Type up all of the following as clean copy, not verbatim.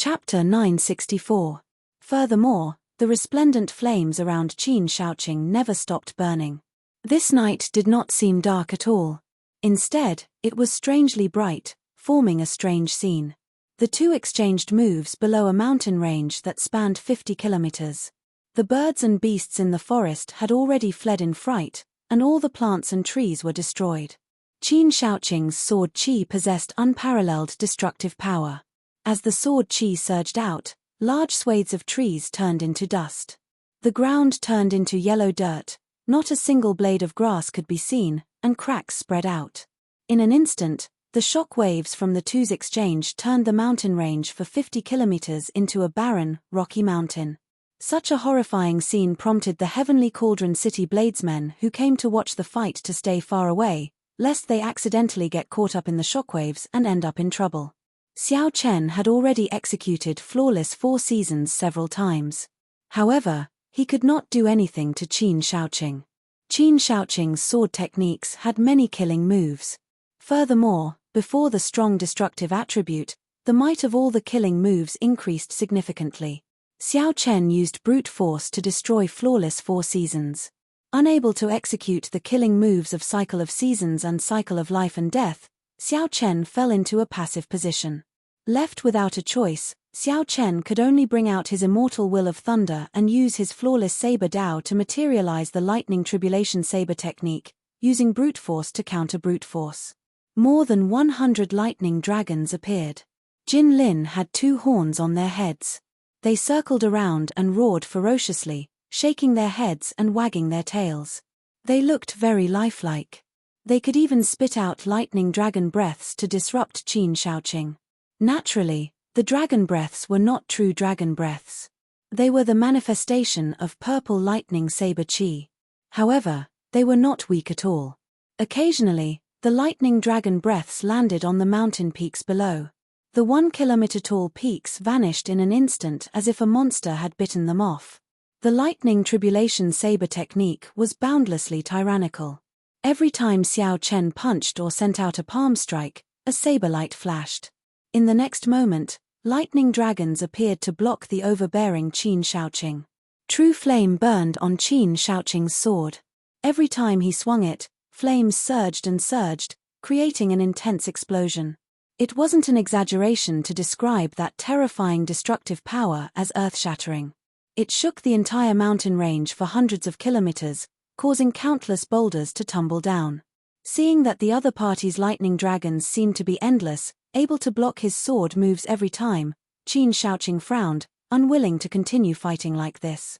Chapter 964. Furthermore, the resplendent flames around Qin Shaoqing never stopped burning. This night did not seem dark at all. Instead, it was strangely bright, forming a strange scene. The two exchanged moves below a mountain range that spanned 50 kilometers. The birds and beasts in the forest had already fled in fright, and all the plants and trees were destroyed. Qin Shaoqing's sword qi possessed unparalleled destructive power. As the sword qi surged out, large swathes of trees turned into dust. The ground turned into yellow dirt, not a single blade of grass could be seen, and cracks spread out. In an instant, the shock waves from the two's exchange turned the mountain range for 50 kilometers into a barren, rocky mountain. Such a horrifying scene prompted the Heavenly Cauldron City bladesmen who came to watch the fight to stay far away, lest they accidentally get caught up in the shockwaves and end up in trouble. Xiao Chen had already executed flawless 4 seasons several times. However, he could not do anything to Qin Shaoqing. Qin Shaoqing's sword techniques had many killing moves. Furthermore, before the strong destructive attribute, the might of all the killing moves increased significantly. Xiao Chen used brute force to destroy flawless 4 seasons. Unable to execute the killing moves of Cycle of Seasons and Cycle of Life and Death, Xiao Chen fell into a passive position. Left without a choice, Xiao Chen could only bring out his immortal will of thunder and use his flawless saber Dao to materialize the lightning tribulation saber technique, using brute force to counter brute force. More than 100 lightning dragons appeared. Jin Lin had 2 horns on their heads. They circled around and roared ferociously, shaking their heads and wagging their tails. They looked very lifelike. They could even spit out lightning dragon breaths to disrupt Qin Shaoqing. Naturally, the dragon breaths were not true dragon breaths. They were the manifestation of purple lightning saber qi. However, they were not weak at all. Occasionally, the lightning dragon breaths landed on the mountain peaks below. The 1-kilometer-tall peaks vanished in an instant as if a monster had bitten them off. The lightning tribulation saber technique was boundlessly tyrannical. Every time Xiao Chen punched or sent out a palm strike, a saber light flashed. In the next moment, lightning dragons appeared to block the overbearing Qin Shaoqing. True flame burned on Qin Shaoqing's sword. Every time he swung it, flames surged and surged, creating an intense explosion. It wasn't an exaggeration to describe that terrifying destructive power as earth-shattering. It shook the entire mountain range for hundreds of kilometers, causing countless boulders to tumble down. Seeing that the other party's lightning dragons seemed to be endless, able to block his sword moves every time, Qin Shaoqing frowned, unwilling to continue fighting like this.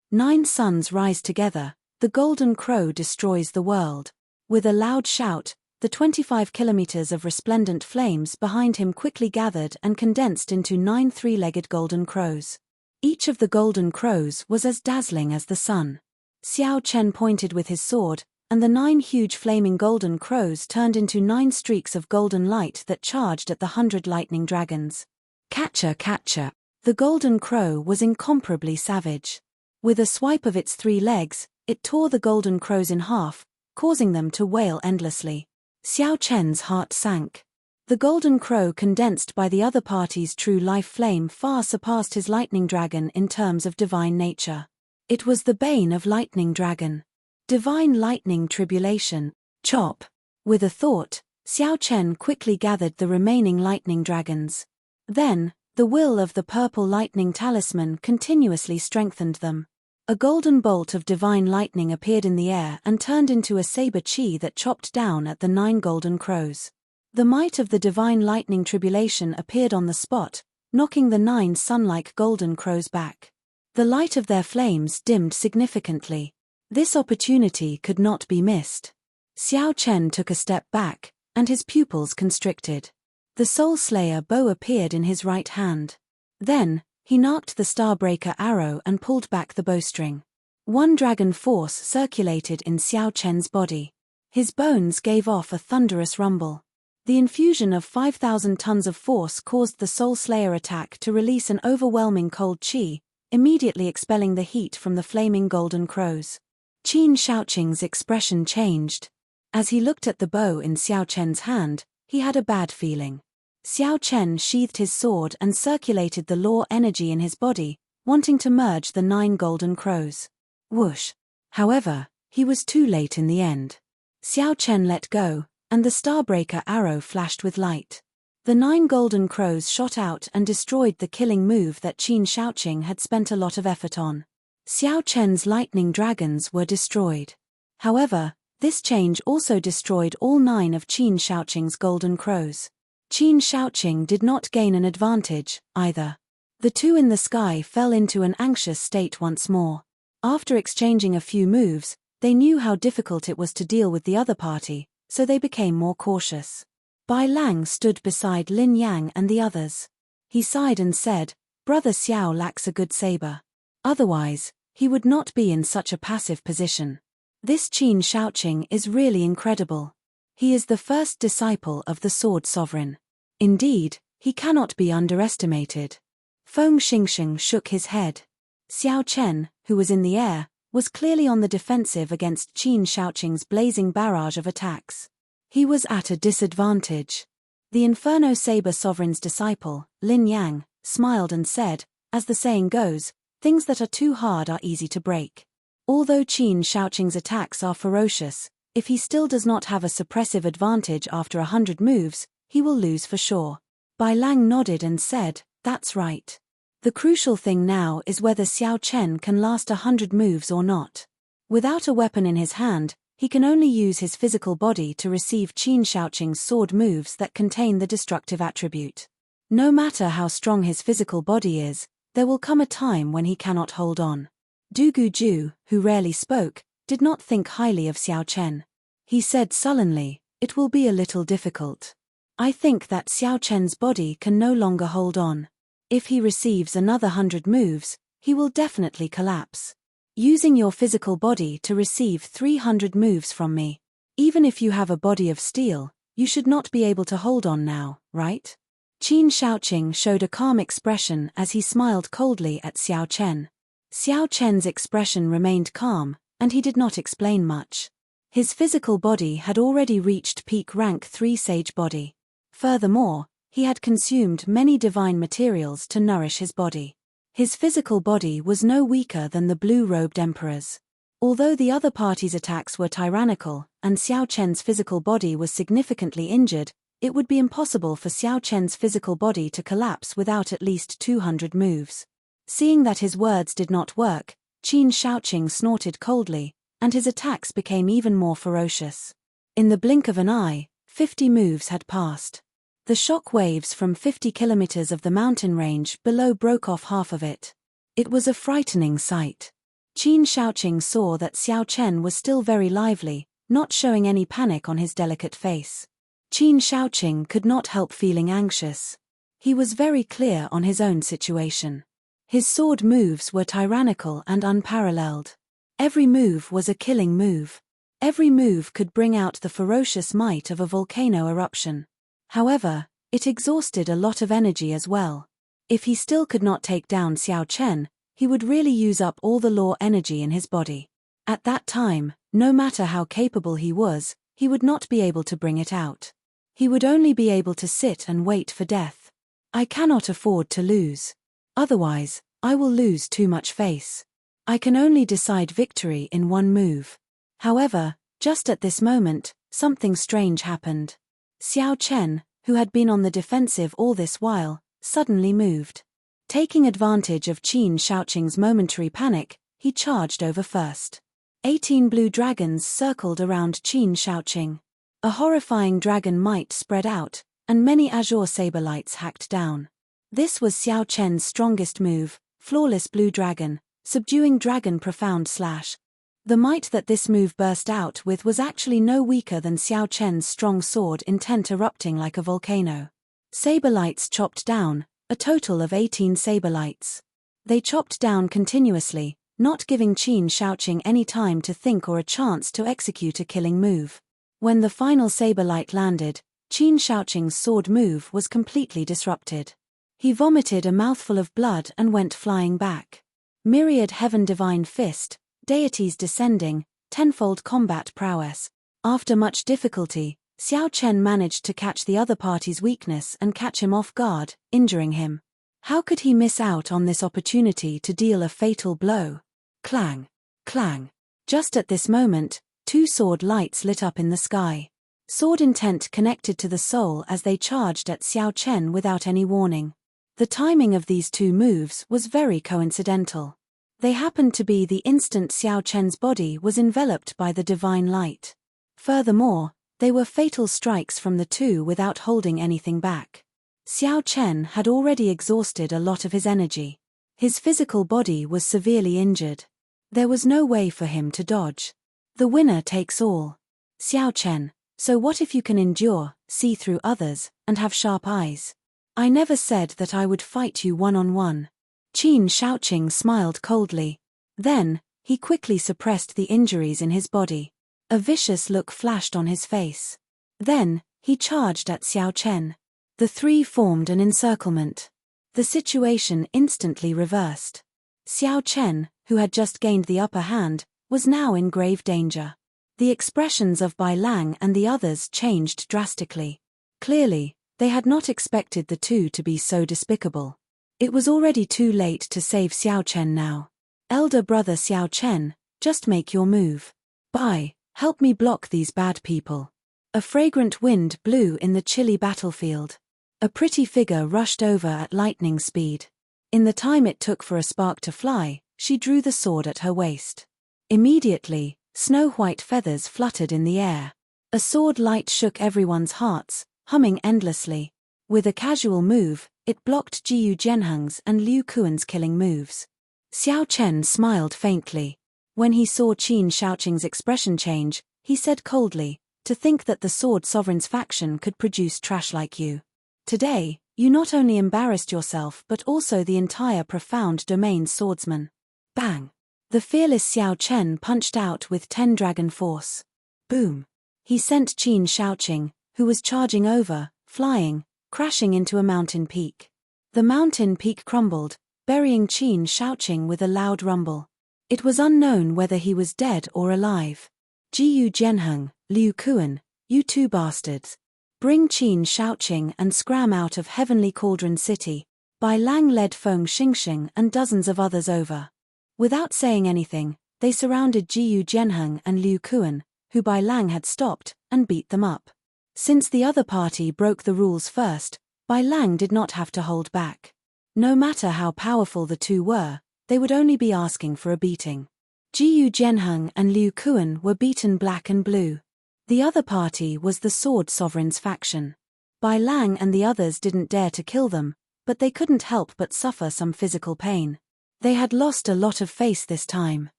9 suns rise together, the golden crow destroys the world. With a loud shout, the 25 kilometers of resplendent flames behind him quickly gathered and condensed into 9 3-legged golden crows. Each of the golden crows was as dazzling as the sun. Xiao Chen pointed with his sword, and the 9 huge flaming golden crows turned into 9 streaks of golden light that charged at the 100 lightning dragons. Catcher, catcher! The golden crow was incomparably savage. With a swipe of its 3 legs, it tore the golden crows in half, causing them to wail endlessly. Xiao Chen's heart sank. The golden crow condensed by the other party's true life flame far surpassed his lightning dragon in terms of divine nature. It was the bane of lightning dragon. Divine lightning tribulation. Chop! With a thought, Xiao Chen quickly gathered the remaining lightning dragons. Then, the will of the purple lightning talisman continuously strengthened them. A golden bolt of divine lightning appeared in the air and turned into a saber qi that chopped down at the 9 golden crows. The might of the divine lightning tribulation appeared on the spot, knocking the 9 sun-like golden crows back. The light of their flames dimmed significantly. This opportunity could not be missed. Xiao Chen took a step back, and his pupils constricted. The Soul Slayer bow appeared in his right hand. Then, he narked the Starbreaker arrow and pulled back the bowstring. 1 dragon force circulated in Xiao Chen's body. His bones gave off a thunderous rumble. The infusion of 5,000 tons of force caused the Soul Slayer attack to release an overwhelming cold qi, immediately expelling the heat from the flaming golden crows. Qin Shaoqing's expression changed. As he looked at the bow in Xiao Chen's hand, he had a bad feeling. Xiao Chen sheathed his sword and circulated the law energy in his body, wanting to merge the 9 golden crows. Whoosh! However, he was too late in the end. Xiao Chen let go, and the Starbreaker arrow flashed with light. The 9 golden crows shot out and destroyed the killing move that Qin Shaoqing had spent a lot of effort on. Xiao Chen's lightning dragons were destroyed. However, this change also destroyed all 9 of Qin Shaoqing's golden crows. Qin Shaoqing did not gain an advantage, either. The two in the sky fell into an anxious state once more. After exchanging a few moves, they knew how difficult it was to deal with the other party, so they became more cautious. Bai Lang stood beside Lin Yang and the others. He sighed and said, "Brother Xiao lacks a good saber. Otherwise, he would not be in such a passive position. This Qin Shaoqing is really incredible. He is the first disciple of the Sword Sovereign. Indeed, he cannot be underestimated." Feng Xingsheng shook his head. Xiao Chen, who was in the air, was clearly on the defensive against Qin Shaoqing's blazing barrage of attacks. He was at a disadvantage. The Inferno Saber Sovereign's disciple, Lin Yang, smiled and said, "As the saying goes, things that are too hard are easy to break." Although Qin Shaoqing's attacks are ferocious, if he still does not have a suppressive advantage after 100 moves, he will lose for sure. Bai Lang nodded and said, "That's right. The crucial thing now is whether Xiao Chen can last 100 moves or not. Without a weapon in his hand, he can only use his physical body to receive Qin Shaoqing's sword moves that contain the destructive attribute. No matter how strong his physical body is, there will come a time when he cannot hold on." Du Guju, who rarely spoke, did not think highly of Xiao Chen. He said sullenly, "It will be a little difficult. I think that Xiao Chen's body can no longer hold on. If he receives another 100 moves, he will definitely collapse. Using your physical body to receive 300 moves from me. Even if you have a body of steel, you should not be able to hold on now, right?" Qin Shaoqing showed a calm expression as he smiled coldly at Xiao Chen. Xiao Chen's expression remained calm, and he did not explain much. His physical body had already reached peak rank 3 sage body. Furthermore, he had consumed many divine materials to nourish his body. His physical body was no weaker than the blue-robed emperor's. Although the other party's attacks were tyrannical, and Xiao Chen's physical body was significantly injured, it would be impossible for Xiao Chen's physical body to collapse without at least 200 moves. Seeing that his words did not work, Qin Shaoqing snorted coldly, and his attacks became even more ferocious. In the blink of an eye, 50 moves had passed. The shock waves from 50 kilometers of the mountain range below broke off half of it. It was a frightening sight. Qin Shaoqing saw that Xiao Chen was still very lively, not showing any panic on his delicate face. Qin Shaoqing could not help feeling anxious. He was very clear on his own situation. His sword moves were tyrannical and unparalleled. Every move was a killing move. Every move could bring out the ferocious might of a volcano eruption. However, it exhausted a lot of energy as well. If he still could not take down Xiao Chen, he would really use up all the law energy in his body. At that time, no matter how capable he was, he would not be able to bring it out. He would only be able to sit and wait for death. "I cannot afford to lose. Otherwise, I will lose too much face. I can only decide victory in one move." However, just at this moment, something strange happened. Xiao Chen, who had been on the defensive all this while, suddenly moved. Taking advantage of Qin Shaoqing's momentary panic, he charged over first. 18 blue dragons circled around Qin Shaoqing. A horrifying dragon might spread out, and many azure saber lights hacked down. This was Xiao Chen's strongest move, Flawless Blue Dragon, Subduing Dragon Profound Slash. The might that this move burst out with was actually no weaker than Xiao Chen's strong sword intent erupting like a volcano. Saber lights chopped down, a total of 18 saber lights. They chopped down continuously, not giving Qin Shaoqing any time to think or a chance to execute a killing move. When the final saber light landed, Qin Shaoqing's sword move was completely disrupted. He vomited a mouthful of blood and went flying back. Myriad Heaven Divine Fist, Deities Descending, Tenfold Combat Prowess. After much difficulty, Xiao Chen managed to catch the other party's weakness and catch him off guard, injuring him. How could he miss out on this opportunity to deal a fatal blow? Clang! Clang! Just at this moment, two sword lights lit up in the sky. Sword intent connected to the soul as they charged at Xiao Chen without any warning. The timing of these two moves was very coincidental. They happened to be the instant Xiao Chen's body was enveloped by the divine light. Furthermore, they were fatal strikes from the two without holding anything back. Xiao Chen had already exhausted a lot of his energy. His physical body was severely injured. There was no way for him to dodge. The winner takes all. Xiao Chen, so what if you can endure, see through others, and have sharp eyes? I never said that I would fight you one-on-one. Qin Shaoqing smiled coldly. Then, he quickly suppressed the injuries in his body. A vicious look flashed on his face. Then, he charged at Xiao Chen. The three formed an encirclement. The situation instantly reversed. Xiao Chen, who had just gained the upper hand, was now in grave danger. The expressions of Bai Lang and the others changed drastically. Clearly, they had not expected the two to be so despicable. It was already too late to save Xiao Chen now. Elder brother Xiao Chen, just make your move. Bai, help me block these bad people. A fragrant wind blew in the chilly battlefield. A pretty figure rushed over at lightning speed. In the time it took for a spark to fly, she drew the sword at her waist. Immediately, snow-white feathers fluttered in the air. A sword light shook everyone's hearts, humming endlessly. With a casual move, it blocked Jiyu Jianheng's and Liu Kuan's killing moves. Xiao Chen smiled faintly. When he saw Qin Shaoqing's expression change, he said coldly, "To think that the Sword Sovereign's faction could produce trash like you. Today, you not only embarrassed yourself but also the entire profound domain's swordsman." Bang! The fearless Xiao Chen punched out with 10 dragon force. Boom! He sent Qin Shaoqing, who was charging over, flying, crashing into a mountain peak. The mountain peak crumbled, burying Qin Shaoqing with a loud rumble. It was unknown whether he was dead or alive. Jiyu Jianheng, Liu Kuan, you two bastards. Bring Qin Shaoqing and scram out of Heavenly Cauldron City. Bai Lang led Feng Xingxing and dozens of others over. Without saying anything, they surrounded Jiyu Jianheng and Liu Kuan, who Bai Lang had stopped, and beat them up. Since the other party broke the rules first, Bai Lang did not have to hold back. No matter how powerful the two were, they would only be asking for a beating. Jiyu Jianheng and Liu Kuan were beaten black and blue. The other party was the Sword Sovereign's faction. Bai Lang and the others didn't dare to kill them, but they couldn't help but suffer some physical pain. They had lost a lot of face this time.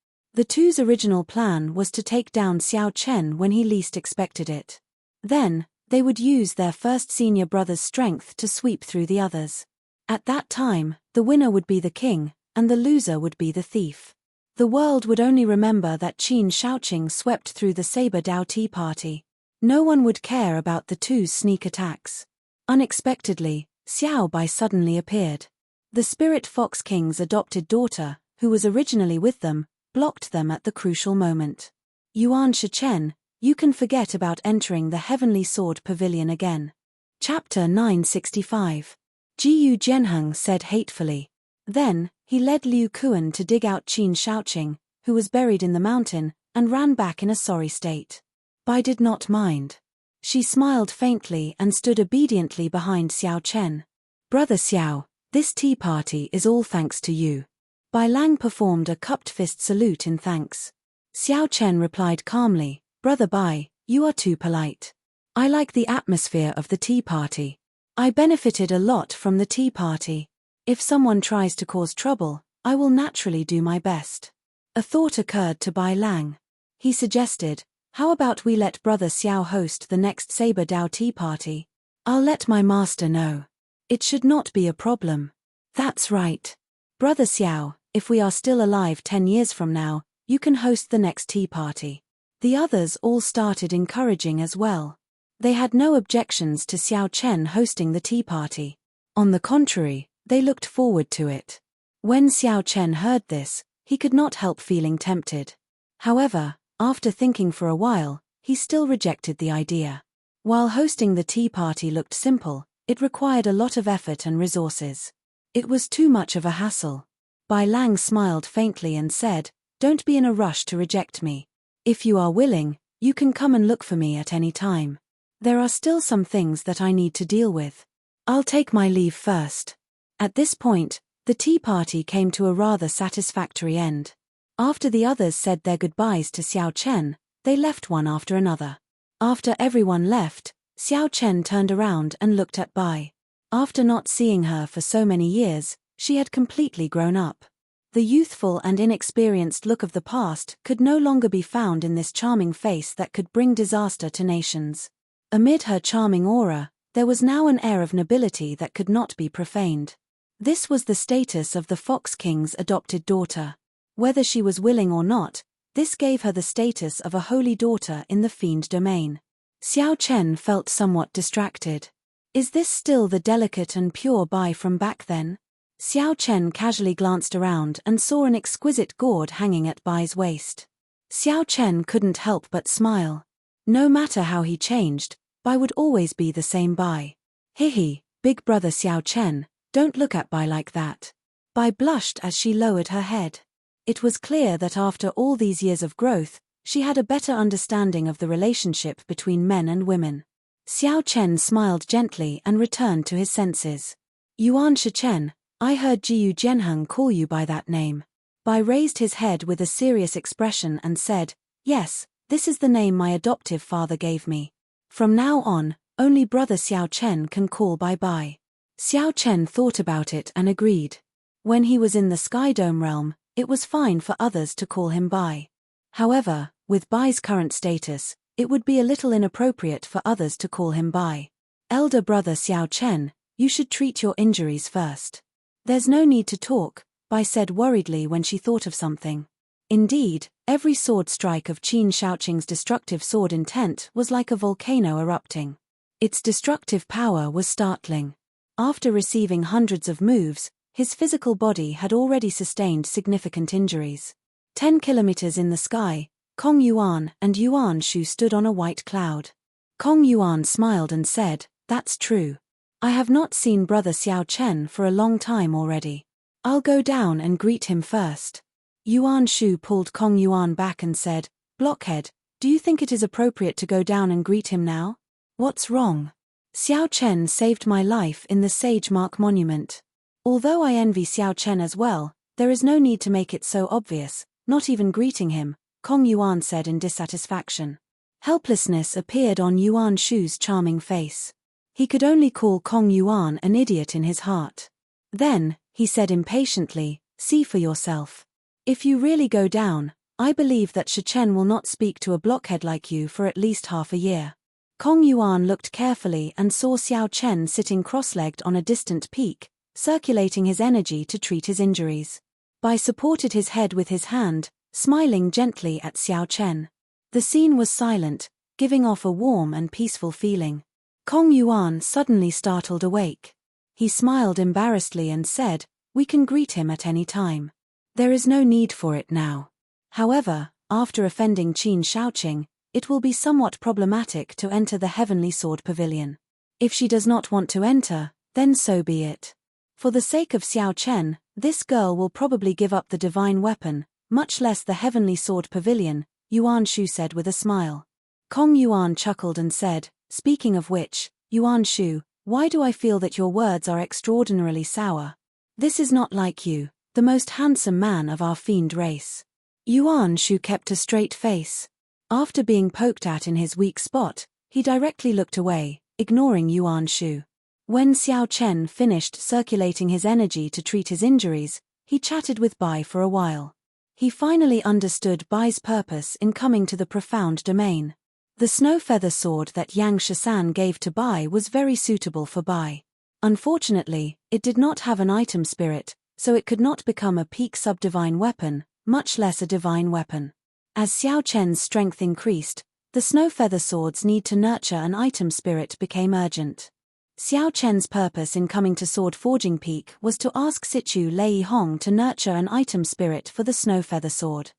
The two's original plan was to take down Xiao Chen when he least expected it. Then, they would use their first senior brother's strength to sweep through the others. At that time, the winner would be the king, and the loser would be the thief. The world would only remember that Qin Shaoqing swept through the Saber Dao Tea Party. No one would care about the two's sneak attacks. Unexpectedly, Xiao Bai suddenly appeared. The Spirit Fox King's adopted daughter, who was originally with them, blocked them at the crucial moment. Yuan Shichen, you can forget about entering the Heavenly Sword Pavilion again. Chapter 965. Jiyu Jianheng said hatefully. Then, he led Liu Kuan to dig out Qin Shaoqing, who was buried in the mountain, and ran back in a sorry state. Bai did not mind. She smiled faintly and stood obediently behind Xiao Chen. Brother Xiao, this tea party is all thanks to you. Bai Lang performed a cupped fist salute in thanks. Xiao Chen replied calmly, Brother Bai, you are too polite. I like the atmosphere of the tea party. I benefited a lot from the tea party. If someone tries to cause trouble, I will naturally do my best. A thought occurred to Bai Lang. He suggested, how about we let Brother Xiao host the next Saber Dao tea party? I'll let my master know. It should not be a problem. That's right. Brother Xiao, if we are still alive 10 years from now, you can host the next tea party. The others all started encouraging as well. They had no objections to Xiao Chen hosting the tea party. On the contrary, they looked forward to it. When Xiao Chen heard this, he could not help feeling tempted. However, after thinking for a while, he still rejected the idea. While hosting the tea party looked simple, it required a lot of effort and resources. It was too much of a hassle. Bai Lang smiled faintly and said, "Don't be in a rush to reject me. If you are willing, you can come and look for me at any time. There are still some things that I need to deal with. I'll take my leave first." At this point, the tea party came to a rather satisfactory end. After the others said their goodbyes to Xiao Chen, they left one after another. After everyone left, Xiao Chen turned around and looked at Bai. After not seeing her for so many years, she had completely grown up. The youthful and inexperienced look of the past could no longer be found in this charming face that could bring disaster to nations. Amid her charming aura, there was now an air of nobility that could not be profaned. This was the status of the Fox King's adopted daughter. Whether she was willing or not, this gave her the status of a holy daughter in the fiend domain. Xiao Chen felt somewhat distracted. Is this still the delicate and pure Bai from back then? Xiao Chen casually glanced around and saw an exquisite gourd hanging at Bai's waist. Xiao Chen couldn't help but smile. No matter how he changed, Bai would always be the same Bai. Hihi, big brother Xiao Chen, don't look at Bai like that. Bai blushed as she lowered her head. It was clear that after all these years of growth, she had a better understanding of the relationship between men and women. Xiao Chen smiled gently and returned to his senses. Yuan Shichen, I heard Jiyu Jianheng call you by that name. Bai raised his head with a serious expression and said, "Yes, this is the name my adoptive father gave me. From now on, only brother Xiao Chen can call Bai." Xiao Chen thought about it and agreed. When he was in the Sky Dome realm, it was fine for others to call him Bai. However, with Bai's current status, it would be a little inappropriate for others to call him Bai. Elder brother Xiao Chen, you should treat your injuries first. There's no need to talk, Bai said worriedly when she thought of something. Indeed, every sword strike of Qin Shaoqing's destructive sword intent was like a volcano erupting. Its destructive power was startling. After receiving hundreds of moves, his physical body had already sustained significant injuries. 10 kilometers in the sky, Kong Yuan and Yuan Shu stood on a white cloud. Kong Yuan smiled and said, "That's true. I have not seen brother Xiao Chen for a long time already. I'll go down and greet him first." Yuan Shu pulled Kong Yuan back and said, "Blockhead, do you think it is appropriate to go down and greet him now? What's wrong? Xiao Chen saved my life in the Sage Mark Monument. Although I envy Xiao Chen as well, there is no need to make it so obvious, not even greeting him," Kong Yuan said in dissatisfaction. Helplessness appeared on Yuan Shu's charming face. He could only call Kong Yuan an idiot in his heart. Then, he said impatiently, "See for yourself. If you really go down, I believe that Shichen will not speak to a blockhead like you for at least half a year." Kong Yuan looked carefully and saw Xiao Chen sitting cross-legged on a distant peak, circulating his energy to treat his injuries. Bai supported his head with his hand, smiling gently at Xiao Chen. The scene was silent, giving off a warm and peaceful feeling. Kong Yuan suddenly startled awake. He smiled embarrassedly and said, "We can greet him at any time. There is no need for it now. However, after offending Qin Shaoqing, it will be somewhat problematic to enter the Heavenly Sword Pavilion. If she does not want to enter, then so be it. For the sake of Xiao Chen, this girl will probably give up the divine weapon, much less the Heavenly Sword Pavilion," Yuan Shu said with a smile. Kong Yuan chuckled and said, "Speaking of which, Yuan Shu, why do I feel that your words are extraordinarily sour? This is not like you, the most handsome man of our fiend race." Yuan Shu kept a straight face. After being poked at in his weak spot, he directly looked away, ignoring Yuan Shu. When Xiao Chen finished circulating his energy to treat his injuries, he chatted with Bai for a while. He finally understood Bai's purpose in coming to the profound domain. The snow feather sword that Yang Shisan gave to Bai was very suitable for Bai. Unfortunately, it did not have an item spirit, so it could not become a peak sub-divine weapon, much less a divine weapon. As Xiao Chen's strength increased, the snow feather sword's need to nurture an item spirit became urgent. Xiao Chen's purpose in coming to Sword Forging Peak was to ask Situ Lei Hong to nurture an item spirit for the snow feather sword.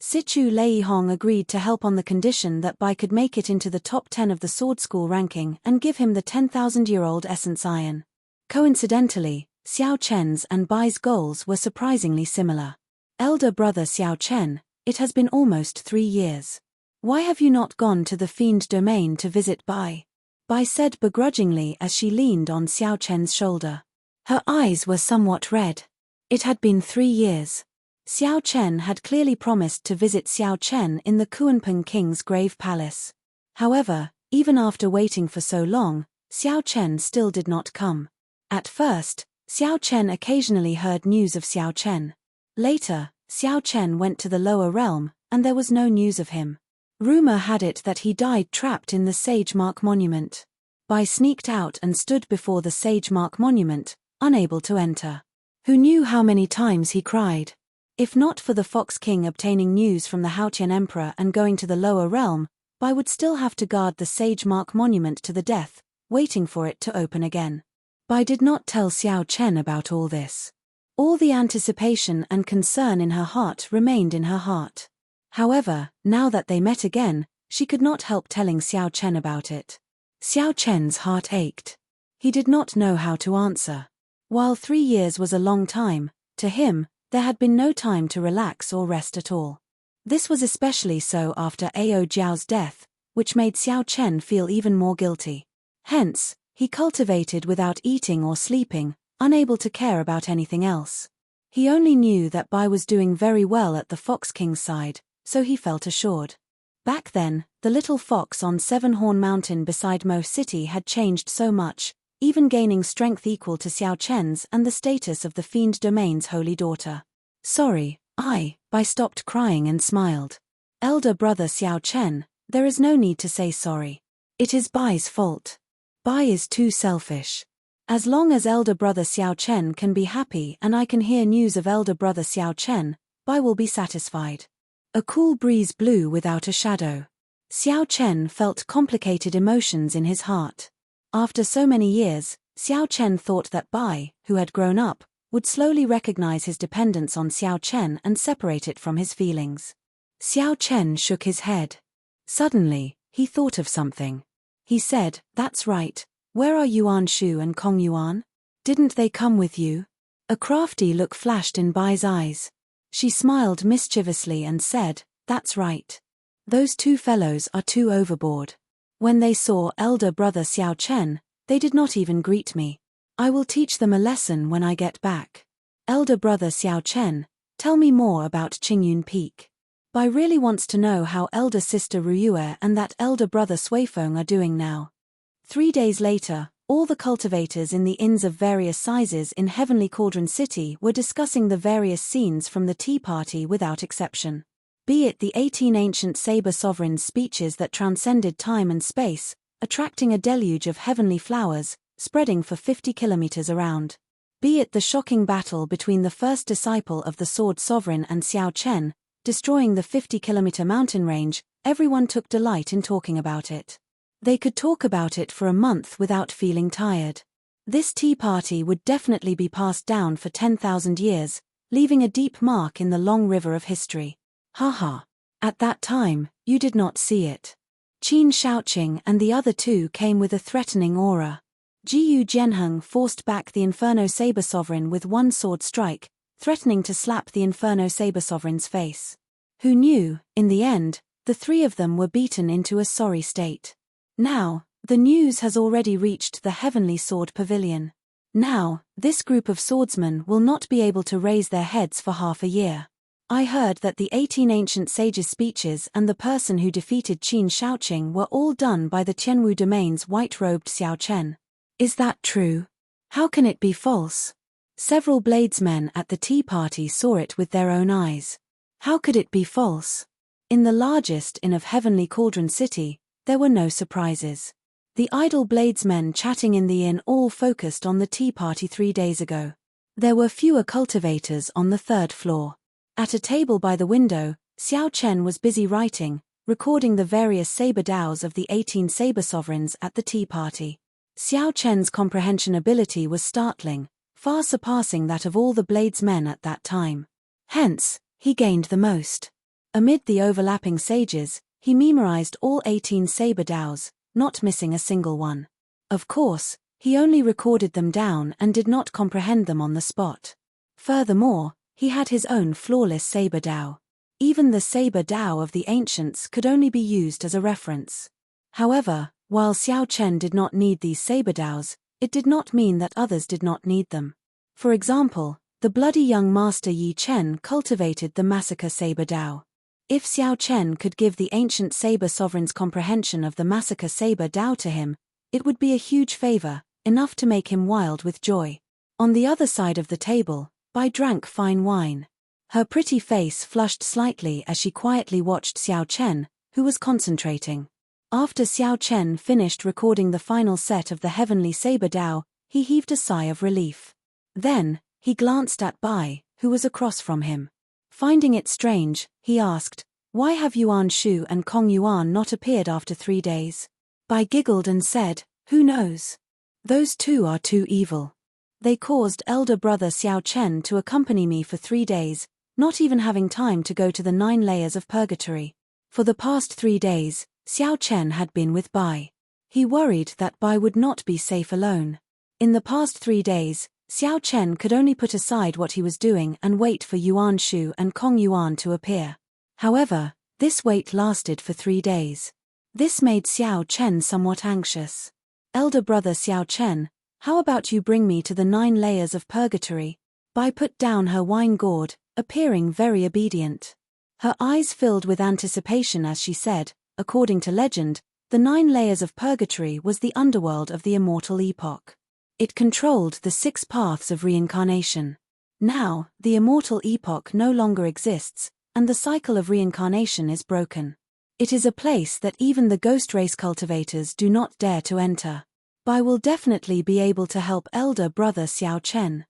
Sichu Leihong agreed to help on the condition that Bai could make it into the top 10 of the sword school ranking and give him the 10,000-year-old essence iron. Coincidentally, Xiao Chen's and Bai's goals were surprisingly similar. Elder brother Xiao Chen, it has been almost 3 years. Why have you not gone to the Fiend Domain to visit Bai? Bai said begrudgingly as she leaned on Xiao Chen's shoulder. Her eyes were somewhat red. It had been 3 years. Xiao Chen had clearly promised to visit Xiao Chen in the Kuanping King's grave palace. However, even after waiting for so long, Xiao Chen still did not come. At first, Xiao Chen occasionally heard news of Xiao Chen. Later, Xiao Chen went to the lower realm, and there was no news of him. Rumor had it that he died trapped in the Sage Mark Monument. Bai sneaked out and stood before the Sage Mark Monument, unable to enter. Who knew how many times he cried? If not for the Fox King obtaining news from the Haotian Emperor and going to the lower realm, Bai would still have to guard the Sage Mark Monument to the death, waiting for it to open again. Bai did not tell Xiao Chen about all this. All the anticipation and concern in her heart remained in her heart. However, now that they met again, she could not help telling Xiao Chen about it. Xiao Chen's heart ached. He did not know how to answer. While 3 years was a long time, to him, there had been no time to relax or rest at all. This was especially so after Ao Jiao's death, which made Xiao Chen feel even more guilty. Hence, he cultivated without eating or sleeping, unable to care about anything else. He only knew that Bai was doing very well at the Fox King's side, so he felt assured. Back then, the little fox on Seven-Horn Mountain beside Mo City had changed so much, even gaining strength equal to Xiao Chen's and the status of the Fiend Domain's holy daughter. Sorry, Bai stopped crying and smiled. Elder brother Xiao Chen, there is no need to say sorry. It is Bai's fault. Bai is too selfish. As long as elder brother Xiao Chen can be happy and I can hear news of elder brother Xiao Chen, Bai will be satisfied. A cool breeze blew without a shadow. Xiao Chen felt complicated emotions in his heart. After so many years, Xiao Chen thought that Bai, who had grown up, would slowly recognize his dependence on Xiao Chen and separate it from his feelings. Xiao Chen shook his head. Suddenly, he thought of something. He said, "That's right. Where are Yuan Shu and Kong Yuan? Didn't they come with you?" A crafty look flashed in Bai's eyes. She smiled mischievously and said, "That's right. Those 2 fellows are too overboard. When they saw elder brother Xiao Chen, they did not even greet me. I will teach them a lesson when I get back. Elder brother Xiao Chen, tell me more about Qingyun Peak. Bai really wants to know how elder sister Ruyue and that elder brother Suifeng are doing now." 3 days later, all the cultivators in the inns of various sizes in Heavenly Cauldron City were discussing the various scenes from the tea party without exception. Be it the 18 ancient saber sovereigns' speeches that transcended time and space, attracting a deluge of heavenly flowers, spreading for 50 kilometers around. Be it the shocking battle between the first disciple of the Sword Sovereign and Xiao Chen, destroying the 50-kilometer mountain range, everyone took delight in talking about it. They could talk about it for a month without feeling tired. This tea party would definitely be passed down for 10,000 years, leaving a deep mark in the long river of history. Haha. At that time, you did not see it. Qin Shaoqing and the other 2 came with a threatening aura. Jiyu Jianheng forced back the Inferno Saber Sovereign with 1 sword strike, threatening to slap the Inferno Saber Sovereign's face. Who knew, in the end, the 3 of them were beaten into a sorry state. Now, the news has already reached the Heavenly Sword Pavilion. Now, this group of swordsmen will not be able to raise their heads for half a year. I heard that the 18 ancient sages' speeches and the person who defeated Qin Shaoqing were all done by the Tianwu Domain's white-robed Xiao Chen. Is that true? How can it be false? Several bladesmen at the tea party saw it with their own eyes. How could it be false? In the largest inn of Heavenly Cauldron City, there were no surprises. The idle bladesmen chatting in the inn all focused on the tea party 3 days ago. There were fewer cultivators on the 3rd floor. At a table by the window, Xiao Chen was busy writing, recording the various saber dows of the 18 saber sovereigns at the tea party. Xiao Chen's comprehension ability was startling, far surpassing that of all the bladesmen at that time. Hence, he gained the most. Amid the overlapping sages, he memorized all 18 saber daos, not missing a single one. Of course, he only recorded them down and did not comprehend them on the spot. Furthermore, he had his own flawless saber dao. Even the saber dao of the ancients could only be used as a reference. However, while Xiao Chen did not need these saber daos, it did not mean that others did not need them. For example, the bloody young master Yi Chen cultivated the massacre saber dao. If Xiao Chen could give the ancient saber sovereign's comprehension of the massacre saber dao to him, it would be a huge favor, enough to make him wild with joy. On the other side of the table, Bai drank fine wine. Her pretty face flushed slightly as she quietly watched Xiao Chen, who was concentrating. After Xiao Chen finished recording the final set of the heavenly saber dao, he heaved a sigh of relief. Then, he glanced at Bai, who was across from him. Finding it strange, he asked, "Why have Yuan Shu and Kong Yuan not appeared after 3 days?" Bai giggled and said, "Who knows? Those two are too evil. They caused elder brother Xiao Chen to accompany me for 3 days, not even having time to go to the 9 layers of purgatory. For the past 3 days, Xiao Chen had been with Bai. He worried that Bai would not be safe alone. In the past 3 days, Xiao Chen could only put aside what he was doing and wait for Yuan Shu and Kong Yuan to appear. However, this wait lasted for 3 days. This made Xiao Chen somewhat anxious. "Elder brother Xiao Chen, how about you bring me to the 9 layers of purgatory?" Bai put down her wine gourd, appearing very obedient. Her eyes filled with anticipation as she said, according to legend, the 9 layers of purgatory was the underworld of the Immortal epoch. It controlled the 6 paths of reincarnation. Now, the Immortal epoch no longer exists, and the cycle of reincarnation is broken. It is a place that even the ghost race cultivators do not dare to enter. Bai will definitely be able to help elder brother Xiao Chen.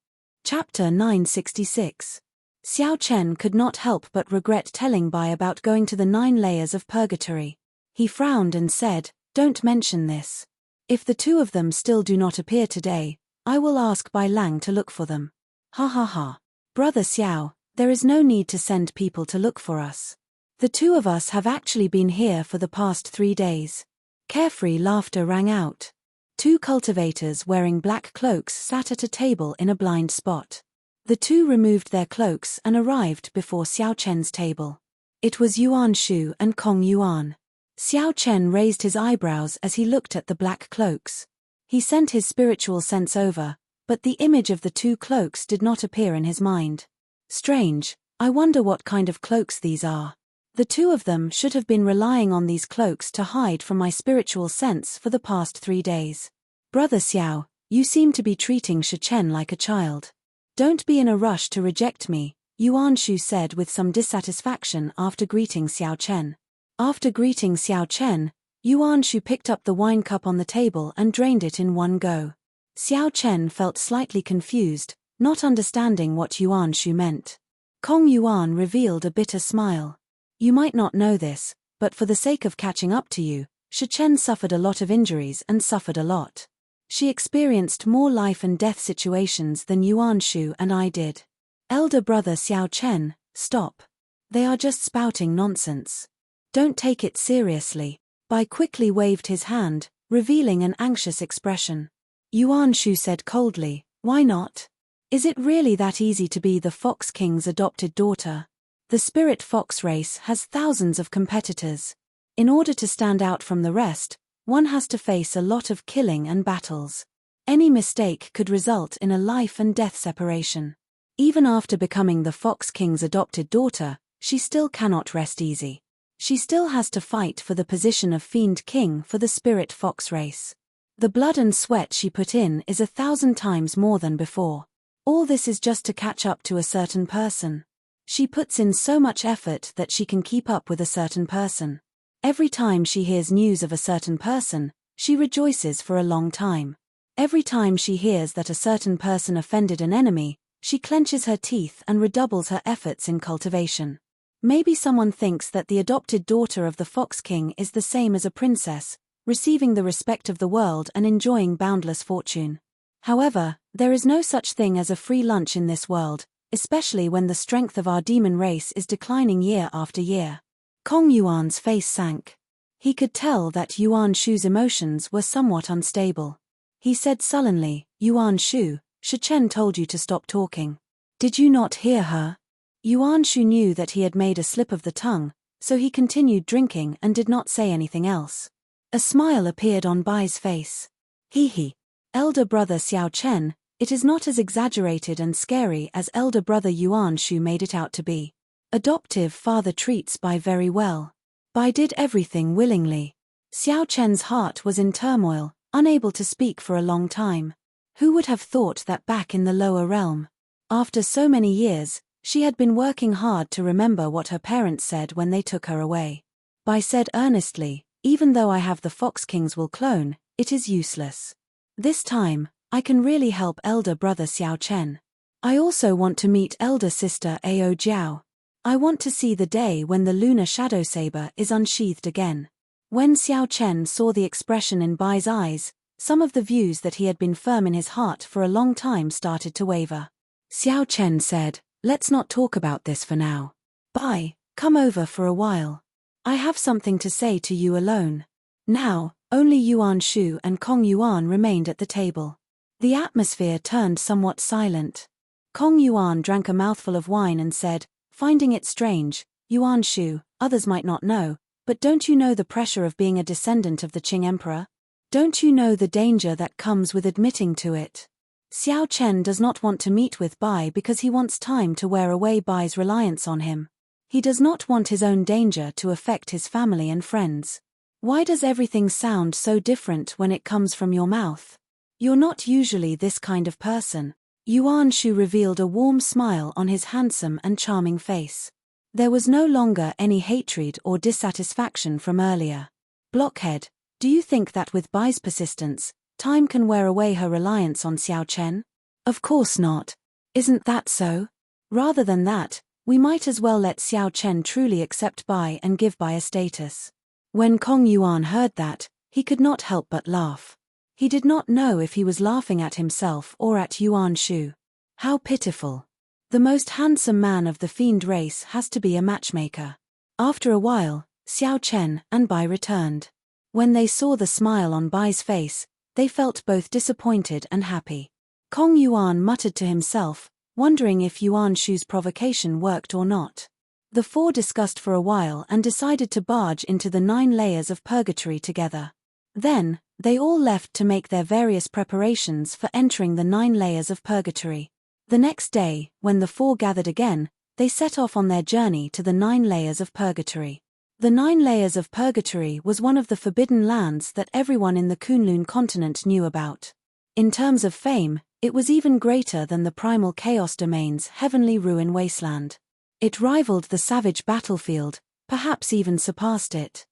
Chapter 966. Xiao Chen could not help but regret telling Bai about going to the 9 layers of purgatory. He frowned and said, "Don't mention this. If the 2 of them still do not appear today, I will ask Bai Lang to look for them." "Ha ha ha. Brother Xiao, there is no need to send people to look for us. The 2 of us have actually been here for the past 3 days. Carefree laughter rang out. 2 cultivators wearing black cloaks sat at a table in a blind spot. The 2 removed their cloaks and arrived before Xiao Chen's table. It was Yuan Shu and Kong Yuan. Xiao Chen raised his eyebrows as he looked at the black cloaks. He sent his spiritual sense over, but the image of the 2 cloaks did not appear in his mind. "Strange, I wonder what kind of cloaks these are. The 2 of them should have been relying on these cloaks to hide from my spiritual sense for the past 3 days. Brother Xiao, you seem to be treating Shi Chen like a child. Don't be in a rush to reject me," Yuan Shu said with some dissatisfaction after greeting Xiao Chen. After greeting Xiao Chen, Yuan Shu picked up the wine cup on the table and drained it in one go. Xiao Chen felt slightly confused, not understanding what Yuan Shu meant. Kong Yuan revealed a bitter smile. "You might not know this, but for the sake of catching up to you, Shi Chen suffered a lot of injuries and suffered a lot. She experienced more life and death situations than Yuan Shu and I did. Elder brother Xiao Chen, stop. They are just spouting nonsense. Don't take it seriously." Bai quickly waved his hand, revealing an anxious expression. Yuan Shu said coldly, "Why not? Is it really that easy to be the Fox King's adopted daughter? The spirit fox race has thousands of competitors. In order to stand out from the rest, one has to face a lot of killing and battles. Any mistake could result in a life and death separation. Even after becoming the Fox King's adopted daughter, she still cannot rest easy. She still has to fight for the position of Fiend King for the spirit fox race. The blood and sweat she put in is 1,000 times more than before. All this is just to catch up to a certain person. She puts in so much effort that she can keep up with a certain person. Every time she hears news of a certain person, she rejoices for a long time. Every time she hears that a certain person offended an enemy, she clenches her teeth and redoubles her efforts in cultivation. Maybe someone thinks that the adopted daughter of the Fox King is the same as a princess, receiving the respect of the world and enjoying boundless fortune. However, there is no such thing as a free lunch in this world, especially when the strength of our demon race is declining year after year. Kong Yuan's face sank. He could tell that Yuan Shu's emotions were somewhat unstable. He said sullenly, Yuan Shu, Shichen told you to stop talking. Did you not hear her? Yuan Shu knew that he had made a slip of the tongue, so he continued drinking and did not say anything else. A smile appeared on Bai's face. He. Elder brother Xiao Chen, it is not as exaggerated and scary as elder brother Yuan Shu made it out to be. Adoptive father treats Bai very well. Bai did everything willingly. Xiao Chen's heart was in turmoil, unable to speak for a long time. Who would have thought that back in the lower realm, after so many years, she had been working hard to remember what her parents said when they took her away. Bai said earnestly, even though I have the Fox King's will clone, it is useless. This time, I can really help elder brother Xiao Chen. I also want to meet elder sister Ao Jiao. I want to see the day when the lunar shadow saber is unsheathed again. When Xiao Chen saw the expression in Bai's eyes, some of the views that he had been firm in his heart for a long time started to waver. Xiao Chen said, let's not talk about this for now. Bai, come over for a while. I have something to say to you alone. Now, only Yuan Shu and Kong Yuan remained at the table. The atmosphere turned somewhat silent. Kong Yuan drank a mouthful of wine and said, finding it strange, Yuan Shu, others might not know, but don't you know the pressure of being a descendant of the Qing Emperor? Don't you know the danger that comes with admitting to it? Xiao Chen does not want to meet with Bai because he wants time to wear away Bai's reliance on him. He does not want his own danger to affect his family and friends. Why does everything sound so different when it comes from your mouth? You're not usually this kind of person. Yuan Shu revealed a warm smile on his handsome and charming face. There was no longer any hatred or dissatisfaction from earlier. Blockhead, do you think that with Bai's persistence, time can wear away her reliance on Xiao Chen? Of course not. Isn't that so? Rather than that, we might as well let Xiao Chen truly accept Bai and give Bai a status. When Kong Yuan heard that, he could not help but laugh. He did not know if he was laughing at himself or at Yuan Shu. How pitiful. The most handsome man of the fiend race has to be a matchmaker. After a while, Xiao Chen and Bai returned. When they saw the smile on Bai's face, they felt both disappointed and happy. Kong Yuan muttered to himself, wondering if Yuan Shu's provocation worked or not. The four discussed for a while and decided to barge into the 9 layers of purgatory together. Then, they all left to make their various preparations for entering the 9 layers of purgatory. The next day, when the four gathered again, they set off on their journey to the 9 layers of purgatory. The 9 layers of purgatory was one of the forbidden lands that everyone in the Kunlun continent knew about. In terms of fame, it was even greater than the primal chaos domain's heavenly ruin wasteland. It rivaled the savage battlefield, perhaps even surpassed it.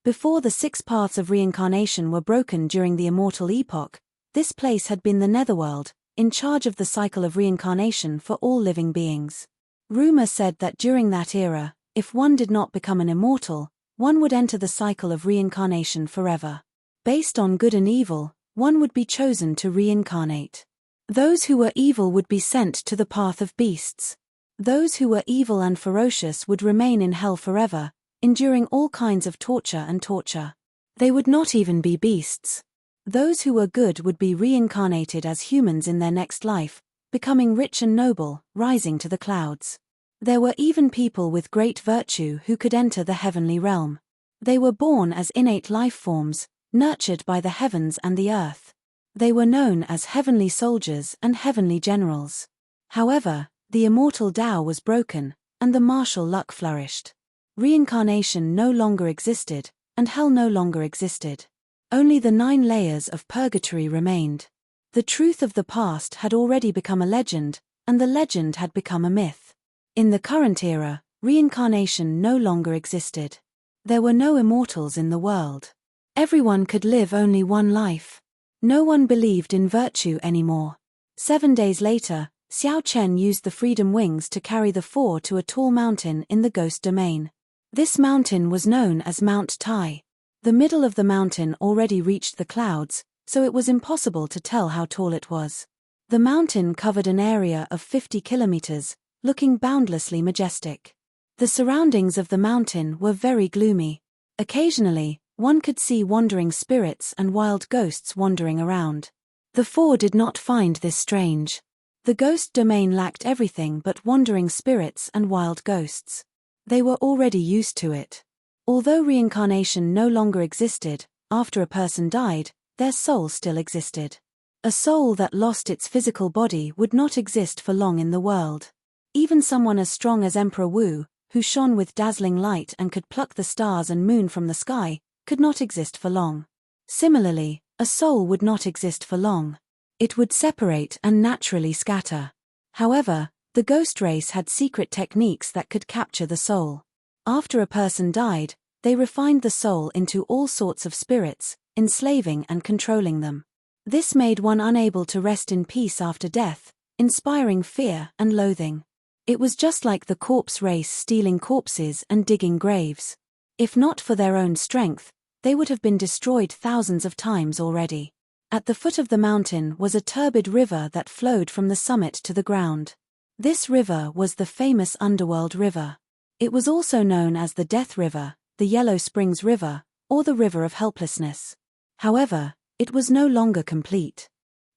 Before the 6 paths of reincarnation were broken during the Immortal epoch, this place had been the Netherworld, in charge of the cycle of reincarnation for all living beings. Rumor said that during that era, if one did not become an immortal, one would enter the cycle of reincarnation forever. Based on good and evil, one would be chosen to reincarnate. Those who were evil would be sent to the path of beasts. Those who were evil and ferocious would remain in hell forever, enduring all kinds of torture and torture. They would not even be beasts. Those who were good would be reincarnated as humans in their next life, becoming rich and noble, rising to the clouds. There were even people with great virtue who could enter the heavenly realm. They were born as innate life forms, nurtured by the heavens and the earth. They were known as heavenly soldiers and heavenly generals. However, the immortal Tao was broken, and the martial luck flourished. Reincarnation no longer existed, and hell no longer existed. Only the 9 layers of purgatory remained. The truth of the past had already become a legend, and the legend had become a myth. In the current era, reincarnation no longer existed. There were no immortals in the world. Everyone could live only one life. No one believed in virtue anymore. 7 days later, Xiao Chen used the freedom wings to carry the four to a tall mountain in the ghost domain. This mountain was known as Mount Tai. The middle of the mountain already reached the clouds, so it was impossible to tell how tall it was. The mountain covered an area of 50 kilometers, looking boundlessly majestic. The surroundings of the mountain were very gloomy. Occasionally, one could see wandering spirits and wild ghosts wandering around. The four did not find this strange. The ghost domain lacked everything but wandering spirits and wild ghosts. They were already used to it. Although reincarnation no longer existed, after a person died, their soul still existed. A soul that lost its physical body would not exist for long in the world. Even someone as strong as Emperor Wu, who shone with dazzling light and could pluck the stars and moon from the sky, could not exist for long. Similarly, a soul would not exist for long. It would separate and naturally scatter. However, the ghost race had secret techniques that could capture the soul. After a person died, they refined the soul into all sorts of spirits, enslaving and controlling them. This made one unable to rest in peace after death, inspiring fear and loathing. It was just like the corpse race stealing corpses and digging graves. If not for their own strength, they would have been destroyed thousands of times already. At the foot of the mountain was a turbid river that flowed from the summit to the ground. This river was the famous Underworld River. It was also known as the Death River, the Yellow Springs River, or the River of Helplessness. However, it was no longer complete.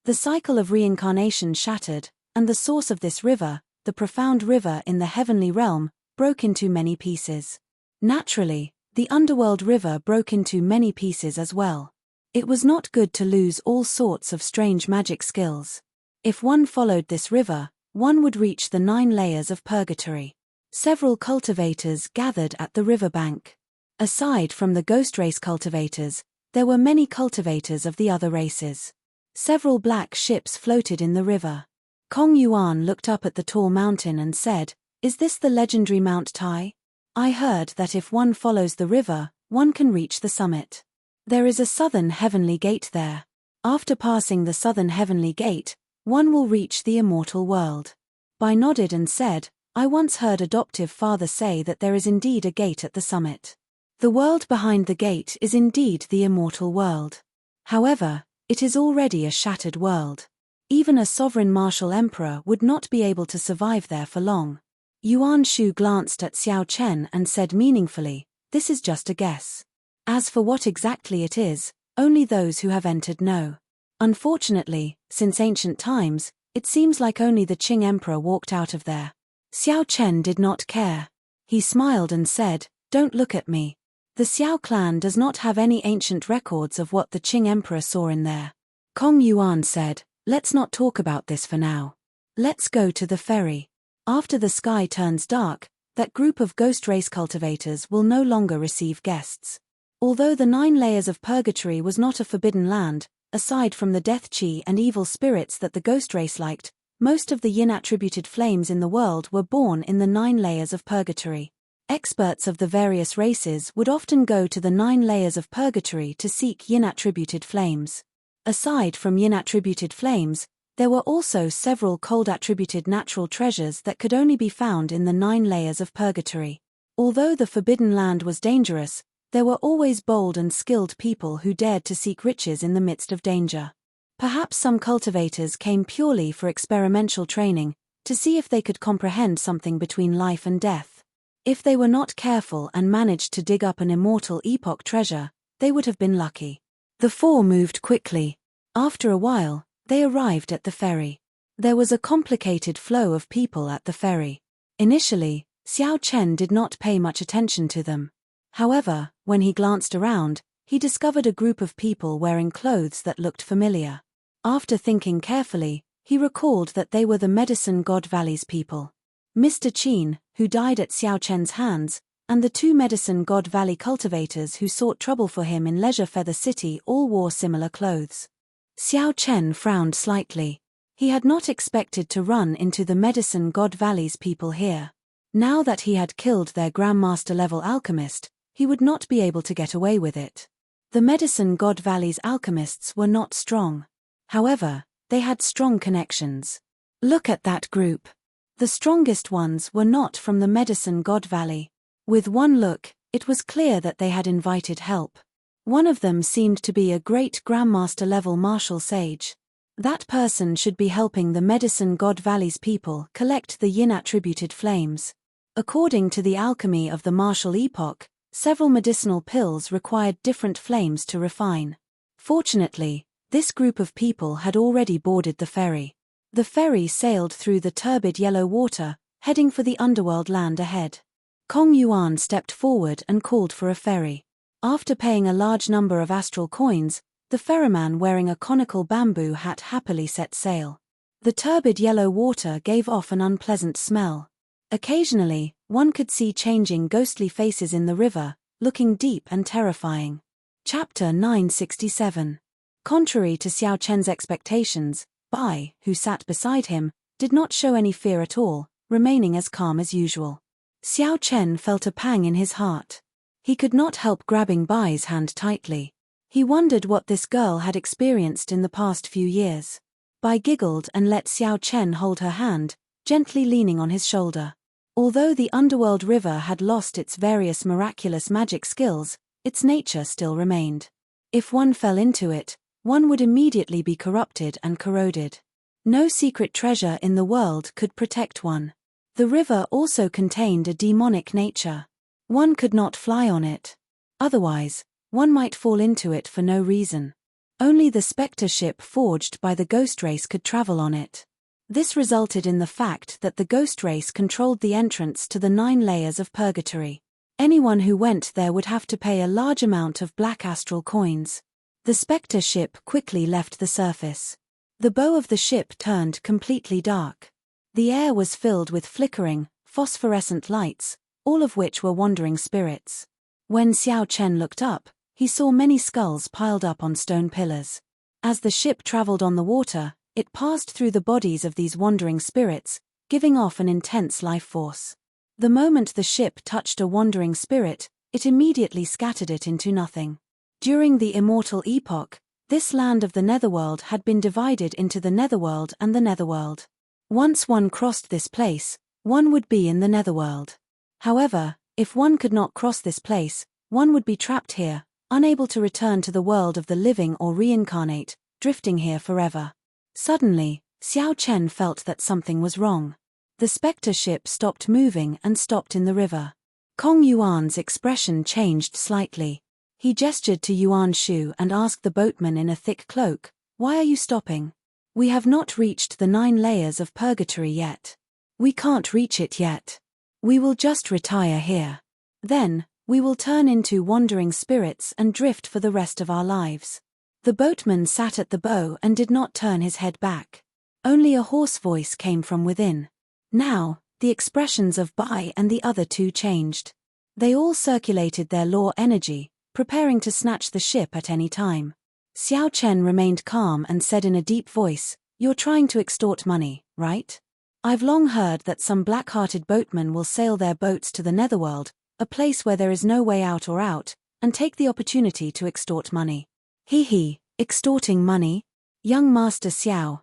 The cycle of reincarnation shattered, and the source of this river, the profound river in the heavenly realm, broke into many pieces. Naturally, the Underworld River broke into many pieces as well. It was not good to lose all sorts of strange magic skills. If one followed this river, one would reach the 9 layers of purgatory. Several cultivators gathered at the riverbank. Aside from the ghost race cultivators, there were many cultivators of the other races. Several black ships floated in the river. Kong Yuan looked up at the tall mountain and said, "Is this the legendary Mount Tai? I heard that if one follows the river, one can reach the summit. There is a southern heavenly gate there. After passing the southern heavenly gate, one will reach the immortal world." Bai nodded and said, "I once heard adoptive father say that there is indeed a gate at the summit. The world behind the gate is indeed the immortal world. However, it is already a shattered world. Even a sovereign martial emperor would not be able to survive there for long." Yuan Shu glanced at Xiao Chen and said meaningfully, "This is just a guess. As for what exactly it is, only those who have entered know. Unfortunately, since ancient times, it seems like only the Qing emperor walked out of there." Xiao Chen did not care. He smiled and said, "Don't look at me. The Xiao clan does not have any ancient records of what the Qing emperor saw in there." Kong Yuan said, "Let's not talk about this for now. Let's go to the ferry. After the sky turns dark, that group of ghost race cultivators will no longer receive guests." Although the 9 layers of purgatory was not a forbidden land, aside from the death chi and evil spirits that the ghost race liked, most of the yin-attributed flames in the world were born in the 9 layers of purgatory. Experts of the various races would often go to the 9 layers of purgatory to seek yin-attributed flames. Aside from yin-attributed flames, there were also several cold-attributed natural treasures that could only be found in the 9 layers of purgatory. Although the forbidden land was dangerous, there were always bold and skilled people who dared to seek riches in the midst of danger. Perhaps some cultivators came purely for experimental training, to see if they could comprehend something between life and death. If they were not careful and managed to dig up an immortal epoch treasure, they would have been lucky. The 4 moved quickly. After a while, they arrived at the ferry. There was a complicated flow of people at the ferry. Initially, Xiao Chen did not pay much attention to them. However, when he glanced around, he discovered a group of people wearing clothes that looked familiar. After thinking carefully, he recalled that they were the Medicine God Valley's people. Mr. Qin, who died at Xiao Chen's hands, and the 2 Medicine God Valley cultivators who sought trouble for him in Leisure Feather City all wore similar clothes. Xiao Chen frowned slightly. He had not expected to run into the Medicine God Valley's people here. Now that he had killed their Grandmaster-level alchemist, he would not be able to get away with it. The Medicine God Valley's alchemists were not strong. However, they had strong connections. Look at that group. The strongest ones were not from the Medicine God Valley. With one look, it was clear that they had invited help. One of them seemed to be a great Grandmaster-level martial sage. That person should be helping the Medicine God Valley's people collect the yin-attributed flames. According to the alchemy of the martial epoch, several medicinal pills required different flames to refine. Fortunately, this group of people had already boarded the ferry. The ferry sailed through the turbid yellow water, heading for the underworld land ahead. Kong Yuan stepped forward and called for a ferry. After paying a large number of astral coins, the ferryman wearing a conical bamboo hat happily set sail. The turbid yellow water gave off an unpleasant smell. Occasionally, one could see changing ghostly faces in the river, looking deep and terrifying. Chapter 967. Contrary to Xiao Chen's expectations, Bai, who sat beside him, did not show any fear at all, remaining as calm as usual. Xiao Chen felt a pang in his heart. He could not help grabbing Bai's hand tightly. He wondered what this girl had experienced in the past few years. Bai giggled and let Xiao Chen hold her hand, gently leaning on his shoulder. Although the underworld river had lost its various miraculous magic skills, its nature still remained. If one fell into it, one would immediately be corrupted and corroded. No secret treasure in the world could protect one. The river also contained a demonic nature. One could not fly on it. Otherwise, one might fall into it for no reason. Only the spectre ship forged by the ghost race could travel on it. This resulted in the fact that the ghost race controlled the entrance to the 9 layers of purgatory. Anyone who went there would have to pay a large amount of black astral coins. The spectre ship quickly left the surface. The bow of the ship turned completely dark. The air was filled with flickering, phosphorescent lights, all of which were wandering spirits. When Xiao Chen looked up, he saw many skulls piled up on stone pillars. As the ship traveled on the water, it passed through the bodies of these wandering spirits, giving off an intense life force. The moment the ship touched a wandering spirit, it immediately scattered it into nothing. During the Immortal epoch, this land of the Netherworld had been divided into the Netherworld and the Netherworld. Once one crossed this place, one would be in the Netherworld. However, if one could not cross this place, one would be trapped here, unable to return to the world of the living or reincarnate, drifting here forever. Suddenly, Xiao Chen felt that something was wrong. The spectre ship stopped moving and stopped in the river. Kong Yuan's expression changed slightly. He gestured to Yuan Shu and asked the boatman in a thick cloak, "Why are you stopping? We have not reached the 9 layers of purgatory yet. We can't reach it yet. We will just retire here. Then, we will turn into wandering spirits and drift for the rest of our lives." The boatman sat at the bow and did not turn his head back. Only a hoarse voice came from within. Now, the expressions of Bai and the other 2 changed. They all circulated their law energy, preparing to snatch the ship at any time. Xiao Chen remained calm and said in a deep voice, "You're trying to extort money, right? I've long heard that some black-hearted boatmen will sail their boats to the Netherworld, a place where there is no way out, and take the opportunity to extort money." "He, extorting money? Young Master Xiao,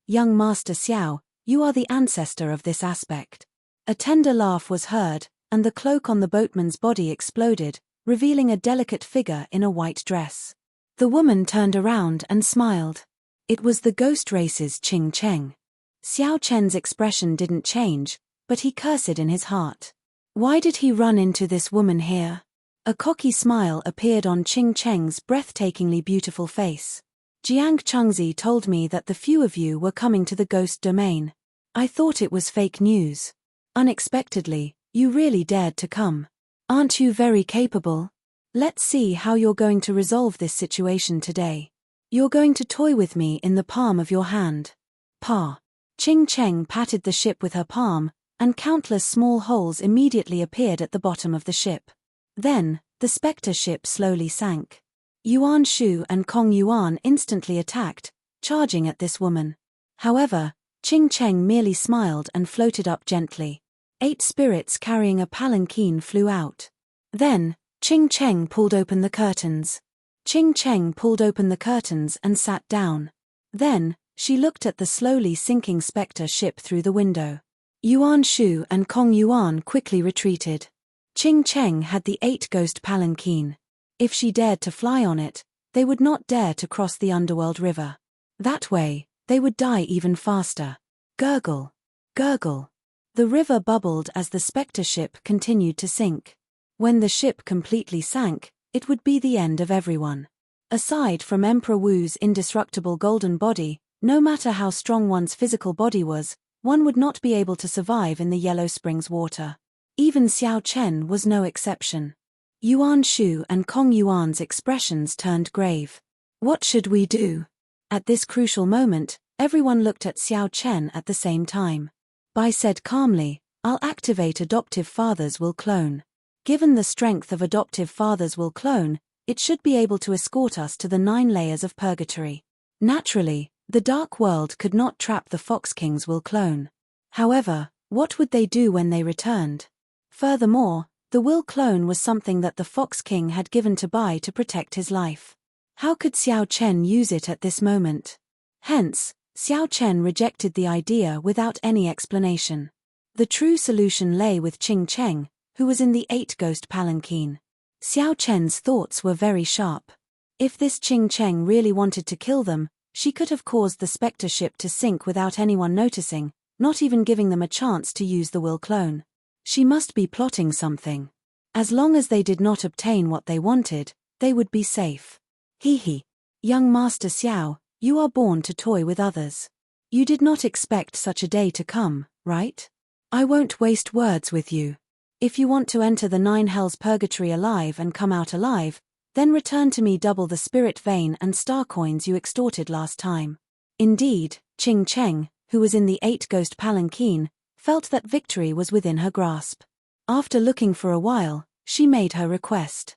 young Master Xiao, you are the ancestor of this aspect." A tender laugh was heard, and the cloak on the boatman's body exploded, revealing a delicate figure in a white dress. The woman turned around and smiled. It was the ghost race's Qing Cheng. Xiao Chen's expression didn't change, but he cursed in his heart. Why did he run into this woman here? A cocky smile appeared on Qing Cheng's breathtakingly beautiful face. "Jiang Chengzi told me that the few of you were coming to the ghost domain. I thought it was fake news. Unexpectedly, you really dared to come. Aren't you very capable? Let's see how you're going to resolve this situation today. You're going to toy with me in the palm of your hand." Pa. Qing Cheng patted the ship with her palm, and countless small holes immediately appeared at the bottom of the ship. Then, the spectre ship slowly sank. Yuan Shu and Kong Yuan instantly attacked, charging at this woman. However, Qing Cheng merely smiled and floated up gently. 8 spirits carrying a palanquin flew out. Then, Qing Cheng pulled open the curtains. Qing Cheng pulled open the curtains and sat down. Then, she looked at the slowly sinking spectre ship through the window. Yuan Shu and Kong Yuan quickly retreated. Qing Cheng had the 8 ghost palanquin. If she dared to fly on it, they would not dare to cross the underworld river. That way, they would die even faster. Gurgle. Gurgle. The river bubbled as the spectre ship continued to sink. When the ship completely sank, it would be the end of everyone. Aside from Emperor Wu's indestructible golden body, no matter how strong one's physical body was, one would not be able to survive in the Yellow Springs water. Even Xiao Chen was no exception. Yuan Shu and Kong Yuan's expressions turned grave. What should we do? At this crucial moment, everyone looked at Xiao Chen at the same time. Bai said calmly, I'll activate Adoptive Father's Will Clone. Given the strength of Adoptive Father's Will Clone, it should be able to escort us to the 9 layers of purgatory. Naturally, the Dark World could not trap the Fox King's Will Clone. However, what would they do when they returned? Furthermore, the Will Clone was something that the Fox King had given to Bai to protect his life. How could Xiao Chen use it at this moment? Hence, Xiao Chen rejected the idea without any explanation. The true solution lay with Qing Cheng, who was in the 8 Ghost Palanquin. Xiao Chen's thoughts were very sharp. If this Qing Cheng really wanted to kill them, she could have caused the spectre ship to sink without anyone noticing, not even giving them a chance to use the Will Clone. She must be plotting something. As long as they did not obtain what they wanted, they would be safe. He. Young Master Xiao, you are born to toy with others. You did not expect such a day to come, right? I won't waste words with you. If you want to enter the 9 hells purgatory alive and come out alive, then return to me double the spirit vein and star coins you extorted last time. Indeed, Qing Cheng, who was in the 8 Ghost Palanquin, felt that victory was within her grasp. After looking for a while, she made her request.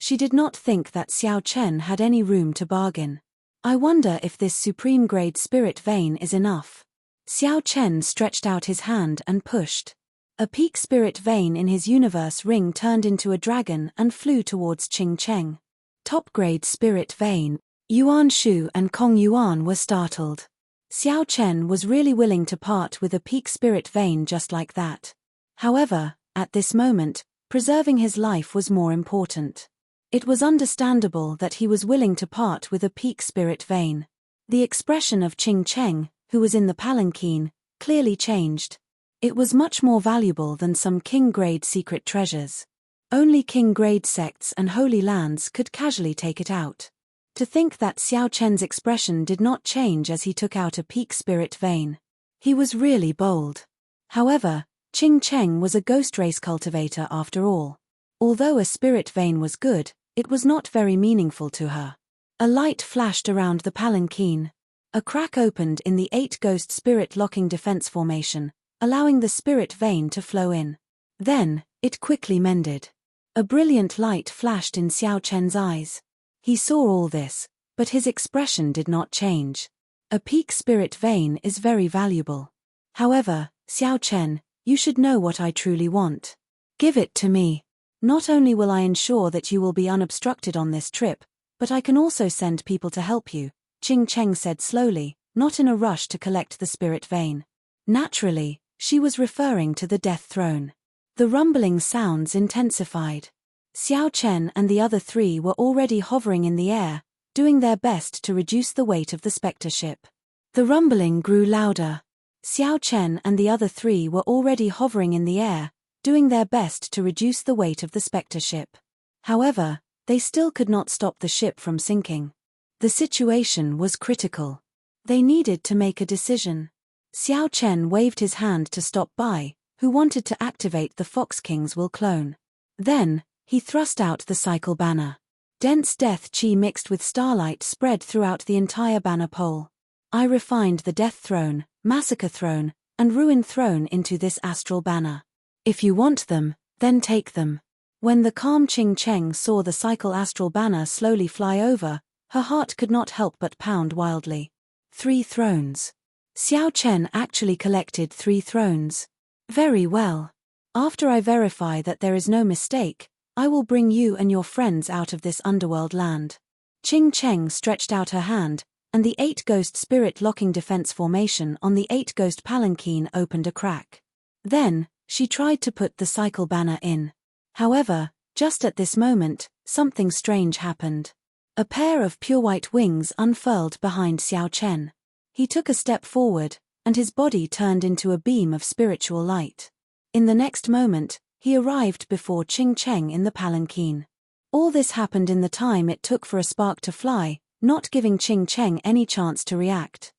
She did not think that Xiao Chen had any room to bargain. I wonder if this supreme grade spirit vein is enough. Xiao Chen stretched out his hand and pushed. A peak spirit vein in his universe ring turned into a dragon and flew towards Qing Cheng. Top-grade spirit vein. Yuan Shu and Kong Yuan were startled. Xiao Chen was really willing to part with a peak spirit vein just like that. However, at this moment, preserving his life was more important. It was understandable that he was willing to part with a peak spirit vein. The expression of Qing Cheng, who was in the palanquin, clearly changed. It was much more valuable than some king-grade secret treasures. Only king-grade sects and holy lands could casually take it out. To think that Xiao Chen's expression did not change as he took out a peak spirit vein. He was really bold. However, Qing Cheng was a ghost race cultivator after all. Although a spirit vein was good, it was not very meaningful to her. A light flashed around the palanquin. A crack opened in the 8 Ghost Spirit Locking Defense Formation, allowing the spirit vein to flow in. Then, it quickly mended. A brilliant light flashed in Xiao Chen's eyes. He saw all this, but his expression did not change. A peak spirit vein is very valuable. However, Xiao Chen, you should know what I truly want. Give it to me. Not only will I ensure that you will be unobstructed on this trip, but I can also send people to help you, Qing Cheng said slowly, not in a rush to collect the spirit vein. Naturally, she was referring to the Death Throne. The rumbling sounds intensified. Xiao Chen and the other 3 were already hovering in the air, doing their best to reduce the weight of the spectre ship. The rumbling grew louder. Xiao Chen and the other 3 were already hovering in the air, doing their best to reduce the weight of the spectre ship. However, they still could not stop the ship from sinking. The situation was critical. They needed to make a decision. Xiao Chen waved his hand to stop Bai, who wanted to activate the Fox King's Will Clone. Then, he thrust out the cycle banner. Dense death chi mixed with starlight spread throughout the entire banner pole. I refined the Death Throne, Massacre Throne, and Ruin Throne into this astral banner. If you want them, then take them. When the calm Qing Cheng saw the cycle astral banner slowly fly over, her heart could not help but pound wildly. 3 thrones. Xiao Chen actually collected 3 thrones. Very well. After I verify that there is no mistake, I will bring you and your friends out of this underworld land. Qing Cheng stretched out her hand, and the 8 Ghost Spirit Locking Defense Formation on the 8 Ghost Palanquin opened a crack. Then, she tried to put the cycle banner in. However, just at this moment, something strange happened. A pair of pure white wings unfurled behind Xiao Chen. He took a step forward, and his body turned into a beam of spiritual light. In the next moment, he arrived before Ching Cheng in the palanquin. All this happened in the time it took for a spark to fly, not giving Ching Cheng any chance to react.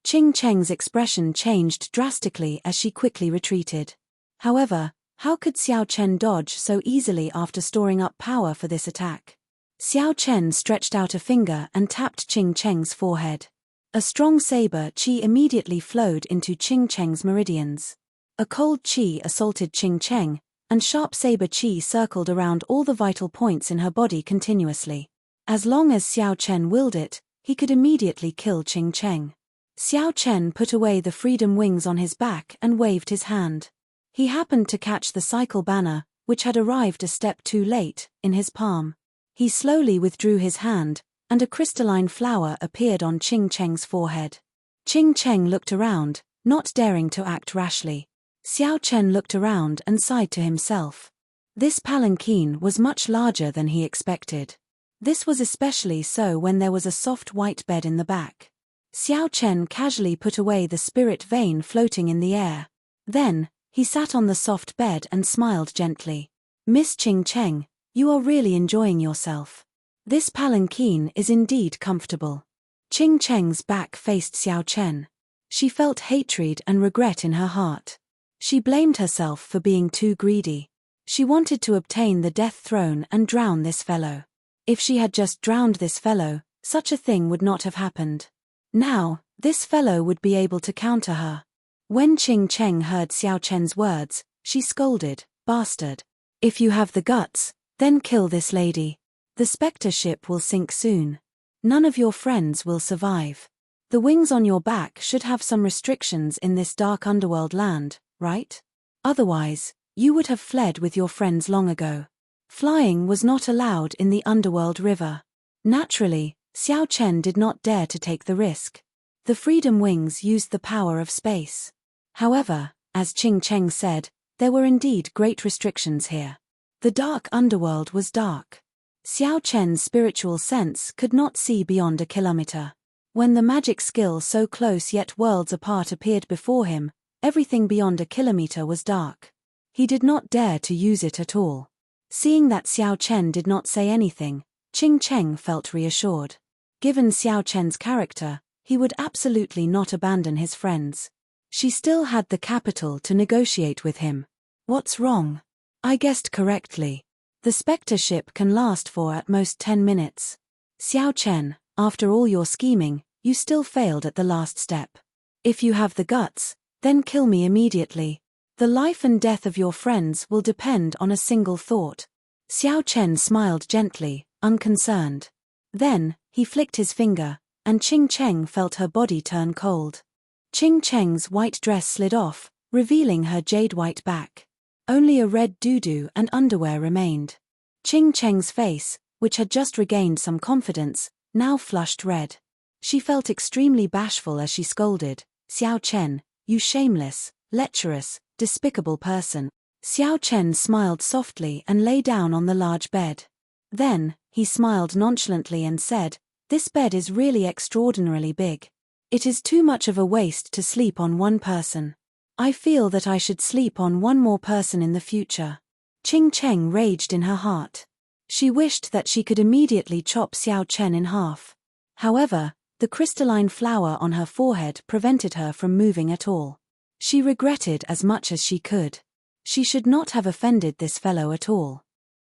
Ching Cheng's expression changed drastically as she quickly retreated. However, how could Xiao Chen dodge so easily after storing up power for this attack? Xiao Chen stretched out a finger and tapped Ching Cheng's forehead. A strong saber qi immediately flowed into Ching Cheng's meridians. A cold qi assaulted Ching Cheng, and sharp saber qi circled around all the vital points in her body continuously. As long as Xiao Chen willed it, he could immediately kill Ching Cheng. Xiao Chen put away the freedom wings on his back and waved his hand. He happened to catch the cycle banner, which had arrived a step too late, in his palm. He slowly withdrew his hand, and a crystalline flower appeared on Ching Cheng's forehead. Ching Cheng looked around, not daring to act rashly. Xiao Chen looked around and sighed to himself. This palanquin was much larger than he expected. This was especially so when there was a soft white bed in the back. Xiao Chen casually put away the spirit vein floating in the air. Then, he sat on the soft bed and smiled gently. Miss Ching Cheng, you are really enjoying yourself. This palanquin is indeed comfortable. Ching Cheng's back faced Xiao Chen. She felt hatred and regret in her heart. She blamed herself for being too greedy. She wanted to obtain the death throne and drown this fellow. If she had just drowned this fellow, such a thing would not have happened. Now, this fellow would be able to counter her. When Ching Cheng heard Xiao Chen's words, she scolded, "Bastard. If you have the guts, then kill this lady. The spectre ship will sink soon. None of your friends will survive. The wings on your back should have some restrictions in this dark underworld land, right? Otherwise, you would have fled with your friends long ago. Flying was not allowed in the underworld river." Naturally, Xiao Chen did not dare to take the risk. The freedom wings used the power of space. However, as Ching Cheng said, there were indeed great restrictions here. The dark underworld was dark. Xiao Chen's spiritual sense could not see beyond a kilometer. When the magic skill so close yet worlds apart appeared before him, everything beyond a kilometer was dark. He did not dare to use it at all. Seeing that Xiao Chen did not say anything, Ching Cheng felt reassured. Given Xiao Chen's character, he would absolutely not abandon his friends. She still had the capital to negotiate with him. What's wrong? I guessed correctly. The spectre ship can last for at most 10 minutes. Xiao Chen, after all your scheming, you still failed at the last step. If you have the guts, then kill me immediately. The life and death of your friends will depend on a single thought. Xiao Chen smiled gently, unconcerned. Then, he flicked his finger, and Ching Cheng felt her body turn cold. Ching Cheng's white dress slid off, revealing her jade-white back. Only a red doo-doo and underwear remained. Ching Cheng's face, which had just regained some confidence, now flushed red. She felt extremely bashful as she scolded, "Xiao Chen, you shameless, lecherous, despicable person." Xiao Chen smiled softly and lay down on the large bed. Then, he smiled nonchalantly and said, "This bed is really extraordinarily big. It is too much of a waste to sleep on one person. I feel that I should sleep on one more person in the future." Ching Cheng raged in her heart. She wished that she could immediately chop Xiao Chen in half. However, the crystalline flower on her forehead prevented her from moving at all. She regretted as much as she could. She should not have offended this fellow at all.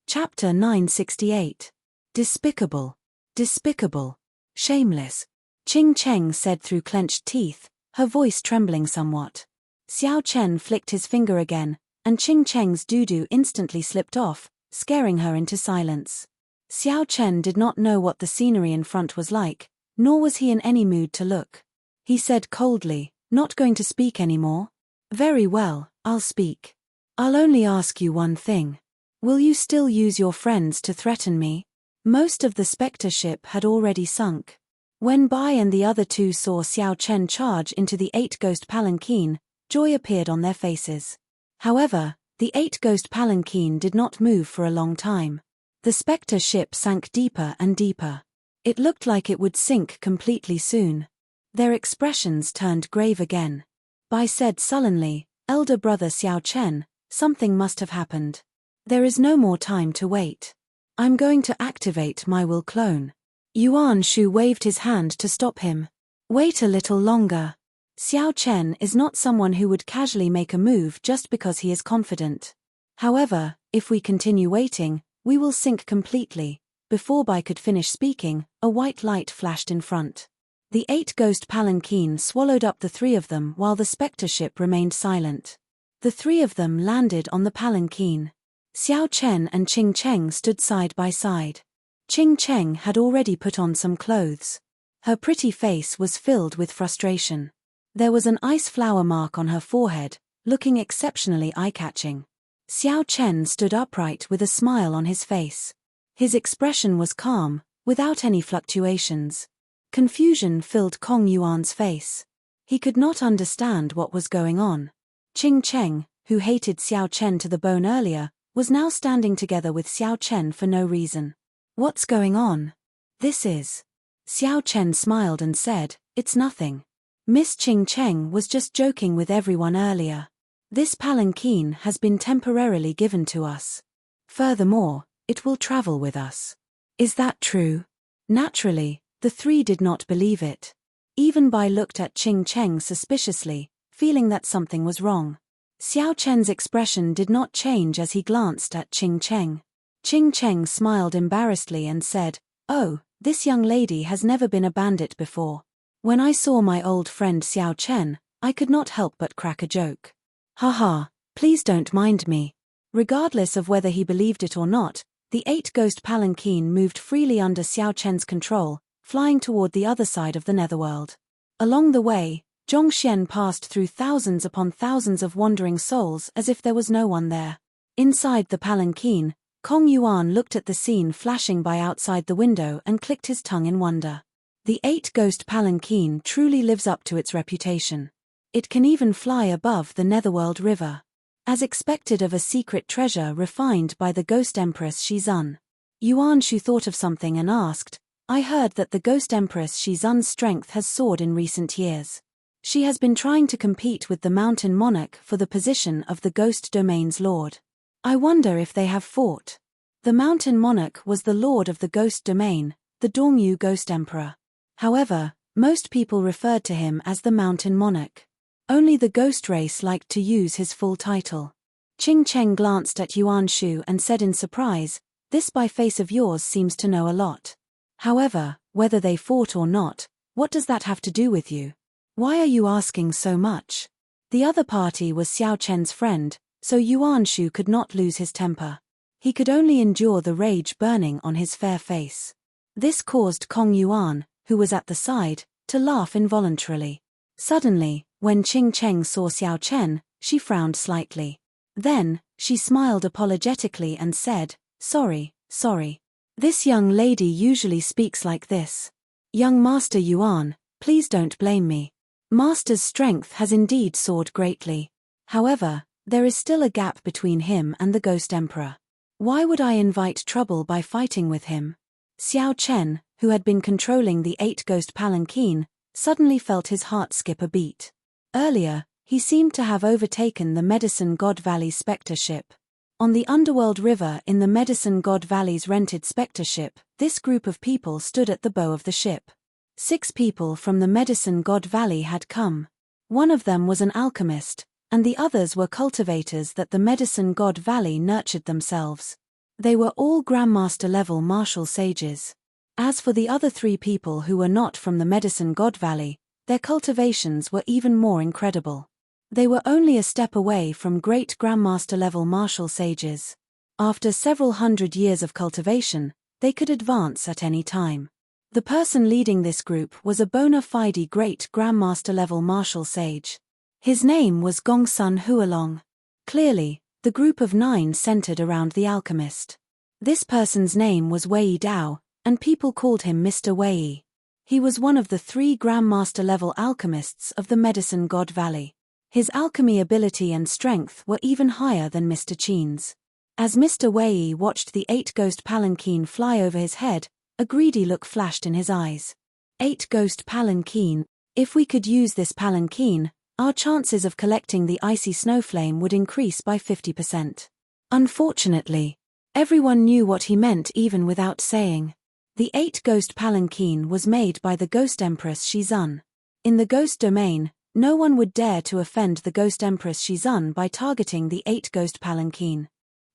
Chapter 968. Despicable. Despicable. Shameless. Ching Cheng said through clenched teeth, her voice trembling somewhat. Xiao Chen flicked his finger again, and Ching Cheng's doo-doo instantly slipped off, scaring her into silence. Xiao Chen did not know what the scenery in front was like, nor was he in any mood to look. He said coldly, "Not going to speak anymore? Very well, I'll speak. I'll only ask you one thing. Will you still use your friends to threaten me?" Most of the spectre ship had already sunk. When Bai and the other two saw Xiao Chen charge into the 8-ghost palanquin, joy appeared on their faces. However, the 8-ghost palanquin did not move for a long time. The spectre ship sank deeper and deeper. It looked like it would sink completely soon. Their expressions turned grave again. Bai said sullenly, "Elder brother Xiao Chen, something must have happened. There is no more time to wait. I'm going to activate my will clone." Yuan Shu waved his hand to stop him. "Wait a little longer. Xiao Chen is not someone who would casually make a move just because he is confident. However, if we continue waiting, we will sink completely." Before Bai could finish speaking, a white light flashed in front. The 8 ghost palanquin swallowed up the 3 of them while the spectre ship remained silent. The 3 of them landed on the palanquin. Xiao Chen and Qing Cheng stood side by side. Qing Cheng had already put on some clothes. Her pretty face was filled with frustration. There was an ice flower mark on her forehead, looking exceptionally eye-catching. Xiao Chen stood upright with a smile on his face. His expression was calm, without any fluctuations. Confusion filled Kong Yuan's face. He could not understand what was going on. Qing Cheng, who hated Xiao Chen to the bone earlier, was now standing together with Xiao Chen for no reason. "What's going on?" "This is." Xiao Chen smiled and said, "It's nothing. Miss Qing Cheng was just joking with everyone earlier. This palanquin has been temporarily given to us. Furthermore, it will travel with us." "Is that true?" Naturally, the 3 did not believe it. Even Bai looked at Qing Cheng suspiciously, feeling that something was wrong. Xiao Chen's expression did not change as he glanced at Qing Cheng. Qing Cheng smiled embarrassedly and said, "Oh, this young lady has never been a bandit before. When I saw my old friend Xiao Chen, I could not help but crack a joke. Haha, please don't mind me." Regardless of whether he believed it or not, the 8 ghost palanquin moved freely under Xiao Chen's control, flying toward the other side of the netherworld. Along the way, Zhongxian passed through thousands upon thousands of wandering souls as if there was no one there. Inside the palanquin, Kong Yuan looked at the scene flashing by outside the window and clicked his tongue in wonder. The 8 ghost palanquin truly lives up to its reputation. It can even fly above the netherworld river. As expected of a secret treasure refined by the ghost empress Shizun. Yuan Shu thought of something and asked, "I heard that the ghost empress Shizun's strength has soared in recent years. She has been trying to compete with the mountain monarch for the position of the ghost domain's lord. I wonder if they have fought." The mountain monarch was the lord of the ghost domain, the Dongyu ghost emperor. However, most people referred to him as the mountain monarch. Only the ghost race liked to use his full title. Qing Cheng glanced at Yuan Shu and said in surprise, "This by face of yours seems to know a lot. However, whether they fought or not, what does that have to do with you? Why are you asking so much?" The other party was Xiao Chen's friend, so Yuan Shu could not lose his temper. He could only endure the rage burning on his fair face. This caused Kong Yuan, who was at the side, to laugh involuntarily. Suddenly, when Qing Cheng saw Xiao Chen, she frowned slightly. Then, she smiled apologetically and said, sorry. This young lady usually speaks like this. Young Master Yuan, please don't blame me. Master's strength has indeed soared greatly. However, there is still a gap between him and the Ghost Emperor. Why would I invite trouble by fighting with him?" Xiao Chen, who had been controlling the 8 ghost palanquin, suddenly felt his heart skip a beat. Earlier, he seemed to have overtaken the Medicine God Valley spectre ship. On the underworld river in the Medicine God Valley's rented spectre ship, this group of people stood at the bow of the ship. 6 people from the Medicine God Valley had come. One of them was an alchemist, and the others were cultivators that the Medicine God Valley nurtured themselves. They were all Grandmaster-level martial sages. As for the other 3 people who were not from the Medicine God Valley, their cultivations were even more incredible. They were only a step away from great Grandmaster-level martial sages. After several hundred years of cultivation, they could advance at any time. The person leading this group was a bona fide great Grandmaster-level martial sage. His name was Gongsun Hualong. Clearly, the group of 9 centered around the alchemist. This person's name was Wei Dao, and people called him Mr. Wei. He was one of the 3 Grandmaster-level alchemists of the Medicine God Valley. His alchemy ability and strength were even higher than Mr. Qin's. As Mr. Wei watched the 8 ghost palanquin fly over his head, a greedy look flashed in his eyes. 8 ghost palanquin, If we could use this palanquin, our chances of collecting the icy snowflame would increase by 50%. Unfortunately, everyone knew what he meant even without saying. The 8-ghost palanquin was made by the Ghost Empress Shizun. In the ghost domain, no one would dare to offend the Ghost Empress Shizun by targeting the 8-ghost palanquin.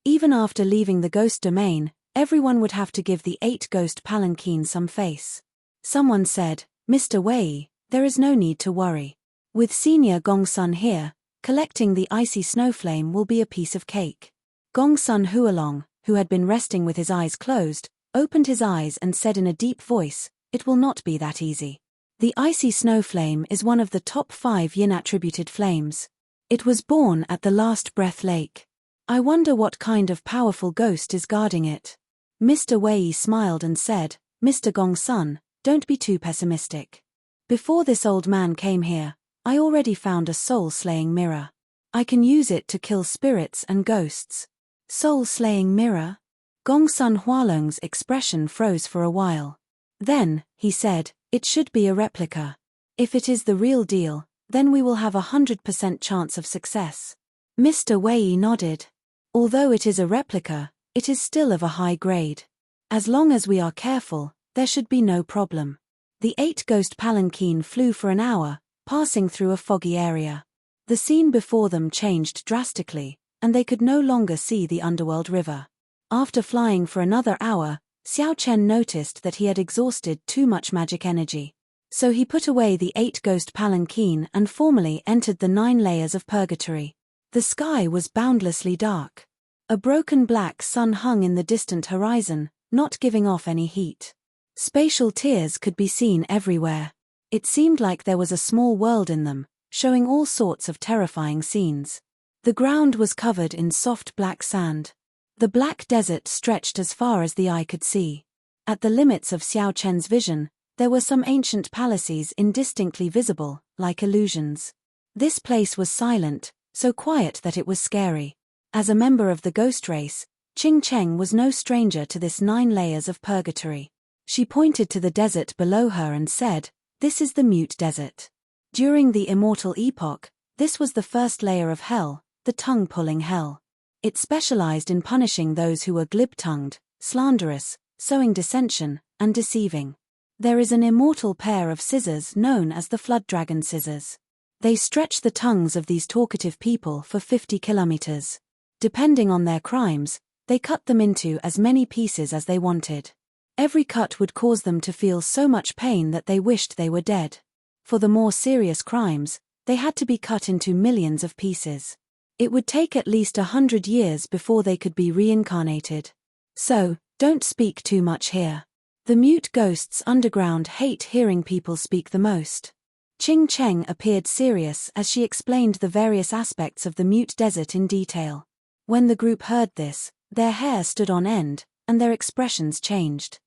Even after leaving the ghost domain, everyone would have to give the 8-ghost palanquin some face. Someone said, "Mr. Wei, there is no need to worry. With Senior Gongsun here, collecting the icy snowflame will be a piece of cake." Gongsun Hualong, who had been resting with his eyes closed, opened his eyes and said in a deep voice, "It will not be that easy. The icy snowflame is one of the top 5 yin-attributed flames. It was born at the Last Breath Lake. I wonder what kind of powerful ghost is guarding it." Mr. Wei smiled and said, "Mr. Gongsun, don't be too pessimistic. Before this old man came here, I already found a soul-slaying mirror. I can use it to kill spirits and ghosts." Soul-slaying mirror? Gongsun Hualong's expression froze for a while. Then, he said, "It should be a replica. If it is the real deal, then we will have 100% chance of success." Mr. Wei nodded. "Although it is a replica, it is still of a high grade. As long as we are careful, there should be no problem." The 8-ghost palanquin flew for an hour, passing through a foggy area. The scene before them changed drastically, and they could no longer see the underworld river. After flying for another hour, Xiao Chen noticed that he had exhausted too much magic energy. So he put away the 8-ghost palanquin and formally entered the 9 layers of purgatory. The sky was boundlessly dark. A broken black sun hung in the distant horizon, not giving off any heat. Spatial tiers could be seen everywhere. It seemed like there was a small world in them, showing all sorts of terrifying scenes. The ground was covered in soft black sand. The black desert stretched as far as the eye could see. At the limits of Xiao Chen's vision, there were some ancient palaces indistinctly visible, like illusions. This place was silent, so quiet that it was scary. As a member of the ghost race, Qing Cheng was no stranger to this 9 layers of purgatory. She pointed to the desert below her and said, "This is the Mute Desert." During the Immortal epoch, this was the first layer of hell, the tongue-pulling hell. It specialized in punishing those who were glib-tongued, slanderous, sowing dissension, and deceiving. There is an immortal pair of scissors known as the Flood Dragon scissors. They stretch the tongues of these talkative people for 50 kilometers. Depending on their crimes, they cut them into as many pieces as they wanted. Every cut would cause them to feel so much pain that they wished they were dead. For the more serious crimes, they had to be cut into millions of pieces. It would take at least 100 years before they could be reincarnated. So, don't speak too much here. The mute ghosts underground hate hearing people speak the most. Qing Cheng appeared serious as she explained the various aspects of the Mute Desert in detail. When the group heard this, their hair stood on end, and their expressions changed.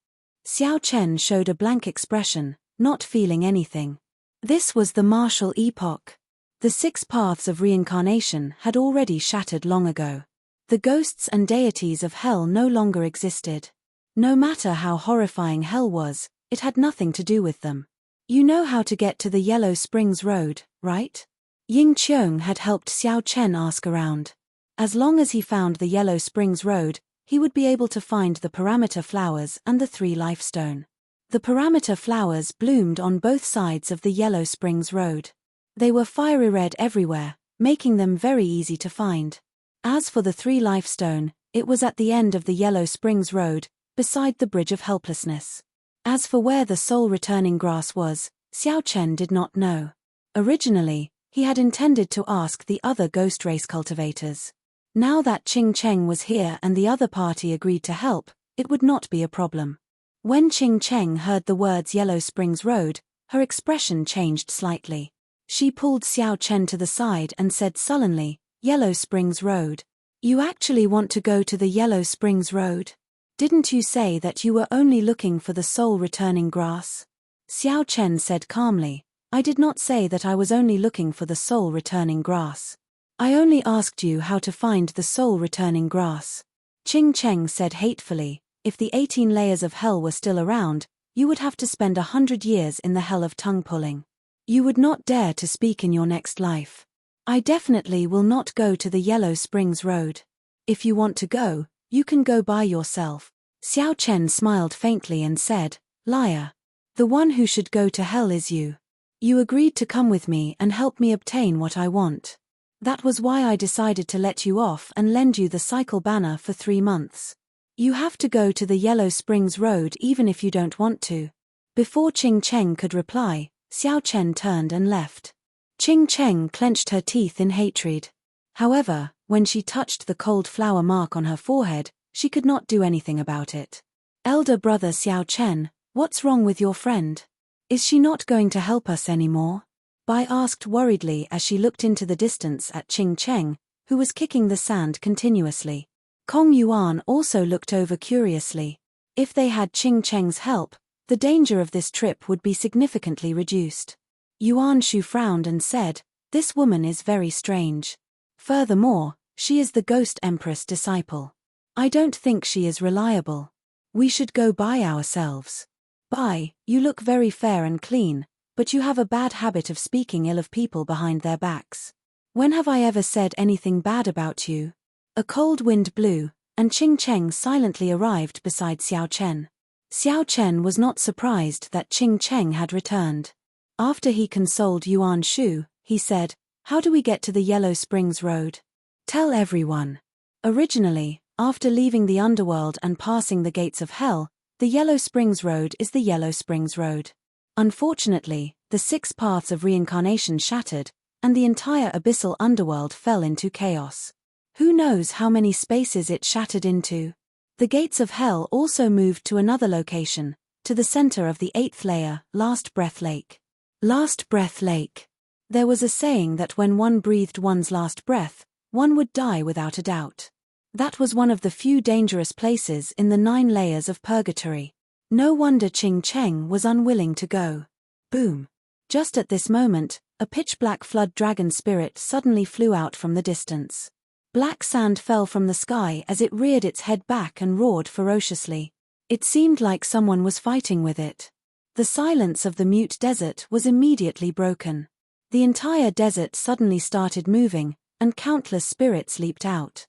Xiao Chen showed a blank expression, not feeling anything. This was the martial epoch. The 6 paths of reincarnation had already shattered long ago. The ghosts and deities of hell no longer existed. No matter how horrifying hell was, it had nothing to do with them. "You know how to get to the Yellow Springs Road, right?" Ying Qiong had helped Xiao Chen ask around. As long as he found the Yellow Springs Road, he would be able to find the parameter flowers and the 3 life stone. The parameter flowers bloomed on both sides of the Yellow Springs Road. They were fiery red everywhere, making them very easy to find. As for the 3 life stone, it was at the end of the Yellow Springs Road, beside the Bridge of Helplessness. As for where the soul-returning grass was, Xiao Chen did not know. Originally, he had intended to ask the other ghost race cultivators. Now that Qing Cheng was here and the other party agreed to help, it would not be a problem. When Qing Cheng heard the words Yellow Springs Road, her expression changed slightly. She pulled Xiao Chen to the side and said sullenly, "Yellow Springs Road. You actually want to go to the Yellow Springs Road? Didn't you say that you were only looking for the soul-returning grass?" Xiao Chen said calmly, "I did not say that I was only looking for the soul-returning grass. I only asked you how to find the soul-returning grass." Qing Cheng said hatefully, "If the 18 layers of hell were still around, you would have to spend 100 years in the hell of tongue-pulling. You would not dare to speak in your next life. I definitely will not go to the Yellow Springs Road. If you want to go, you can go by yourself. Xiao Chen smiled faintly and said, Liar. The one who should go to hell is you. You agreed to come with me and help me obtain what I want. That was why I decided to let you off and lend you the cycle banner for 3 months. You have to go to the Yellow Springs Road even if you don't want to. Before Qing Cheng could reply, Xiao Chen turned and left. Qing Cheng clenched her teeth in hatred. However, when she touched the cold flower mark on her forehead, she could not do anything about it. Elder brother Xiao Chen, what's wrong with your friend? Is she not going to help us anymore? Bai asked worriedly as she looked into the distance at Qing Cheng, who was kicking the sand continuously. Kong Yuan also looked over curiously. If they had Qing Cheng's help, the danger of this trip would be significantly reduced. Yuan Shu frowned and said, This woman is very strange. Furthermore, she is the Ghost Empress disciple. I don't think she is reliable. We should go by ourselves. Bai, you look very fair and clean, but you have a bad habit of speaking ill of people behind their backs. When have I ever said anything bad about you? A cold wind blew, and Qing Cheng silently arrived beside Xiao Chen. Xiao Chen was not surprised that Qing Cheng had returned. After he consoled Yuan Shu, he said, How do we get to the Yellow Springs Road? Tell everyone. Originally, after leaving the underworld and passing the gates of hell, the Yellow Springs Road is the Yellow Springs Road. Unfortunately, the 6 paths of reincarnation shattered, and the entire abyssal underworld fell into chaos. Who knows how many spaces it shattered into? The gates of hell also moved to another location, to the center of the 8th layer, Last Breath Lake. Last Breath Lake. There was a saying that when one breathed one's last breath, one would die without a doubt. That was one of the few dangerous places in the 9 layers of purgatory. No wonder Qing Cheng was unwilling to go. Boom. Just at this moment, a pitch-black flood dragon spirit suddenly flew out from the distance. Black sand fell from the sky as it reared its head back and roared ferociously. It seemed like someone was fighting with it. The silence of the mute desert was immediately broken. The entire desert suddenly started moving, and countless spirits leaped out.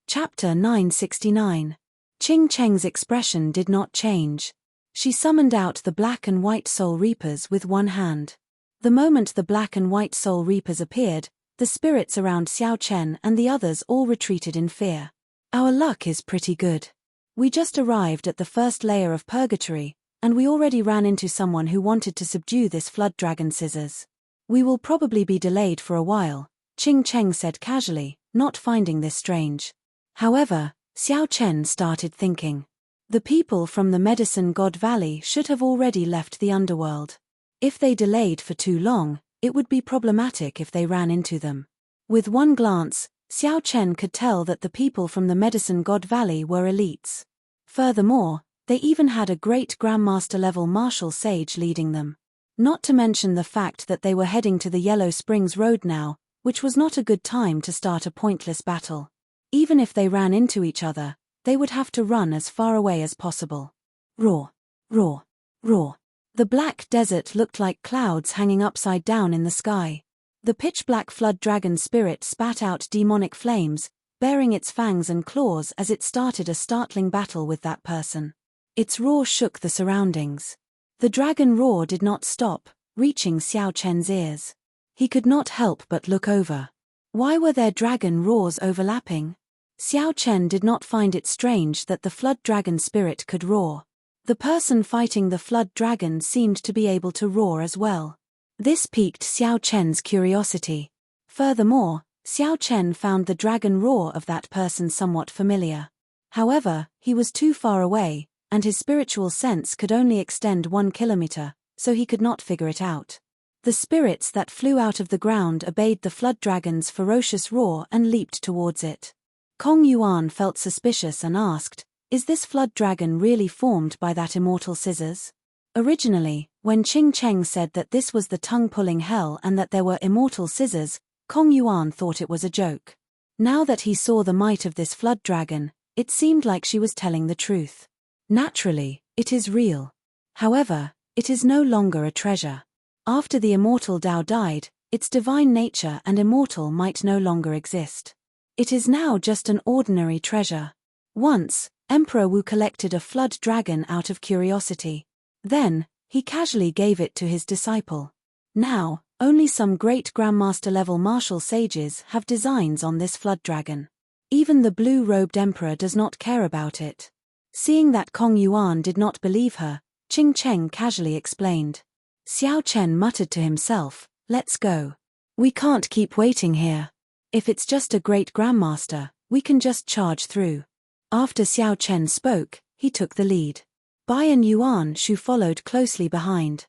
Chapter 969. Qing Cheng's expression did not change. She summoned out the black and white soul reapers with one hand. The moment the black and white soul reapers appeared, the spirits around Xiao Chen and the others all retreated in fear. Our luck is pretty good. We just arrived at the 1st layer of purgatory, and we already ran into someone who wanted to subdue this flood dragon scissors. We will probably be delayed for a while, Qing Cheng said casually, not finding this strange. However, Xiao Chen started thinking. The people from the Medicine God Valley should have already left the underworld. If they delayed for too long, it would be problematic if they ran into them. With one glance, Xiao Chen could tell that the people from the Medicine God Valley were elites. Furthermore, they even had a great Grandmaster-level martial sage leading them. Not to mention the fact that they were heading to the Yellow Springs Road now, which was not a good time to start a pointless battle. Even if they ran into each other, they would have to run as far away as possible. Roar, roar, roar. The black desert looked like clouds hanging upside down in the sky. The pitch-black flood dragon spirit spat out demonic flames, baring its fangs and claws as it started a startling battle with that person. Its roar shook the surroundings. The dragon roar did not stop, reaching Xiao Chen's ears. He could not help but look over. Why were their dragon roars overlapping? Xiao Chen did not find it strange that the flood dragon spirit could roar. The person fighting the flood dragon seemed to be able to roar as well. This piqued Xiao Chen's curiosity. Furthermore, Xiao Chen found the dragon roar of that person somewhat familiar. However, he was too far away, and his spiritual sense could only extend 1 kilometer, so he could not figure it out. The spirits that flew out of the ground obeyed the flood dragon's ferocious roar and leaped towards it. Kong Yuan felt suspicious and asked, Is this flood dragon really formed by that immortal scissors? Originally, when Qing Cheng said that this was the tongue-pulling hell and that there were immortal scissors, Kong Yuan thought it was a joke. Now that he saw the might of this flood dragon, it seemed like she was telling the truth. Naturally, it is real. However, it is no longer a treasure. After the immortal Tao died, its divine nature and immortal might no longer exist. It is now just an ordinary treasure. Once, Emperor Wu collected a flood dragon out of curiosity. Then, he casually gave it to his disciple. Now, only some great Grandmaster-level martial sages have designs on this flood dragon. Even the blue-robed emperor does not care about it. Seeing that Kong Yuan did not believe her, Qing Cheng casually explained. Xiao Chen muttered to himself, "Let's go. We can't keep waiting here. If it's just a great grandmaster, we can just charge through." After Xiao Chen spoke, he took the lead. Bai and Yuan Shu followed closely behind.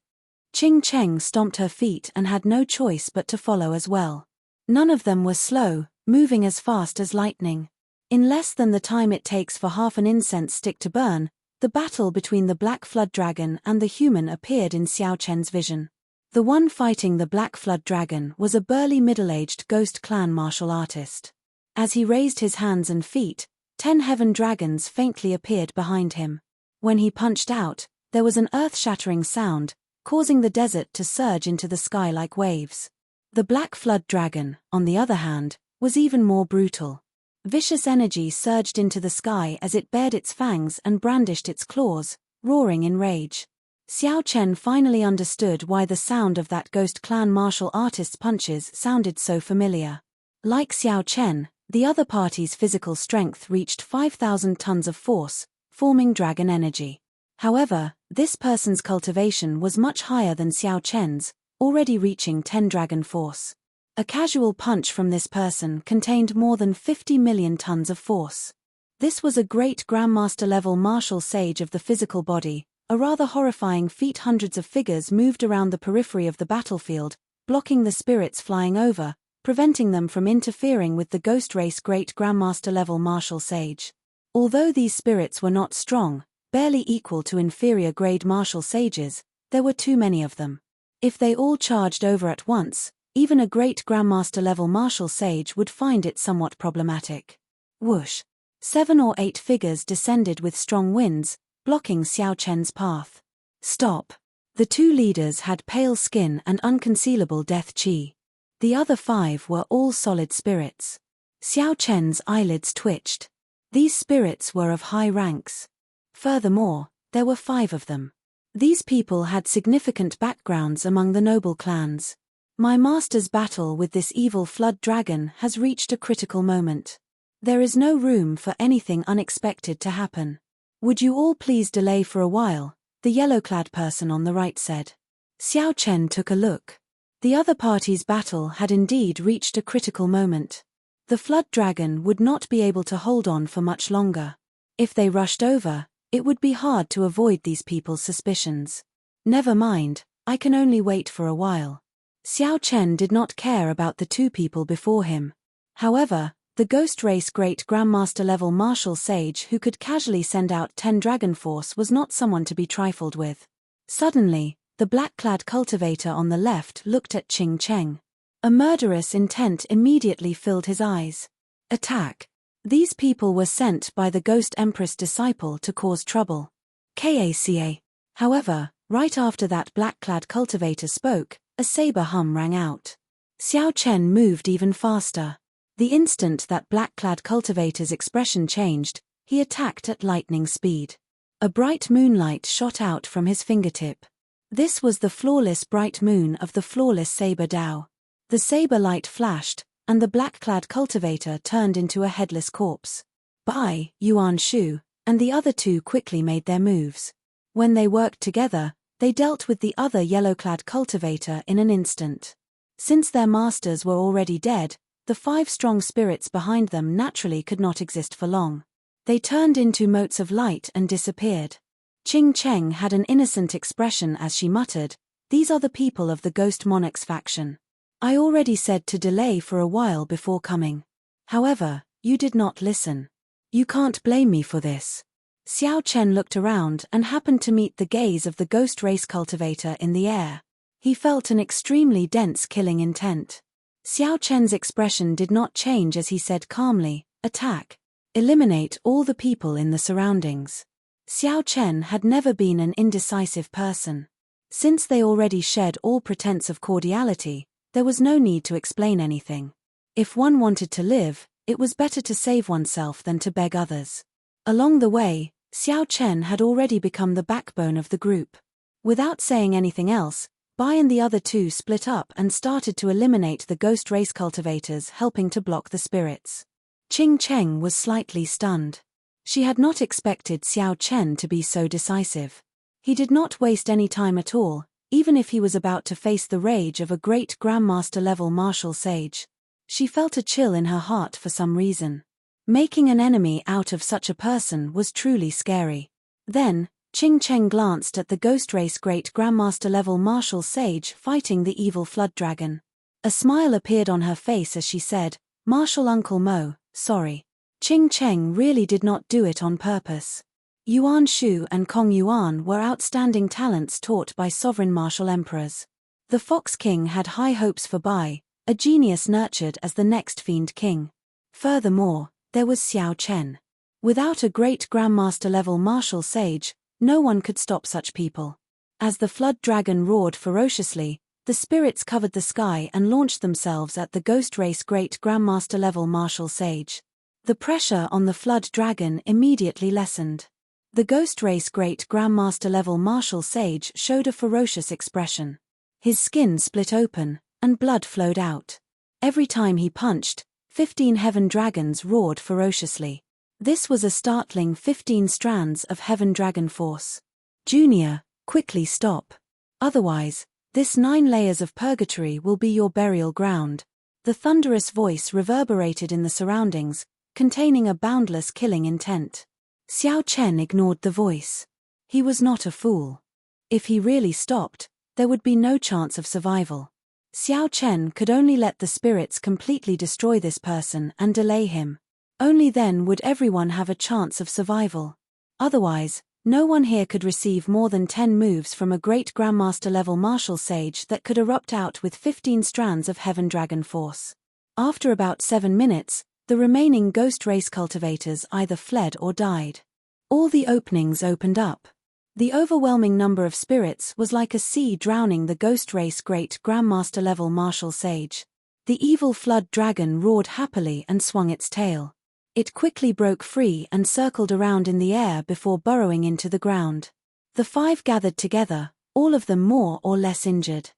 Qing Cheng stomped her feet and had no choice but to follow as well. None of them were slow, moving as fast as lightning. In less than the time it takes for half an incense stick to burn, the battle between the Black Flood Dragon and the human appeared in Xiao Chen's vision. The one fighting the Black Flood Dragon was a burly middle-aged ghost clan martial artist. As he raised his hands and feet, 10 heaven dragons faintly appeared behind him. When he punched out, there was an earth-shattering sound, causing the desert to surge into the sky like waves. The Black Flood Dragon, on the other hand, was even more brutal. Vicious energy surged into the sky as it bared its fangs and brandished its claws, roaring in rage. Xiao Chen finally understood why the sound of that ghost clan martial artist's punches sounded so familiar. Like Xiao Chen, the other party's physical strength reached 5,000 tons of force, forming dragon energy. However, this person's cultivation was much higher than Xiao Chen's, already reaching 10 dragon force. A casual punch from this person contained more than 50 million tons of force. This was a great Grandmaster-level martial sage of the physical body, a rather horrifying feat. Hundreds of figures moved around the periphery of the battlefield, blocking the spirits flying over, preventing them from interfering with the ghost race great Grandmaster-level martial sage. Although these spirits were not strong, barely equal to inferior grade martial sages, there were too many of them. If they all charged over at once, even a great Grandmaster-level martial sage would find it somewhat problematic. Whoosh! 7 or 8 figures descended with strong winds, blocking Xiao Chen's path. Stop! The 2 leaders had pale skin and unconcealable death chi. The other 5 were all solid spirits. Xiao Chen's eyelids twitched. These spirits were of high ranks. Furthermore, there were 5 of them. These people had significant backgrounds among the noble clans. My master's battle with this evil flood dragon has reached a critical moment. There is no room for anything unexpected to happen. Would you all please delay for a while, the yellow-clad person on the right said. Xiao Chen took a look. The other party's battle had indeed reached a critical moment. The flood dragon would not be able to hold on for much longer. If they rushed over, it would be hard to avoid these people's suspicions. Never mind, I can only wait for a while. Xiao Chen did not care about the 2 people before him. However, the ghost race great Grandmaster-level martial sage who could casually send out 10 dragon force was not someone to be trifled with. Suddenly, the black-clad cultivator on the left looked at Qing Cheng. A murderous intent immediately filled his eyes. Attack! These people were sent by the Ghost Empress disciple to cause trouble. Kaca. However, right after that black-clad cultivator spoke, a saber hum rang out. Xiao Chen moved even faster. The instant that black-clad cultivator's expression changed, he attacked at lightning speed. A bright moonlight shot out from his fingertip. This was the flawless bright moon of the flawless saber Dao. The saber light flashed, and the black-clad cultivator turned into a headless corpse. Bai, Yuan Shu, and the other 2 quickly made their moves. When they worked together, they dealt with the other yellow-clad cultivator in an instant. Since their masters were already dead, the 5 strong spirits behind them naturally could not exist for long. They turned into motes of light and disappeared. Qing Cheng had an innocent expression as she muttered, "These are the people of the Ghost Monarch's faction. I already said to delay for a while before coming. However, you did not listen. You can't blame me for this." Xiao Chen looked around and happened to meet the gaze of the ghost race cultivator in the air. He felt an extremely dense killing intent. Xiao Chen's expression did not change as he said calmly, "Attack. Eliminate all the people in the surroundings." Xiao Chen had never been an indecisive person. Since they already shed all pretense of cordiality, there was no need to explain anything. If one wanted to live, it was better to save oneself than to beg others. Along the way, Xiao Chen had already become the backbone of the group. Without saying anything else, Bai and the other two split up and started to eliminate the ghost race cultivators, helping to block the spirits. Qing Cheng was slightly stunned. She had not expected Xiao Chen to be so decisive. He did not waste any time at all, even if he was about to face the rage of a great Grandmaster-level martial sage. She felt a chill in her heart for some reason. Making an enemy out of such a person was truly scary. Then, Qing Cheng glanced at the ghost race great Grandmaster-level martial sage fighting the evil flood dragon. A smile appeared on her face as she said, "Martial Uncle Mo, sorry." Qing Cheng really did not do it on purpose. Yuan Shu and Kong Yuan were outstanding talents taught by sovereign martial emperors. The Fox King had high hopes for Bai, a genius nurtured as the next Fiend King. Furthermore, there was Xiao Chen. Without a great Grandmaster-level martial sage, no one could stop such people. As the flood dragon roared ferociously, the spirits covered the sky and launched themselves at the ghost race great Grandmaster-level martial sage. The pressure on the flood dragon immediately lessened. The ghost race great Grandmaster-level martial sage showed a ferocious expression. His skin split open, and blood flowed out. Every time he punched, 15 heaven dragons roared ferociously. This was a startling 15 strands of heaven dragon force. Junior, quickly stop. Otherwise, this 9 layers of purgatory will be your burial ground. The thunderous voice reverberated in the surroundings, containing a boundless killing intent. Xiao Chen ignored the voice. He was not a fool. If he really stopped, there would be no chance of survival. Xiao Chen could only let the spirits completely destroy this person and delay him. Only then would everyone have a chance of survival. Otherwise, no one here could receive more than 10 moves from a great Grandmaster-level martial sage that could erupt out with 15 strands of heaven dragon force. After about 7 minutes, the remaining ghost race cultivators either fled or died. All the openings opened up. The overwhelming number of spirits was like a sea drowning the ghost race great Grandmaster-level martial sage. The evil flood dragon roared happily and swung its tail. It quickly broke free and circled around in the air before burrowing into the ground. The 5 gathered together, all of them more or less injured.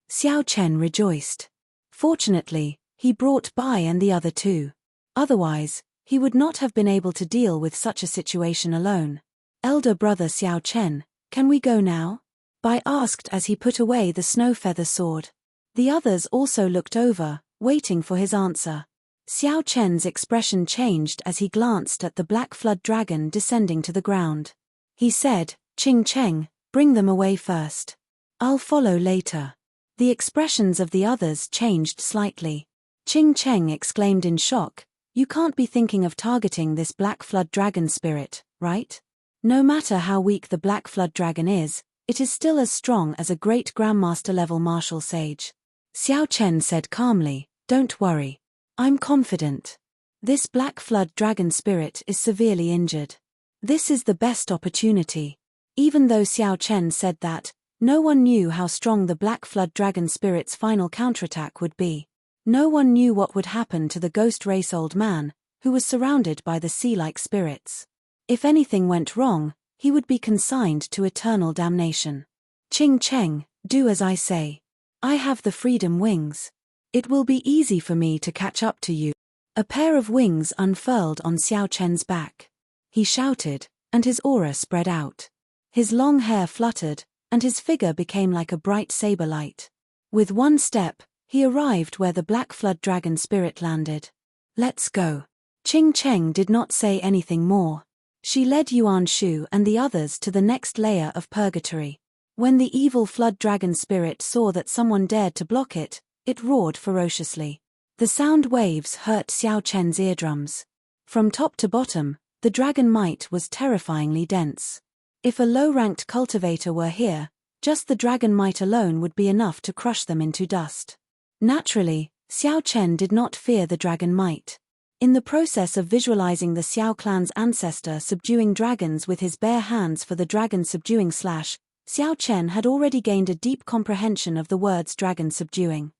Xiao Chen rejoiced. Fortunately, he brought Bai and the other 2. Otherwise, he would not have been able to deal with such a situation alone. "Elder brother Xiao Chen, can we go now?" Bai asked as he put away the snow feather sword. The others also looked over, waiting for his answer. Xiao Chen's expression changed as he glanced at the black flood dragon descending to the ground. He said, "Qing Cheng, bring them away first. I'll follow later." The expressions of the others changed slightly. Qing Cheng exclaimed in shock, "You can't be thinking of targeting this black flood dragon spirit, right? No matter how weak the black flood dragon is, it is still as strong as a great Grandmaster-level martial sage." Xiao Chen said calmly, "Don't worry. I'm confident. This black flood dragon spirit is severely injured. This is the best opportunity." Even though Xiao Chen said that, no one knew how strong the black flood dragon spirit's final counterattack would be. No one knew what would happen to the ghost race old man, who was surrounded by the sea-like spirits. If anything went wrong, he would be consigned to eternal damnation. "Qing Cheng, do as I say. I have the freedom wings. It will be easy for me to catch up to you." A pair of wings unfurled on Xiao Chen's back. He shouted, and his aura spread out. His long hair fluttered, and his figure became like a bright saber light. With one step, he arrived where the black flood dragon spirit landed. "Let's go." Qing Cheng did not say anything more. She led Yuan Shu and the others to the next layer of purgatory. When the evil flood dragon spirit saw that someone dared to block it, it roared ferociously. The sound waves hurt Xiao Chen's eardrums. From top to bottom, the dragon might was terrifyingly dense. If a low-ranked cultivator were here, just the dragon might alone would be enough to crush them into dust. Naturally, Xiao Chen did not fear the dragon might. In the process of visualizing the Xiao clan's ancestor subduing dragons with his bare hands for the dragon subduing slash, Xiao Chen had already gained a deep comprehension of the words dragon subduing.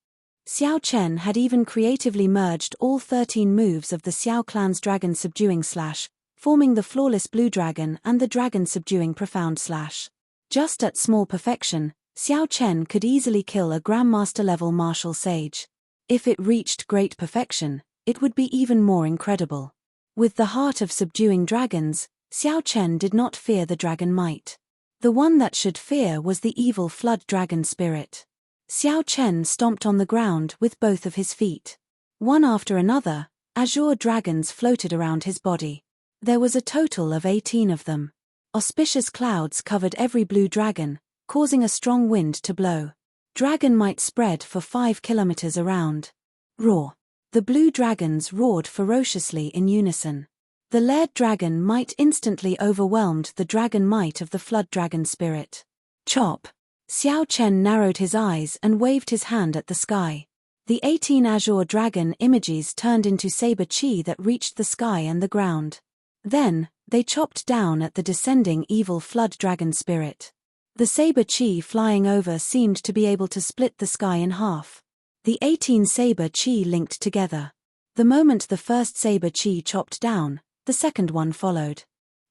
Xiao Chen had even creatively merged all 13 moves of the Xiao clan's dragon subduing slash, forming the flawless blue dragon and the dragon subduing profound slash. Just at small perfection, Xiao Chen could easily kill a Grandmaster level martial sage. If it reached great perfection, it would be even more incredible. With the heart of subduing dragons, Xiao Chen did not fear the dragon might. The one that should fear was the evil flood dragon spirit. Xiao Chen stomped on the ground with both of his feet. One after another, azure dragons floated around his body. There was a total of 18 of them. Auspicious clouds covered every blue dragon, causing a strong wind to blow. Dragon might spread for 5 kilometers around. Roar. The blue dragons roared ferociously in unison. The laird dragon might instantly overwhelmed the dragon might of the flood dragon spirit. Chop. Xiao Chen narrowed his eyes and waved his hand at the sky. The 18 azure dragon images turned into saber chi that reached the sky and the ground. Then, they chopped down at the descending evil flood dragon spirit. The saber chi flying over seemed to be able to split the sky in half. The 18 saber chi linked together. The moment the first saber chi chopped down, the second one followed.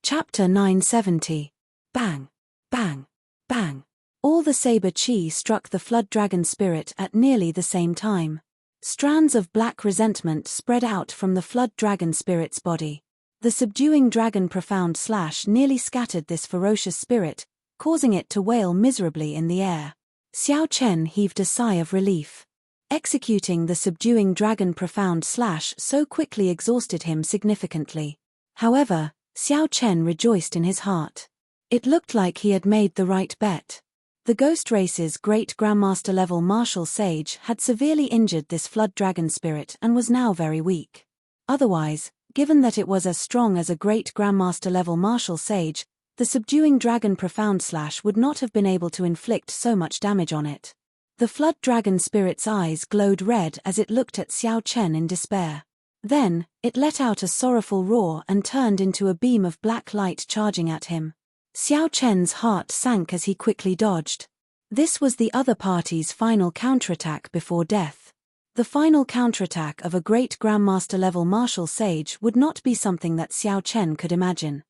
Chapter 970. Bang. Bang. Bang. All the saber chi struck the flood dragon spirit at nearly the same time. Strands of black resentment spread out from the flood dragon spirit's body. The subduing dragon profound slash nearly scattered this ferocious spirit, causing it to wail miserably in the air. Xiao Chen heaved a sigh of relief. Executing the subduing dragon profound slash so quickly exhausted him significantly. However, Xiao Chen rejoiced in his heart. It looked like he had made the right bet. The Ghost Race's great Grandmaster level martial sage had severely injured this flood dragon spirit and was now very weak. Otherwise, given that it was as strong as a great Grandmaster level martial sage, the subduing dragon profound slash would not have been able to inflict so much damage on it. The flood dragon spirit's eyes glowed red as it looked at Xiao Chen in despair. Then, it let out a sorrowful roar and turned into a beam of black light charging at him. Xiao Chen's heart sank as he quickly dodged. This was the other party's final counterattack before death. The final counterattack of a great Grandmaster level martial sage would not be something that Xiao Chen could imagine.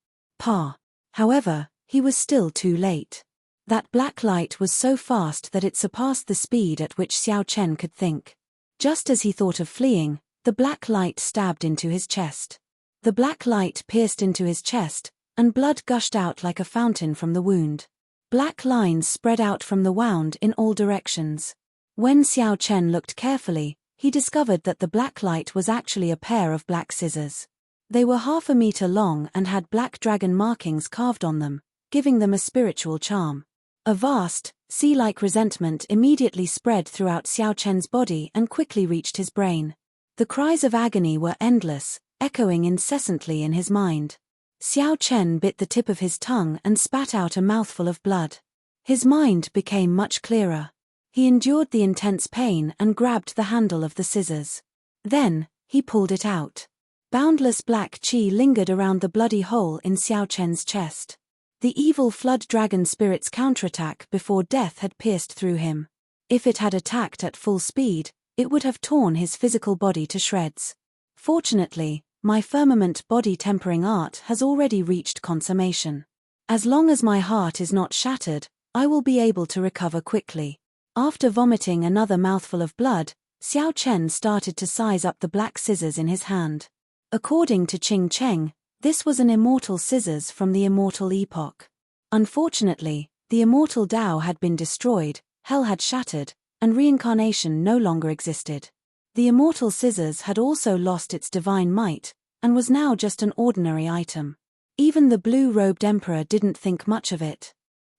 However, he was still too late. That black light was so fast that it surpassed the speed at which Xiao Chen could think. Just as he thought of fleeing, the black light stabbed into his chest. The black light pierced into his chest, and blood gushed out like a fountain from the wound. Black lines spread out from the wound in all directions. When Xiao Chen looked carefully, he discovered that the black light was actually a pair of black scissors. They were 1/2 meter long and had black dragon markings carved on them, giving them a spiritual charm. A vast, sea-like resentment immediately spread throughout Xiao Chen's body and quickly reached his brain. The cries of agony were endless, echoing incessantly in his mind. Xiao Chen bit the tip of his tongue and spat out a mouthful of blood. His mind became much clearer. He endured the intense pain and grabbed the handle of the scissors. Then, he pulled it out. Boundless black chi lingered around the bloody hole in Xiao Chen's chest. The evil flood dragon spirit's counterattack before death had pierced through him. If it had attacked at full speed, it would have torn his physical body to shreds. Fortunately, my firmament body tempering art has already reached consummation. As long as my heart is not shattered, I will be able to recover quickly. After vomiting another mouthful of blood, Xiao Chen started to size up the black scissors in his hand. According to Qing Cheng, this was an immortal scissors from the Immortal epoch. Unfortunately, the Immortal Tao had been destroyed, hell had shattered, and reincarnation no longer existed. The Immortal scissors had also lost its divine might, and was now just an ordinary item. Even the blue-robed emperor didn't think much of it.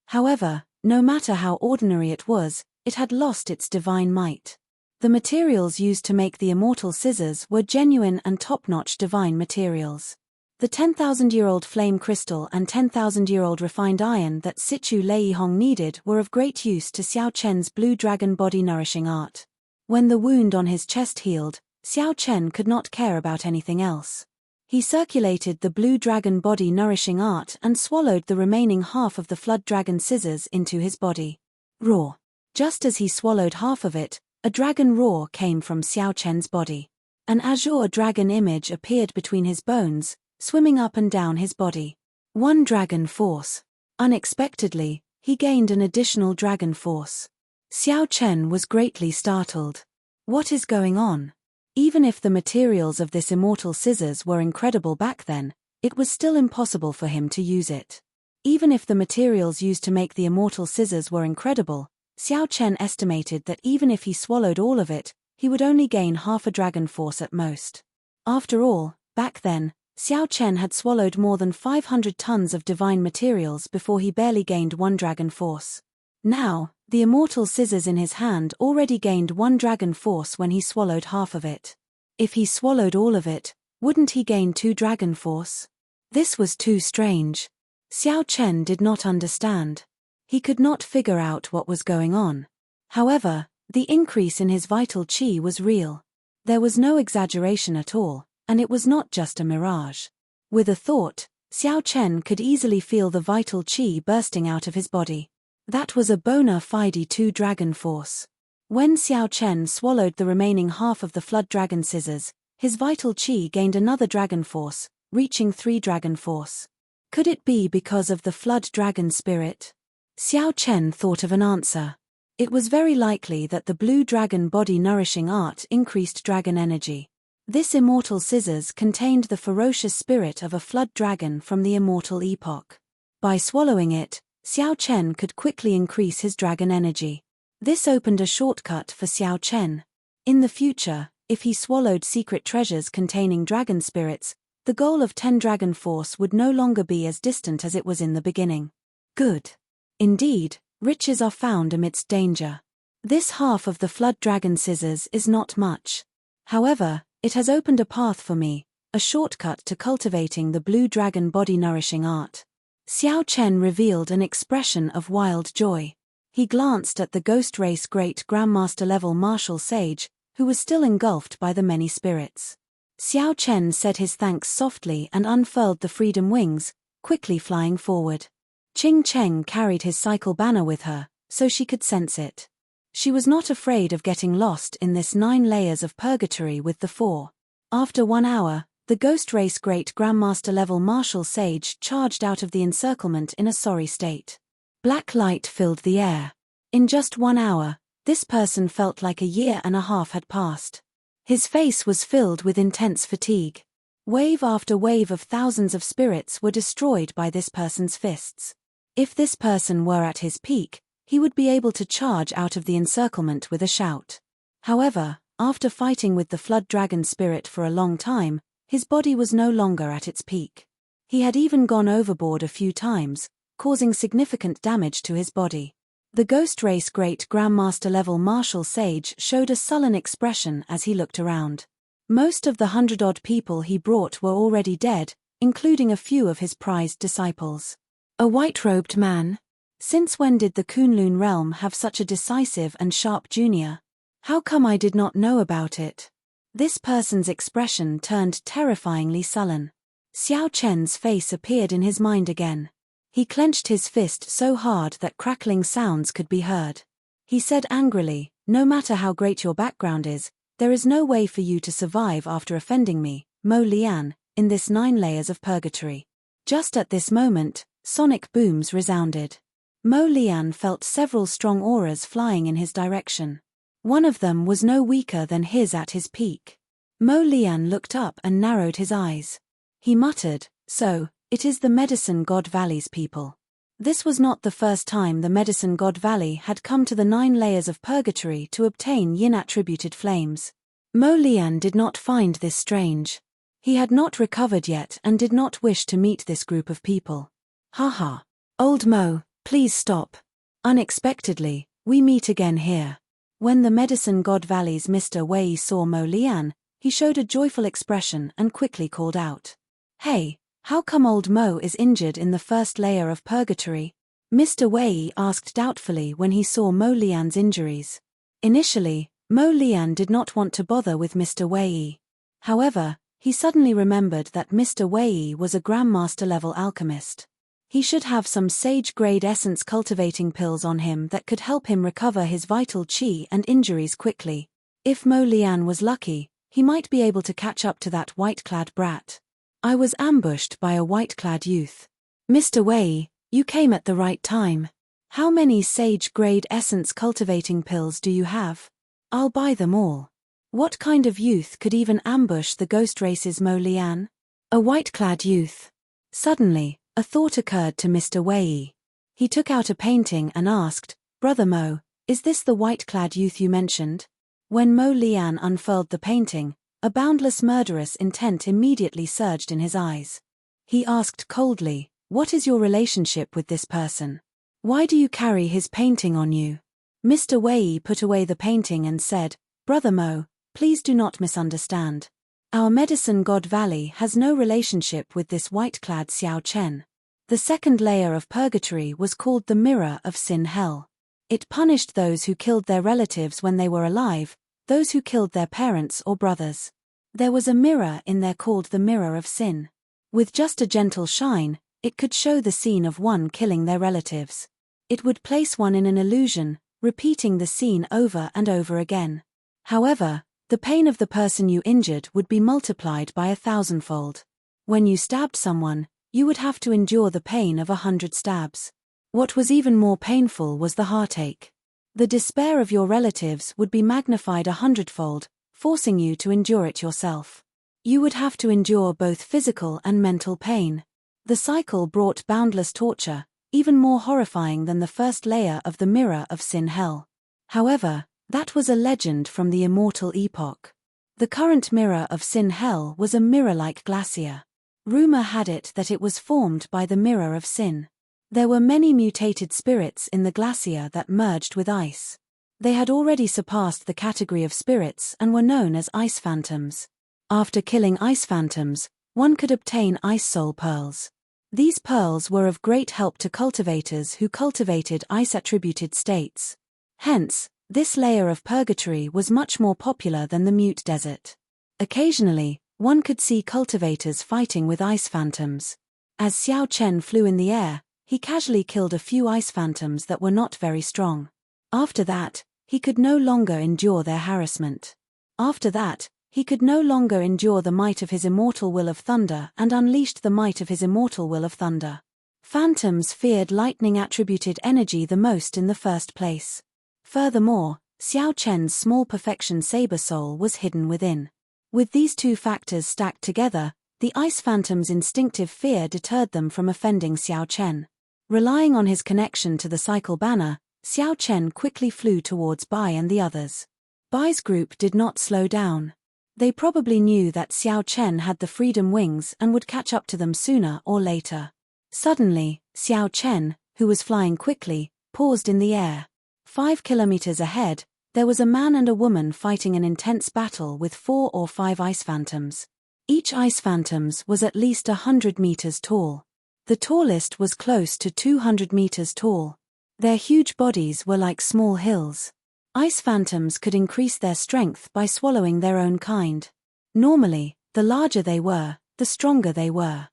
However, no matter how ordinary it was, it had lost its divine might. The materials used to make the Immortal scissors were genuine and top-notch divine materials. The 10,000-year-old flame crystal and 10,000-year-old refined iron that Situ Lei Hong needed were of great use to Xiao Chen's blue dragon body nourishing art. When the wound on his chest healed, Xiao Chen could not care about anything else. He circulated the blue dragon body nourishing art and swallowed the remaining half of the flood dragon scissors into his body. Roar. Just as he swallowed half of it, a dragon roar came from Xiao Chen's body. An azure dragon image appeared between his bones, swimming up and down his body. One dragon force. Unexpectedly, he gained an additional dragon force. Xiao Chen was greatly startled. What is going on? Even if the materials of this immortal scissors were incredible back then, it was still impossible for him to use it. Even if the materials used to make the immortal scissors were incredible, Xiao Chen estimated that even if he swallowed all of it, he would only gain half a dragon force at most. After all, back then, Xiao Chen had swallowed more than 500 tons of divine materials before he barely gained one dragon force. Now, the immortal scissors in his hand already gained one dragon force when he swallowed half of it. If he swallowed all of it, wouldn't he gain two dragon force? This was too strange. Xiao Chen did not understand. He could not figure out what was going on. However, the increase in his vital qi was real. There was no exaggeration at all, and it was not just a mirage. With a thought, Xiao Chen could easily feel the vital qi bursting out of his body. That was a bona fide 2 dragon force. When Xiao Chen swallowed the remaining half of the flood dragon scissors, his vital qi gained another dragon force, reaching 3 dragon force. Could it be because of the flood dragon spirit? Xiao Chen thought of an answer. It was very likely that the blue dragon body nourishing art increased dragon energy. This immortal scissors contained the ferocious spirit of a flood dragon from the immortal epoch. By swallowing it, Xiao Chen could quickly increase his dragon energy. This opened a shortcut for Xiao Chen. In the future, if he swallowed secret treasures containing dragon spirits, the goal of 10 dragon force would no longer be as distant as it was in the beginning. Good. Indeed, riches are found amidst danger. This half of the flood dragon scissors is not much. However, it has opened a path for me, a shortcut to cultivating the blue dragon body nourishing art. Xiao Chen revealed an expression of wild joy. He glanced at the ghost race great grandmaster level martial sage, who was still engulfed by the many spirits. Xiao Chen said his thanks softly and unfurled the freedom wings, quickly flying forward. Qing Cheng carried his cycle banner with her, so she could sense it. She was not afraid of getting lost in this 9 layers of purgatory with the 4. After 1 hour, the ghost race great grandmaster level martial sage charged out of the encirclement in a sorry state. Black light filled the air. In just 1 hour, this person felt like a year and a half had passed. His face was filled with intense fatigue. Wave after wave of thousands of spirits were destroyed by this person's fists. If this person were at his peak, he would be able to charge out of the encirclement with a shout. However, after fighting with the flood dragon spirit for a long time, his body was no longer at its peak. He had even gone overboard a few times, causing significant damage to his body. The ghost race great grandmaster level martial sage showed a sullen expression as he looked around. Most of the 100-odd people he brought were already dead, including a few of his prized disciples. A white-robed man? Since when did the Kunlun realm have such a decisive and sharp junior? How come I did not know about it? This person's expression turned terrifyingly sullen. Xiao Chen's face appeared in his mind again. He clenched his fist so hard that crackling sounds could be heard. He said angrily, "No matter how great your background is, there is no way for you to survive after offending me, Mo Lian, in this 9 layers of purgatory." Just at this moment, sonic booms resounded. Mo Lian felt several strong auras flying in his direction. One of them was no weaker than his at his peak. Mo Lian looked up and narrowed his eyes. He muttered, "So, it is the Medicine God Valley's people." This was not the first time the Medicine God Valley had come to the 9 layers of purgatory to obtain yin-attributed flames. Mo Lian did not find this strange. He had not recovered yet and did not wish to meet this group of people. "Haha. Old Mo, please stop. Unexpectedly, we meet again here." When the Medicine God Valley's Mr. Wei saw Mo Lian, he showed a joyful expression and quickly called out, "Hey, how come old Mo is injured in the 1st layer of purgatory?" Mr. Wei asked doubtfully when he saw Mo Lian's injuries. Initially, Mo Lian did not want to bother with Mr. Wei. However, He suddenly remembered that Mr. Wei was a Grandmaster-level alchemist. He should have some sage-grade essence cultivating pills on him that could help him recover his vital qi and injuries quickly. If Mo Lian was lucky, he might be able to catch up to that white-clad brat. I was ambushed by a white-clad youth. Mr. Wei, you came at the right time. How many sage-grade essence cultivating pills do you have? I'll buy them all. What kind of youth could even ambush the ghost race's Mo Lian? A white-clad youth. Suddenly, a thought occurred to Mr. Wei. He took out a painting and asked, "Brother Mo, is this the white-clad youth you mentioned?" When Mo Lian unfurled the painting, a boundless murderous intent immediately surged in his eyes. He asked coldly, "What is your relationship with this person? Why do you carry his painting on you?" Mr. Wei put away the painting and said, "Brother Mo, please do not misunderstand. Our medicine god Valley has no relationship with this white-clad Xiao Chen. The second layer of purgatory was called the Mirror of Sin Hell. It punished those who killed their relatives when they were alive, those who killed their parents or brothers. There was a mirror in there called the Mirror of Sin. With just a gentle shine, it could show the scene of one killing their relatives. It would place one in an illusion, repeating the scene over and over again. However, the pain of the person you injured would be multiplied by 1,000-fold. When you stabbed someone, you would have to endure the pain of 100 stabs. What was even more painful was the heartache. The despair of your relatives would be magnified 100-fold, forcing you to endure it yourself. You would have to endure both physical and mental pain. The cycle brought boundless torture, even more horrifying than the first layer of the Mirror of Sin Hell. However, that was a legend from the Immortal epoch. The current Mirror of Sin Hell was a mirror-like glacier. Rumor had it that it was formed by the Mirror of Sin. There were many mutated spirits in the glacier that merged with ice. They had already surpassed the category of spirits and were known as ice phantoms. After killing ice phantoms, one could obtain ice soul pearls. These pearls were of great help to cultivators who cultivated ice-attributed states. Hence, this layer of purgatory was much more popular than the Mute Desert. Occasionally, one could see cultivators fighting with ice phantoms. As Xiao Chen flew in the air, he casually killed a few ice phantoms that were not very strong. After that, he could no longer endure their harassment. After that, he could no longer endure the might of his immortal will of thunder and unleashed the might of his immortal will of thunder. Phantoms feared lightning-attributed energy the most in the first place. Furthermore, Xiao Chen's small perfection saber soul was hidden within. With these two factors stacked together, the ice phantom's instinctive fear deterred them from offending Xiao Chen. Relying on his connection to the cycle banner, Xiao Chen quickly flew towards Bai and the others. Bai's group did not slow down. They probably knew that Xiao Chen had the freedom wings and would catch up to them sooner or later. Suddenly, Xiao Chen, who was flying quickly, paused in the air. 5 kilometers ahead, there was a man and a woman fighting an intense battle with 4 or 5 ice phantoms. Each ice phantoms was at least 100 meters tall. The tallest was close to 200 meters tall. Their huge bodies were like small hills. Ice phantoms could increase their strength by swallowing their own kind. Normally, the larger they were, the stronger they were.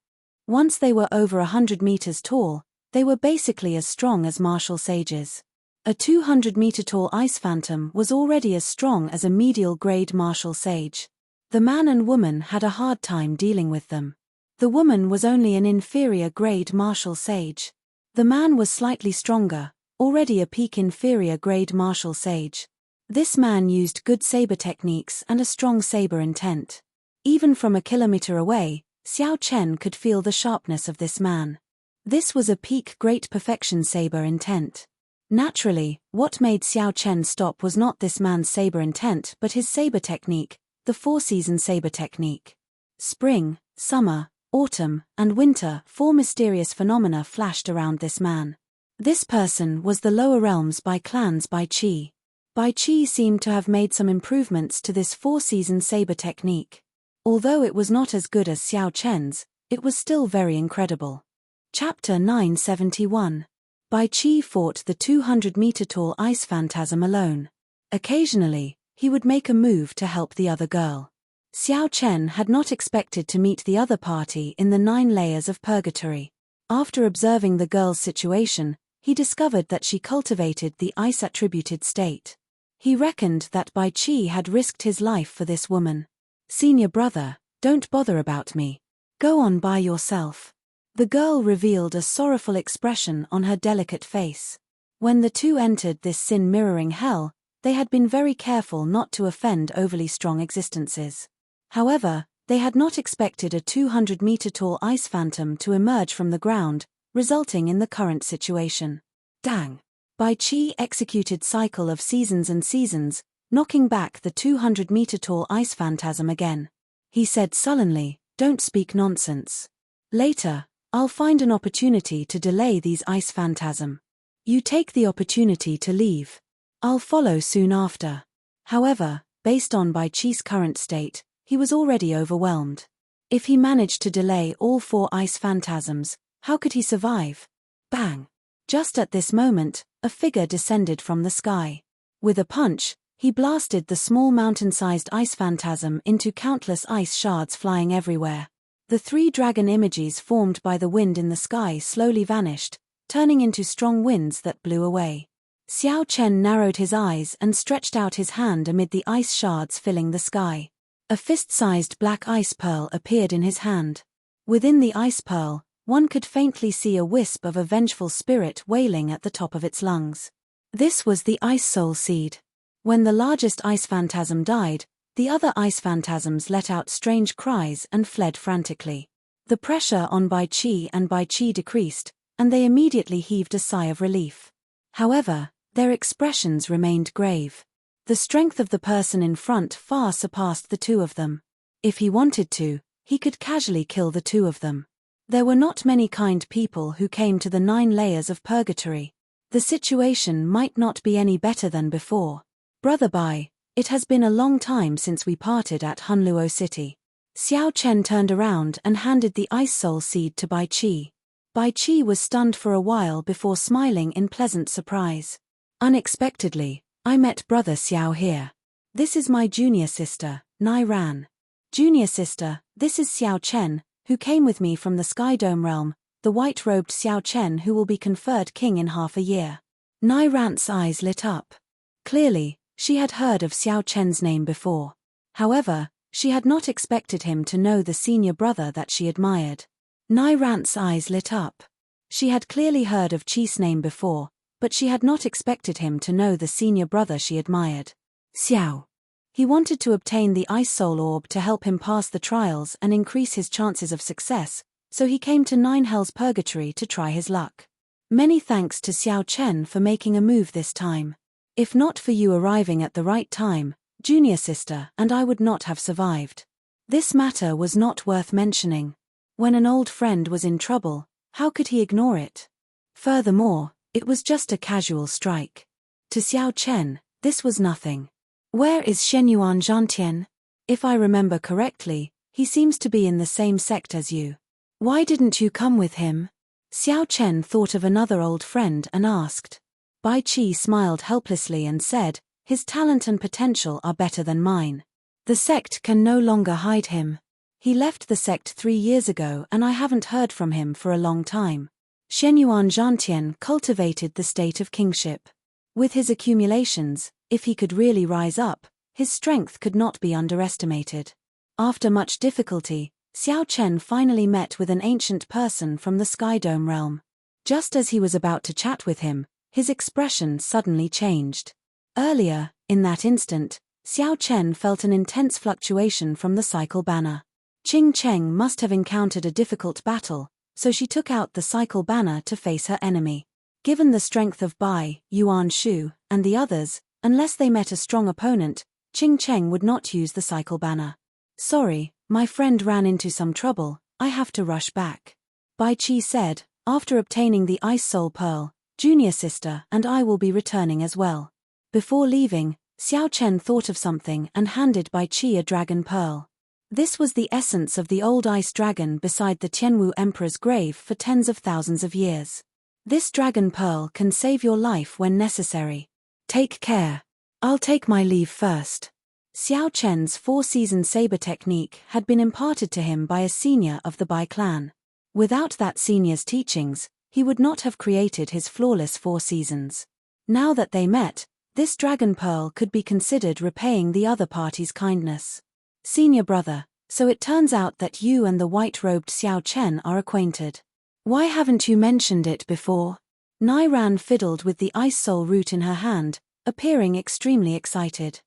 Once they were over 100 meters tall, they were basically as strong as martial sages. A 200-meter-tall ice phantom was already as strong as a medial-grade martial sage. The man and woman had a hard time dealing with them. The woman was only an inferior-grade martial sage. The man was slightly stronger, already a peak inferior-grade martial sage. This man used good saber techniques and a strong saber intent. Even from a kilometer away, Xiao Chen could feel the sharpness of this man. This was a peak great perfection saber intent. Naturally, what made Xiao Chen stop was not this man's saber intent but his saber technique, the 4-season saber technique. Spring, summer, autumn, and winter, 4 mysterious phenomena flashed around this man. This person was the lower realms by clans Bai Qi. Bai Qi seemed to have made some improvements to this 4-season saber technique. Although it was not as good as Xiao Chen's, it was still very incredible. Chapter 971. Bai Qi fought the 200-meter-tall ice phantasm alone. Occasionally, he would make a move to help the other girl. Xiao Chen had not expected to meet the other party in the 9 layers of purgatory. After observing the girl's situation, he discovered that she cultivated the ice-attributed state. He reckoned that Bai Qi had risked his life for this woman. "Senior brother, don't bother about me. Go on by yourself." The girl revealed a sorrowful expression on her delicate face. When the two entered this sin-mirroring hell, they had been very careful not to offend overly strong existences. However, they had not expected a 200-meter-tall ice phantom to emerge from the ground, resulting in the current situation. Dang! Bai Qi executed cycle of seasons and seasons, knocking back the 200-meter-tall ice phantasm again. He said sullenly, "Don't speak nonsense. Later, I'll find an opportunity to delay these ice phantasm. You take the opportunity to leave. I'll follow soon after." However, based on Bai Qi's current state, he was already overwhelmed. If he managed to delay all 4 ice phantasms, how could he survive? Bang! Just at this moment, a figure descended from the sky. With a punch, he blasted the small mountain-sized ice phantasm into countless ice shards flying everywhere. The 3 dragon images formed by the wind in the sky slowly vanished, turning into strong winds that blew away. Xiao Chen narrowed his eyes and stretched out his hand amid the ice shards filling the sky. A fist-sized black ice pearl appeared in his hand. Within the ice pearl, one could faintly see a wisp of a vengeful spirit wailing at the top of its lungs. This was the ice soul seed. When the largest ice phantasm died, the other ice phantasms let out strange cries and fled frantically. The pressure on Bai Qi decreased, and they immediately heaved a sigh of relief. However, their expressions remained grave. The strength of the person in front far surpassed the 2 of them. If he wanted to, he could casually kill the 2 of them. There were not many kind people who came to the 9 layers of purgatory. The situation might not be any better than before. "Brother Bai, it has been a long time since we parted at Hunluo City." Xiao Chen turned around and handed the ice soul seed to Bai Qi. Bai Qi was stunned for a while before smiling in pleasant surprise. "Unexpectedly, I met Brother Xiao here. This is my junior sister, Nai Ran." "Junior sister, this is Xiao Chen, who came with me from the Sky Dome realm, the white-robed Xiao Chen who will be conferred king in half a year." Nai Ran's eyes lit up. Clearly, she had heard of Xiao Chen's name before. However, she had not expected him to know the senior brother that she admired. Nai Ran's eyes lit up. She had clearly heard of Qi's name before, but she had not expected him to know the senior brother she admired. Xiao. He wanted to obtain the Ice Soul Orb to help him pass the trials and increase his chances of success, so he came to 9 Hells Purgatory to try his luck. Many thanks to Xiao Chen for making a move this time. If not for you arriving at the right time, junior sister and I would not have survived. This matter was not worth mentioning. When an old friend was in trouble, how could he ignore it? Furthermore, it was just a casual strike. To Xiao Chen, this was nothing. Where is Shenyuan Zhantian? If I remember correctly, he seems to be in the same sect as you. Why didn't you come with him? Xiao Chen thought of another old friend and asked. Bai Qi smiled helplessly and said, his talent and potential are better than mine. The sect can no longer hide him. He left the sect 3 years ago and I haven't heard from him for a long time. Shenyuan Zhantian cultivated the state of kingship. With his accumulations, if he could really rise up, his strength could not be underestimated. After much difficulty, Xiao Chen finally met with an ancient person from the Sky Dome realm. Just as he was about to chat with him, his expression suddenly changed. Earlier, in that instant, Xiao Chen felt an intense fluctuation from the cycle banner. Qing Cheng must have encountered a difficult battle, so she took out the cycle banner to face her enemy. Given the strength of Bai, Yuan Shu, and the others, unless they met a strong opponent, Qing Cheng would not use the cycle banner. Sorry, my friend ran into some trouble, I have to rush back. Bai Qi said, after obtaining the Ice Soul Pearl, junior sister and I will be returning as well. Before leaving, Xiao Chen thought of something and handed Bai Qi a dragon pearl. This was the essence of the old ice dragon beside the Tianwu Emperor's grave for tens of thousands of years. This dragon pearl can save your life when necessary. Take care. I'll take my leave first. Xiao Chen's four-season saber technique had been imparted to him by a senior of the Bai clan. Without that senior's teachings, he would not have created his flawless 4 seasons. Now that they met, this dragon pearl could be considered repaying the other party's kindness. Senior brother, so it turns out that you and the white-robed Xiao Chen are acquainted. Why haven't you mentioned it before? Nairan fiddled with the ice soul root in her hand, appearing extremely excited.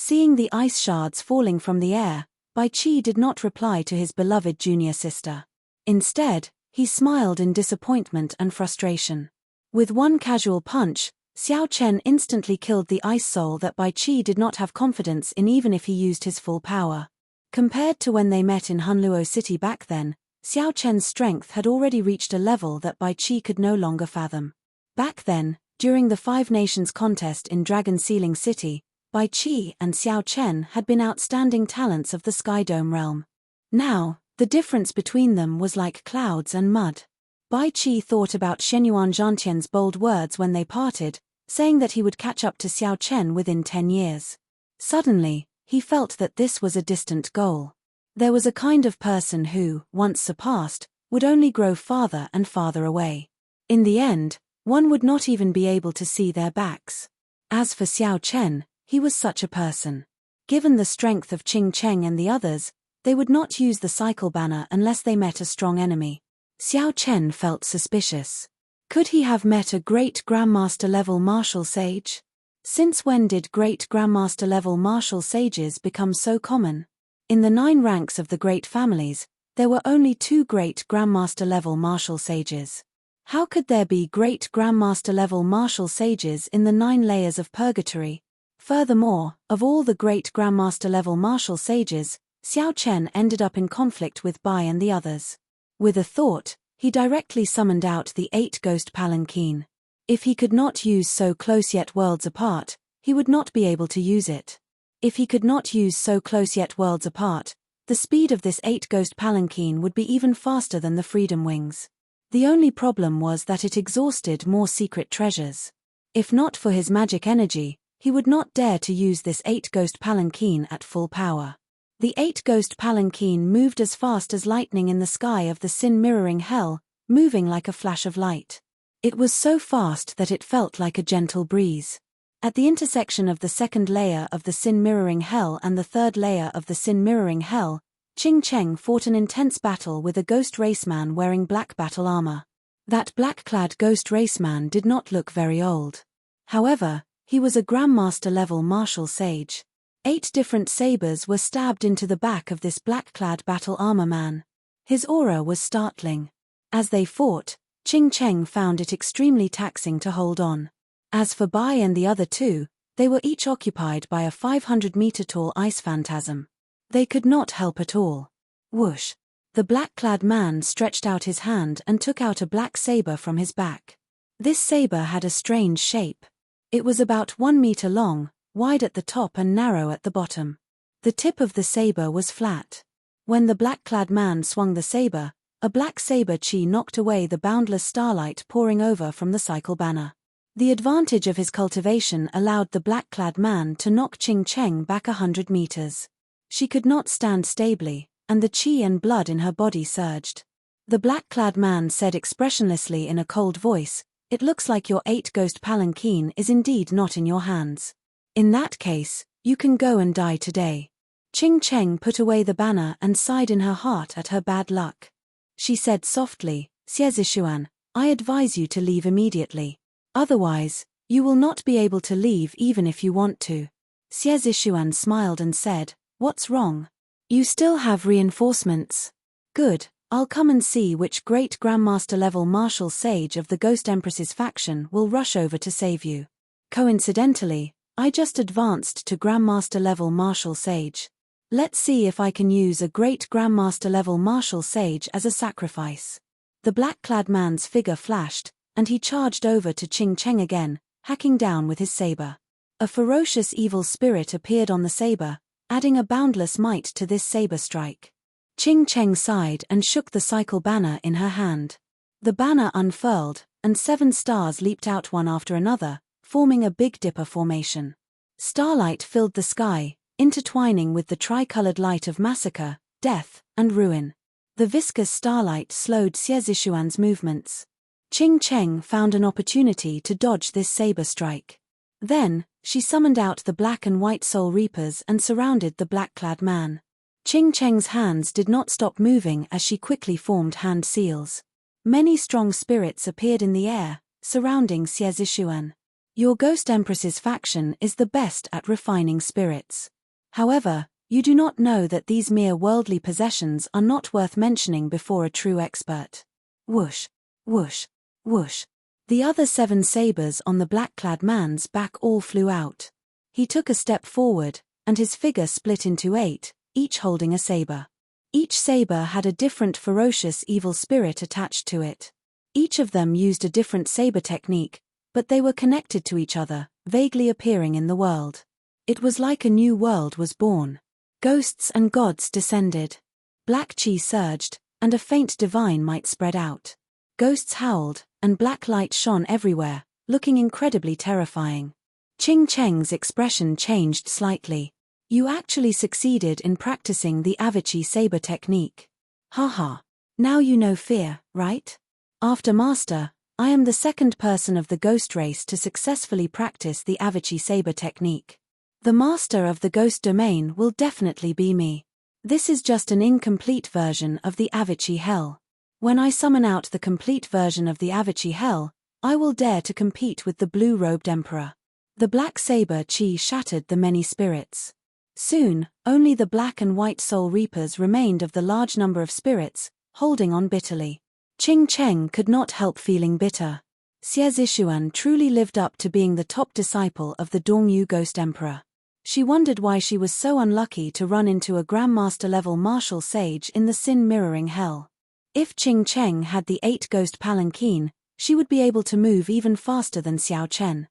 Seeing the ice shards falling from the air, Bai Qi did not reply to his beloved junior sister. Instead, he smiled in disappointment and frustration. With one casual punch, Xiao Chen instantly killed the ice soul that Bai Qi did not have confidence in even if he used his full power. Compared to when they met in Hunluo City back then, Xiao Chen's strength had already reached a level that Bai Qi could no longer fathom. Back then, during the Five Nations contest in Dragon Sealing City, Bai Qi and Xiao Chen had been outstanding talents of the Sky Dome realm. Now, the difference between them was like clouds and mud. Bai Qi thought about Shenyuan Zhantian's bold words when they parted, saying that he would catch up to Xiao Chen within 10 years. Suddenly, he felt that this was a distant goal. There was a kind of person who, once surpassed, would only grow farther and farther away. In the end, one would not even be able to see their backs. As for Xiao Chen, he was such a person. Given the strength of Qing Cheng and the others, they would not use the cycle banner unless they met a strong enemy. Xiao Chen felt suspicious. Could he have met a great Grandmaster-level martial sage? Since when did great Grandmaster-level martial sages become so common? In the 9 ranks of the great families, there were only 2 great Grandmaster-level martial sages. How could there be great Grandmaster-level martial sages in the 9 layers of purgatory? Furthermore, of all the great Grandmaster-level martial sages, Xiao Chen ended up in conflict with Bai and the others. With a thought, he directly summoned out the 8 ghost palanquin. If he could not use so close yet worlds apart, he would not be able to use it. If he could not use so close yet worlds apart, the speed of this 8 ghost palanquin would be even faster than the Freedom Wings. The only problem was that it exhausted more secret treasures. If not for his magic energy, he would not dare to use this 8 ghost palanquin at full power. The 8 ghost palanquin moved as fast as lightning in the sky of the sin mirroring hell, moving like a flash of light. It was so fast that it felt like a gentle breeze. At the intersection of the 2nd layer of the sin mirroring hell and the 3rd layer of the sin mirroring hell, Qing Cheng fought an intense battle with a ghost raceman wearing black battle armor. That black-clad ghost raceman did not look very old. However, he was a Grandmaster-level martial sage. 8 different sabers were stabbed into the back of this black-clad battle armor man. His aura was startling. As they fought, Qing Cheng found it extremely taxing to hold on. As for Bai and the other 2, they were each occupied by a 500-meter-tall ice phantasm. They could not help at all. Whoosh! The black-clad man stretched out his hand and took out a black saber from his back. This saber had a strange shape. It was about 1 meter long, wide at the top and narrow at the bottom. The tip of the saber was flat. When the black-clad man swung the saber, a black saber chi knocked away the boundless starlight pouring over from the cycle banner. The advantage of his cultivation allowed the black-clad man to knock Qing Cheng back 100 meters. She could not stand stably, and the chi and blood in her body surged. The black-clad man said expressionlessly in a cold voice, "It looks like your 8 ghost palanquin is indeed not in your hands. In that case, you can go and die today." Qing Cheng put away the banner and sighed in her heart at her bad luck. She said softly, "Xie Zishuan, I advise you to leave immediately. Otherwise, you will not be able to leave even if you want to." Xie Zishuan smiled and said, "What's wrong? You still have reinforcements. Good, I'll come and see which great Grandmaster-level martial sage of the Ghost Empress's faction will rush over to save you. Coincidentally, I just advanced to Grandmaster-level martial sage. Let's see if I can use a great Grandmaster-level martial sage as a sacrifice." The black-clad man's figure flashed, and he charged over to Qing Cheng again, hacking down with his saber. A ferocious evil spirit appeared on the saber, adding a boundless might to this saber strike. Qing Cheng sighed and shook the cycle banner in her hand. The banner unfurled, and 7 stars leaped out one after another, forming a Big Dipper formation. Starlight filled the sky, intertwining with the tricolored light of massacre, death, and ruin. The viscous starlight slowed Xie Zishuan's movements. Qing Cheng found an opportunity to dodge this saber strike. Then, she summoned out the black and white soul reapers and surrounded the black-clad man. Qing Cheng's hands did not stop moving as she quickly formed hand seals. Many strong spirits appeared in the air, surrounding Xie Zishuan. Your Ghost Empress's faction is the best at refining spirits. However, you do not know that these mere worldly possessions are not worth mentioning before a true expert. Whoosh, whoosh, whoosh. The other 7 sabers on the black-clad man's back all flew out. He took a step forward, and his figure split into 8, each holding a saber. Each saber had a different ferocious evil spirit attached to it. Each of them used a different saber technique, but they were connected to each other, vaguely appearing in the world. It was like a new world was born. Ghosts and gods descended. Black chi surged, and a faint divine might spread out. Ghosts howled, and black light shone everywhere, looking incredibly terrifying. Qing Cheng's expression changed slightly. You actually succeeded in practicing the Avici saber technique. Haha. Now you know fear, right? After Master, I am the second person of the ghost race to successfully practice the Avici saber technique. The master of the ghost domain will definitely be me. This is just an incomplete version of the Avici Hell. When I summon out the complete version of the Avici Hell, I will dare to compete with the blue-robed emperor. The black saber chi shattered the many spirits. Soon, only the black and white soul reapers remained of the large number of spirits, holding on bitterly. Qing Cheng could not help feeling bitter. Xie Zishuan truly lived up to being the top disciple of the Dongyu Ghost Emperor. She wondered why she was so unlucky to run into a Grandmaster-level martial sage in the sin-mirroring hell. If Qing Cheng had the 8 ghost palanquin, she would be able to move even faster than Xiao Chen.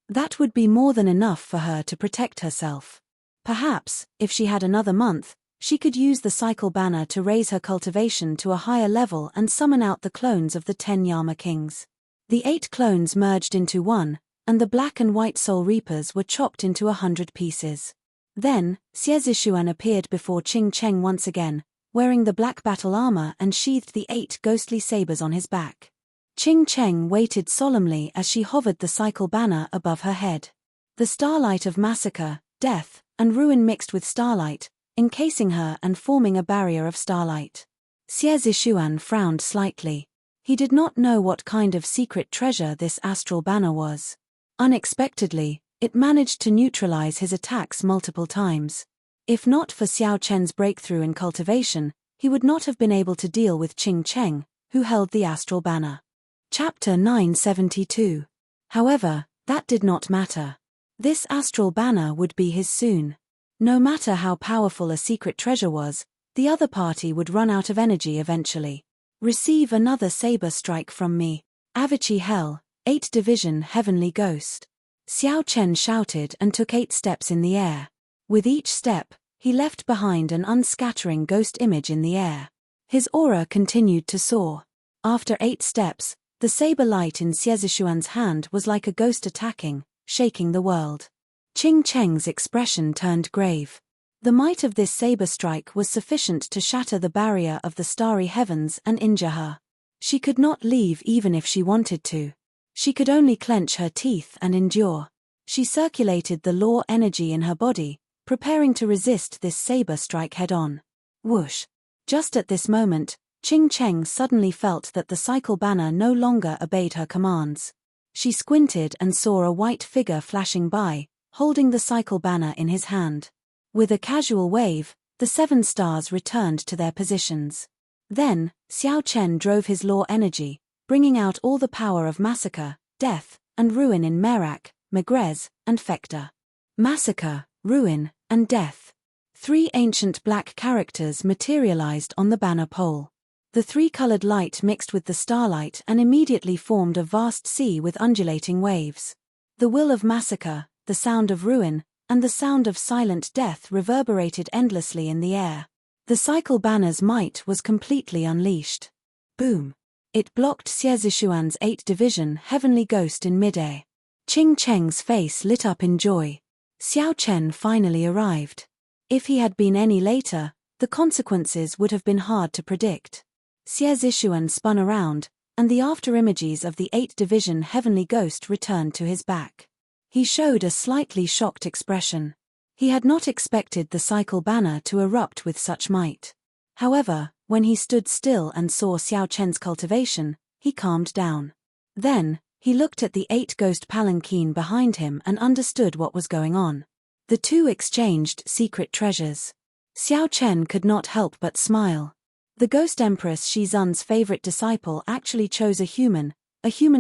That would be more than enough for her to protect herself. Perhaps, if she had another month, she could use the cycle banner to raise her cultivation to a higher level and summon out the clones of the 10 Yama Kings. The 8 clones merged into one, and the black and white soul reapers were chopped into 100 pieces. Then, Xie Zishuan appeared before Qing Cheng once again, wearing the black battle armor and sheathed the 8 ghostly sabers on his back. Qing Cheng waited solemnly as she hovered the cycle banner above her head. The starlight of massacre, death, and ruin mixed with starlight, encasing her and forming a barrier of starlight. Xie Zishuan frowned slightly. He did not know what kind of secret treasure this astral banner was. Unexpectedly, it managed to neutralize his attacks multiple times. If not for Xiao Chen's breakthrough in cultivation, he would not have been able to deal with Qing Cheng, who held the astral banner. Chapter 972. However, that did not matter. This astral banner would be his soon. No matter how powerful a secret treasure was, the other party would run out of energy eventually. Receive another saber strike from me. Avici Hell, 8 Division Heavenly Ghost. Xiao Chen shouted and took 8 steps in the air. With each step, he left behind an unscattering ghost image in the air. His aura continued to soar. After 8 steps, the saber light in Xie Zishuan's hand was like a ghost attacking, shaking the world. Qing Cheng's expression turned grave. The might of this saber strike was sufficient to shatter the barrier of the starry heavens and injure her. She could not leave even if she wanted to. She could only clench her teeth and endure. She circulated the law energy in her body, preparing to resist this saber strike head-on. Whoosh! Just at this moment, Qing Cheng suddenly felt that the cycle banner no longer obeyed her commands. She squinted and saw a white figure flashing by, holding the cycle banner in his hand. With a casual wave, the 7 stars returned to their positions. Then, Xiao Chen drove his law energy, bringing out all the power of massacre, death, and ruin in Merak, Megrez, and Fekta. Massacre, ruin, and death. 3 ancient black characters materialized on the banner pole. The 3-colored light mixed with the starlight and immediately formed a vast sea with undulating waves. The will of massacre, the sound of ruin, and the sound of silent death reverberated endlessly in the air. The cycle banner's might was completely unleashed. Boom! It blocked Xie Zishuan's 8 Division Heavenly Ghost in midair. Qing Cheng's face lit up in joy. Xiao Chen finally arrived. If he had been any later, the consequences would have been hard to predict. Xie Zishuan spun around, and the afterimages of the 8th Division Heavenly Ghost returned to his back. He showed a slightly shocked expression. He had not expected the cycle banner to erupt with such might. However, when he stood still and saw Xiao Chen's cultivation, he calmed down. Then, he looked at the 8 ghost palanquin behind him and understood what was going on. The two exchanged secret treasures. Xiao Chen could not help but smile. The Ghost Empress Shizun's favorite disciple actually chose a human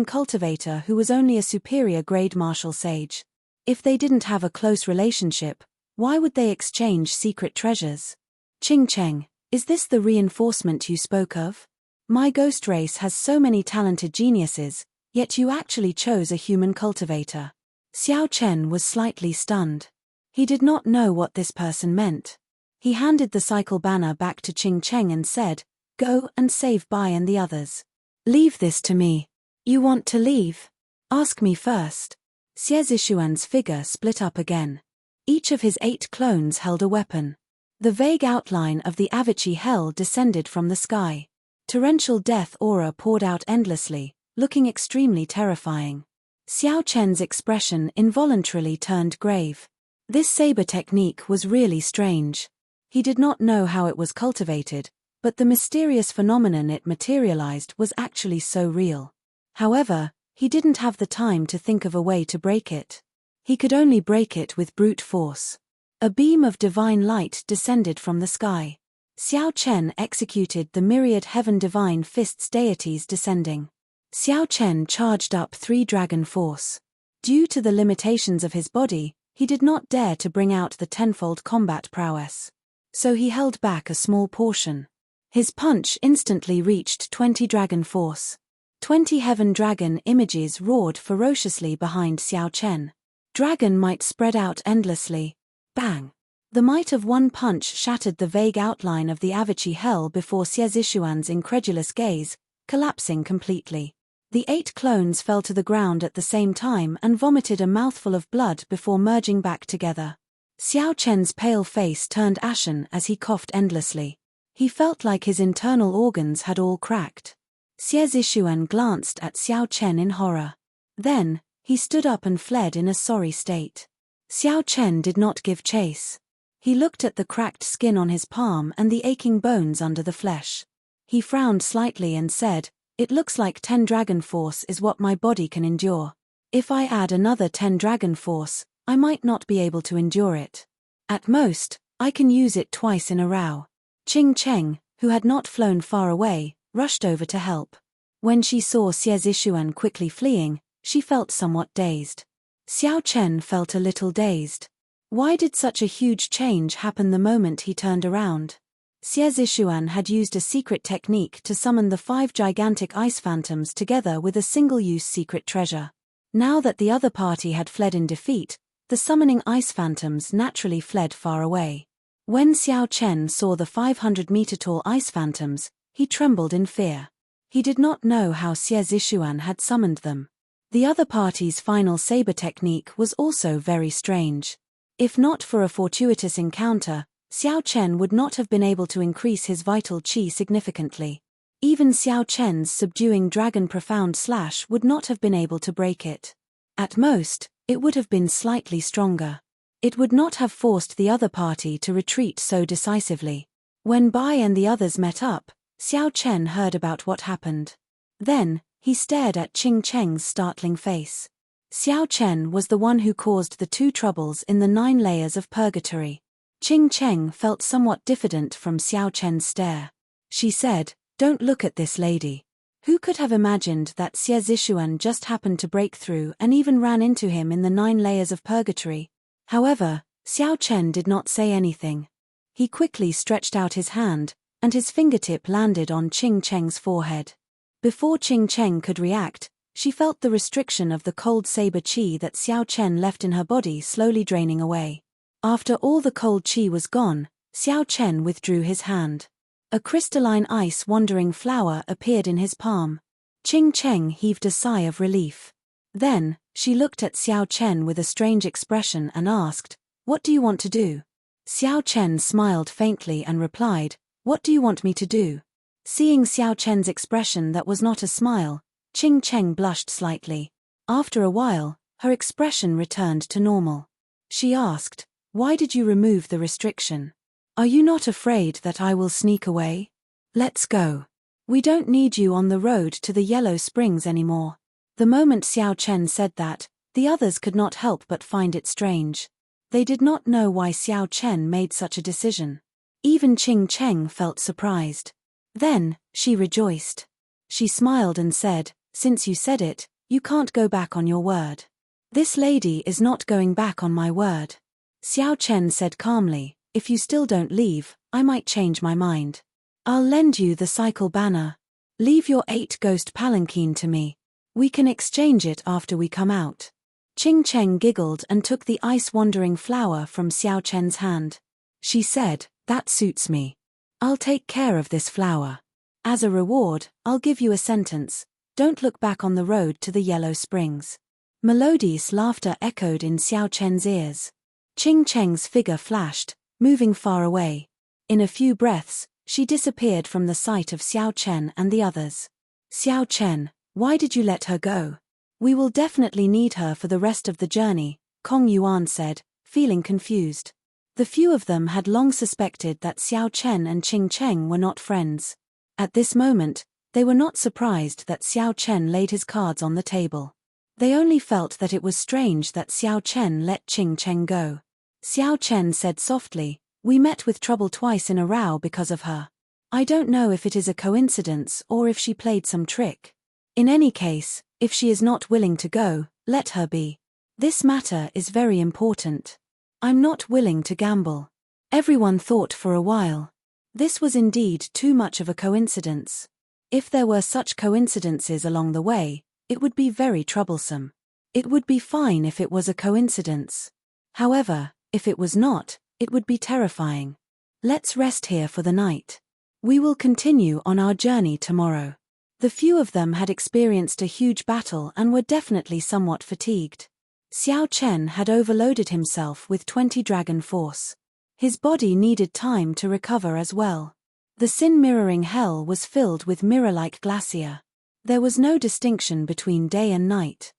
cultivator who was only a superior grade martial sage. If they didn't have a close relationship, why would they exchange secret treasures? Qing Cheng, is this the reinforcement you spoke of? My ghost race has so many talented geniuses, yet you actually chose a human cultivator. Xiao Chen was slightly stunned. He did not know what this person meant. He handed the cycle banner back to Qing Cheng and said, "Go and save Bai and the others. Leave this to me." "You want to leave? Ask me first." Xie Zishuan's figure split up again. Each of his 8 clones held a weapon. The vague outline of the Avicii hell descended from the sky. Torrential death aura poured out endlessly, looking extremely terrifying. Xiao Chen's expression involuntarily turned grave. This saber technique was really strange. He did not know how it was cultivated, but the mysterious phenomenon it materialized was actually so real. However, he didn't have the time to think of a way to break it. He could only break it with brute force. A beam of divine light descended from the sky. Xiao Chen executed the myriad heaven divine fists deities descending. Xiao Chen charged up 3 dragon force. Due to the limitations of his body, he did not dare to bring out the tenfold combat prowess. So he held back a small portion. His punch instantly reached 20 dragon force. 20 heaven dragon images roared ferociously behind Xiao Chen. Dragon might spread out endlessly. Bang! The might of one punch shattered the vague outline of the Avicii hell before Xie Zishuan's incredulous gaze, collapsing completely. The 8 clones fell to the ground at the same time and vomited a mouthful of blood before merging back together. Xiao Chen's pale face turned ashen as he coughed endlessly. He felt like his internal organs had all cracked. Xie Zishuan glanced at Xiao Chen in horror. Then, he stood up and fled in a sorry state. Xiao Chen did not give chase. He looked at the cracked skin on his palm and the aching bones under the flesh. He frowned slightly and said, "It looks like 10 dragon force is what my body can endure. If I add another 10 dragon force, I might not be able to endure it. At most, I can use it twice in a row." Qing Cheng, who had not flown far away, rushed over to help. When she saw Xie Zishuan quickly fleeing, she felt somewhat dazed. Xiao Chen felt a little dazed. Why did such a huge change happen the moment he turned around? Xie Zishuan had used a secret technique to summon the 5 gigantic ice phantoms together with a single-use secret treasure. Now that the other party had fled in defeat, the summoning ice phantoms naturally fled far away. When Xiao Chen saw the 500-meter-tall ice phantoms, he trembled in fear. He did not know how Xie Zishuan had summoned them. The other party's final saber technique was also very strange. If not for a fortuitous encounter, Xiao Chen would not have been able to increase his vital qi significantly. Even Xiao Chen's subduing dragon profound slash would not have been able to break it. At most, it would have been slightly stronger. It would not have forced the other party to retreat so decisively. When Bai and the others met up, Xiao Chen heard about what happened. Then, he stared at Qing Cheng's startling face. Xiao Chen was the one who caused the 2 troubles in the 9 layers of purgatory. Qing Cheng felt somewhat diffident from Xiao Chen's stare. She said, "Don't look at this lady." Who could have imagined that Xie Zishuan just happened to break through and even ran into him in the 9 layers of purgatory? However, Xiao Chen did not say anything. He quickly stretched out his hand, and his fingertip landed on Qing Cheng's forehead. Before Qing Cheng could react, she felt the restriction of the cold saber qi that Xiao Chen left in her body slowly draining away. After all the cold qi was gone, Xiao Chen withdrew his hand. A crystalline ice-wandering flower appeared in his palm. Qing Cheng heaved a sigh of relief. Then, she looked at Xiao Chen with a strange expression and asked, "What do you want to do?" Xiao Chen smiled faintly and replied, "What do you want me to do?" Seeing Xiao Chen's expression that was not a smile, Qing Cheng blushed slightly. After a while, her expression returned to normal. She asked, "Why did you remove the restriction? Are you not afraid that I will sneak away? Let's go. We don't need you on the road to the Yellow Springs anymore." The moment Xiao Chen said that, the others could not help but find it strange. They did not know why Xiao Chen made such a decision. Even Qing Cheng felt surprised. Then, she rejoiced. She smiled and said, "Since you said it, you can't go back on your word." "This lady is not going back on my word." Xiao Chen said calmly, "If you still don't leave, I might change my mind. I'll lend you the cycle banner. Leave your 8-ghost palanquin to me. We can exchange it after we come out." Qing Cheng giggled and took the ice-wandering flower from Xiao Chen's hand. She said, "That suits me. I'll take care of this flower. As a reward, I'll give you a sentence: don't look back on the road to the Yellow Springs." Melodious laughter echoed in Xiao Chen's ears. Qing Cheng's figure flashed, moving far away. In a few breaths, she disappeared from the sight of Xiao Chen and the others. "Xiao Chen, why did you let her go? We will definitely need her for the rest of the journey," Kong Yuan said, feeling confused. The few of them had long suspected that Xiao Chen and Qing Cheng were not friends. At this moment, they were not surprised that Xiao Chen laid his cards on the table. They only felt that it was strange that Xiao Chen let Qing Cheng go. Xiao Chen said softly, "We met with trouble twice in a row because of her. I don't know if it is a coincidence or if she played some trick. In any case, if she is not willing to go, let her be. This matter is very important. I'm not willing to gamble." Everyone thought for a while. This was indeed too much of a coincidence. If there were such coincidences along the way, it would be very troublesome. It would be fine if it was a coincidence. However, if it was not, it would be terrifying. "Let's rest here for the night. We will continue on our journey tomorrow." The few of them had experienced a huge battle and were definitely somewhat fatigued. Xiao Chen had overloaded himself with 20 dragon force. His body needed time to recover as well. The sin-mirroring hell was filled with mirror-like glacier. There was no distinction between day and night.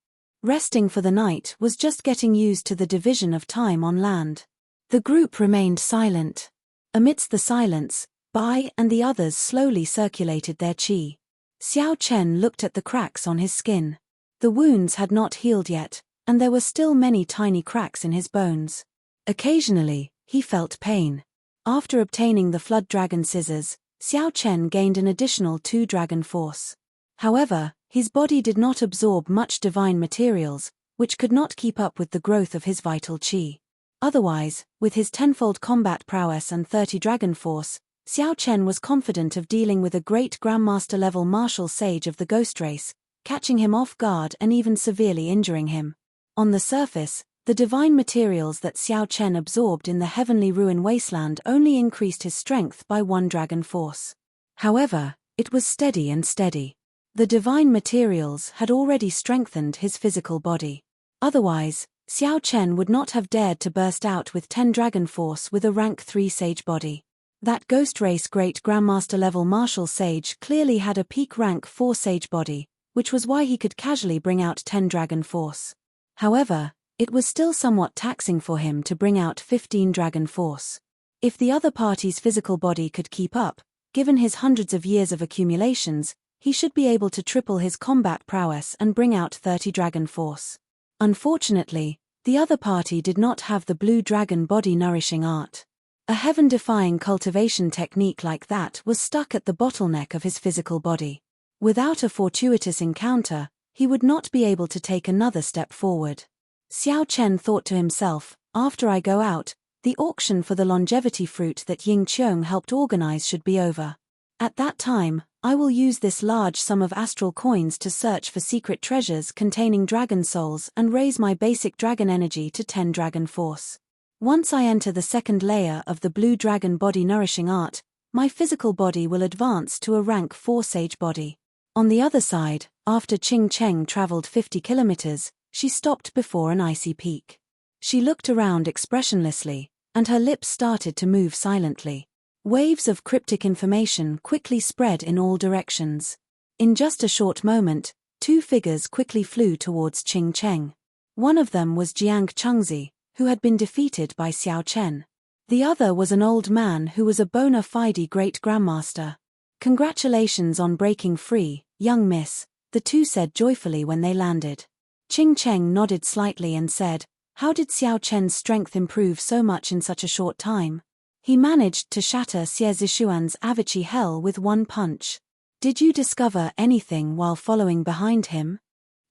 Resting for the night was just getting used to the division of time on land. The group remained silent. Amidst the silence, Bai and the others slowly circulated their qi. Xiao Chen looked at the cracks on his skin. The wounds had not healed yet, and there were still many tiny cracks in his bones. Occasionally, he felt pain. After obtaining the Flood Dragon Scissors, Xiao Chen gained an additional 2 dragon force. However, his body did not absorb much divine materials, which could not keep up with the growth of his vital qi. Otherwise, with his 10-fold combat prowess and 30 dragon force, Xiao Chen was confident of dealing with a great Grandmaster-level martial sage of the ghost race, catching him off guard and even severely injuring him. On the surface, the divine materials that Xiao Chen absorbed in the heavenly ruin wasteland only increased his strength by 1 dragon force. However, it was steady and steady. The divine materials had already strengthened his physical body. Otherwise, Xiao Chen would not have dared to burst out with 10 dragon force with a rank 3 sage body. That ghost race great Grandmaster-level martial sage clearly had a peak rank 4 sage body, which was why he could casually bring out 10 dragon force. However, it was still somewhat taxing for him to bring out 15 dragon force. If the other party's physical body could keep up, given his hundreds of years of accumulations, he should be able to triple his combat prowess and bring out 30 dragon force. Unfortunately, the other party did not have the blue dragon body nourishing art. A heaven-defying cultivation technique like that was stuck at the bottleneck of his physical body. Without a fortuitous encounter, he would not be able to take another step forward. Xiao Chen thought to himself, "After I go out, the auction for the longevity fruit that Ying Qiong helped organize should be over. At that time, I will use this large sum of astral coins to search for secret treasures containing dragon souls and raise my basic dragon energy to 10 dragon force. Once I enter the second layer of the blue dragon body nourishing art, my physical body will advance to a rank 4 sage body." On the other side, after Qing Cheng traveled 50 kilometers, she stopped before an icy peak. She looked around expressionlessly, and her lips started to move silently. Waves of cryptic information quickly spread in all directions. In just a short moment, two figures quickly flew towards Qing Cheng. One of them was Jiang Chengzi, who had been defeated by Xiao Chen. The other was an old man who was a bona fide great grandmaster. "Congratulations on breaking free, young miss," the two said joyfully when they landed. Qing Cheng nodded slightly and said, "How did Xiao Chen's strength improve so much in such a short time?" "He managed to shatter Xie Zishuan's Avicii hell with one punch." "Did you discover anything while following behind him?"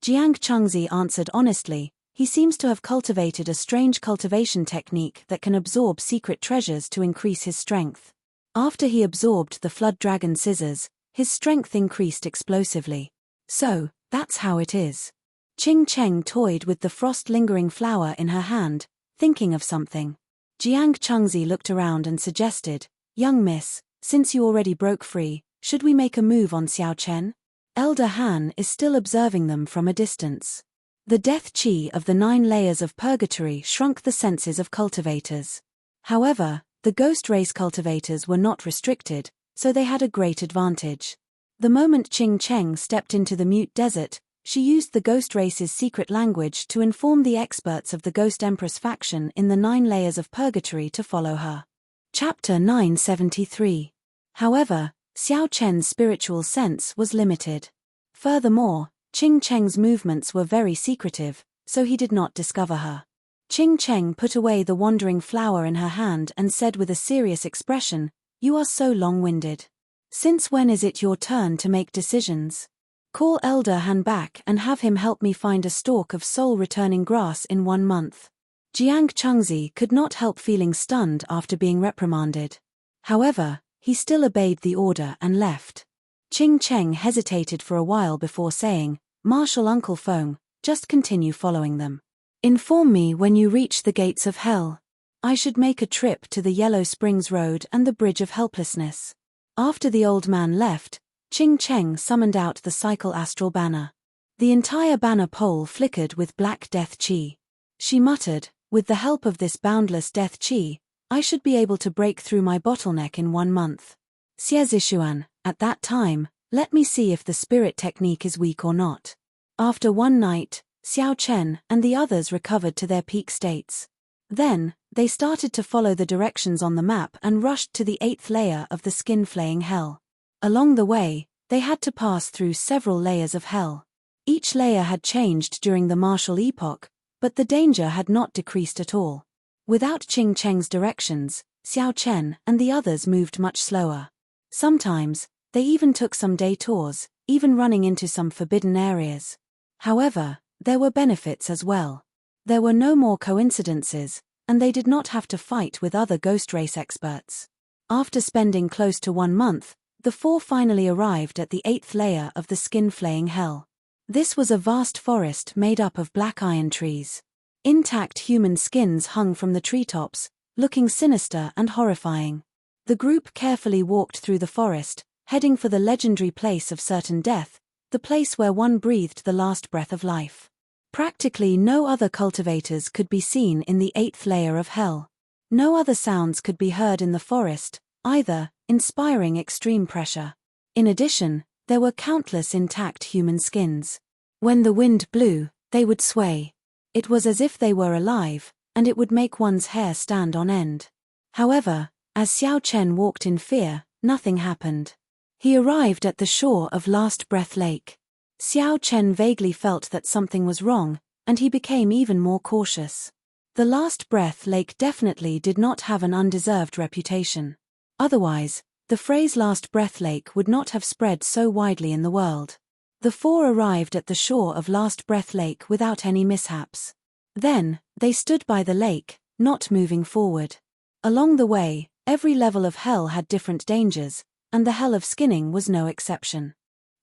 Jiang Chengzi answered honestly, "He seems to have cultivated a strange cultivation technique that can absorb secret treasures to increase his strength. After he absorbed the Flood Dragon scissors, his strength increased explosively. So, that's how it is." Qing Cheng toyed with the frost-lingering flower in her hand, thinking of something. Jiang Chengzi looked around and suggested, "Young miss, since you already broke free, should we make a move on Xiao Chen? Elder Han is still observing them from a distance." The death chi of the 9 layers of purgatory shrunk the senses of cultivators. However, the ghost race cultivators were not restricted, so they had a great advantage. The moment Qing Cheng stepped into the mute desert, she used the ghost race's secret language to inform the experts of the Ghost Empress faction in the 9 layers of purgatory to follow her. Chapter 973. However, Xiao Chen's spiritual sense was limited. Furthermore, Qing Cheng's movements were very secretive, so he did not discover her. Qing Cheng put away the wandering flower in her hand and said with a serious expression, "You are so long-winded. Since when is it your turn to make decisions? Call Elder Han back and have him help me find a stalk of soul-returning grass in 1 month." Jiang Chengzi could not help feeling stunned after being reprimanded. However, he still obeyed the order and left. Qing Cheng hesitated for a while before saying, "Marshal Uncle Feng, just continue following them. Inform me when you reach the gates of hell. I should make a trip to the Yellow Springs Road and the Bridge of Helplessness." After the old man left, Qing Cheng summoned out the cycle astral banner. The entire banner pole flickered with black death chi. She muttered, "With the help of this boundless death chi, I should be able to break through my bottleneck in 1 month. Xie Zishuan, at that time, let me see if the spirit technique is weak or not." After 1 night, Xiao Chen and the others recovered to their peak states. Then, they started to follow the directions on the map and rushed to the 8th layer of the skin-flaying hell. Along the way, they had to pass through several layers of hell. Each layer had changed during the martial epoch, but the danger had not decreased at all. Without Qing Cheng's directions, Xiao Chen and the others moved much slower. Sometimes, they even took some detours, even running into some forbidden areas. However, there were benefits as well. There were no more coincidences, and they did not have to fight with other ghost race experts. After spending close to 1 month, the 4 finally arrived at the 8th layer of the skin-flaying hell. This was a vast forest made up of black iron trees. Intact human skins hung from the treetops, looking sinister and horrifying. The group carefully walked through the forest, heading for the legendary place of certain death, the place where one breathed the last breath of life. Practically no other cultivators could be seen in the 8th layer of hell. No other sounds could be heard in the forest, either, inspiring extreme pressure. In addition, there were countless intact human skins. When the wind blew, they would sway. It was as if they were alive, and it would make one's hair stand on end. However, as Xiao Chen walked in fear, nothing happened. He arrived at the shore of Last Breath Lake. Xiao Chen vaguely felt that something was wrong, and he became even more cautious. The Last Breath Lake definitely did not have an undeserved reputation. Otherwise, the phrase Last Breath Lake would not have spread so widely in the world. The 4 arrived at the shore of Last Breath Lake without any mishaps. Then, they stood by the lake, not moving forward. Along the way, every level of hell had different dangers, and the hell of skinning was no exception.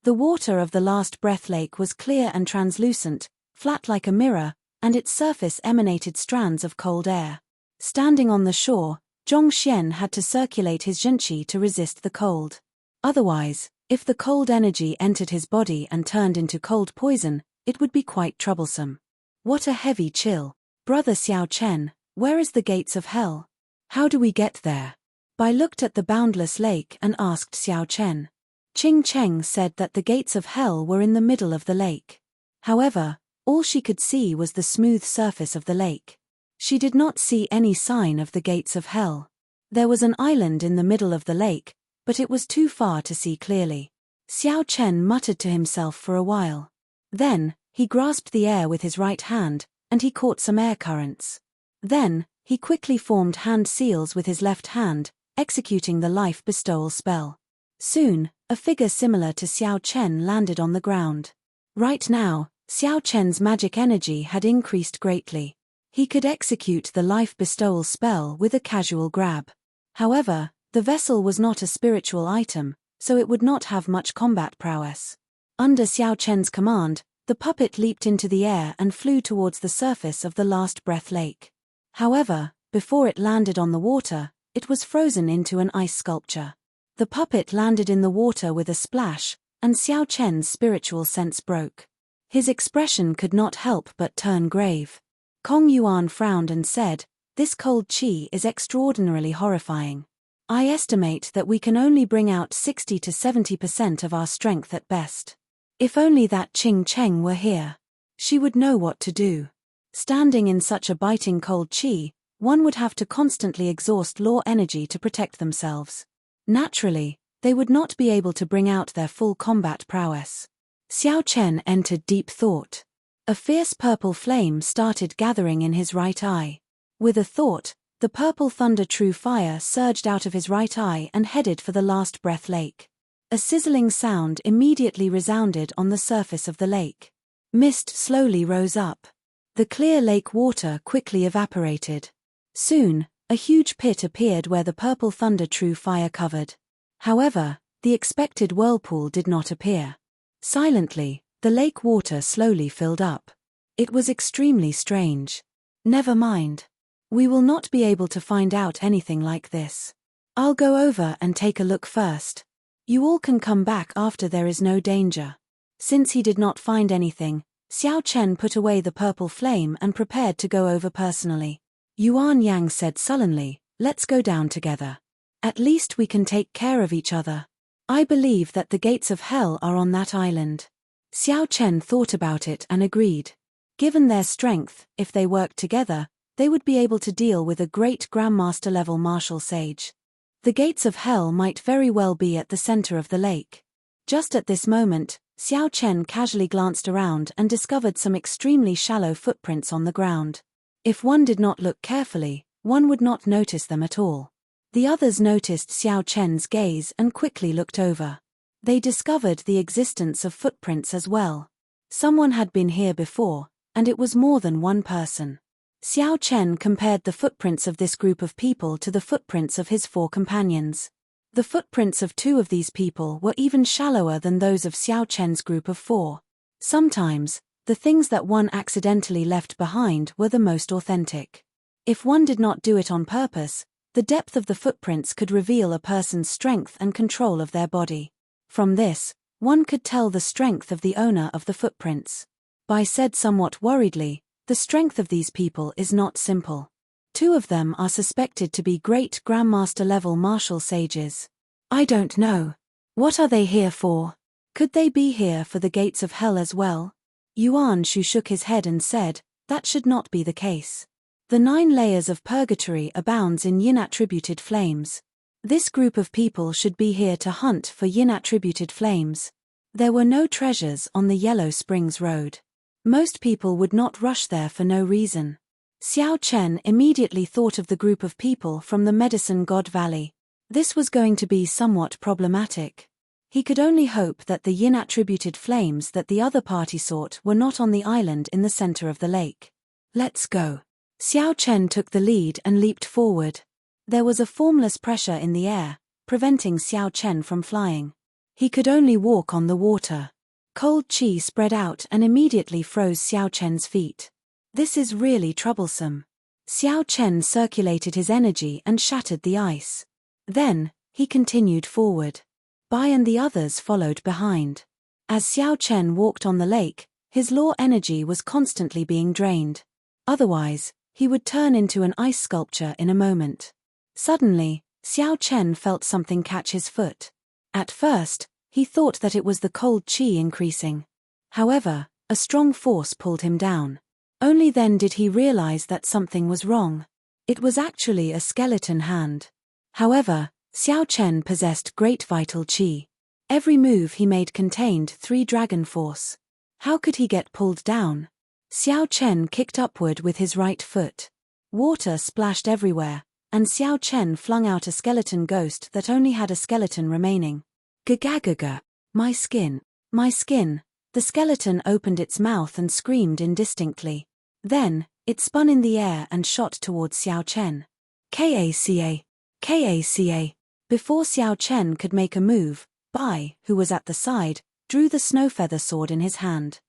The water of the Last Breath Lake was clear and translucent, flat like a mirror, and its surface emanated strands of cold air. Standing on the shore, Zhong Xian had to circulate his zhenqi to resist the cold. Otherwise, if the cold energy entered his body and turned into cold poison, it would be quite troublesome. What a heavy chill. Brother Xiao Chen, where is the gates of hell? How do we get there? Bai looked at the boundless lake and asked Xiao Chen. Qing Cheng said that the gates of hell were in the middle of the lake. However, all she could see was the smooth surface of the lake. She did not see any sign of the gates of hell. There was an island in the middle of the lake, but it was too far to see clearly. Xiao Chen muttered to himself for a while. Then, he grasped the air with his right hand, and he caught some air currents. Then, he quickly formed hand seals with his left hand, executing the life bestowal spell. Soon, a figure similar to Xiao Chen landed on the ground. Right now, Xiao Chen's magic energy had increased greatly. He could execute the life bestowal spell with a casual grab. However, the vessel was not a spiritual item, so it would not have much combat prowess. Under Xiao Chen's command, the puppet leaped into the air and flew towards the surface of the Last Breath Lake. However, before it landed on the water, it was frozen into an ice sculpture. The puppet landed in the water with a splash, and Xiao Chen's spiritual sense broke. His expression could not help but turn grave. Kong Yuan frowned and said, "This cold qi is extraordinarily horrifying. I estimate that we can only bring out 60 to 70% of our strength at best. If only that Qing Cheng were here. She would know what to do." Standing in such a biting cold qi, one would have to constantly exhaust law energy to protect themselves. Naturally, they would not be able to bring out their full combat prowess. Xiao Chen entered deep thought. A fierce purple flame started gathering in his right eye. With a thought, the purple thunder true fire surged out of his right eye and headed for the Last Breath Lake. A sizzling sound immediately resounded on the surface of the lake. Mist slowly rose up. The clear lake water quickly evaporated. Soon, a huge pit appeared where the purple thunder true fire covered. However, the expected whirlpool did not appear. Silently, the lake water slowly filled up. It was extremely strange. Never mind. We will not be able to find out anything like this. I'll go over and take a look first. You all can come back after there is no danger. Since he did not find anything, Xiao Chen put away the purple flame and prepared to go over personally. Yuan Yang said sullenly, "Let's go down together. At least we can take care of each other. I believe that the gates of hell are on that island." Xiao Chen thought about it and agreed. Given their strength, if they worked together, they would be able to deal with a great Grandmaster-level martial sage. The gates of hell might very well be at the center of the lake. Just at this moment, Xiao Chen casually glanced around and discovered some extremely shallow footprints on the ground. If one did not look carefully, one would not notice them at all. The others noticed Xiao Chen's gaze and quickly looked over. They discovered the existence of footprints as well. Someone had been here before, and it was more than one person. Xiao Chen compared the footprints of this group of people to the footprints of his 4 companions. The footprints of 2 of these people were even shallower than those of Xiao Chen's group of 4. Sometimes, the things that one accidentally left behind were the most authentic. If one did not do it on purpose, the depth of the footprints could reveal a person's strength and control of their body. From this, one could tell the strength of the owner of the footprints. Bai said somewhat worriedly, "The strength of these people is not simple. 2 of them are suspected to be great Grandmaster-level martial sages. I don't know. What are they here for? Could they be here for the gates of hell as well?" Yuan Shu shook his head and said, "That should not be the case. The 9 layers of purgatory abounds in yin-attributed flames. This group of people should be here to hunt for yin-attributed flames. There were no treasures on the Yellow Springs Road. Most people would not rush there for no reason." Xiao Chen immediately thought of the group of people from the Medicine God Valley. This was going to be somewhat problematic. He could only hope that the yin-attributed flames that the other party sought were not on the island in the center of the lake. "Let's go." Xiao Chen took the lead and leaped forward. There was a formless pressure in the air, preventing Xiao Chen from flying. He could only walk on the water. Cold qi spread out and immediately froze Xiao Chen's feet. This is really troublesome. Xiao Chen circulated his energy and shattered the ice. Then, he continued forward. Bai and the others followed behind. As Xiao Chen walked on the lake, his law energy was constantly being drained. Otherwise, he would turn into an ice sculpture in a moment. Suddenly, Xiao Chen felt something catch his foot. At first, he thought that it was the cold qi increasing. However, a strong force pulled him down. Only then did he realize that something was wrong. It was actually a skeleton hand. However, Xiao Chen possessed great vital qi. Every move he made contained 3 dragon force. How could he get pulled down? Xiao Chen kicked upward with his right foot. Water splashed everywhere, and Xiao Chen flung out a skeleton ghost that only had a skeleton remaining. Gagagaga! My skin! My skin! The skeleton opened its mouth and screamed indistinctly. Then, it spun in the air and shot towards Xiao Chen. Kaca! Kaca! Before Xiao Chen could make a move, Bai, who was at the side, drew the snowfeather sword in his hand.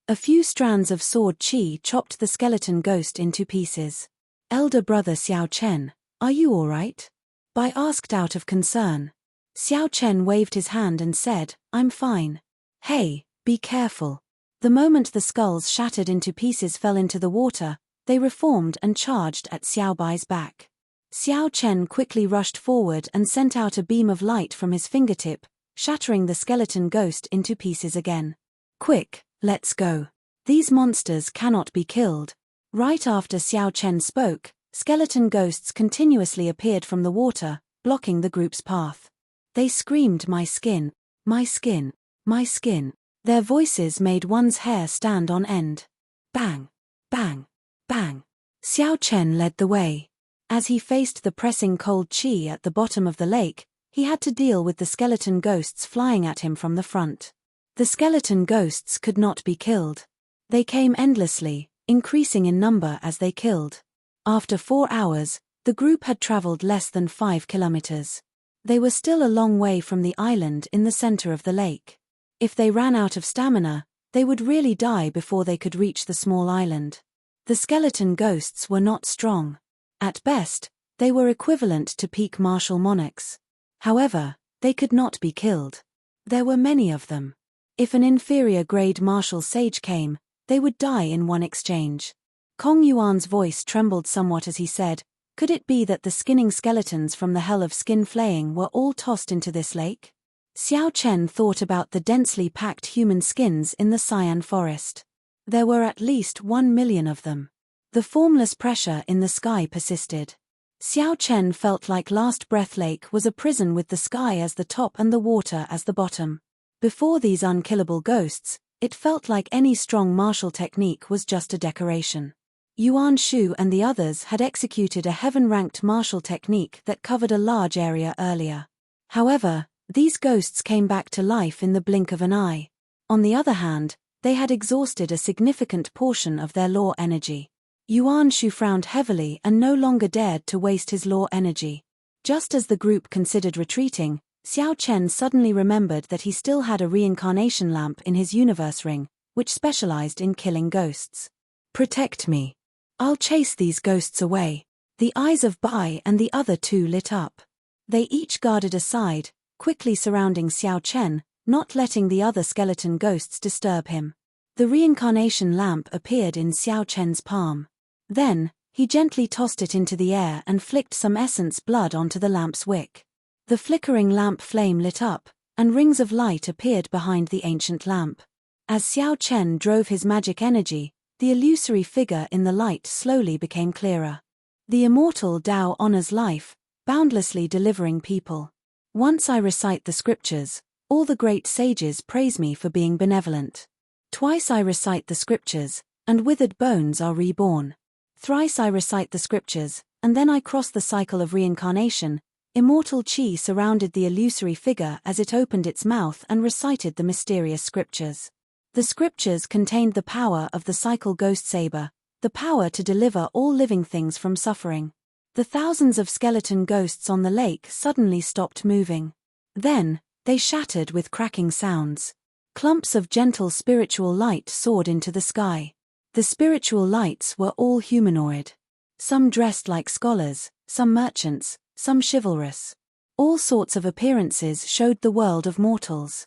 A few strands of sword qi chopped the skeleton ghost into pieces. Elder brother Xiao Chen, are you all right? Bai asked out of concern. Xiao Chen waved his hand and said, I'm fine. Hey, be careful. The moment the skulls shattered into pieces fell into the water, they reformed and charged at Xiao Bai's back. Xiao Chen quickly rushed forward and sent out a beam of light from his fingertip, shattering the skeleton ghost into pieces again. Quick, let's go. These monsters cannot be killed. Right after Xiao Chen spoke, skeleton ghosts continuously appeared from the water, blocking the group's path. They screamed, my skin, my skin, my skin. Their voices made one's hair stand on end. Bang, bang, bang. Xiao Chen led the way. As he faced the pressing cold qi at the bottom of the lake, he had to deal with the skeleton ghosts flying at him from the front. The skeleton ghosts could not be killed. They came endlessly, increasing in number as they killed. After 4 hours, the group had traveled less than 5 kilometers. They were still a long way from the island in the center of the lake. If they ran out of stamina, they would really die before they could reach the small island. The skeleton ghosts were not strong. At best, they were equivalent to peak martial monarchs. However, they could not be killed. There were many of them. If an inferior grade martial sage came, they would die in one exchange. Kong Yuan's voice trembled somewhat as he said, could it be that the skinning skeletons from the hell of skin flaying were all tossed into this lake? Xiao Chen thought about the densely packed human skins in the cyan forest. There were at least 1 million of them. The formless pressure in the sky persisted. Xiao Chen felt like Last Breath Lake was a prison with the sky as the top and the water as the bottom. Before these unkillable ghosts, it felt like any strong martial technique was just a decoration. Yuan Shu and the others had executed a heaven-ranked martial technique that covered a large area earlier. However, these ghosts came back to life in the blink of an eye. On the other hand, they had exhausted a significant portion of their law energy. Yuan Shu frowned heavily and no longer dared to waste his law energy. Just as the group considered retreating, Xiao Chen suddenly remembered that he still had a reincarnation lamp in his universe ring, which specialized in killing ghosts. Protect me. I'll chase these ghosts away. The eyes of Bai and the other 2 lit up. They each guarded aside, quickly surrounding Xiao Chen, not letting the other skeleton ghosts disturb him. The reincarnation lamp appeared in Xiao Chen's palm. Then, he gently tossed it into the air and flicked some essence blood onto the lamp's wick. The flickering lamp flame lit up, and rings of light appeared behind the ancient lamp. As Xiao Chen drove his magic energy, the illusory figure in the light slowly became clearer. The immortal Tao honors life, boundlessly delivering people. Once I recite the scriptures, all the great sages praise me for being benevolent. Twice I recite the scriptures, and withered bones are reborn. Thrice I recite the scriptures, and then I cross the cycle of reincarnation. Immortal qi surrounded the illusory figure as it opened its mouth and recited the mysterious scriptures. The scriptures contained the power of the cycle ghost saber, the power to deliver all living things from suffering. The thousands of skeleton ghosts on the lake suddenly stopped moving. Then, they shattered with cracking sounds. Clumps of gentle spiritual light soared into the sky. The spiritual lights were all humanoid. Some dressed like scholars, some merchants, some chivalrous. All sorts of appearances showed the world of mortals.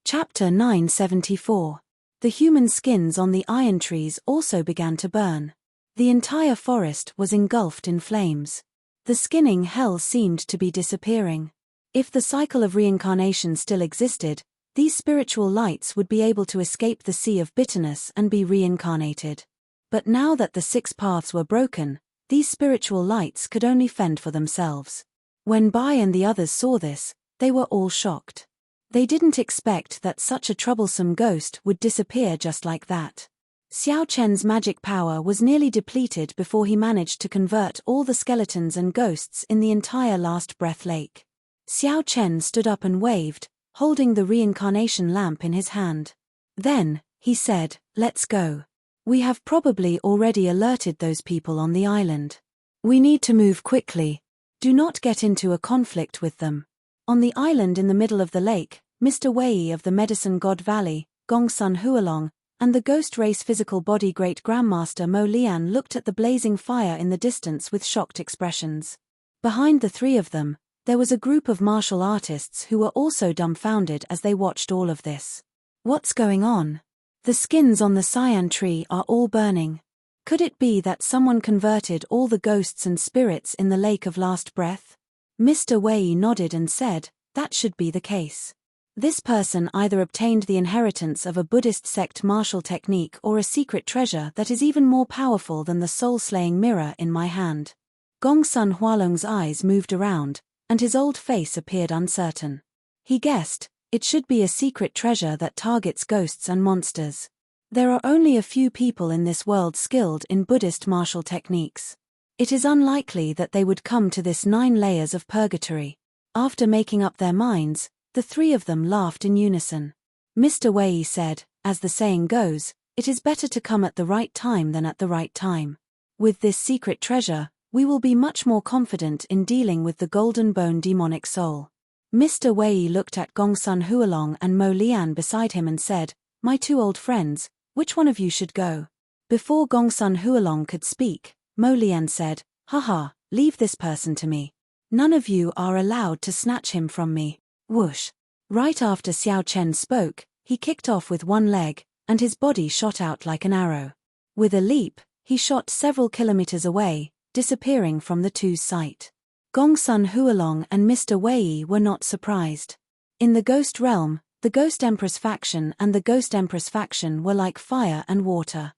Chapter 974. The human skins on the iron trees also began to burn. The entire forest was engulfed in flames. The skinning hell seemed to be disappearing. If the cycle of reincarnation still existed, these spiritual lights would be able to escape the sea of bitterness and be reincarnated. But now that the 6 paths were broken, these spiritual lights could only fend for themselves. When Bai and the others saw this, they were all shocked. They didn't expect that such a troublesome ghost would disappear just like that. Xiao Chen's magic power was nearly depleted before he managed to convert all the skeletons and ghosts in the entire Last Breath Lake. Xiao Chen stood up and waved, holding the reincarnation lamp in his hand. Then, he said, "Let's go. We have probably already alerted those people on the island. We need to move quickly. Do not get into a conflict with them." On the island in the middle of the lake, Mr. Wei of the Medicine God Valley, Gongsun Hualong, and the Ghost Race Physical Body Great Grandmaster Mo Lian looked at the blazing fire in the distance with shocked expressions. Behind the 3 of them, there was a group of martial artists who were also dumbfounded as they watched all of this. What's going on? The skins on the cyan tree are all burning. Could it be that someone converted all the ghosts and spirits in the Lake of Last Breath? Mr. Wei nodded and said, that should be the case. This person either obtained the inheritance of a Buddhist sect martial technique or a secret treasure that is even more powerful than the soul-slaying mirror in my hand. Gongsun Hualong's eyes moved around, and his old face appeared uncertain. He guessed, it should be a secret treasure that targets ghosts and monsters. There are only a few people in this world skilled in Buddhist martial techniques. It is unlikely that they would come to this 9 layers of purgatory. After making up their minds, the 3 of them laughed in unison. Mr. Wei said, as the saying goes, it is better to come at the right time than at the right time. With this secret treasure, we will be much more confident in dealing with the Golden Bone demonic soul. Mr. Wei looked at Gongsun Hualong and Mo Lian beside him and said, my 2 old friends, which one of you should go? Before Gongsun Hualong could speak, Mo Lian said, haha, leave this person to me. None of you are allowed to snatch him from me. Whoosh. Right after Xiao Chen spoke, he kicked off with 1 leg, and his body shot out like an arrow. With a leap, he shot several kilometers away, disappearing from the 2's sight. Gongsun Hualong and Mr. Wei were not surprised. In the Ghost Realm, the Ghost Empress faction and the Ghost Empress faction were like fire and water.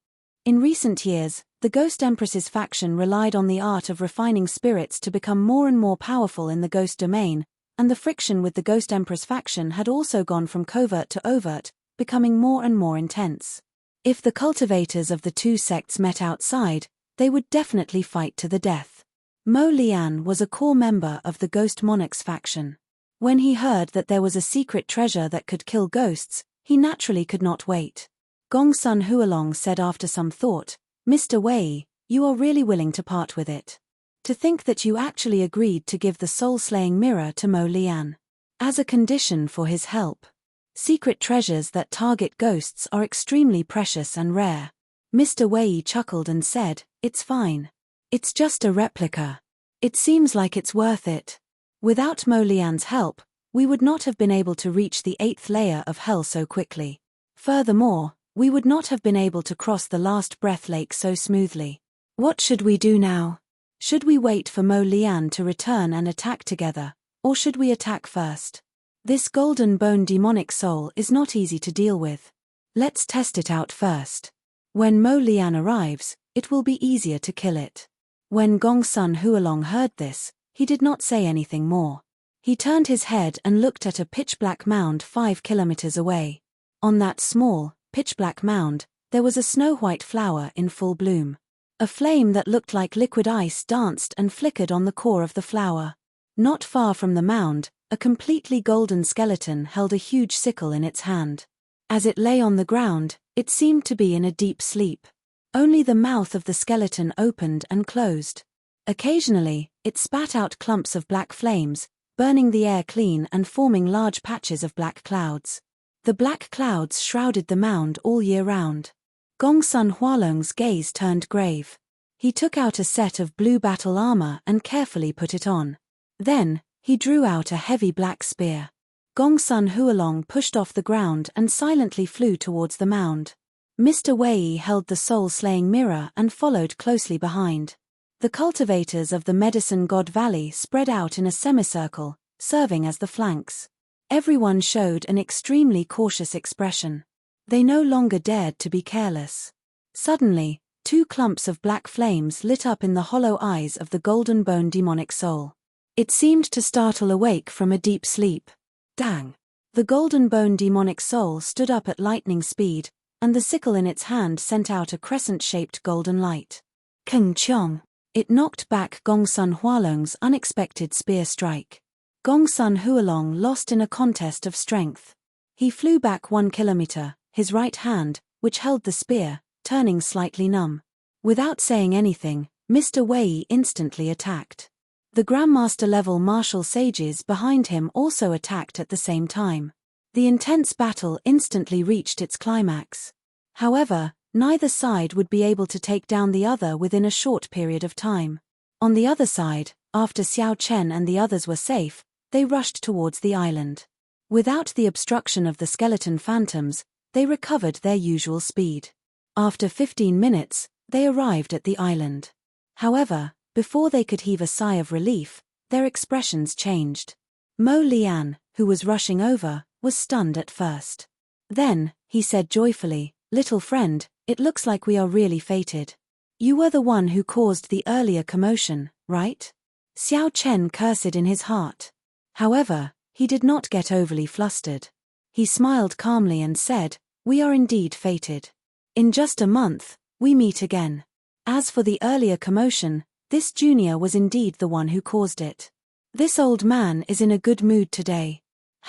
In recent years, the Ghost Empress's faction relied on the art of refining spirits to become more and more powerful in the ghost domain, and the friction with the Ghost Empress faction had also gone from covert to overt, becoming more and more intense. If the cultivators of the 2 sects met outside, they would definitely fight to the death. Mo Lian was a core member of the Ghost Monarchs faction. When he heard that there was a secret treasure that could kill ghosts, he naturally could not wait. Gongsun Hualong said after some thought, Mr. Wei, you are really willing to part with it. To think that you actually agreed to give the soul-slaying mirror to Mo Lian. As a condition for his help. Secret treasures that target ghosts are extremely precious and rare. Mr. Wei chuckled and said, it's fine. It's just a replica. It seems like it's worth it. Without Mo Lian's help, we would not have been able to reach the 8th layer of hell so quickly. Furthermore, we would not have been able to cross the Last Breath Lake so smoothly. What should we do now? Should we wait for Mo Lian to return and attack together, or should we attack first? This Golden Bone demonic soul is not easy to deal with. Let's test it out first. When Mo Lian arrives, it will be easier to kill it. When Gongsun Hualong heard this, he did not say anything more. He turned his head and looked at a pitch-black mound 5 kilometers away. On that small, pitch-black mound, there was a snow-white flower in full bloom. A flame that looked like liquid ice danced and flickered on the core of the flower. Not far from the mound, a completely golden skeleton held a huge sickle in its hand. As it lay on the ground, it seemed to be in a deep sleep. Only the mouth of the skeleton opened and closed. Occasionally, it spat out clumps of black flames, burning the air clean and forming large patches of black clouds. The black clouds shrouded the mound all year round. Gongsun Hualong's gaze turned grave. He took out a set of blue battle armor and carefully put it on. Then, he drew out a heavy black spear. Gongsun Hualong pushed off the ground and silently flew towards the mound. Mr. Wei held the soul-slaying mirror and followed closely behind. The cultivators of the Medicine God Valley spread out in a semicircle, serving as the flanks. Everyone showed an extremely cautious expression. They no longer dared to be careless. Suddenly, 2 clumps of black flames lit up in the hollow eyes of the golden bone demonic soul. It seemed to startle awake from a deep sleep. Dang! The golden bone demonic soul stood up at lightning speed, and the sickle in its hand sent out a crescent-shaped golden light. Keng Chong! It knocked back Gong Sun Hualong's unexpected spear strike. Gong Sun Hualong lost in a contest of strength. He flew back 1 kilometer, his right hand, which held the spear, turning slightly numb. Without saying anything, Mr. Wei instantly attacked. The Grandmaster-level martial sages behind him also attacked at the same time. The intense battle instantly reached its climax. However, neither side would be able to take down the other within a short period of time. On the other side, after Xiao Chen and the others were safe, they rushed towards the island. Without the obstruction of the skeleton phantoms, they recovered their usual speed. After 15 minutes, they arrived at the island. However, before they could heave a sigh of relief, their expressions changed. Mo Lian, who was rushing over, was stunned at first. Then, he said joyfully, "Little friend, it looks like we are really fated. You were the one who caused the earlier commotion, right?" Xiao Chen cursed in his heart. However, he did not get overly flustered. He smiled calmly and said, "We are indeed fated. In just a month, we meet again. As for the earlier commotion, this junior was indeed the one who caused it. This old man is in a good mood today.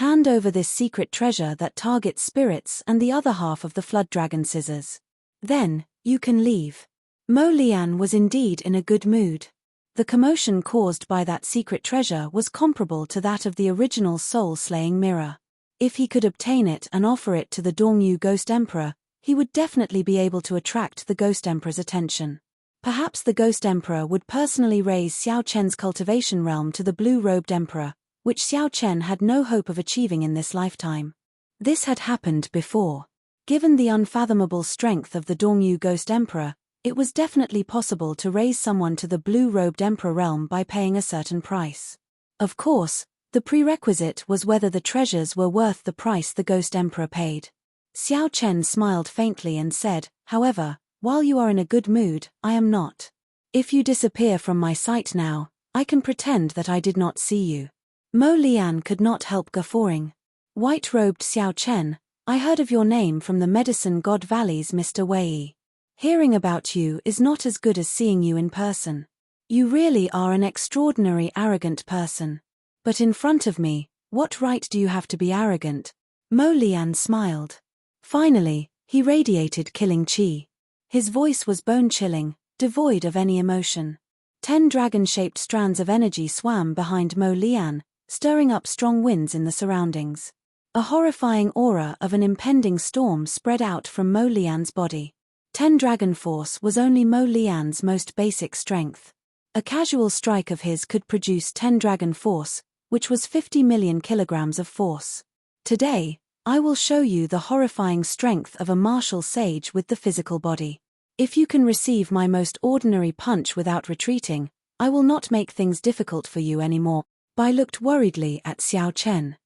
Hand over this secret treasure that targets spirits and the other half of the Flood Dragon scissors. Then, you can leave." Mo Lian was indeed in a good mood. The commotion caused by that secret treasure was comparable to that of the original soul-slaying mirror. If he could obtain it and offer it to the Dongyu Ghost Emperor, he would definitely be able to attract the Ghost Emperor's attention. Perhaps the Ghost Emperor would personally raise Xiao Chen's cultivation realm to the Blue-Robed Emperor, which Xiao Chen had no hope of achieving in this lifetime. This had happened before. Given the unfathomable strength of the Dongyu Ghost Emperor, it was definitely possible to raise someone to the Blue-Robed Emperor realm by paying a certain price. Of course, the prerequisite was whether the treasures were worth the price the Ghost Emperor paid. Xiao Chen smiled faintly and said, "However, while you are in a good mood, I am not. If you disappear from my sight now, I can pretend that I did not see you." Mo Lian could not help guffawing. "White-robed Xiao Chen, I heard of your name from the Medicine God Valley's Mr. Wei. Hearing about you is not as good as seeing you in person. You really are an extraordinary arrogant person. But in front of me, what right do you have to be arrogant?" Mo Lian smiled. Finally, he radiated killing chi. His voice was bone-chilling, devoid of any emotion. 10 dragon-shaped strands of energy swam behind Mo Lian, stirring up strong winds in the surroundings. A horrifying aura of an impending storm spread out from Mo Lian's body. 10 dragon force was only Mo Lian's most basic strength. A casual strike of his could produce 10 dragon force, which was 50 million kilograms of force. Today, I will show you the horrifying strength of a martial sage with the physical body. If you can receive my most ordinary punch without retreating, I will not make things difficult for you anymore." Bai looked worriedly at Xiao Chen.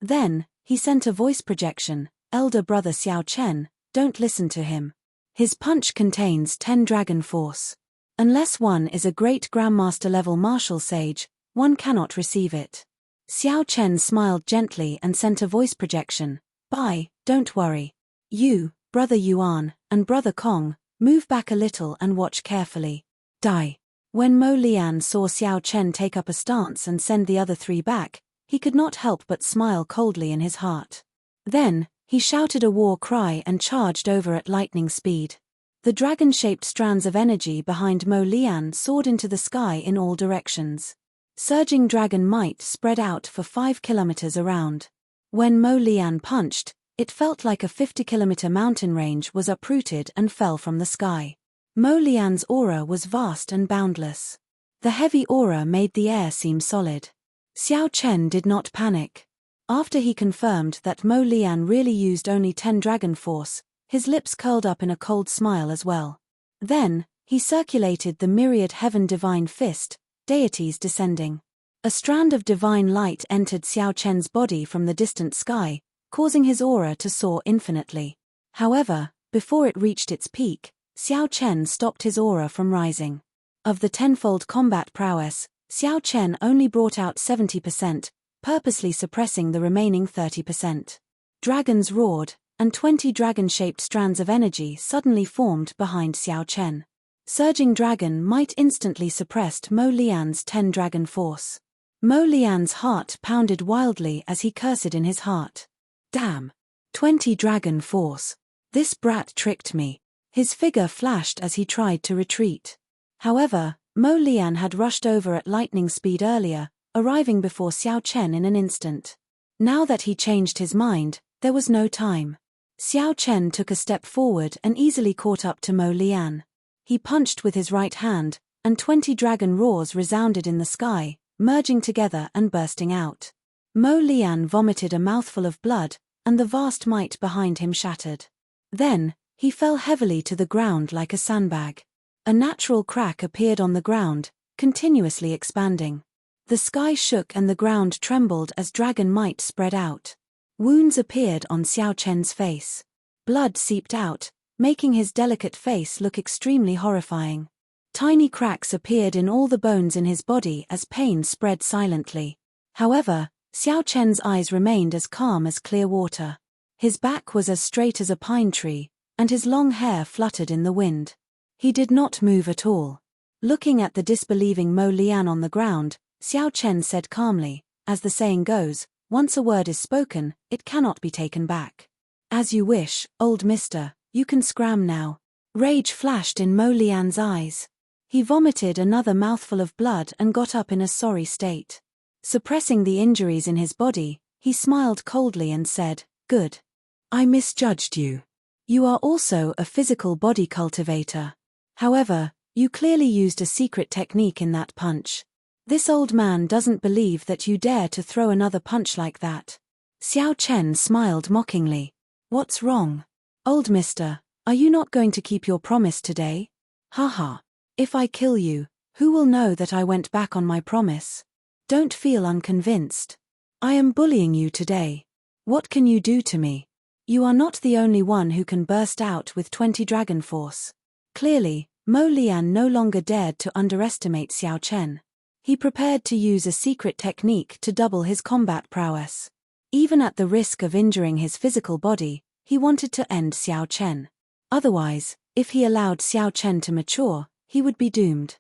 Then, he sent a voice projection, "Elder brother Xiao Chen, don't listen to him. His punch contains 10 dragon force. Unless one is a great Grandmaster-level martial sage, one cannot receive it." Xiao Chen smiled gently and sent a voice projection, "Bai, don't worry. You, Brother Yuan, and Brother Kong, move back a little and watch carefully." Dai. When Mo Lian saw Xiao Chen take up a stance and send the other 3 back, he could not help but smile coldly in his heart. Then, he shouted a war cry and charged over at lightning speed. The dragon-shaped strands of energy behind Mo Lian soared into the sky in all directions. Surging dragon might spread out for 5 kilometers around. When Mo Lian punched, it felt like a 50-kilometer mountain range was uprooted and fell from the sky. Mo Lian's aura was vast and boundless. The heavy aura made the air seem solid. Xiao Chen did not panic. After he confirmed that Mo Lian really used only 10 dragon force, his lips curled up in a cold smile as well. Then, He circulated the myriad heaven divine fist, deities descending. A strand of divine light entered Xiao Chen's body from the distant sky, causing his aura to soar infinitely. However, before it reached its peak, Xiao Chen stopped his aura from rising. Of the tenfold combat prowess, Xiao Chen only brought out 70%, purposely suppressing the remaining 30%. Dragons roared, and 20 dragon-shaped strands of energy suddenly formed behind Xiao Chen. Surging Dragon Might instantly suppressed Mo Lian's 10 dragon force. Mo Lian's heart pounded wildly as he cursed in his heart. Damn! 20 dragon force. This brat tricked me. His figure flashed as he tried to retreat. However, Mo Lian had rushed over at lightning speed earlier, arriving before Xiao Chen in an instant. Now that he changed his mind, there was no time. Xiao Chen took a step forward and easily caught up to Mo Lian. He punched with his right hand, and 20 dragon roars resounded in the sky, merging together and bursting out. Mo Lian vomited a mouthful of blood, and the vast might behind him shattered. Then, he fell heavily to the ground like a sandbag. A natural crack appeared on the ground, continuously expanding. The sky shook and the ground trembled as dragon might spread out. Wounds appeared on Xiao Chen's face. Blood seeped out, making his delicate face look extremely horrifying. Tiny cracks appeared in all the bones in his body as pain spread silently. However, Xiao Chen's eyes remained as calm as clear water. His back was as straight as a pine tree, and his long hair fluttered in the wind. He did not move at all. Looking at the disbelieving Mo Lian on the ground, Xiao Chen said calmly, as the saying goes, once a word is spoken, it cannot be taken back. As you wish, old mister, you can scram now. Rage flashed in Mo Lian's eyes. He vomited another mouthful of blood and got up in a sorry state. Suppressing the injuries in his body, he smiled coldly and said, "Good. I misjudged you. You are also a physical body cultivator. However, you clearly used a secret technique in that punch. This old man doesn't believe that you dare to throw another punch like that." Xiao Chen smiled mockingly. "What's wrong? Old mister, are you not going to keep your promise today? Haha. If I kill you, who will know that I went back on my promise? Don't feel unconvinced. I am bullying you today. What can you do to me? You are not the only one who can burst out with 20 dragon force." Clearly, Mo Lian no longer dared to underestimate Xiao Chen. He prepared to use a secret technique to double his combat prowess. Even at the risk of injuring his physical body, he wanted to end Xiao Chen. Otherwise, if he allowed Xiao Chen to mature, he would be doomed.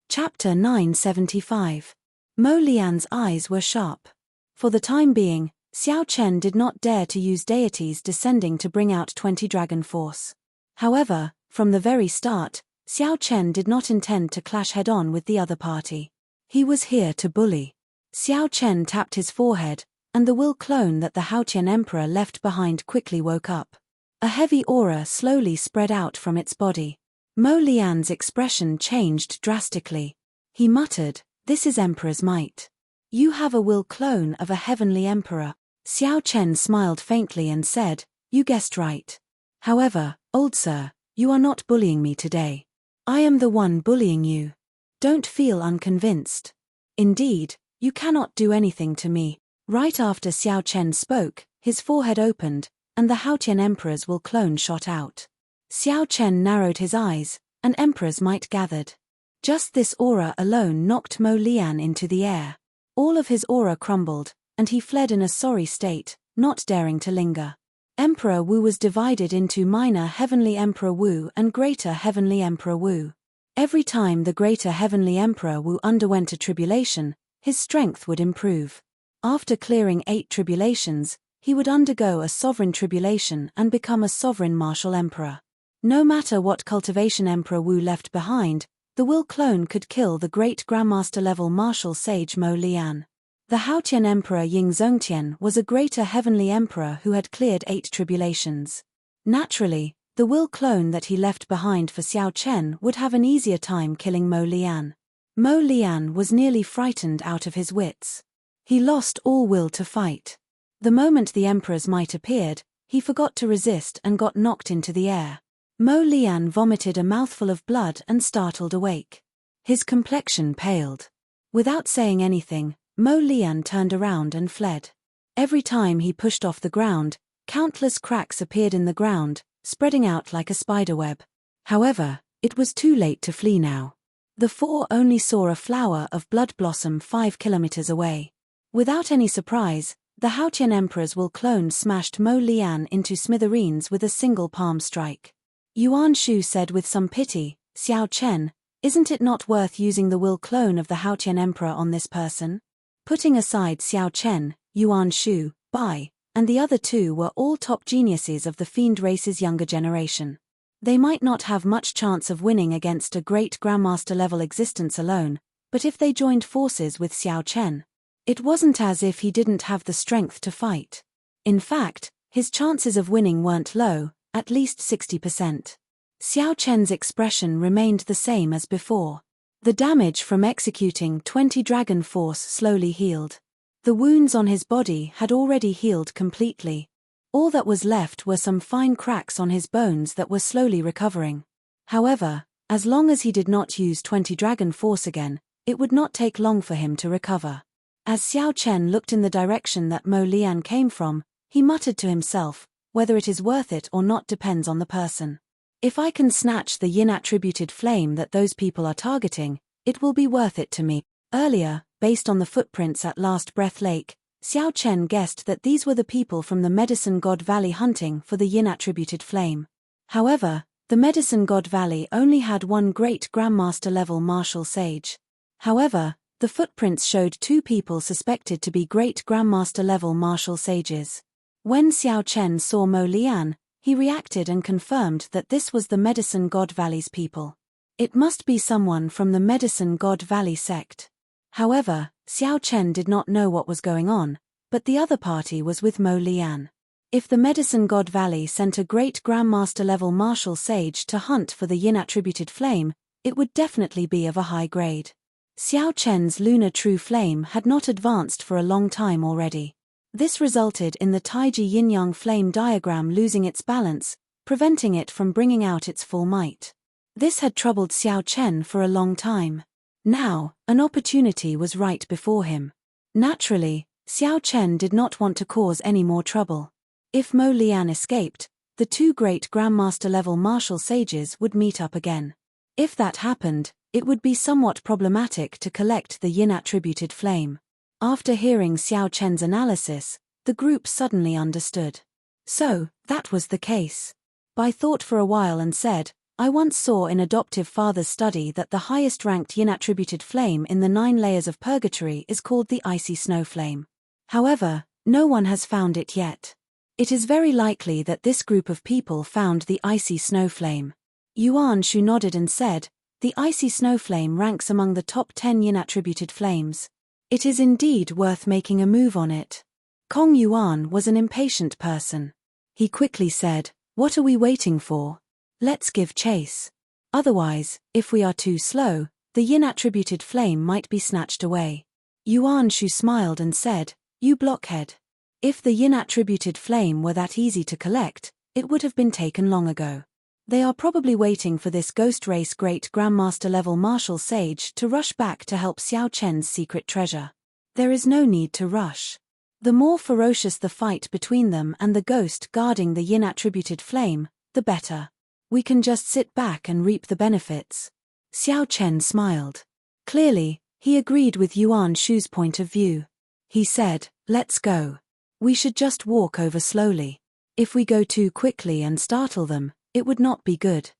Chapter 975. Mo Lian's eyes were sharp. For the time being, Xiao Chen did not dare to use deities descending to bring out 20 dragon force. However, from the very start, Xiao Chen did not intend to clash head-on with the other party. He was here to bully. Xiao Chen tapped his forehead, and the will clone that the Haotian emperor left behind quickly woke up. A heavy aura slowly spread out from its body. Mo Lian's expression changed drastically. He muttered, "This is Emperor's might. You have a will clone of a heavenly emperor." Xiao Chen smiled faintly and said, "You guessed right. However, old sir, you are not bullying me today. I am the one bullying you. Don't feel unconvinced. Indeed, you cannot do anything to me." Right after Xiao Chen spoke, his forehead opened, and the Haotian emperor's will clone shot out. Xiao Chen narrowed his eyes, and emperor's might gathered. Just this aura alone knocked Mo Lian into the air. All of his aura crumbled, and he fled in a sorry state, not daring to linger. Emperor Wu was divided into minor Heavenly Emperor Wu and Greater Heavenly Emperor Wu. Every time the Greater Heavenly Emperor Wu underwent a tribulation, his strength would improve. After clearing 8 tribulations, he would undergo a sovereign tribulation and become a sovereign martial emperor. No matter what cultivation Emperor Wu left behind, the will clone could kill the great Grandmaster-level martial sage Mo Lian. The Haotian Emperor Ying Zongtian was a greater heavenly emperor who had cleared 8 tribulations. Naturally, the will clone that he left behind for Xiao Chen would have an easier time killing Mo Lian. Mo Lian was nearly frightened out of his wits. He lost all will to fight. The moment the emperor's might appeared, he forgot to resist and got knocked into the air. Mo Lian vomited a mouthful of blood and startled awake. His complexion paled. Without saying anything, Mo Lian turned around and fled. Every time he pushed off the ground, countless cracks appeared in the ground, spreading out like a spiderweb. However, it was too late to flee now. The four only saw a flower of blood blossom 5 kilometers away. Without any surprise, the Haotian Emperor's will clone smashed Mo Lian into smithereens with a single palm strike. Yuan Shu said with some pity, "Xiao Chen, isn't it not worth using the will clone of the Haotian Emperor on this person?" Putting aside Xiao Chen, Yuan Shu, Bai, and the other two were all top geniuses of the fiend race's younger generation. They might not have much chance of winning against a great grandmaster-level existence alone, but if they joined forces with Xiao Chen, it wasn't as if he didn't have the strength to fight. In fact, his chances of winning weren't low, at least 60%. Xiao Chen's expression remained the same as before. The damage from executing 20 Dragon Force slowly healed. The wounds on his body had already healed completely. All that was left were some fine cracks on his bones that were slowly recovering. However, as long as he did not use 20 Dragon Force again, it would not take long for him to recover. As Xiao Chen looked in the direction that Mo Lian came from, he muttered to himself, "Whether it is worth it or not depends on the person. If I can snatch the yin-attributed flame that those people are targeting, it will be worth it to me." Earlier, based on the footprints at Last Breath Lake, Xiao Chen guessed that these were the people from the Medicine God Valley hunting for the yin-attributed flame. However, the Medicine God Valley only had one great Grandmaster-level martial sage. However, the footprints showed two people suspected to be great Grandmaster-level martial sages. When Xiao Chen saw Mo Lian, he reacted and confirmed that this was the Medicine God Valley's people. It must be someone from the Medicine God Valley sect. However, Xiao Chen did not know what was going on, but the other party was with Mo Lian. If the Medicine God Valley sent a great Grandmaster-level martial sage to hunt for the yin-attributed flame, it would definitely be of a high grade. Xiao Chen's lunar true flame had not advanced for a long time already. This resulted in the Taiji yin-yang flame diagram losing its balance, preventing it from bringing out its full might. This had troubled Xiao Chen for a long time. Now, an opportunity was right before him. Naturally, Xiao Chen did not want to cause any more trouble. If Mo Lian escaped, the two great Grandmaster-level martial sages would meet up again. If that happened, it would be somewhat problematic to collect the yin-attributed flame. After hearing Xiao Chen's analysis, the group suddenly understood. So, that was the case. Bai thought for a while and said, "I once saw in Adoptive Father's study that the highest-ranked yin-attributed flame in the 9 layers of purgatory is called the icy snow flame. However, no one has found it yet. It is very likely that this group of people found the icy snow flame." Yuan Shu nodded and said, "The icy snow flame ranks among the top 10 yin-attributed flames. It is indeed worth making a move on it." Kong Yuan was an impatient person. He quickly said, "What are we waiting for? Let's give chase. Otherwise, if we are too slow, the yin-attributed flame might be snatched away." Yuan Shu smiled and said, "You blockhead. If the yin-attributed flame were that easy to collect, it would have been taken long ago. They are probably waiting for this ghost race great Grandmaster-level martial sage to rush back to help Xiao Chen's secret treasure. There is no need to rush. The more ferocious the fight between them and the ghost guarding the yin-attributed flame, the better. We can just sit back and reap the benefits." Xiao Chen smiled. Clearly, he agreed with Yuan Shu's point of view. He said, "Let's go. We should just walk over slowly. If we go too quickly and startle them, it would not be good."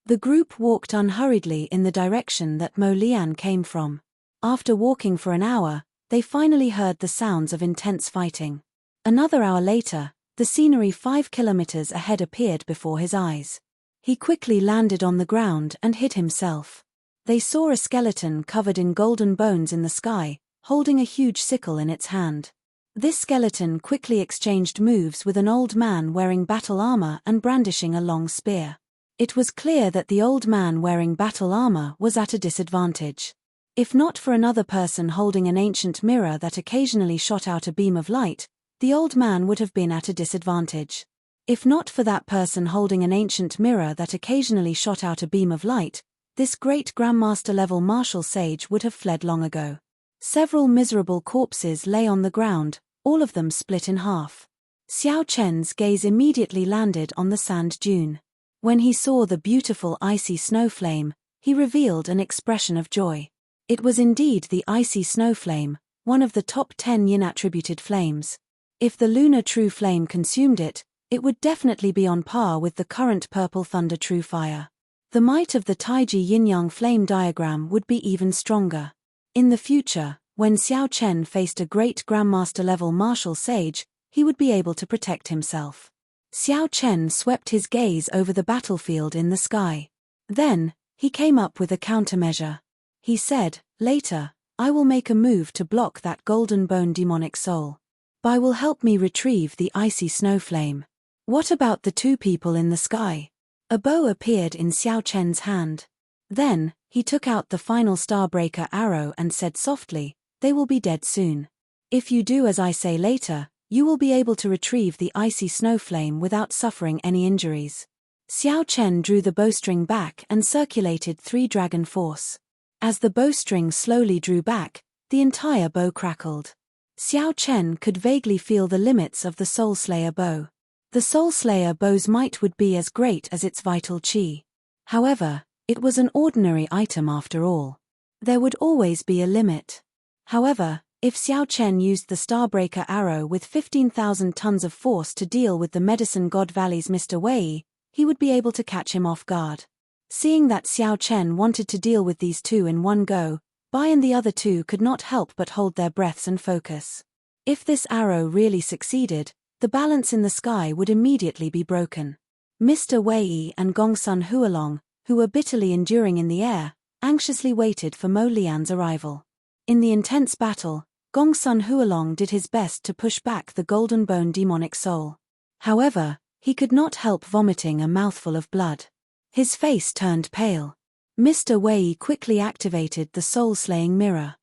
The group walked unhurriedly in the direction that Mo Lian came from. After walking for an hour, they finally heard the sounds of intense fighting. Another hour later, the scenery 5 kilometers ahead appeared before his eyes. He quickly landed on the ground and hid himself. They saw a skeleton covered in golden bones in the sky, holding a huge sickle in its hand. This skeleton quickly exchanged moves with an old man wearing battle armor and brandishing a long spear. It was clear that the old man wearing battle armor was at a disadvantage. If not for another person holding an ancient mirror that occasionally shot out a beam of light, the old man would have been at a disadvantage. If not for that person holding an ancient mirror that occasionally shot out a beam of light, this great Grandmaster-level martial sage would have fled long ago. Several miserable corpses lay on the ground, all of them split in half. Xiao Chen's gaze immediately landed on the sand dune. When he saw the beautiful icy snow flame, he revealed an expression of joy. It was indeed the icy snow flame, one of the top 10 yin-attributed flames. If the lunar true flame consumed it, it would definitely be on par with the current purple thunder true fire. The might of the Taiji yin-yang flame diagram would be even stronger. In the future, when Xiao Chen faced a great Grandmaster-level martial sage, he would be able to protect himself. Xiao Chen swept his gaze over the battlefield in the sky. Then, he came up with a countermeasure. He said, "Later, I will make a move to block that golden bone demonic soul. Bai will help me retrieve the icy snow flame." What about the two people in the sky? A bow appeared in Xiao Chen's hand. Then, he took out the final Starbreaker arrow and said softly, "They will be dead soon. If you do as I say later, you will be able to retrieve the icy snow flame without suffering any injuries." Xiao Chen drew the bowstring back and circulated 3 dragon force. As the bowstring slowly drew back, the entire bow crackled. Xiao Chen could vaguely feel the limits of the Soul Slayer bow. The Soul Slayer bow's might would be as great as its vital chi. However, it was an ordinary item after all. There would always be a limit. However, if Xiao Chen used the Starbreaker arrow with 15,000 tons of force to deal with the Medicine God Valley's Mr. Wei, he would be able to catch him off guard. Seeing that Xiao Chen wanted to deal with these two in one go, Bai and the other two could not help but hold their breaths and focus. If this arrow really succeeded, the balance in the sky would immediately be broken. Mr. Wei and Gongsun Hualong, who were bitterly enduring in the air, anxiously waited for Mo Lian's arrival. In the intense battle, Gongsun Hualong did his best to push back the golden bone demonic soul. However, he could not help vomiting a mouthful of blood. His face turned pale. Mr. Wei quickly activated the soul-slaying mirror.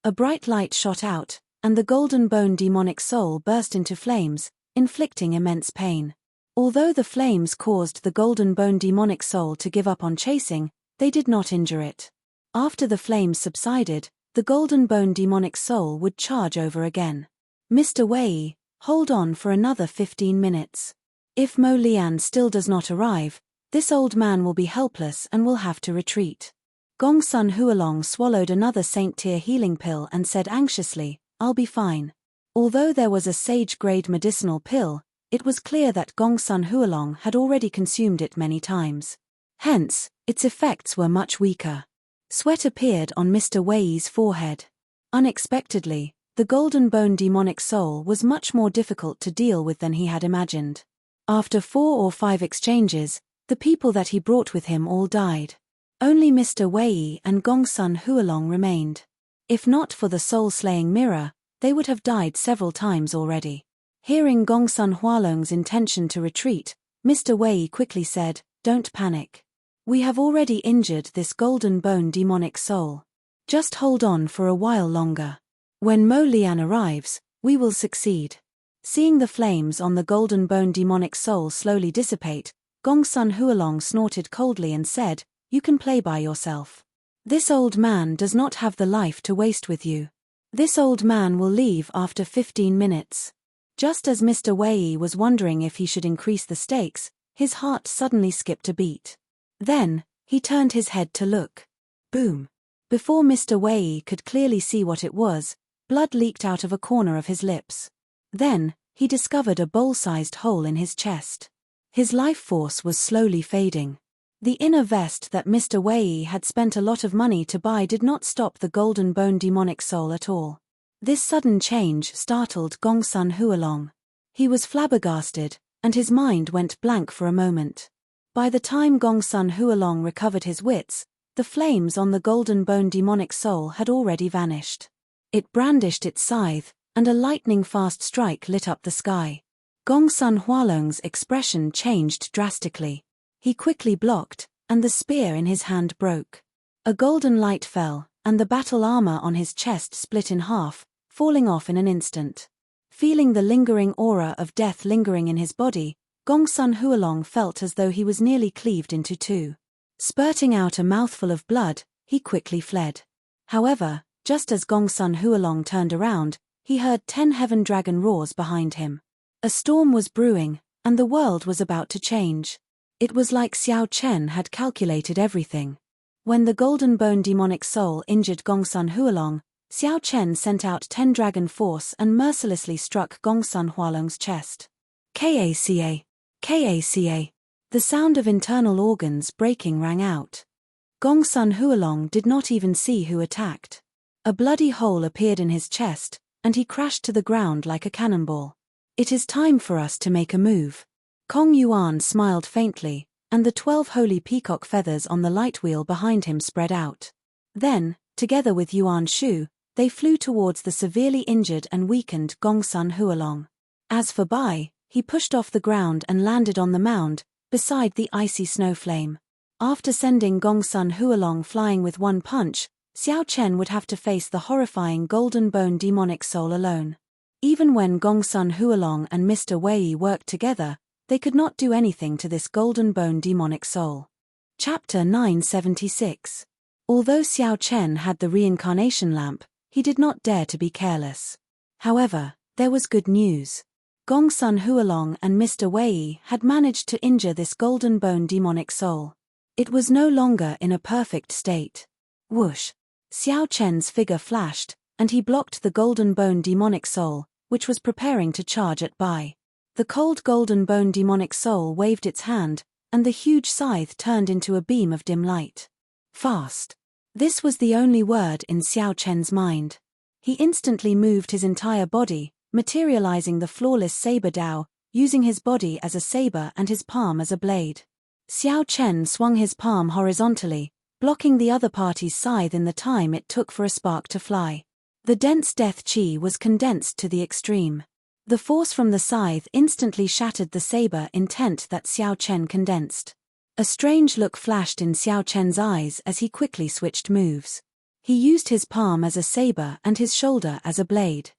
A bright light shot out, and the golden bone demonic soul burst into flames, inflicting immense pain. Although the flames caused the golden bone demonic soul to give up on chasing, they did not injure it. After the flames subsided, the golden bone demonic soul would charge over again. "Mr. Wei, hold on for another 15 minutes. If Mo Lian still does not arrive, this old man will be helpless and will have to retreat." Gongsun Hualong swallowed another Saint-tier healing pill and said anxiously, "I'll be fine." Although there was a sage-grade medicinal pill, it was clear that Gongsun Hualong had already consumed it many times. Hence, its effects were much weaker. Sweat appeared on Mr. Wei's forehead. Unexpectedly, the golden bone demonic soul was much more difficult to deal with than he had imagined. After 4 or 5 exchanges, the people that he brought with him all died. Only Mr. Wei and Gongsun Hualong remained. If not for the soul-slaying mirror, they would have died several times already. Hearing Gongsun Hualong's intention to retreat, Mr. Wei quickly said, "Don't panic. We have already injured this golden bone demonic soul. Just hold on for a while longer. When Mo Lian arrives, we will succeed." Seeing the flames on the golden bone demonic soul slowly dissipate, Gongsun Hualong snorted coldly and said, "You can play by yourself. This old man does not have the life to waste with you. This old man will leave after 15 minutes. Just as Mr. Wei was wondering if he should increase the stakes, his heart suddenly skipped a beat. Then, he turned his head to look. Boom! Before Mr. Wei could clearly see what it was, blood leaked out of a corner of his lips. Then, he discovered a bowl-sized hole in his chest. His life force was slowly fading. The inner vest that Mr. Wei had spent a lot of money to buy did not stop the golden bone demonic soul at all. This sudden change startled Gongsun Hualong. He was flabbergasted, and his mind went blank for a moment. By the time Gongsun Hualong recovered his wits, the flames on the golden bone demonic soul had already vanished. It brandished its scythe, and a lightning-fast strike lit up the sky. Gongsun Hualong's expression changed drastically. He quickly blocked, and the spear in his hand broke. A golden light fell, and the battle armor on his chest split in half, falling off in an instant. Feeling the lingering aura of death lingering in his body, Gongsun Hualong felt as though he was nearly cleaved into two. Spurting out a mouthful of blood, he quickly fled. However, just as Gongsun Hualong turned around, he heard 10 heaven dragon roars behind him. A storm was brewing, and the world was about to change. It was like Xiao Chen had calculated everything. When the Golden Bone demonic soul injured Gongsun Hualong, Xiao Chen sent out 10 dragon force and mercilessly struck Gongsun Hualong's chest. Kaca! Kaca! The sound of internal organs breaking rang out. Gongsun Hualong did not even see who attacked. A bloody hole appeared in his chest, and he crashed to the ground like a cannonball. It is time for us to make a move. Kong Yuan smiled faintly, and the 12 holy peacock feathers on the light wheel behind him spread out. Then, together with Yuan Shu, they flew towards the severely injured and weakened Gongsun Hualong. As for Bai, he pushed off the ground and landed on the mound, beside the icy snow flame. After sending Gongsun Hualong flying with one punch, Xiao Chen would have to face the horrifying Golden Bone demonic soul alone. Even when Gongsun Hualong and Mr. Wei worked together, they could not do anything to this Golden Bone demonic soul. Chapter 976. Although Xiao Chen had the reincarnation lamp, he did not dare to be careless. However, there was good news. Gongsun Hualong and Mr. Wei had managed to injure this Golden Bone demonic soul. It was no longer in a perfect state. Whoosh! Xiao Chen's figure flashed, and he blocked the Golden Bone demonic soul, which was preparing to charge at Bai. The cold Golden Bone demonic soul waved its hand, and the huge scythe turned into a beam of dim light. Fast! This was the only word in Xiao Chen's mind. He instantly moved his entire body, materializing the flawless saber Dao, using his body as a saber and his palm as a blade. Xiao Chen swung his palm horizontally, blocking the other party's scythe in the time it took for a spark to fly. The dense death chi was condensed to the extreme. The force from the scythe instantly shattered the saber intent that Xiao Chen condensed. A strange look flashed in Xiao Chen's eyes as he quickly switched moves. He used his palm as a saber and his shoulder as a blade.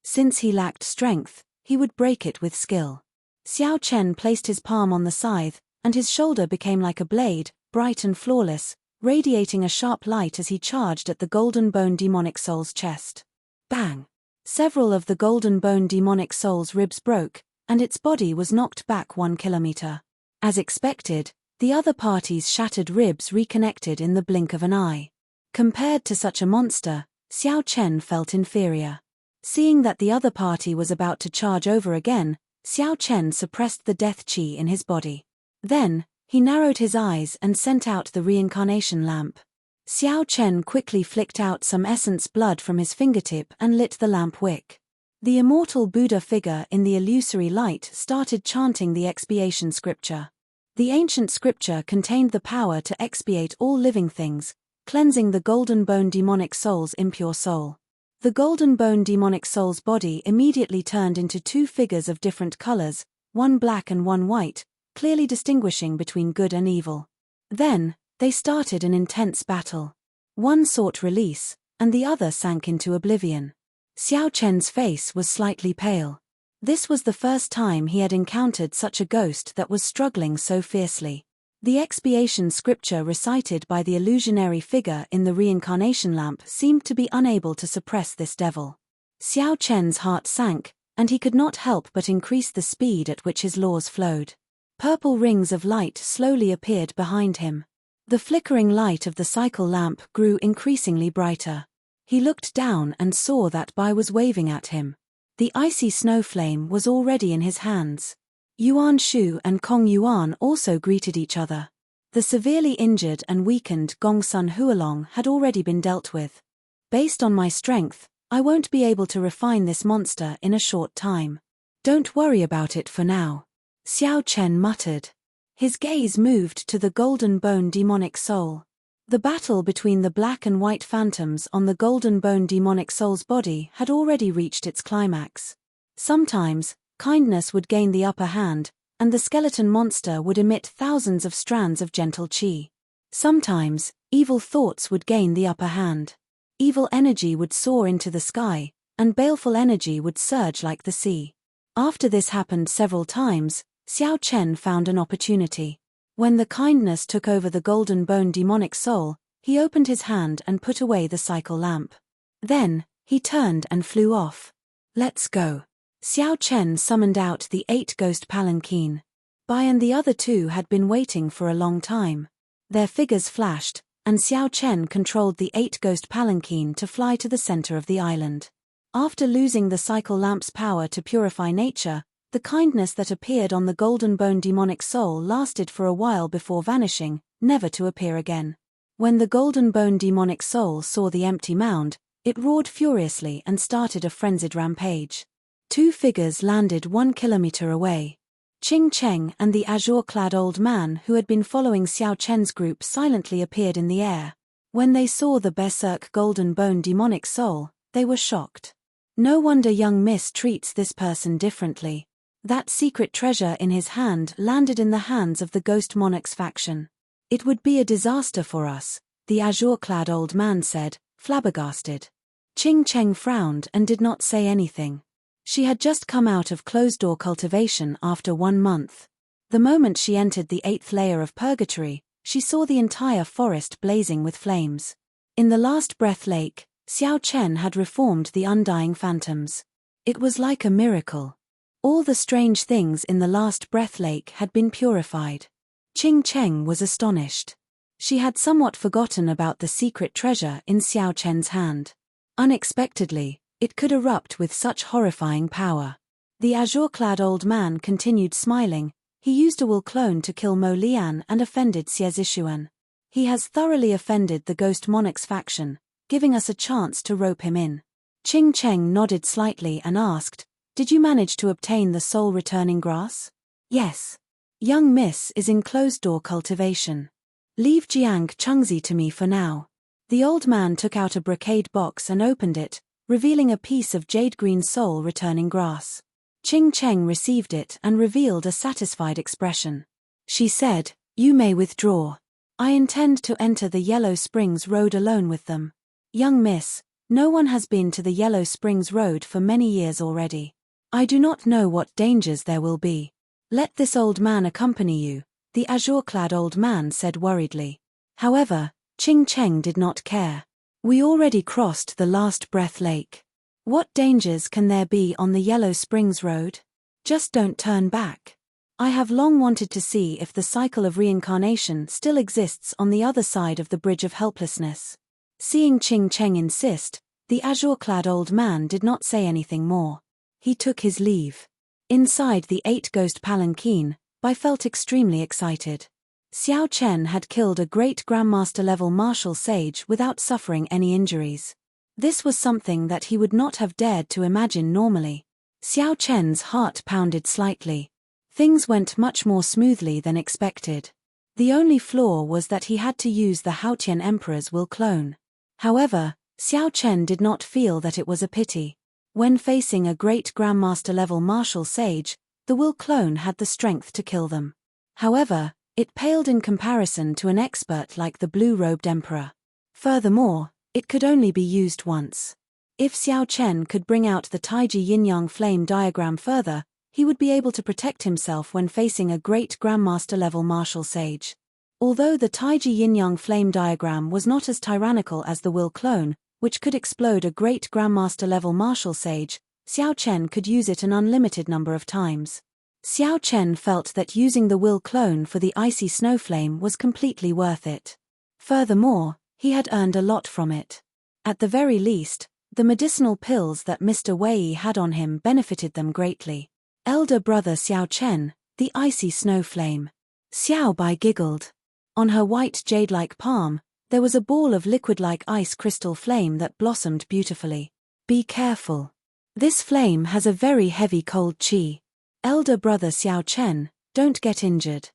Since he lacked strength, he would break it with skill. Xiao Chen placed his palm on the scythe, and his shoulder became like a blade, bright and flawless, radiating a sharp light as he charged at the Golden Bone demonic soul's chest. Bang! Several of the Golden Bone demonic soul's ribs broke, and its body was knocked back 1 kilometer. As expected, the other party's shattered ribs reconnected in the blink of an eye. Compared to such a monster, Xiao Chen felt inferior. Seeing that the other party was about to charge over again, Xiao Chen suppressed the death chi in his body. Then, he narrowed his eyes and sent out the reincarnation lamp. Xiao Chen quickly flicked out some essence blood from his fingertip and lit the lamp wick. The immortal Buddha figure in the illusory light started chanting the expiation scripture. The ancient scripture contained the power to expiate all living things, cleansing the Golden Bone demonic soul's impure soul. The Golden Bone demonic soul's body immediately turned into 2 figures of different colors, one black and one white, clearly distinguishing between good and evil. Then, they started an intense battle. One sought release, and the other sank into oblivion. Xiao Chen's face was slightly pale. This was the first time he had encountered such a ghost that was struggling so fiercely. The expiation scripture recited by the illusionary figure in the reincarnation lamp seemed to be unable to suppress this devil. Xiao Chen's heart sank, and he could not help but increase the speed at which his laws flowed. Purple rings of light slowly appeared behind him. The flickering light of the cycle lamp grew increasingly brighter. He looked down and saw that Bai was waving at him. The icy snow flame was already in his hands. Yuan Shu and Kong Yuan also greeted each other. The severely injured and weakened Gongsun Hualong had already been dealt with. Based on my strength, I won't be able to refine this monster in a short time. Don't worry about it for now, Xiao Chen muttered. His gaze moved to the Golden Bone demonic soul. The battle between the black and white phantoms on the Golden Bone demonic soul's body had already reached its climax. Sometimes, kindness would gain the upper hand, and the skeleton monster would emit thousands of strands of gentle chi. Sometimes, evil thoughts would gain the upper hand. Evil energy would soar into the sky, and baleful energy would surge like the sea. After this happened several times, Xiao Chen found an opportunity. When the kindness took over the golden bone demonic soul, he opened his hand and put away the cycle lamp. Then, he turned and flew off. Let's go. Xiao Chen summoned out the 8 ghost palanquin. Bai and the other 2 had been waiting for a long time. Their figures flashed, and Xiao Chen controlled the 8 ghost palanquin to fly to the center of the island. After losing the cycle lamp's power to purify nature, the kindness that appeared on the golden bone demonic soul lasted for a while before vanishing, never to appear again. When the golden bone demonic soul saw the empty mound, it roared furiously and started a frenzied rampage. 2 figures landed 1 kilometer away. Qing Cheng and the azure-clad old man who had been following Xiao Chen's group silently appeared in the air. When they saw the berserk golden bone demonic soul, they were shocked. No wonder young Miss treats this person differently. That secret treasure in his hand landed in the hands of the Ghost Monarch's faction. It would be a disaster for us, the azure-clad old man said, flabbergasted. Qing Cheng frowned and did not say anything. She had just come out of closed-door cultivation after 1 month. The moment she entered the 8th layer of purgatory, she saw the entire forest blazing with flames. In the last breath lake, Xiao Chen had reformed the undying phantoms. It was like a miracle. All the strange things in the last breath lake had been purified. Qing Cheng was astonished. She had somewhat forgotten about the secret treasure in Xiao Chen's hand. Unexpectedly, it could erupt with such horrifying power. The azure-clad old man continued smiling. He used a will clone to kill Mo Lian and offended Xie Zishuan. He has thoroughly offended the Ghost Monarch's faction, giving us a chance to rope him in. Qing Cheng nodded slightly and asked, "Did you manage to obtain the soul-returning grass?" "Yes. Young Miss is in closed-door cultivation. Leave Jiang Chengzi to me for now." The old man took out a brocade box and opened it, revealing a piece of jade-green soul-returning grass. Qing Cheng received it and revealed a satisfied expression. She said, "You may withdraw. I intend to enter the Yellow Springs Road alone with them. Young Miss, no one has been to the Yellow Springs Road for many years already. I do not know what dangers there will be. Let this old man accompany you," the azure-clad old man said worriedly. However, Qing Cheng did not care. "We already crossed the last breath lake. What dangers can there be on the Yellow Springs Road? Just don't turn back. I have long wanted to see if the cycle of reincarnation still exists on the other side of the Bridge of Helplessness." Seeing Qing Cheng insist, the azure-clad old man did not say anything more. He took his leave. Inside the 8 ghost palanquin, Bai felt extremely excited. Xiao Chen had killed a great Grandmaster-level martial sage without suffering any injuries. This was something that he would not have dared to imagine normally. Xiao Chen's heart pounded slightly. Things went much more smoothly than expected. The only flaw was that he had to use the Haotian Emperor's will clone. However, Xiao Chen did not feel that it was a pity. When facing a great Grandmaster-level martial sage, the will clone had the strength to kill them. However, it paled in comparison to an expert like the blue-robed emperor. Furthermore, it could only be used once. If Xiao Chen could bring out the Taiji yin-yang flame diagram further, he would be able to protect himself when facing a great Grandmaster-level martial sage. Although the Taiji yin-yang flame diagram was not as tyrannical as the will clone, which could explode a great Grandmaster-level martial sage, Xiao Chen could use it an unlimited number of times. Xiao Chen felt that using the will clone for the icy snow flame was completely worth it. Furthermore, he had earned a lot from it. At the very least, the medicinal pills that Mr. Wei had on him benefited them greatly. Elder brother Xiao Chen, the icy snow flame. Xiao Bai giggled. On her white jade-like palm, there was a ball of liquid-like ice crystal flame that blossomed beautifully. "Be careful. This flame has a very heavy cold qi. Elder brother Xiao Chen, don't get injured."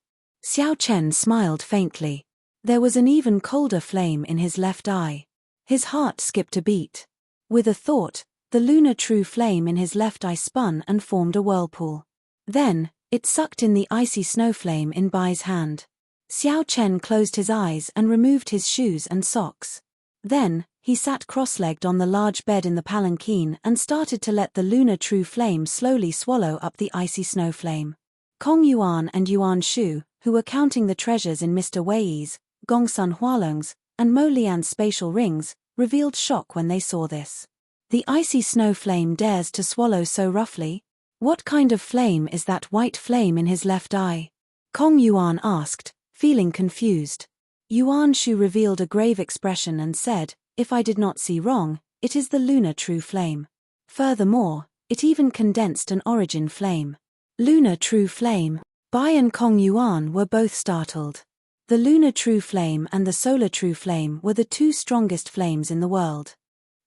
Xiao Chen smiled faintly. There was an even colder flame in his left eye. His heart skipped a beat. With a thought, the lunar true flame in his left eye spun and formed a whirlpool. Then, it sucked in the icy snow flame in Bai's hand. Xiao Chen closed his eyes and removed his shoes and socks. Then, he sat cross-legged on the large bed in the palanquin and started to let the lunar true flame slowly swallow up the icy snow flame. Kong Yuan and Yuan Shu, who were counting the treasures in Mr. Wei's, Gongsun Hualong's, and Mo Lian's spatial rings, revealed shock when they saw this. The icy snow flame dares to swallow so roughly? What kind of flame is that white flame in his left eye? Kong Yuan asked, feeling confused. Yuan Shu revealed a grave expression and said, if I did not see wrong, it is the lunar true flame. Furthermore, it even condensed an origin flame. Lunar true flame. Bai and Kong Yuan were both startled. The lunar true flame and the solar true flame were the two strongest flames in the world.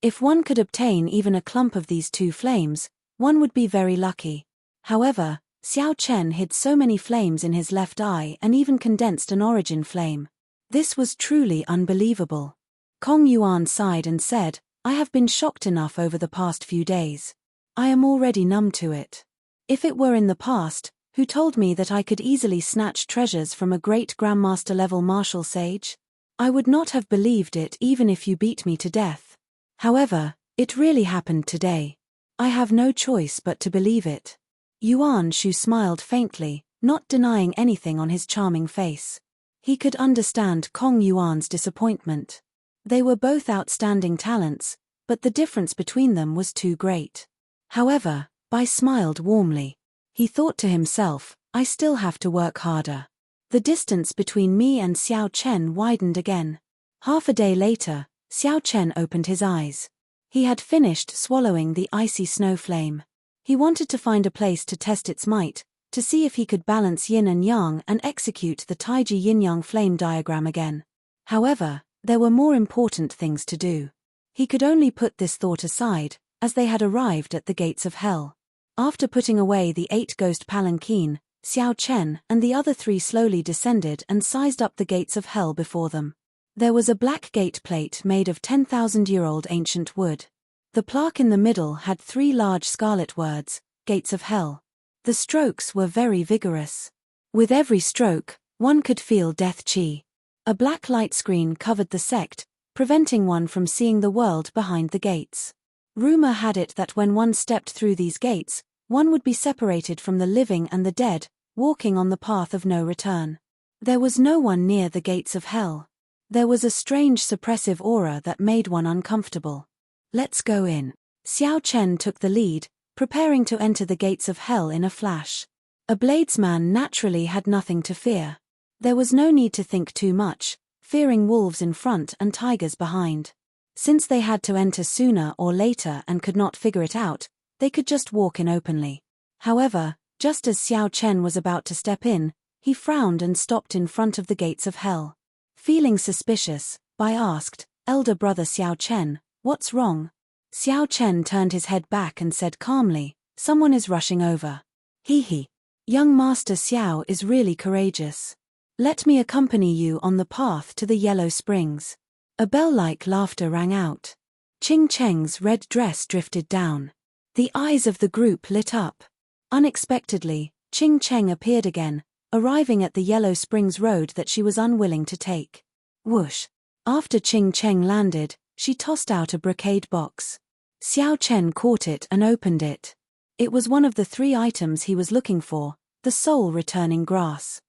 If one could obtain even a clump of these two flames, one would be very lucky. However, Xiao Chen hid so many flames in his left eye and even condensed an origin flame. This was truly unbelievable. Kong Yuan sighed and said, I have been shocked enough over the past few days. I am already numb to it. If it were in the past, who told me that I could easily snatch treasures from a great grandmaster-level martial sage? I would not have believed it even if you beat me to death. However, it really happened today. I have no choice but to believe it. Yuan Shu smiled faintly, not denying anything on his charming face. He could understand Kong Yuan's disappointment. They were both outstanding talents, but the difference between them was too great. However, Bai smiled warmly. He thought to himself, I still have to work harder. The distance between me and Xiao Chen widened again. Half a day later, Xiao Chen opened his eyes. He had finished swallowing the icy snow flame. He wanted to find a place to test its might, to see if he could balance yin and yang and execute the Taiji yin-yang flame diagram again. However, there were more important things to do. He could only put this thought aside, as they had arrived at the gates of hell. After putting away the 8 ghost palanquin, Xiao Chen and the other 3 slowly descended and sized up the gates of hell before them. There was a black gate plate made of 10,000-year-old ancient wood. The plaque in the middle had 3 large scarlet words, Gates of Hell. The strokes were very vigorous. With every stroke, one could feel death chi. A black light screen covered the sect, preventing one from seeing the world behind the gates. Rumor had it that when one stepped through these gates, one would be separated from the living and the dead, walking on the path of no return. There was no one near the gates of hell. There was a strange suppressive aura that made one uncomfortable. Let's go in. Xiao Chen took the lead, preparing to enter the gates of hell in a flash. A bladesman naturally had nothing to fear. There was no need to think too much, fearing wolves in front and tigers behind. Since they had to enter sooner or later and could not figure it out, they could just walk in openly. However, just as Xiao Chen was about to step in, he frowned and stopped in front of the gates of hell. Feeling suspicious, Bai asked, Elder brother Xiao Chen, what's wrong? Xiao Chen turned his head back and said calmly, someone is rushing over. He. Young Master Xiao is really courageous. Let me accompany you on the path to the Yellow Springs. A bell-like laughter rang out. Ching Cheng's red dress drifted down. The eyes of the group lit up. Unexpectedly, Ching Cheng appeared again, arriving at the Yellow Springs road that she was unwilling to take. Whoosh! After Ching Cheng landed, she tossed out a brocade box. Xiao Chen caught it and opened it. It was one of the 3 items he was looking for, the soul-returning grass.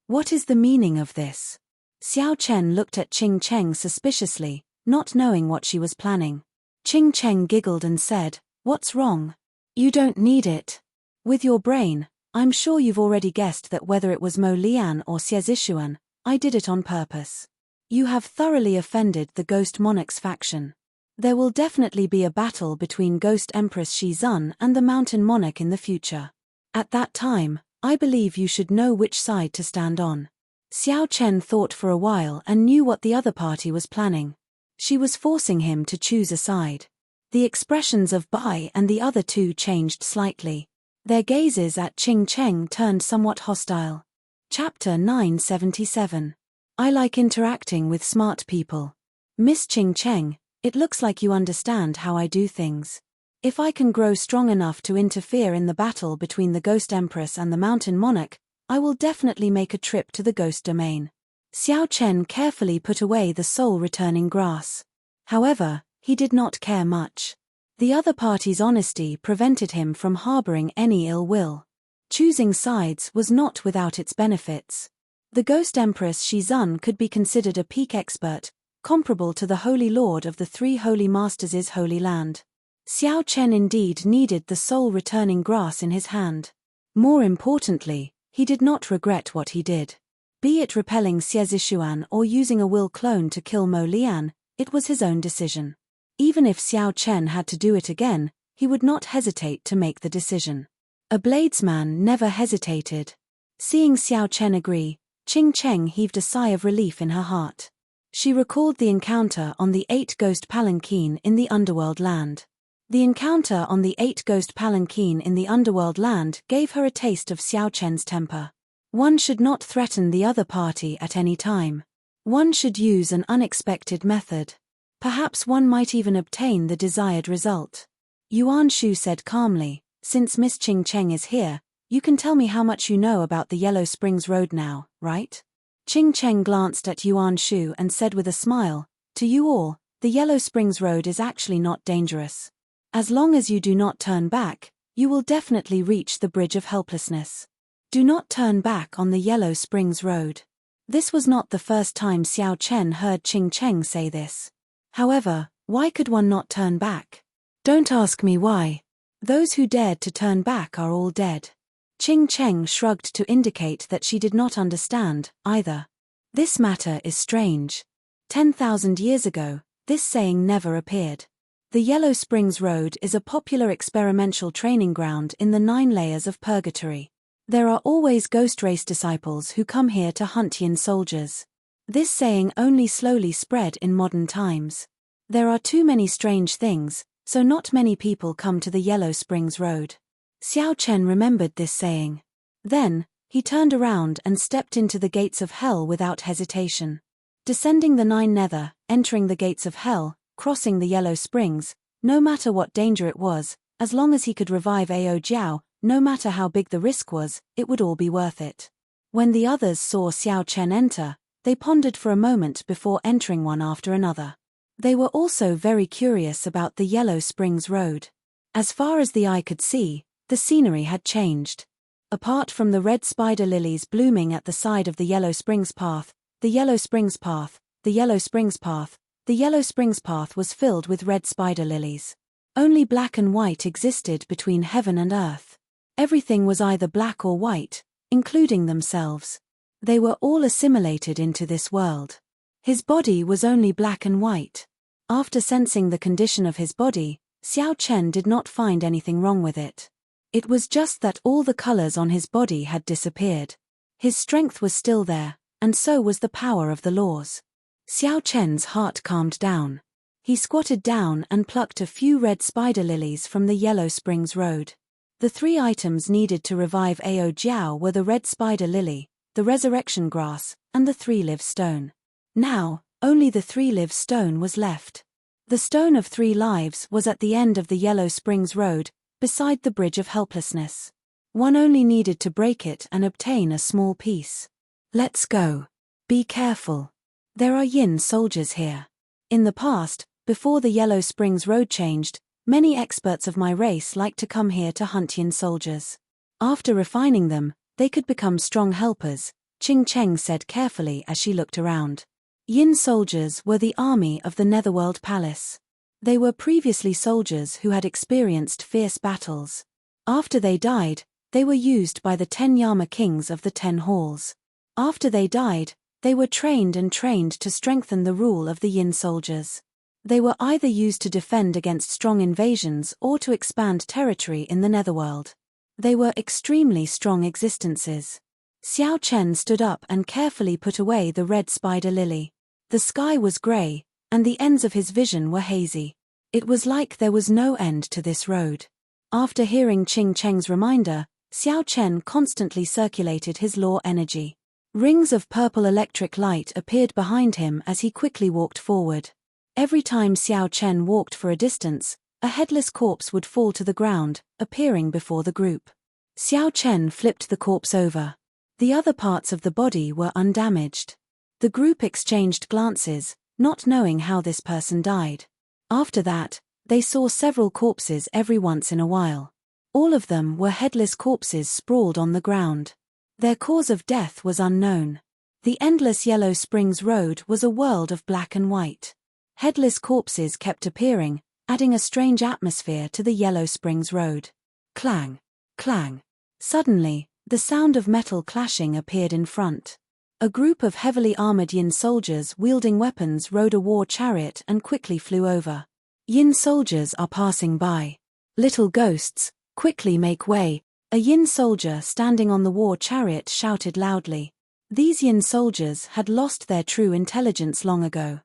What is the meaning of this? Xiao Chen looked at Ching Cheng suspiciously, not knowing what she was planning. Ching Cheng giggled and said, what's wrong? You don't need it. With your brain, I'm sure you've already guessed that whether it was Mo Lian or Xie Zishuan, I did it on purpose. You have thoroughly offended the Ghost Monarch's faction. There will definitely be a battle between Ghost Empress Shi Zun and the Mountain Monarch in the future. At that time, I believe you should know which side to stand on. Xiao Chen thought for a while and knew what the other party was planning. She was forcing him to choose a side. The expressions of Bai and the other 2 changed slightly. Their gazes at Ching Cheng turned somewhat hostile. Chapter 977. I like interacting with smart people. Miss Ching Cheng, it looks like you understand how I do things. If I can grow strong enough to interfere in the battle between the Ghost Empress and the Mountain Monarch, I will definitely make a trip to the Ghost Domain. Xiao Chen carefully put away the soul-returning grass. However, he did not care much. The other party's honesty prevented him from harboring any ill will. Choosing sides was not without its benefits. The Ghost Empress Shizun could be considered a peak expert, comparable to the Holy Lord of the Three Holy Masters' Holy Land. Xiao Chen indeed needed the soul-returning grass in his hand. More importantly, he did not regret what he did. Be it repelling Xie Zishuan or using a will clone to kill Mo Lian, it was his own decision. Even if Xiao Chen had to do it again, he would not hesitate to make the decision. A bladesman never hesitated. Seeing Xiao Chen agree, Qing Cheng heaved a sigh of relief in her heart. She recalled the encounter on the 8-ghost palanquin in the underworld land. The encounter on the 8-ghost palanquin in the underworld land gave her a taste of Xiao Chen's temper. One should not threaten the other party at any time. One should use an unexpected method. Perhaps one might even obtain the desired result. Yuan Shu said calmly, "Since Miss Qing Cheng is here, you can tell me how much you know about the Yellow Springs Road now, right?" Qing Cheng glanced at Yuan Shu and said with a smile, "To you all, the Yellow Springs Road is actually not dangerous. As long as you do not turn back, you will definitely reach the Bridge of Helplessness. Do not turn back on the Yellow Springs Road." This was not the first time Xiao Chen heard Qing Cheng say this. However, why could one not turn back? Don't ask me why. Those who dared to turn back are all dead. Qing Cheng shrugged to indicate that she did not understand, either. This matter is strange. 10,000 years ago, this saying never appeared. The Yellow Springs Road is a popular experimental training ground in the 9 layers of purgatory. There are always ghost race disciples who come here to hunt yin soldiers. This saying only slowly spread in modern times. There are too many strange things, so not many people come to the Yellow Springs Road. Xiao Chen remembered this saying. Then, he turned around and stepped into the gates of hell without hesitation. Descending the 9 nether, entering the gates of hell, crossing the Yellow Springs, no matter what danger it was, as long as he could revive Ao Jiao, no matter how big the risk was, it would all be worth it. When the others saw Xiao Chen enter, they pondered for a moment before entering one after another. They were also very curious about the Yellow Springs Road. As far as the eye could see, the scenery had changed. Apart from the red spider lilies blooming at the side of the Yellow Springs path, the Yellow Springs path, the Yellow Springs path, the Yellow Springs path was filled with red spider lilies. Only black and white existed between heaven and earth. Everything was either black or white, including themselves. They were all assimilated into this world. His body was only black and white. After sensing the condition of his body, Xiao Chen did not find anything wrong with it. It was just that all the colors on his body had disappeared. His strength was still there, and so was the power of the laws. Xiao Chen's heart calmed down. He squatted down and plucked a few red spider lilies from the Yellow Springs Road. The 3 items needed to revive Ao Jiao were the red spider lily, the resurrection grass, and the 3-live stone. Now, only the 3-live stone was left. The stone of 3 lives was at the end of the Yellow Springs Road, beside the Bridge of Helplessness. One only needed to break it and obtain a small piece. Let's go. Be careful. There are yin soldiers here. In the past, before the Yellow Springs Road changed, many experts of my race liked to come here to hunt yin soldiers. After refining them, they could become strong helpers, Qing Cheng said carefully as she looked around. Yin soldiers were the army of the Netherworld Palace. They were previously soldiers who had experienced fierce battles. After they died, they were used by the 10 Yama kings of the 10 halls. After they died, they were trained to strengthen the rule of the yin soldiers. They were either used to defend against strong invasions or to expand territory in the Netherworld. They were extremely strong existences. Xiao Chen stood up and carefully put away the red spider lily. The sky was grey, and the ends of his vision were hazy. It was like there was no end to this road. After hearing Qing Cheng's reminder, Xiao Chen constantly circulated his law energy. Rings of purple electric light appeared behind him as he quickly walked forward. Every time Xiao Chen walked for a distance, a headless corpse would fall to the ground, appearing before the group. Xiao Chen flipped the corpse over. The other parts of the body were undamaged. The group exchanged glances, not knowing how this person died. After that, they saw several corpses every once in a while. All of them were headless corpses sprawled on the ground. Their cause of death was unknown. The endless Yellow Springs Road was a world of black and white. Headless corpses kept appearing, adding a strange atmosphere to the Yellow Springs Road. Clang, clang. Suddenly, the sound of metal clashing appeared in front. A group of heavily armored Yin soldiers wielding weapons rode a war chariot and quickly flew over. Yin soldiers are passing by. Little ghosts, quickly make way, a Yin soldier standing on the war chariot shouted loudly. These Yin soldiers had lost their true intelligence long ago.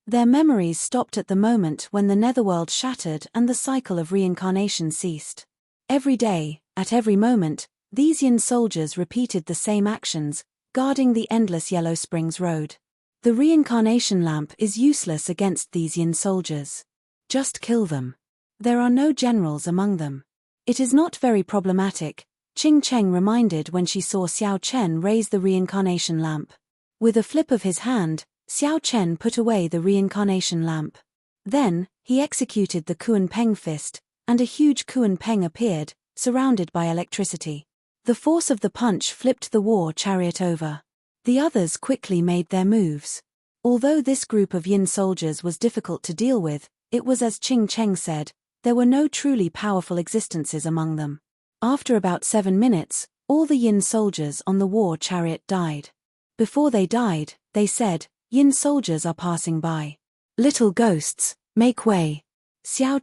Their memories stopped at the moment when the netherworld shattered and the cycle of reincarnation ceased. Every day, at every moment, these Yin soldiers repeated the same actions, guarding the endless Yellow Springs Road. The reincarnation lamp is useless against these Yin soldiers. Just kill them. There are no generals among them. It is not very problematic, Qing Cheng reminded when she saw Xiao Chen raise the reincarnation lamp. With a flip of his hand, Xiao Chen put away the reincarnation lamp. Then, he executed the Kuan Peng fist, and a huge Kuan Peng appeared, surrounded by electricity. The force of the punch flipped the war chariot over. The others quickly made their moves. Although this group of Yin soldiers was difficult to deal with, it was as Qing Cheng said, there were no truly powerful existences among them. After about 7 minutes, all the Yin soldiers on the war chariot died. Before they died, they said, Yin soldiers are passing by. Little ghosts, make way. Xiao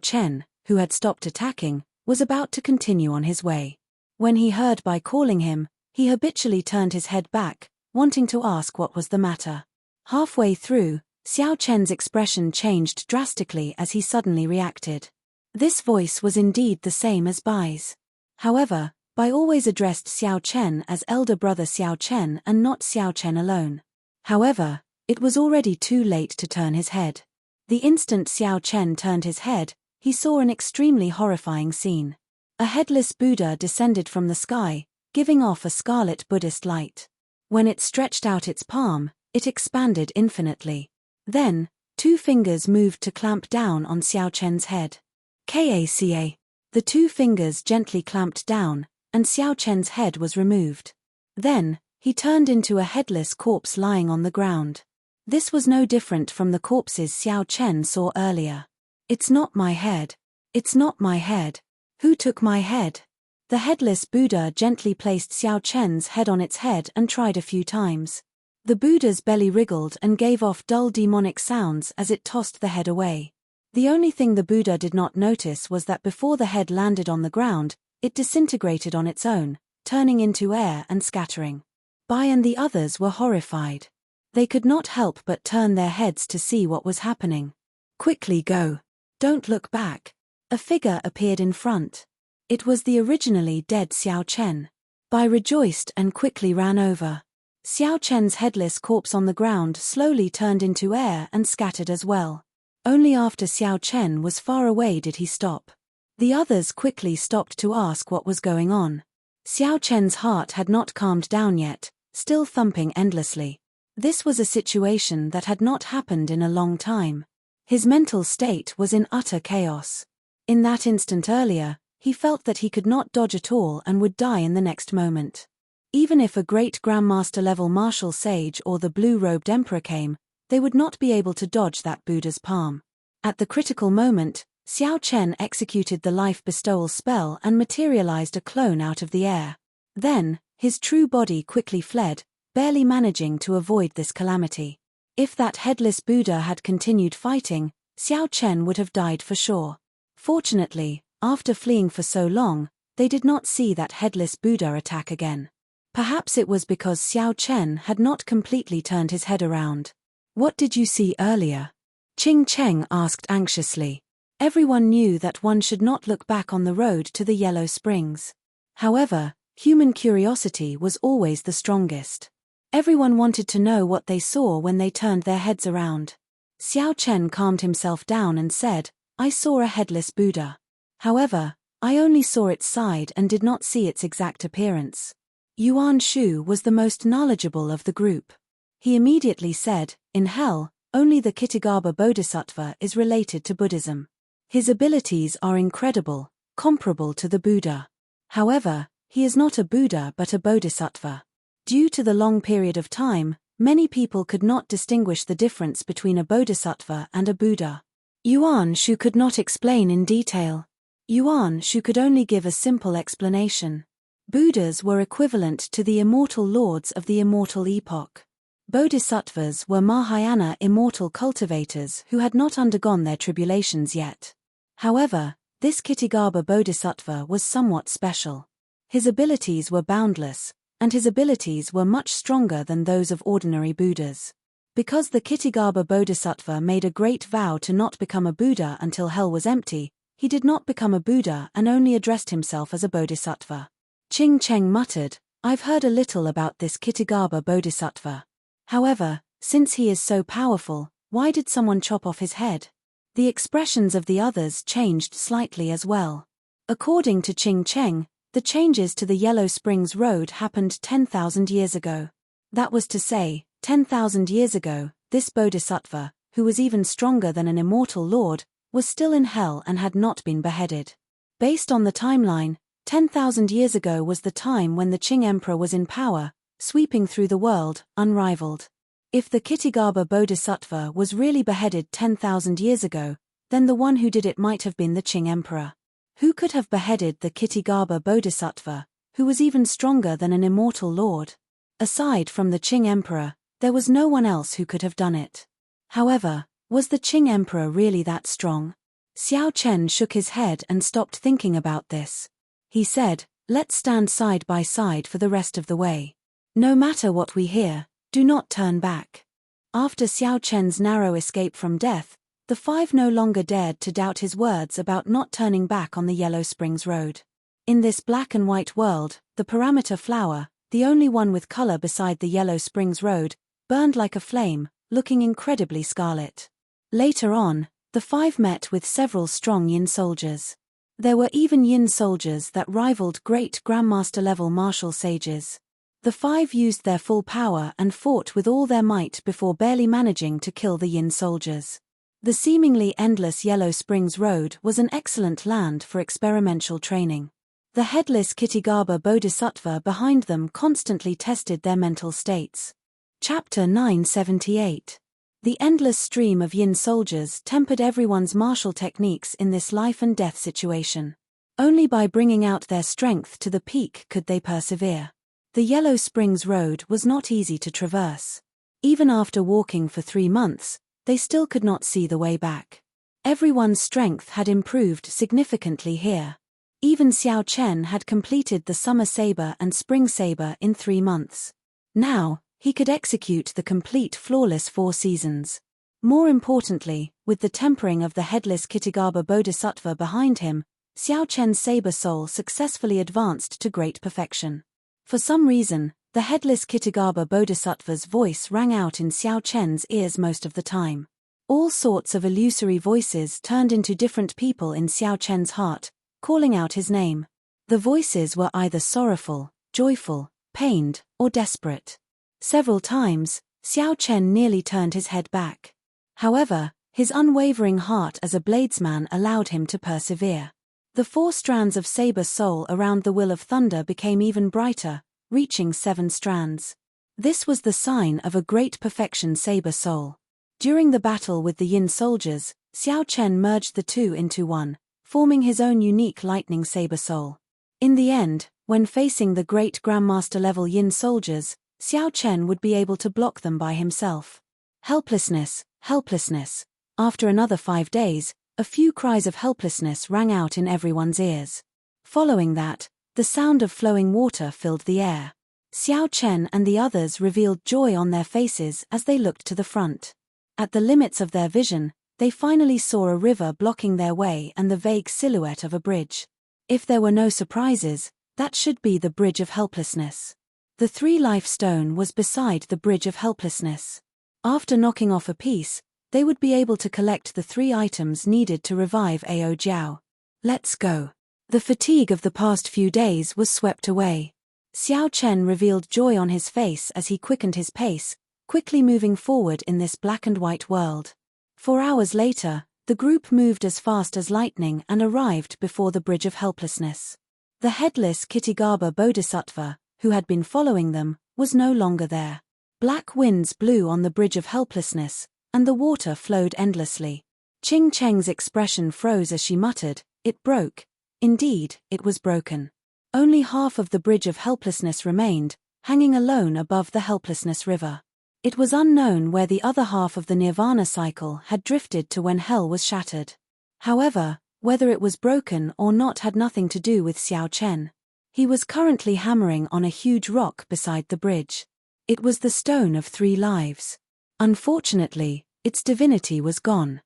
Chen, who had stopped attacking, was about to continue on his way. When he heard Bai calling him, he habitually turned his head back, wanting to ask what was the matter. Halfway through, Xiao Chen's expression changed drastically as he suddenly reacted. This voice was indeed the same as Bai's. However, Bai always addressed Xiao Chen as elder brother Xiao Chen and not Xiao Chen alone. However, it was already too late to turn his head. The instant Xiao Chen turned his head, he saw an extremely horrifying scene. A headless Buddha descended from the sky, giving off a scarlet Buddhist light. When it stretched out its palm, it expanded infinitely. Then, 2 fingers moved to clamp down on Xiao Chen's head. Kaca. The 2 fingers gently clamped down, and Xiao Chen's head was removed. Then, he turned into a headless corpse lying on the ground. This was no different from the corpses Xiao Chen saw earlier. It's not my head. It's not my head. Who took my head? The headless Buddha gently placed Xiao Chen's head on its head and tried a few times. The Buddha's belly wriggled and gave off dull demonic sounds as it tossed the head away. The only thing the Buddha did not notice was that before the head landed on the ground, it disintegrated on its own, turning into air and scattering. Bai and the others were horrified. They could not help but turn their heads to see what was happening. Quickly go. Don't look back. A figure appeared in front. It was the originally dead Xiao Chen. Bai rejoiced and quickly ran over. Xiao Chen's headless corpse on the ground slowly turned into air and scattered as well. Only after Xiao Chen was far away did he stop. The others quickly stopped to ask what was going on. Xiao Chen's heart had not calmed down yet, still thumping endlessly. This was a situation that had not happened in a long time. His mental state was in utter chaos. In that instant earlier, he felt that he could not dodge at all and would die in the next moment. Even if a great Grandmaster-level martial sage or the blue-robed emperor came, they would not be able to dodge that Buddha's palm. At the critical moment, Xiao Chen executed the life bestowal spell and materialized a clone out of the air. Then, his true body quickly fled, barely managing to avoid this calamity. If that headless Buddha had continued fighting, Xiao Chen would have died for sure. Fortunately, after fleeing for so long, they did not see that headless Buddha attack again. Perhaps it was because Xiao Chen had not completely turned his head around. What did you see earlier? Qing Cheng asked anxiously. Everyone knew that one should not look back on the road to the Yellow Springs. However, human curiosity was always the strongest. Everyone wanted to know what they saw when they turned their heads around. Xiao Chen calmed himself down and said, I saw a headless Buddha. However, I only saw its side and did not see its exact appearance. Yuan Shu was the most knowledgeable of the group. He immediately said, in hell, only the Kitagaba Bodhisattva is related to Buddhism. His abilities are incredible, comparable to the Buddha. However, he is not a Buddha but a bodhisattva. Due to the long period of time, many people could not distinguish the difference between a bodhisattva and a Buddha. Yuan Shu could not explain in detail. Yuan Shu could only give a simple explanation. Buddhas were equivalent to the immortal lords of the immortal epoch. Bodhisattvas were Mahayana immortal cultivators who had not undergone their tribulations yet. However, this Kitigarbha Bodhisattva was somewhat special. His abilities were boundless, and his abilities were much stronger than those of ordinary Buddhas. Because the Kitigarbha Bodhisattva made a great vow to not become a Buddha until hell was empty, he did not become a Buddha and only addressed himself as a Bodhisattva. Ching Cheng muttered, "I've heard a little about this Kitigarbha Bodhisattva. However, since he is so powerful, why did someone chop off his head?" The expressions of the others changed slightly as well. According to Ching Cheng, the changes to the Yellow Springs Road happened 10,000 years ago. That was to say, 10,000 years ago, this Bodhisattva, who was even stronger than an immortal lord, was still in hell and had not been beheaded. Based on the timeline, 10,000 years ago was the time when the Qing Emperor was in power, sweeping through the world, unrivaled. If the Kitigarbha Bodhisattva was really beheaded 10,000 years ago, then the one who did it might have been the Qing Emperor. Who could have beheaded the Kitigarbha Bodhisattva, who was even stronger than an immortal lord? Aside from the Qing Emperor, there was no one else who could have done it. However, was the Qing Emperor really that strong? Xiao Chen shook his head and stopped thinking about this. He said, "Let's stand side by side for the rest of the way. No matter what we hear, do not turn back." After Xiao Chen's narrow escape from death, the five no longer dared to doubt his words about not turning back on the Yellow Springs Road. In this black and white world, the parameter flower, the only one with color beside the Yellow Springs Road, burned like a flame, looking incredibly scarlet. Later on, the five met with several strong Yin soldiers. There were even Yin soldiers that rivaled great Grandmaster-level martial sages. The five used their full power and fought with all their might before barely managing to kill the Yin soldiers. The seemingly endless Yellow Springs Road was an excellent land for experimental training. The headless Kitigarbha Bodhisattva behind them constantly tested their mental states. Chapter 978. The endless stream of Yin soldiers tempered everyone's martial techniques in this life-and-death situation. Only by bringing out their strength to the peak could they persevere. The Yellow Springs Road was not easy to traverse. Even after walking for 3 months, they still could not see the way back. Everyone's strength had improved significantly here. Even Xiao Chen had completed the Summer Saber and Spring Saber in 3 months. Now, he could execute the complete flawless 4 seasons. More importantly, with the tempering of the headless Kitigarbha Bodhisattva behind him, Xiao Chen's saber soul successfully advanced to great perfection. For some reason, the headless Kitigarbha Bodhisattva's voice rang out in Xiao Chen's ears most of the time. All sorts of illusory voices turned into different people in Xiao Chen's heart, calling out his name. The voices were either sorrowful, joyful, pained, or desperate. Several times, Xiao Chen nearly turned his head back. However, his unwavering heart as a bladesman allowed him to persevere. The 4 strands of saber soul around the Will of Thunder became even brighter, reaching 7 strands. This was the sign of a great perfection saber soul. During the battle with the Yin soldiers, Xiao Chen merged the 2 into 1, forming his own unique lightning saber soul. In the end, when facing the great Grandmaster-level Yin soldiers, Xiao Chen would be able to block them by himself. Helplessness, helplessness. After another 5 days, a few cries of helplessness rang out in everyone's ears. Following that, the sound of flowing water filled the air. Xiao Chen and the others revealed joy on their faces as they looked to the front. At the limits of their vision, they finally saw a river blocking their way and the vague silhouette of a bridge. If there were no surprises, that should be the Bridge of Helplessness. The 3-life stone was beside the Bridge of Helplessness. After knocking off a piece, they would be able to collect the 3 items needed to revive Ao Jiao. Let's go. The fatigue of the past few days was swept away. Xiao Chen revealed joy on his face as he quickened his pace, quickly moving forward in this black and white world. 4 hours later, The group moved as fast as lightning and arrived before the Bridge of Helplessness. The headless Kittigaba Bodhisattva, who had been following them, was no longer there. Black winds blew on the Bridge of Helplessness, and the water flowed endlessly. Ching Cheng's expression froze as she muttered, "It broke." Indeed, it was broken. Only half of the Bridge of Helplessness remained, hanging alone above the Helplessness River. It was unknown where the other half of the Nirvana cycle had drifted to when hell was shattered. However, whether it was broken or not had nothing to do with Xiao Chen. He was currently hammering on a huge rock beside the bridge. It was the Stone of Three Lives. Unfortunately, its divinity was gone.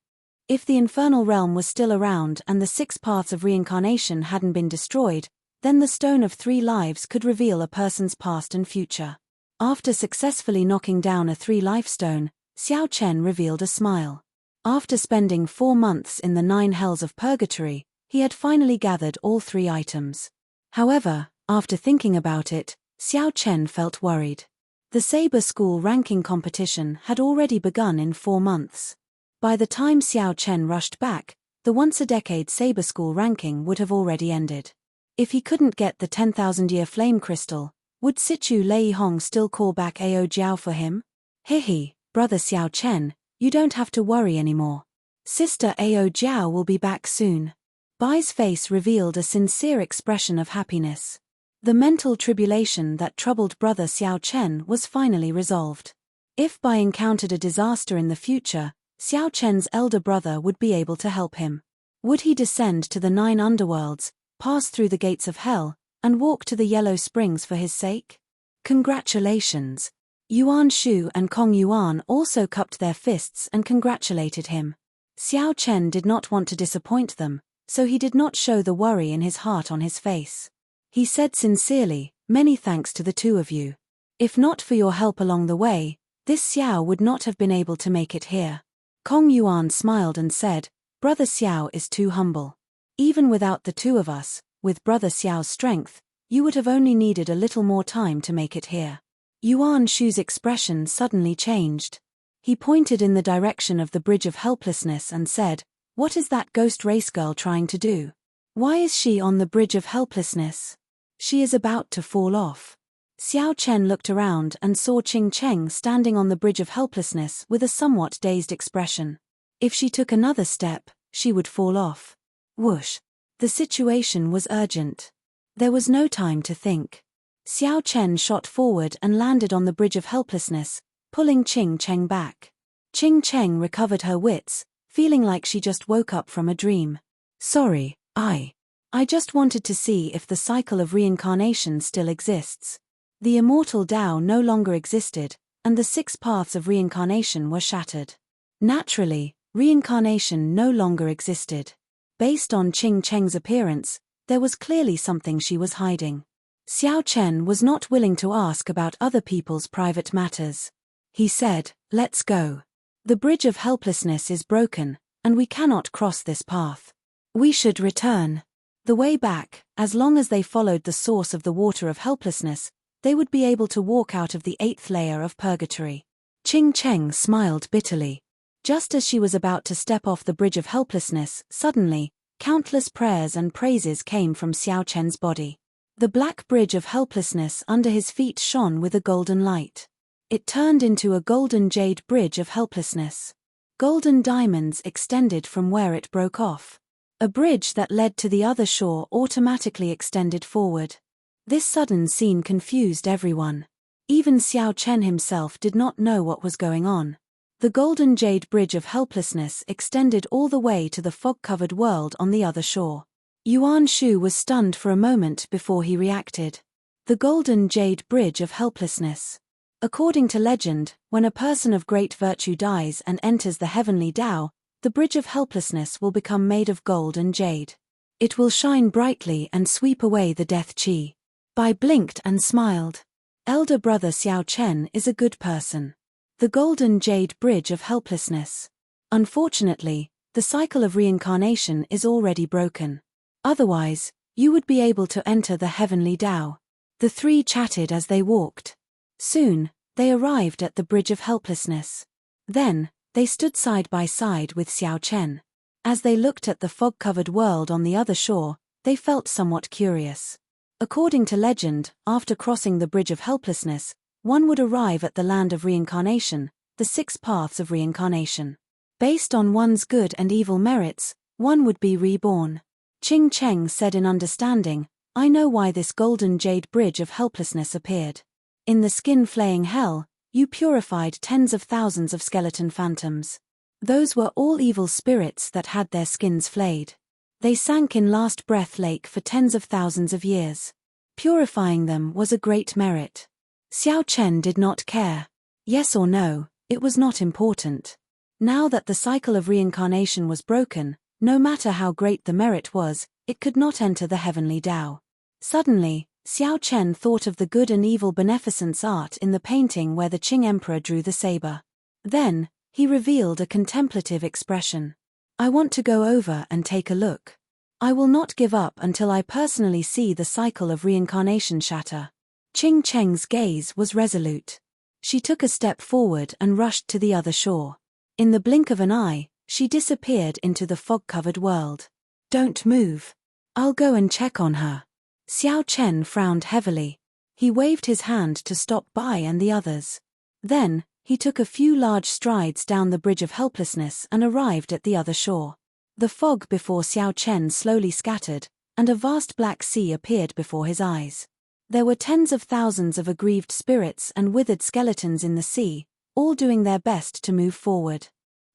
If the infernal realm was still around and the 6 paths of reincarnation hadn't been destroyed, then the Stone of Three Lives could reveal a person's past and future. After successfully knocking down a 3-life stone, Xiao Chen revealed a smile. After spending 4 months in the 9 hells of purgatory, he had finally gathered all 3 items. However, after thinking about it, Xiao Chen felt worried. The Saber School ranking competition had already begun in 4 months. By the time Xiao Chen rushed back, the once-a-decade Saber School ranking would have already ended. If he couldn't get the 10,000-year flame crystal, would Sichu Lei Hong still call back Ao Jiao for him? Hihi, brother Xiao Chen, you don't have to worry anymore. Sister Ao Jiao will be back soon. Bai's face revealed a sincere expression of happiness. The mental tribulation that troubled brother Xiao Chen was finally resolved. If Bai encountered a disaster in the future, Xiao Chen's elder brother would be able to help him. Would he descend to the 9 underworlds, pass through the gates of hell, and walk to the Yellow Springs for his sake? Congratulations! Yuan Shu and Kong Yuan also cupped their fists and congratulated him. Xiao Chen did not want to disappoint them, so he did not show the worry in his heart on his face. He said sincerely, "Many thanks to the 2 of you. If not for your help along the way, this Xiao would not have been able to make it here." Kong Yuan smiled and said, "Brother Xiao is too humble. Even without the 2 of us, with Brother Xiao's strength, you would have only needed a little more time to make it here." Yuan Shu's expression suddenly changed. He pointed in the direction of the Bridge of Helplessness and said, "What is that ghost race girl trying to do? Why is she on the Bridge of Helplessness? She is about to fall off." Xiao Chen looked around and saw Ching Cheng standing on the Bridge of Helplessness with a somewhat dazed expression. If she took another step, she would fall off. Whoosh! The situation was urgent. There was no time to think. Xiao Chen shot forward and landed on the Bridge of Helplessness, pulling Ching Cheng back. Ching Cheng recovered her wits, feeling like she just woke up from a dream. "Sorry, I just wanted to see if the cycle of reincarnation still exists." The Immortal Tao no longer existed, and the 6 paths of reincarnation were shattered. Naturally, reincarnation no longer existed. Based on Ching Cheng's appearance, there was clearly something she was hiding. Xiao Chen was not willing to ask about other people's private matters. He said, "Let's go. The Bridge of Helplessness is broken, and we cannot cross this path. We should return." The way back, as long as they followed the source of the water of helplessness, they would be able to walk out of the 8th layer of purgatory. Ching Cheng smiled bitterly. Just as she was about to step off the Bridge of Helplessness, suddenly, countless prayers and praises came from Xiao Chen's body. The black Bridge of Helplessness under his feet shone with a golden light. It turned into a golden jade Bridge of Helplessness. Golden diamonds extended from where it broke off. A bridge that led to the other shore automatically extended forward. This sudden scene confused everyone. Even Xiao Chen himself did not know what was going on. The golden jade Bridge of Helplessness extended all the way to the fog-covered world on the other shore. Yuan Shu was stunned for a moment before he reacted. The golden jade Bridge of Helplessness. According to legend, when a person of great virtue dies and enters the heavenly Tao, the Bridge of Helplessness will become made of gold and jade. It will shine brightly and sweep away the death chi. Bai blinked and smiled. Elder brother Xiao Chen is a good person. The golden jade Bridge of Helplessness. Unfortunately, the cycle of reincarnation is already broken. Otherwise, you would be able to enter the heavenly Tao. The 3 chatted as they walked. Soon, they arrived at the Bridge of Helplessness. Then, they stood side by side with Xiao Chen. As they looked at the fog-covered world on the other shore, they felt somewhat curious. According to legend, after crossing the Bridge of Helplessness, one would arrive at the land of reincarnation, the 6 paths of reincarnation. Based on one's good and evil merits, one would be reborn. Ching Cheng said in understanding, "I know why this golden jade bridge of helplessness appeared. In the skin-flaying hell, you purified tens of thousands of skeleton phantoms. Those were all evil spirits that had their skins flayed. They sank in last breath lake for tens of thousands of years. Purifying them was a great merit." Xiao Chen did not care. Yes or no, it was not important. Now that the cycle of reincarnation was broken, no matter how great the merit was, it could not enter the heavenly Tao. Suddenly, Xiao Chen thought of the good and evil beneficence art in the painting where the Qing emperor drew the saber. Then, he revealed a contemplative expression. "I want to go over and take a look. I will not give up until I personally see the cycle of reincarnation shatter." Ching Cheng's gaze was resolute. She took a step forward and rushed to the other shore. In the blink of an eye, she disappeared into the fog-covered world. "Don't move. I'll go and check on her." Xiao Chen frowned heavily. He waved his hand to stop Bai and the others. Then, he took a few large strides down the Bridge of Helplessness and arrived at the other shore. The fog before Xiao Chen slowly scattered, and a vast black sea appeared before his eyes. There were tens of thousands of aggrieved spirits and withered skeletons in the sea, all doing their best to move forward.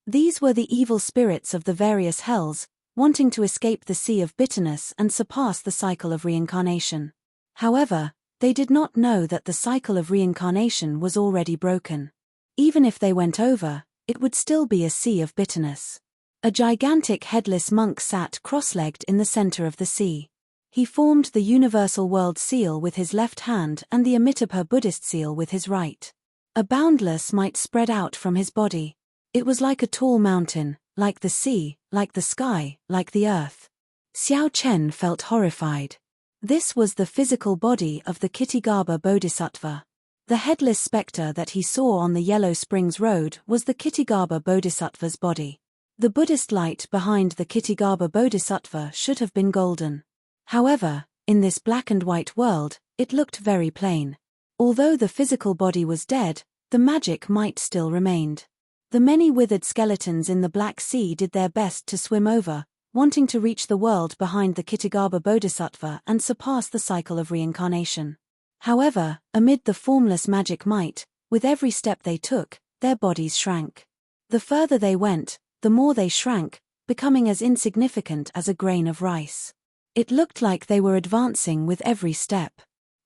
These were the evil spirits of the various hells, wanting to escape the sea of bitterness and surpass the cycle of reincarnation. However, they did not know that the cycle of reincarnation was already broken. Even if they went over, it would still be a sea of bitterness. A gigantic headless monk sat cross-legged in the center of the sea. He formed the Universal World Seal with his left hand and the Amitabha Buddhist Seal with his right. A boundless might spread out from his body. It was like a tall mountain, like the sea, like the sky, like the earth. Xiao Chen felt horrified. This was the physical body of the Kittigarbha Bodhisattva. The headless specter that he saw on the Yellow Springs Road was the Kittigarbha Bodhisattva's body. The Buddhist light behind the Kittigarbha Bodhisattva should have been golden. However, in this black and white world, it looked very plain. Although the physical body was dead, the magic might still remained. The many withered skeletons in the Black Sea did their best to swim over, wanting to reach the world behind the Kittigarbha Bodhisattva and surpass the cycle of reincarnation. However, amid the formless magic might, with every step they took, their bodies shrank. The further they went, the more they shrank, becoming as insignificant as a grain of rice. It looked like they were advancing with every step.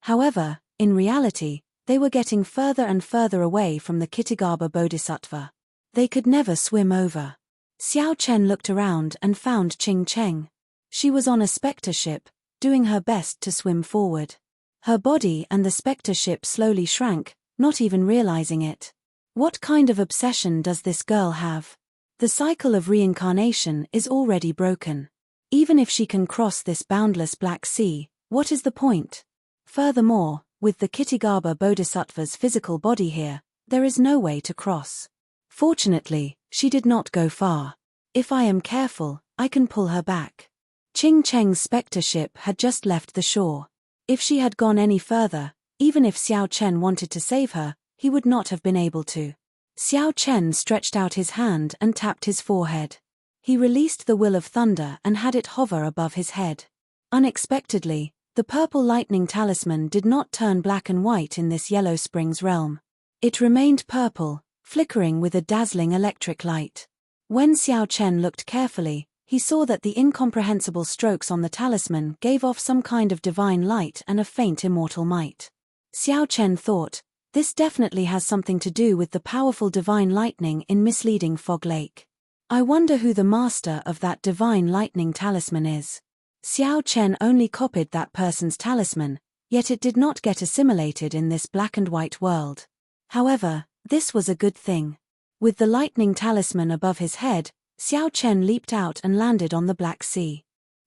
However, in reality, they were getting further and further away from the Kittigarbha Bodhisattva. They could never swim over. Xiao Chen looked around and found Ching Cheng. She was on a spectre ship, doing her best to swim forward. Her body and the spectre ship slowly shrank, not even realizing it. What kind of obsession does this girl have? The cycle of reincarnation is already broken. Even if she can cross this boundless Black Sea, what is the point? Furthermore, with the Kittigarbha Bodhisattva's physical body here, there is no way to cross. Fortunately, she did not go far. If I am careful, I can pull her back. Ching Cheng's spectre ship had just left the shore. If she had gone any further, even if Xiao Chen wanted to save her, he would not have been able to. Xiao Chen stretched out his hand and tapped his forehead. He released the will of thunder and had it hover above his head. Unexpectedly, the purple lightning talisman did not turn black and white in this Yellow Springs realm. It remained purple, flickering with a dazzling electric light. When Xiao Chen looked carefully, he saw that the incomprehensible strokes on the talisman gave off some kind of divine light and a faint immortal might. Xiao Chen thought, this definitely has something to do with the powerful divine lightning in misleading Fog Lake. I wonder who the master of that divine lightning talisman is. Xiao Chen only copied that person's talisman, yet it did not get assimilated in this black and white world. However, this was a good thing. With the lightning talisman above his head, Xiao Chen leaped out and landed on the Black Sea.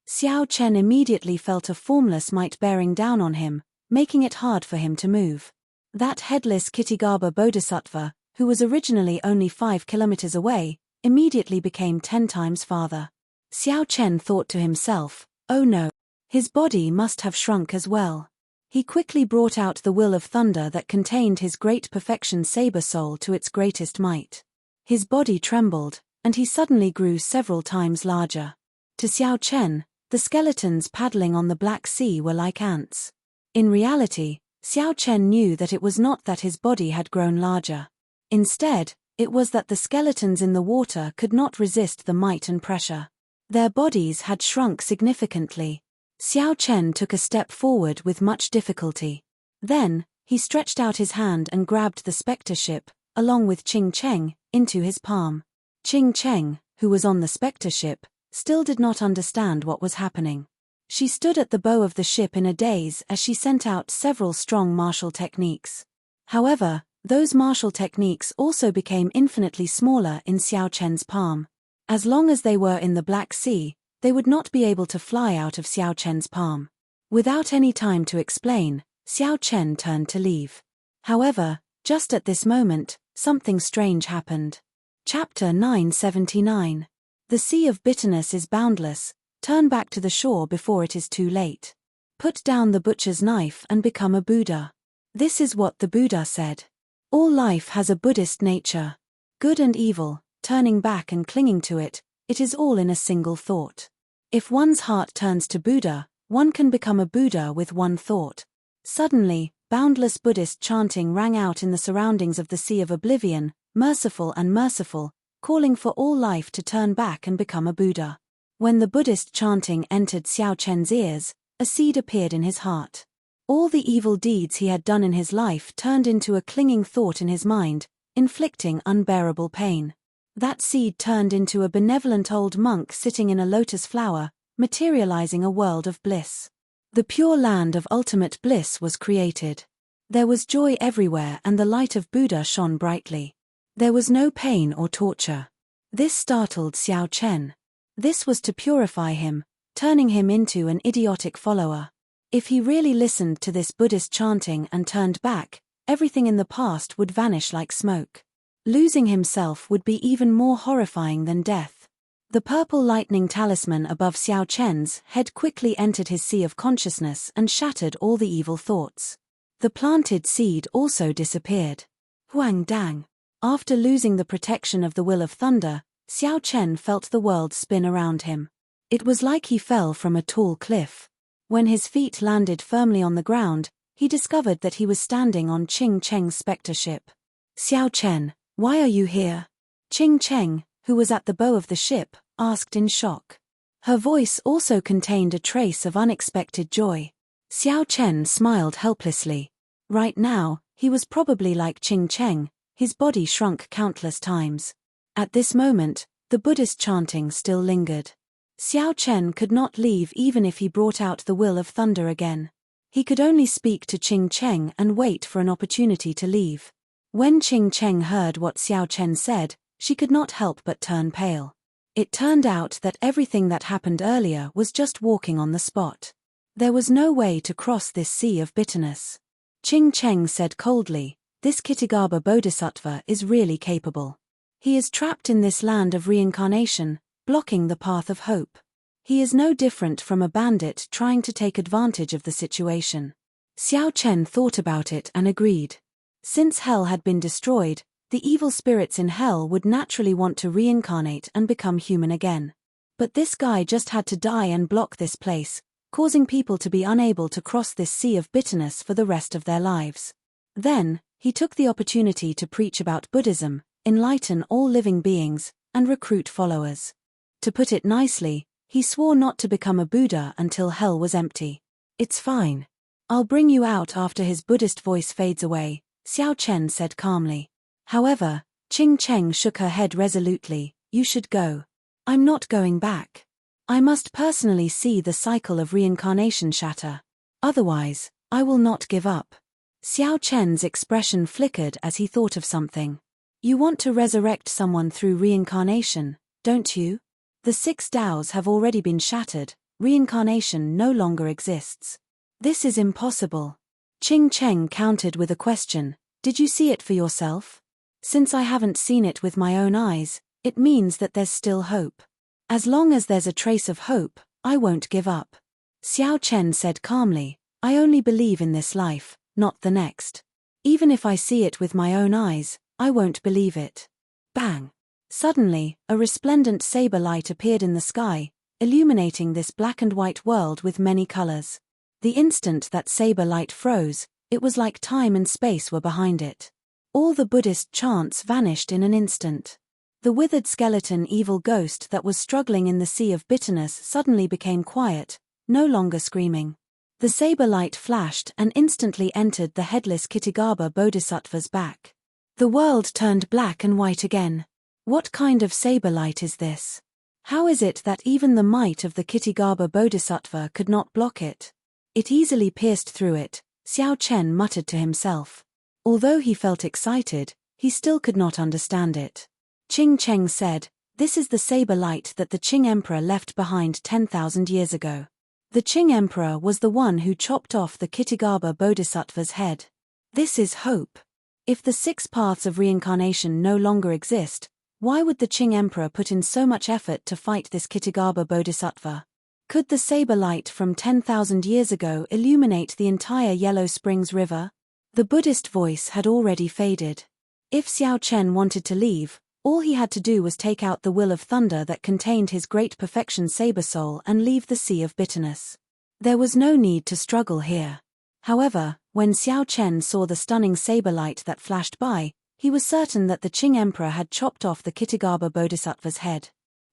Xiao Chen immediately felt a formless might bearing down on him, making it hard for him to move. That headless Kittigarbha Bodhisattva, who was originally only 5 kilometers away, immediately became 10 times farther. Xiao Chen thought to himself, oh no, his body must have shrunk as well. He quickly brought out the will of thunder that contained his great perfection saber soul to its greatest might. His body trembled, and he suddenly grew several times larger. To Xiao Chen, the skeletons paddling on the Black Sea were like ants. In reality, Xiao Chen knew that it was not that his body had grown larger. Instead, it was that the skeletons in the water could not resist the might and pressure. Their bodies had shrunk significantly. Xiao Chen took a step forward with much difficulty. Then, he stretched out his hand and grabbed the spectre ship, along with Qing Cheng, into his palm. Qing Cheng, who was on the spectre ship, still did not understand what was happening. She stood at the bow of the ship in a daze as she sent out several strong martial techniques. However, those martial techniques also became infinitely smaller in Xiao Chen's palm. As long as they were in the Black Sea, they would not be able to fly out of Xiao Chen's palm. Without any time to explain, Xiao Chen turned to leave. However, just at this moment, something strange happened. Chapter 979. The Sea of Bitterness is boundless. Turn back to the shore before it is too late. Put down the butcher's knife and become a Buddha. This is what the Buddha said. All life has a Buddhist nature. Good and evil, turning back and clinging to it, it is all in a single thought. If one's heart turns to Buddha, one can become a Buddha with one thought. Suddenly, boundless Buddhist chanting rang out in the surroundings of the Sea of Oblivion, merciful and merciful, calling for all life to turn back and become a Buddha. When the Buddhist chanting entered Xiao Chen's ears, a seed appeared in his heart. All the evil deeds he had done in his life turned into a clinging thought in his mind, inflicting unbearable pain. That seed turned into a benevolent old monk sitting in a lotus flower, materializing a world of bliss. The pure land of ultimate bliss was created. There was joy everywhere and the light of Buddha shone brightly. There was no pain or torture. This startled Xiao Chen. This was to purify him, turning him into an idiotic follower. If he really listened to this Buddhist chanting and turned back, everything in the past would vanish like smoke. Losing himself would be even more horrifying than death. The purple lightning talisman above Xiao Chen's head quickly entered his sea of consciousness and shattered all the evil thoughts. The planted seed also disappeared. Huang Dang. After losing the protection of the will of thunder, Xiao Chen felt the world spin around him. It was like he fell from a tall cliff. When his feet landed firmly on the ground, he discovered that he was standing on Qing Cheng's spectre ship. Xiao Chen, why are you here? Qing Cheng, who was at the bow of the ship, asked in shock. Her voice also contained a trace of unexpected joy. Xiao Chen smiled helplessly. Right now, he was probably like Qing Cheng, his body shrunk countless times. At this moment, the Buddhist chanting still lingered. Xiao Chen could not leave even if he brought out the will of thunder again. He could only speak to Qing Cheng and wait for an opportunity to leave. When Qing Cheng heard what Xiao Chen said, she could not help but turn pale. It turned out that everything that happened earlier was just walking on the spot. There was no way to cross this sea of bitterness. Qing Cheng said coldly, "This Kittigaba Bodhisattva is really capable. He is trapped in this land of reincarnation, blocking the path of hope. He is no different from a bandit trying to take advantage of the situation." Xiao Chen thought about it and agreed. Since hell had been destroyed, the evil spirits in hell would naturally want to reincarnate and become human again. But this guy just had to die and block this place, causing people to be unable to cross this sea of bitterness for the rest of their lives. Then, he took the opportunity to preach about Buddhism, enlighten all living beings, and recruit followers. To put it nicely, he swore not to become a Buddha until hell was empty. "It's fine. I'll bring you out after." His Buddhist voice fades away, Xiao Chen said calmly. However, Qing Cheng shook her head resolutely. "You should go." "I'm not going back. I must personally see the cycle of reincarnation shatter. Otherwise, I will not give up." Xiao Chen's expression flickered as he thought of something. "You want to resurrect someone through reincarnation, don't you? The 6 Tao's have already been shattered, reincarnation no longer exists. This is impossible." Qing Cheng countered with a question, "Did you see it for yourself? Since I haven't seen it with my own eyes, it means that there's still hope." As long as there's a trace of hope, I won't give up. Xiao Chen said calmly, I only believe in this life, not the next. Even if I see it with my own eyes, I won't believe it. Bang! Suddenly, a resplendent saber light appeared in the sky, illuminating this black and white world with many colors. The instant that saber light froze, it was like time and space were behind it. All the Buddhist chants vanished in an instant. The withered skeleton evil ghost that was struggling in the sea of bitterness suddenly became quiet, no longer screaming. The saber light flashed and instantly entered the headless Kitigaba Bodhisattva's back. The world turned black and white again. What kind of saber light is this? How is it that even the might of the Kitigaba Bodhisattva could not block it? It easily pierced through it, Xiao Chen muttered to himself. Although he felt excited, he still could not understand it. Qing Cheng said, this is the saber light that the Qing Emperor left behind 10,000 years ago. The Qing Emperor was the one who chopped off the Kitigaba Bodhisattva's head. This is hope. If the 6 paths of reincarnation no longer exist, why would the Qing Emperor put in so much effort to fight this Kitigaba Bodhisattva? Could the saber light from 10,000 years ago illuminate the entire Yellow Springs River? The Buddhist voice had already faded. If Xiao Chen wanted to leave, all he had to do was take out the will of thunder that contained his great perfection saber soul and leave the sea of bitterness. There was no need to struggle here. However, when Xiao Chen saw the stunning saber light that flashed by, he was certain that the Qing Emperor had chopped off the Kitigaba Bodhisattva's head.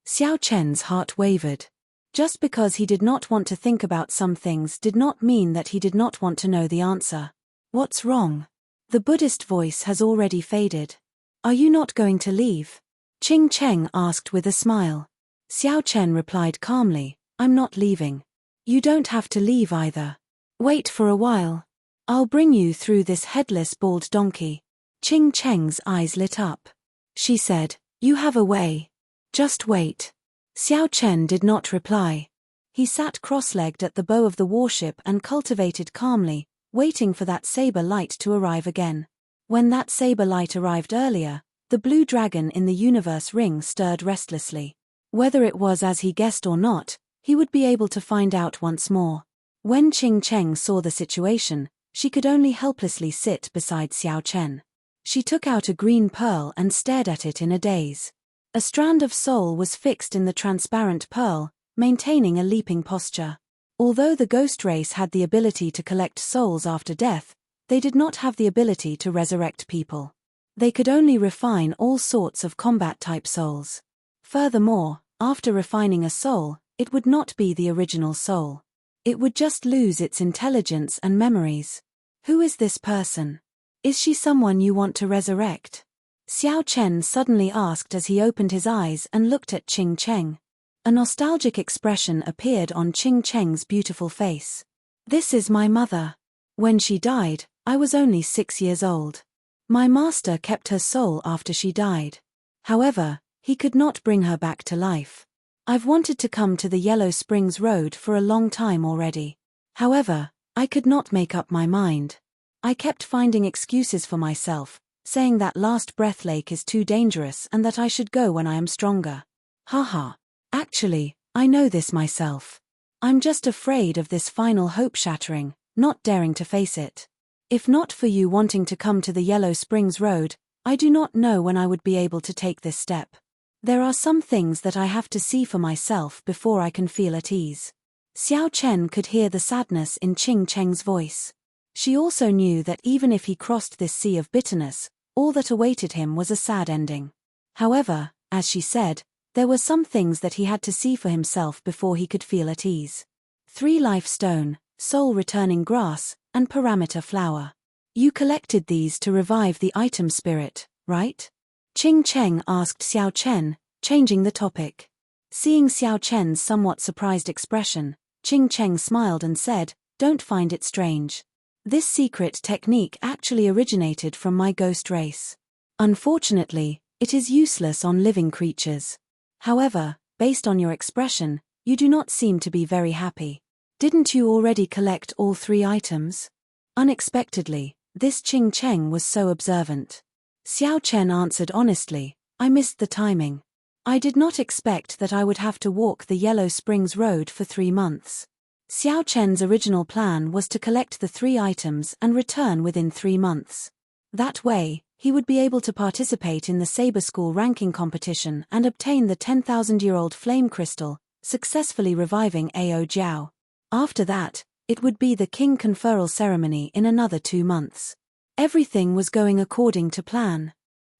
Xiao Chen's heart wavered. Just because he did not want to think about some things did not mean that he did not want to know the answer. What's wrong? The Buddhist voice has already faded. Are you not going to leave? Qing Cheng asked with a smile. Xiao Chen replied calmly, I'm not leaving. You don't have to leave either. Wait for a while. I'll bring you through this headless bald donkey. Qing Cheng's eyes lit up. She said, you have a way. Just wait. Xiao Chen did not reply. He sat cross-legged at the bow of the warship and cultivated calmly, waiting for that saber light to arrive again. When that saber light arrived earlier, the blue dragon in the universe ring stirred restlessly. Whether it was as he guessed or not, he would be able to find out once more. When Qing Cheng saw the situation, she could only helplessly sit beside Xiao Chen. She took out a green pearl and stared at it in a daze. A strand of soul was fixed in the transparent pearl, maintaining a leaping posture. Although the ghost race had the ability to collect souls after death, they did not have the ability to resurrect people. They could only refine all sorts of combat-type souls. Furthermore, after refining a soul, it would not be the original soul. It would just lose its intelligence and memories. Who is this person? Is she someone you want to resurrect? Xiao Chen suddenly asked as he opened his eyes and looked at Qing Cheng. A nostalgic expression appeared on Qing Cheng's beautiful face. This is my mother. When she died, I was only 6 years old. My master kept her soul after she died. However, he could not bring her back to life. I've wanted to come to the Yellow Springs Road for a long time already. However, I could not make up my mind. I kept finding excuses for myself, saying that Last Breath Lake is too dangerous and that I should go when I am stronger. Haha. Actually, I know this myself. I'm just afraid of this final hope shattering, not daring to face it. If not for you wanting to come to the Yellow Springs Road, I do not know when I would be able to take this step. There are some things that I have to see for myself before I can feel at ease. Xiao Chen could hear the sadness in Qing Cheng's voice. She also knew that even if he crossed this sea of bitterness, all that awaited him was a sad ending. However, as she said, there were some things that he had to see for himself before he could feel at ease. 3 life stone, soul returning grass, and parameter flower. You collected these to revive the item spirit, right? Qing Cheng asked Xiao Chen, changing the topic. Seeing Xiao Chen's somewhat surprised expression, Qing Cheng smiled and said, don't find it strange. This secret technique actually originated from my ghost race. Unfortunately, it is useless on living creatures. However, based on your expression, you do not seem to be very happy. Didn't you already collect all 3 items? Unexpectedly, this Qing Cheng was so observant. Xiao Chen answered honestly, I missed the timing. I did not expect that I would have to walk the Yellow Springs Road for 3 months. Xiao Chen's original plan was to collect the 3 items and return within 3 months. That way, he would be able to participate in the Saber School ranking competition and obtain the 10,000-year-old flame crystal, successfully reviving Ao Jiao. After that, it would be the king conferral ceremony in another 2 months. Everything was going according to plan.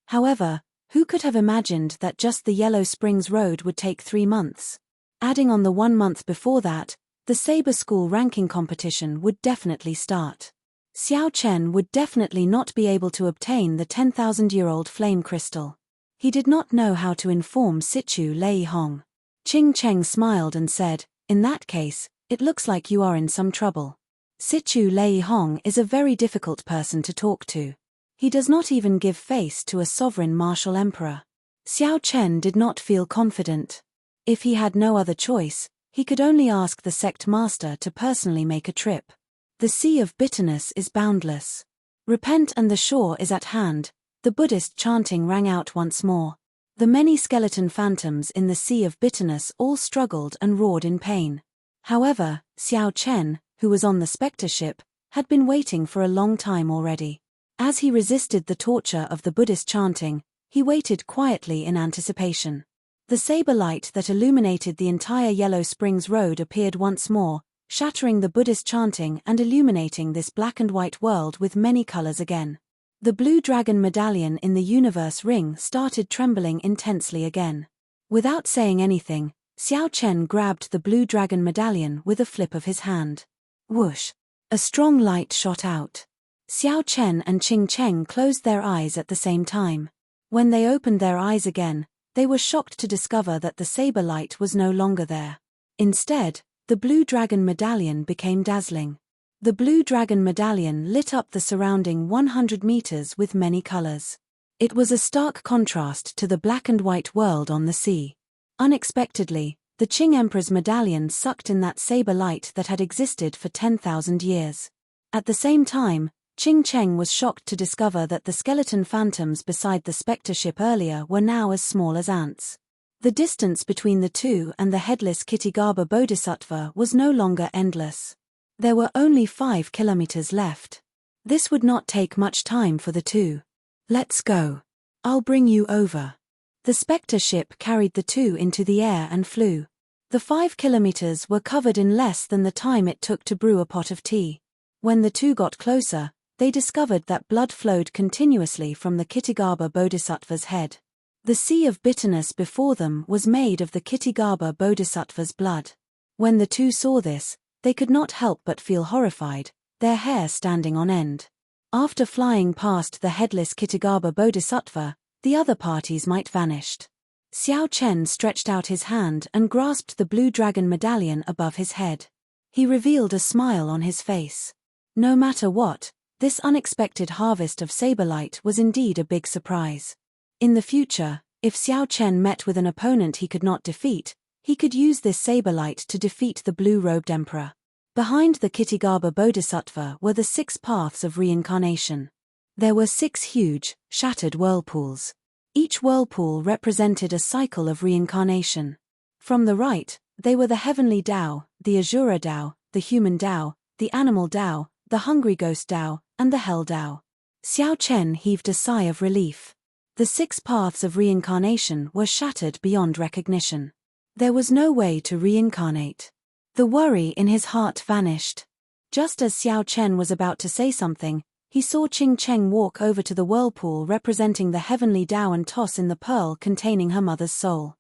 However, who could have imagined that just the Yellow Springs Road would take 3 months? Adding on the 1 month before that, the Saber School ranking competition would definitely start. Xiao Chen would definitely not be able to obtain the 10,000-year-old flame crystal. He did not know how to inform Sichu Lei Hong. Qing Cheng smiled and said, "In that case, it looks like you are in some trouble." Sichu Lei Hong is a very difficult person to talk to. He does not even give face to a sovereign martial emperor. Xiao Chen did not feel confident. If he had no other choice, he could only ask the sect master to personally make a trip. The sea of bitterness is boundless. Repent and the shore is at hand. The Buddhist chanting rang out once more. The many skeleton phantoms in the sea of bitterness all struggled and roared in pain. However, Xiao Chen, who was on the spectre ship, had been waiting for a long time already. As he resisted the torture of the Buddhist chanting, he waited quietly in anticipation. The saber light that illuminated the entire Yellow Springs Road appeared once more, shattering the Buddhist chanting and illuminating this black and white world with many colors again. The blue dragon medallion in the universe ring started trembling intensely again. Without saying anything, Xiao Chen grabbed the blue dragon medallion with a flip of his hand. Whoosh! A strong light shot out. Xiao Chen and Qing Cheng closed their eyes at the same time. When they opened their eyes again, they were shocked to discover that the saber light was no longer there. Instead, the blue dragon medallion became dazzling. The blue dragon medallion lit up the surrounding 100 meters with many colors. It was a stark contrast to the black and white world on the sea. Unexpectedly, the Qing Emperor's medallion sucked in that saber light that had existed for 10,000 years. At the same time, Qing Cheng was shocked to discover that the skeleton phantoms beside the spectre ship earlier were now as small as ants. The distance between the two and the headless Kitigaba Bodhisattva was no longer endless. There were only 5 kilometers left. This would not take much time for the two. "Let's go. I'll bring you over." The spectre ship carried the two into the air and flew. The 5 kilometers were covered in less than the time it took to brew a pot of tea. When the two got closer, they discovered that blood flowed continuously from the Kitigaba Bodhisattva's head. The sea of bitterness before them was made of the Kitigaba Bodhisattva's blood. When the two saw this, they could not help but feel horrified, their hair standing on end. After flying past the headless Kitigaba Bodhisattva, the other parties might vanished. Xiao Chen stretched out his hand and grasped the blue dragon medallion above his head. He revealed a smile on his face. No matter what, this unexpected harvest of saber light was indeed a big surprise. In the future, if Xiao Chen met with an opponent he could not defeat, he could use this saber light to defeat the blue-robed emperor. Behind the Kitigaba Bodhisattva were the 6 paths of reincarnation. There were 6 huge, shattered whirlpools. Each whirlpool represented a cycle of reincarnation. From the right, they were the heavenly Tao, the Azura Tao, the human Tao, the animal Tao, the hungry ghost Tao, and the hell Tao. Xiao Chen heaved a sigh of relief. The 6 paths of reincarnation were shattered beyond recognition. There was no way to reincarnate. The worry in his heart vanished. Just as Xiao Chen was about to say something, he saw Qing Cheng walk over to the whirlpool representing the heavenly Tao and toss in the pearl containing her mother's soul.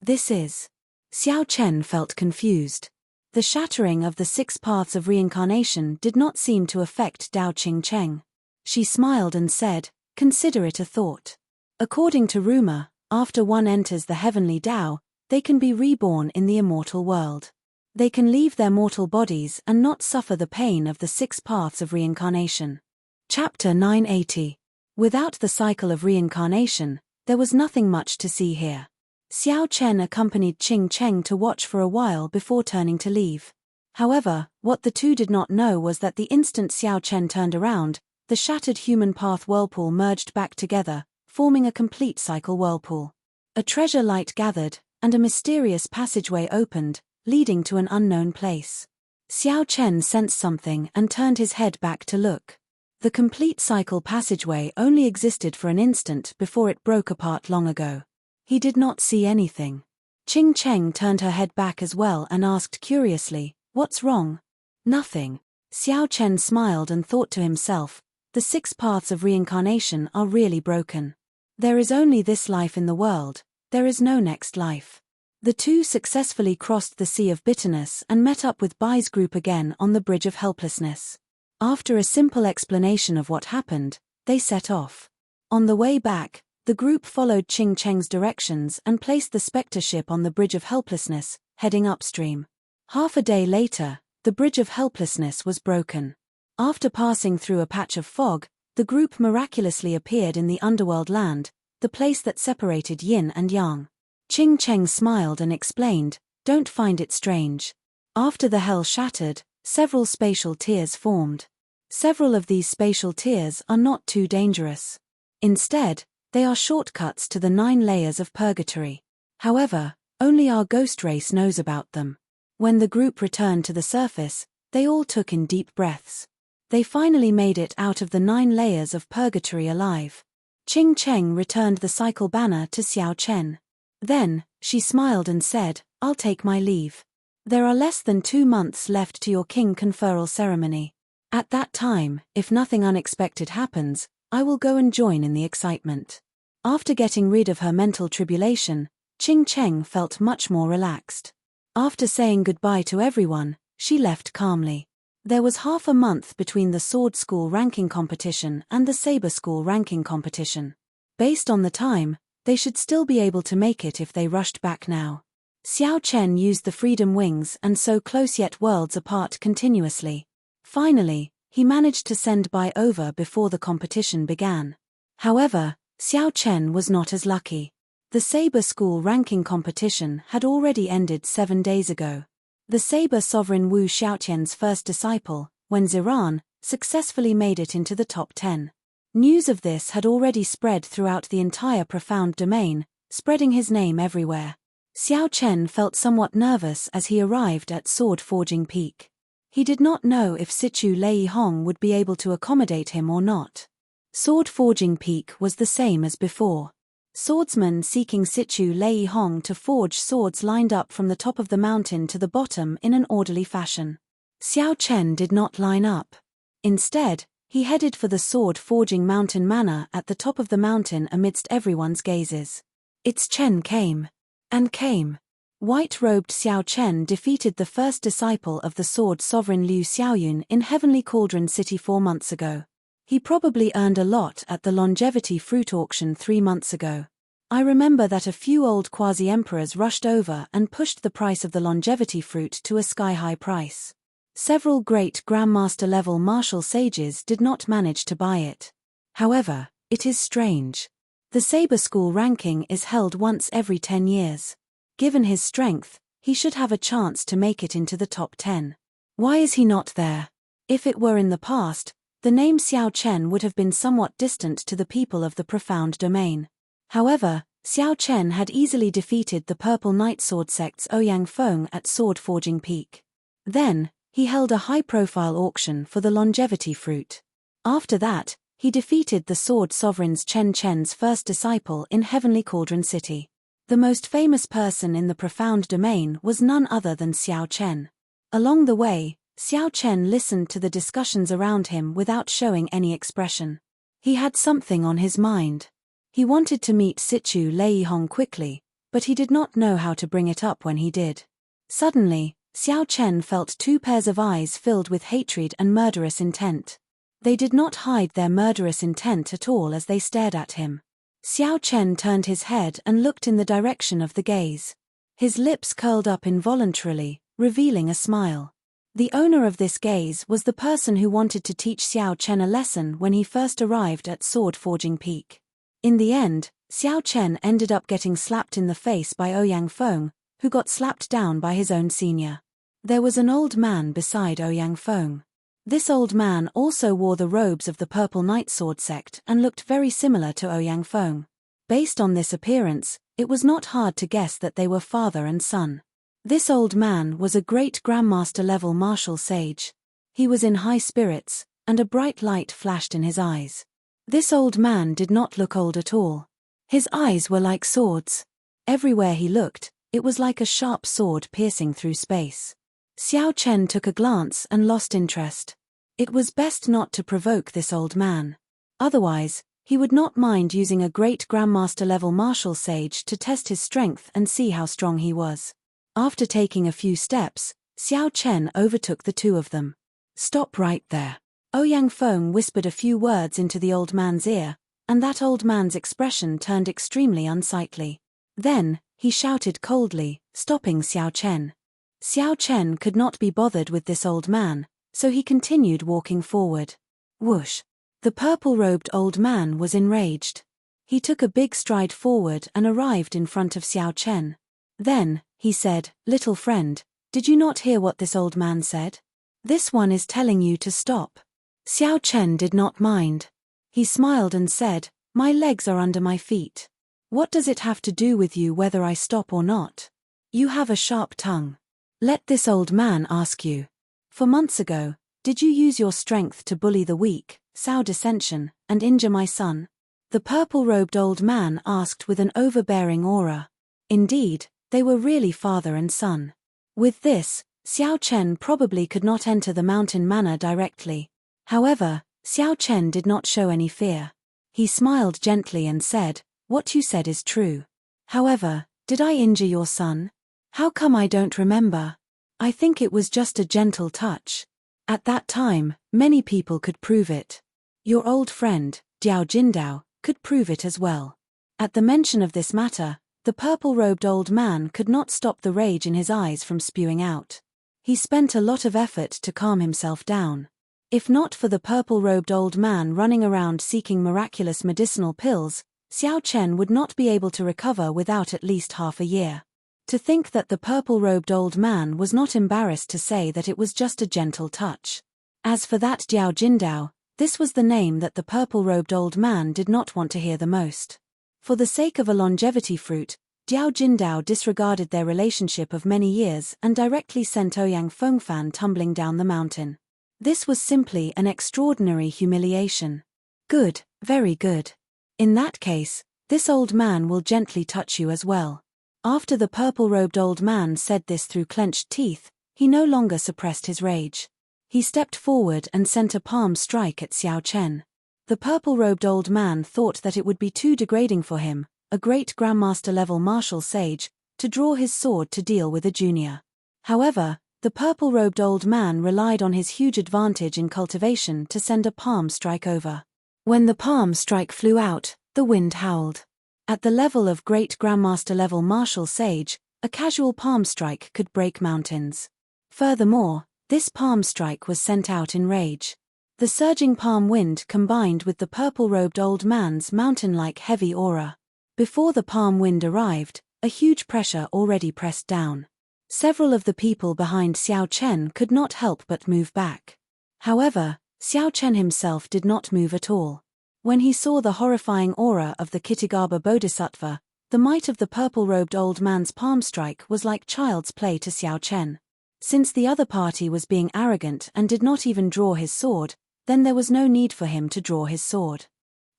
This is... Xiao Chen felt confused. The shattering of the 6 paths of reincarnation did not seem to affect Tao Qing Cheng. She smiled and said, "Consider it a thought. According to rumor, after one enters the heavenly Tao, they can be reborn in the immortal world. They can leave their mortal bodies and not suffer the pain of the 6 paths of reincarnation." Chapter 980. Without the cycle of reincarnation, there was nothing much to see here. Xiao Chen accompanied Qing Cheng to watch for a while before turning to leave. However, what the two did not know was that the instant Xiao Chen turned around, the shattered human path whirlpool merged back together, forming a complete cycle whirlpool. A treasure light gathered, and a mysterious passageway opened, leading to an unknown place. Xiao Chen sensed something and turned his head back to look. The complete cycle passageway only existed for an instant before it broke apart long ago. He did not see anything. Qing Cheng turned her head back as well and asked curiously, "What's wrong?" "Nothing." Xiao Chen smiled and thought to himself, the 6 paths of reincarnation are really broken. There is only this life in the world, there is no next life. The two successfully crossed the Sea of Bitterness and met up with Bai's group again on the Bridge of Helplessness. After a simple explanation of what happened, they set off. On the way back, the group followed Qing Cheng's directions and placed the Spectre ship on the Bridge of Helplessness, heading upstream. Half a day later, the Bridge of Helplessness was broken. After passing through a patch of fog, the group miraculously appeared in the underworld land, the place that separated yin and yang. Qing Cheng smiled and explained, "Don't find it strange. After the hell shattered, several spatial tiers formed. Several of these spatial tiers are not too dangerous. Instead, they are shortcuts to the 9 layers of purgatory. However, only our ghost race knows about them." When the group returned to the surface, they all took in deep breaths. They finally made it out of the 9 layers of purgatory alive. Qing Cheng returned the cycle banner to Xiao Chen. Then, she smiled and said, "I'll take my leave. There are less than 2 months left to your king conferral ceremony. At that time, if nothing unexpected happens, I will go and join in the excitement." After getting rid of her mental tribulation, Qing Cheng felt much more relaxed. After saying goodbye to everyone, she left calmly. There was half a month between the Sword School ranking competition and the Saber School ranking competition. Based on the time, they should still be able to make it if they rushed back now. Xiao Chen used the Freedom Wings and so close yet worlds apart continuously. Finally, he managed to send Bai over before the competition began. However, Xiao Chen was not as lucky. The Saber School ranking competition had already ended 7 days ago. The Saber Sovereign Wu Xiaotian's first disciple, Wen Ziran, successfully made it into the top 10. News of this had already spread throughout the entire profound domain, spreading his name everywhere. Xiao Chen felt somewhat nervous as he arrived at Sword Forging Peak. He did not know if Sichu Lei Hong would be able to accommodate him or not. Sword Forging Peak was the same as before. Swordsmen seeking Sichu Lei Hong to forge swords lined up from the top of the mountain to the bottom in an orderly fashion. Xiao Chen did not line up. Instead, he headed for the Sword Forging Mountain Manor at the top of the mountain amidst everyone's gazes. Its Chen came. And came. White-robed Xiao Chen defeated the first disciple of the Sword Sovereign Liu Xiaoyun in Heavenly Cauldron City 4 months ago. He probably earned a lot at the longevity fruit auction 3 months ago. I remember that a few old quasi-emperors rushed over and pushed the price of the longevity fruit to a sky-high price. Several great Grandmaster-level martial sages did not manage to buy it. However, it is strange. The Saber School ranking is held once every 10 years. Given his strength, he should have a chance to make it into the top 10. Why is he not there? If it were in the past, the name Xiao Chen would have been somewhat distant to the people of the profound domain. However, Xiao Chen had easily defeated the Purple Knight Sword Sect's Ouyang Feng at Sword Forging Peak. Then, he held a high-profile auction for the longevity fruit. After that, he defeated the Sword Sovereign's Chen Chen's first disciple in Heavenly Cauldron City. The most famous person in the profound domain was none other than Xiao Chen. Along the way, Xiao Chen listened to the discussions around him without showing any expression. He had something on his mind. He wanted to meet Sichu Lei Hong quickly, but he did not know how to bring it up when he did. Suddenly, Xiao Chen felt 2 pairs of eyes filled with hatred and murderous intent. They did not hide their murderous intent at all as they stared at him. Xiao Chen turned his head and looked in the direction of the gaze. His lips curled up involuntarily, revealing a smile. The owner of this gaze was the person who wanted to teach Xiao Chen a lesson when he first arrived at Sword Forging Peak. In the end, Xiao Chen ended up getting slapped in the face by Ouyang Feng, who got slapped down by his own senior. There was an old man beside Ouyang Feng. This old man also wore the robes of the Purple Knight Sword Sect and looked very similar to Ouyang Feng. Based on this appearance, it was not hard to guess that they were father and son. This old man was a great Grandmaster-level martial sage. He was in high spirits, and a bright light flashed in his eyes. This old man did not look old at all. His eyes were like swords. Everywhere he looked, it was like a sharp sword piercing through space. Xiao Chen took a glance and lost interest. It was best not to provoke this old man. Otherwise, he would not mind using a great Grandmaster-level martial sage to test his strength and see how strong he was. After taking a few steps, Xiao Chen overtook the two of them. "Stop right there." Ouyang Feng whispered a few words into the old man's ear, and that old man's expression turned extremely unsightly. Then, he shouted coldly, stopping Xiao Chen. Xiao Chen could not be bothered with this old man, so he continued walking forward. Whoosh! The purple-robed old man was enraged. He took a big stride forward and arrived in front of Xiao Chen. Then, he said, "Little friend, did you not hear what this old man said? This one is telling you to stop." Xiao Chen did not mind. He smiled and said, "My legs are under my feet. What does it have to do with you whether I stop or not? You have a sharp tongue. Let this old man ask you. For months ago, did you use your strength to bully the weak, sow dissension, and injure my son?" The purple-robed old man asked with an overbearing aura. Indeed, they were really father and son. With this, Xiao Chen probably could not enter the mountain manor directly. However, Xiao Chen did not show any fear. He smiled gently and said, "What you said is true. However, did I injure your son? How come I don't remember? I think it was just a gentle touch. At that time, many people could prove it. Your old friend, Diao Jindao, could prove it as well." At the mention of this matter, the purple-robed old man could not stop the rage in his eyes from spewing out. He spent a lot of effort to calm himself down. If not for the purple-robed old man running around seeking miraculous medicinal pills, Xiao Chen would not be able to recover without at least half a year. To think that the purple-robed old man was not embarrassed to say that it was just a gentle touch. As for that Diao Jindao, this was the name that the purple-robed old man did not want to hear the most. For the sake of a longevity fruit, Diao Jindao disregarded their relationship of many years and directly sent Ouyang Fengfan tumbling down the mountain. This was simply an extraordinary humiliation. Good, very good. In that case, this old man will gently touch you as well. After the purple-robed old man said this through clenched teeth, he no longer suppressed his rage. He stepped forward and sent a palm strike at Xiao Chen. The purple-robed old man thought that it would be too degrading for him, a great Grandmaster-level martial sage, to draw his sword to deal with a junior. However, the purple-robed old man relied on his huge advantage in cultivation to send a palm strike over. When the palm strike flew out, the wind howled. At the level of great Grandmaster-level martial sage, a casual palm strike could break mountains. Furthermore, this palm strike was sent out in rage. The surging palm wind combined with the purple-robed old man's mountain-like heavy aura. Before the palm wind arrived, a huge pressure already pressed down. Several of the people behind Xiao Chen could not help but move back. However, Xiao Chen himself did not move at all. When he saw the horrifying aura of the Kitagaba Bodhisattva, the might of the purple-robed old man's palm strike was like child's play to Xiao Chen. Since the other party was being arrogant and did not even draw his sword, then there was no need for him to draw his sword.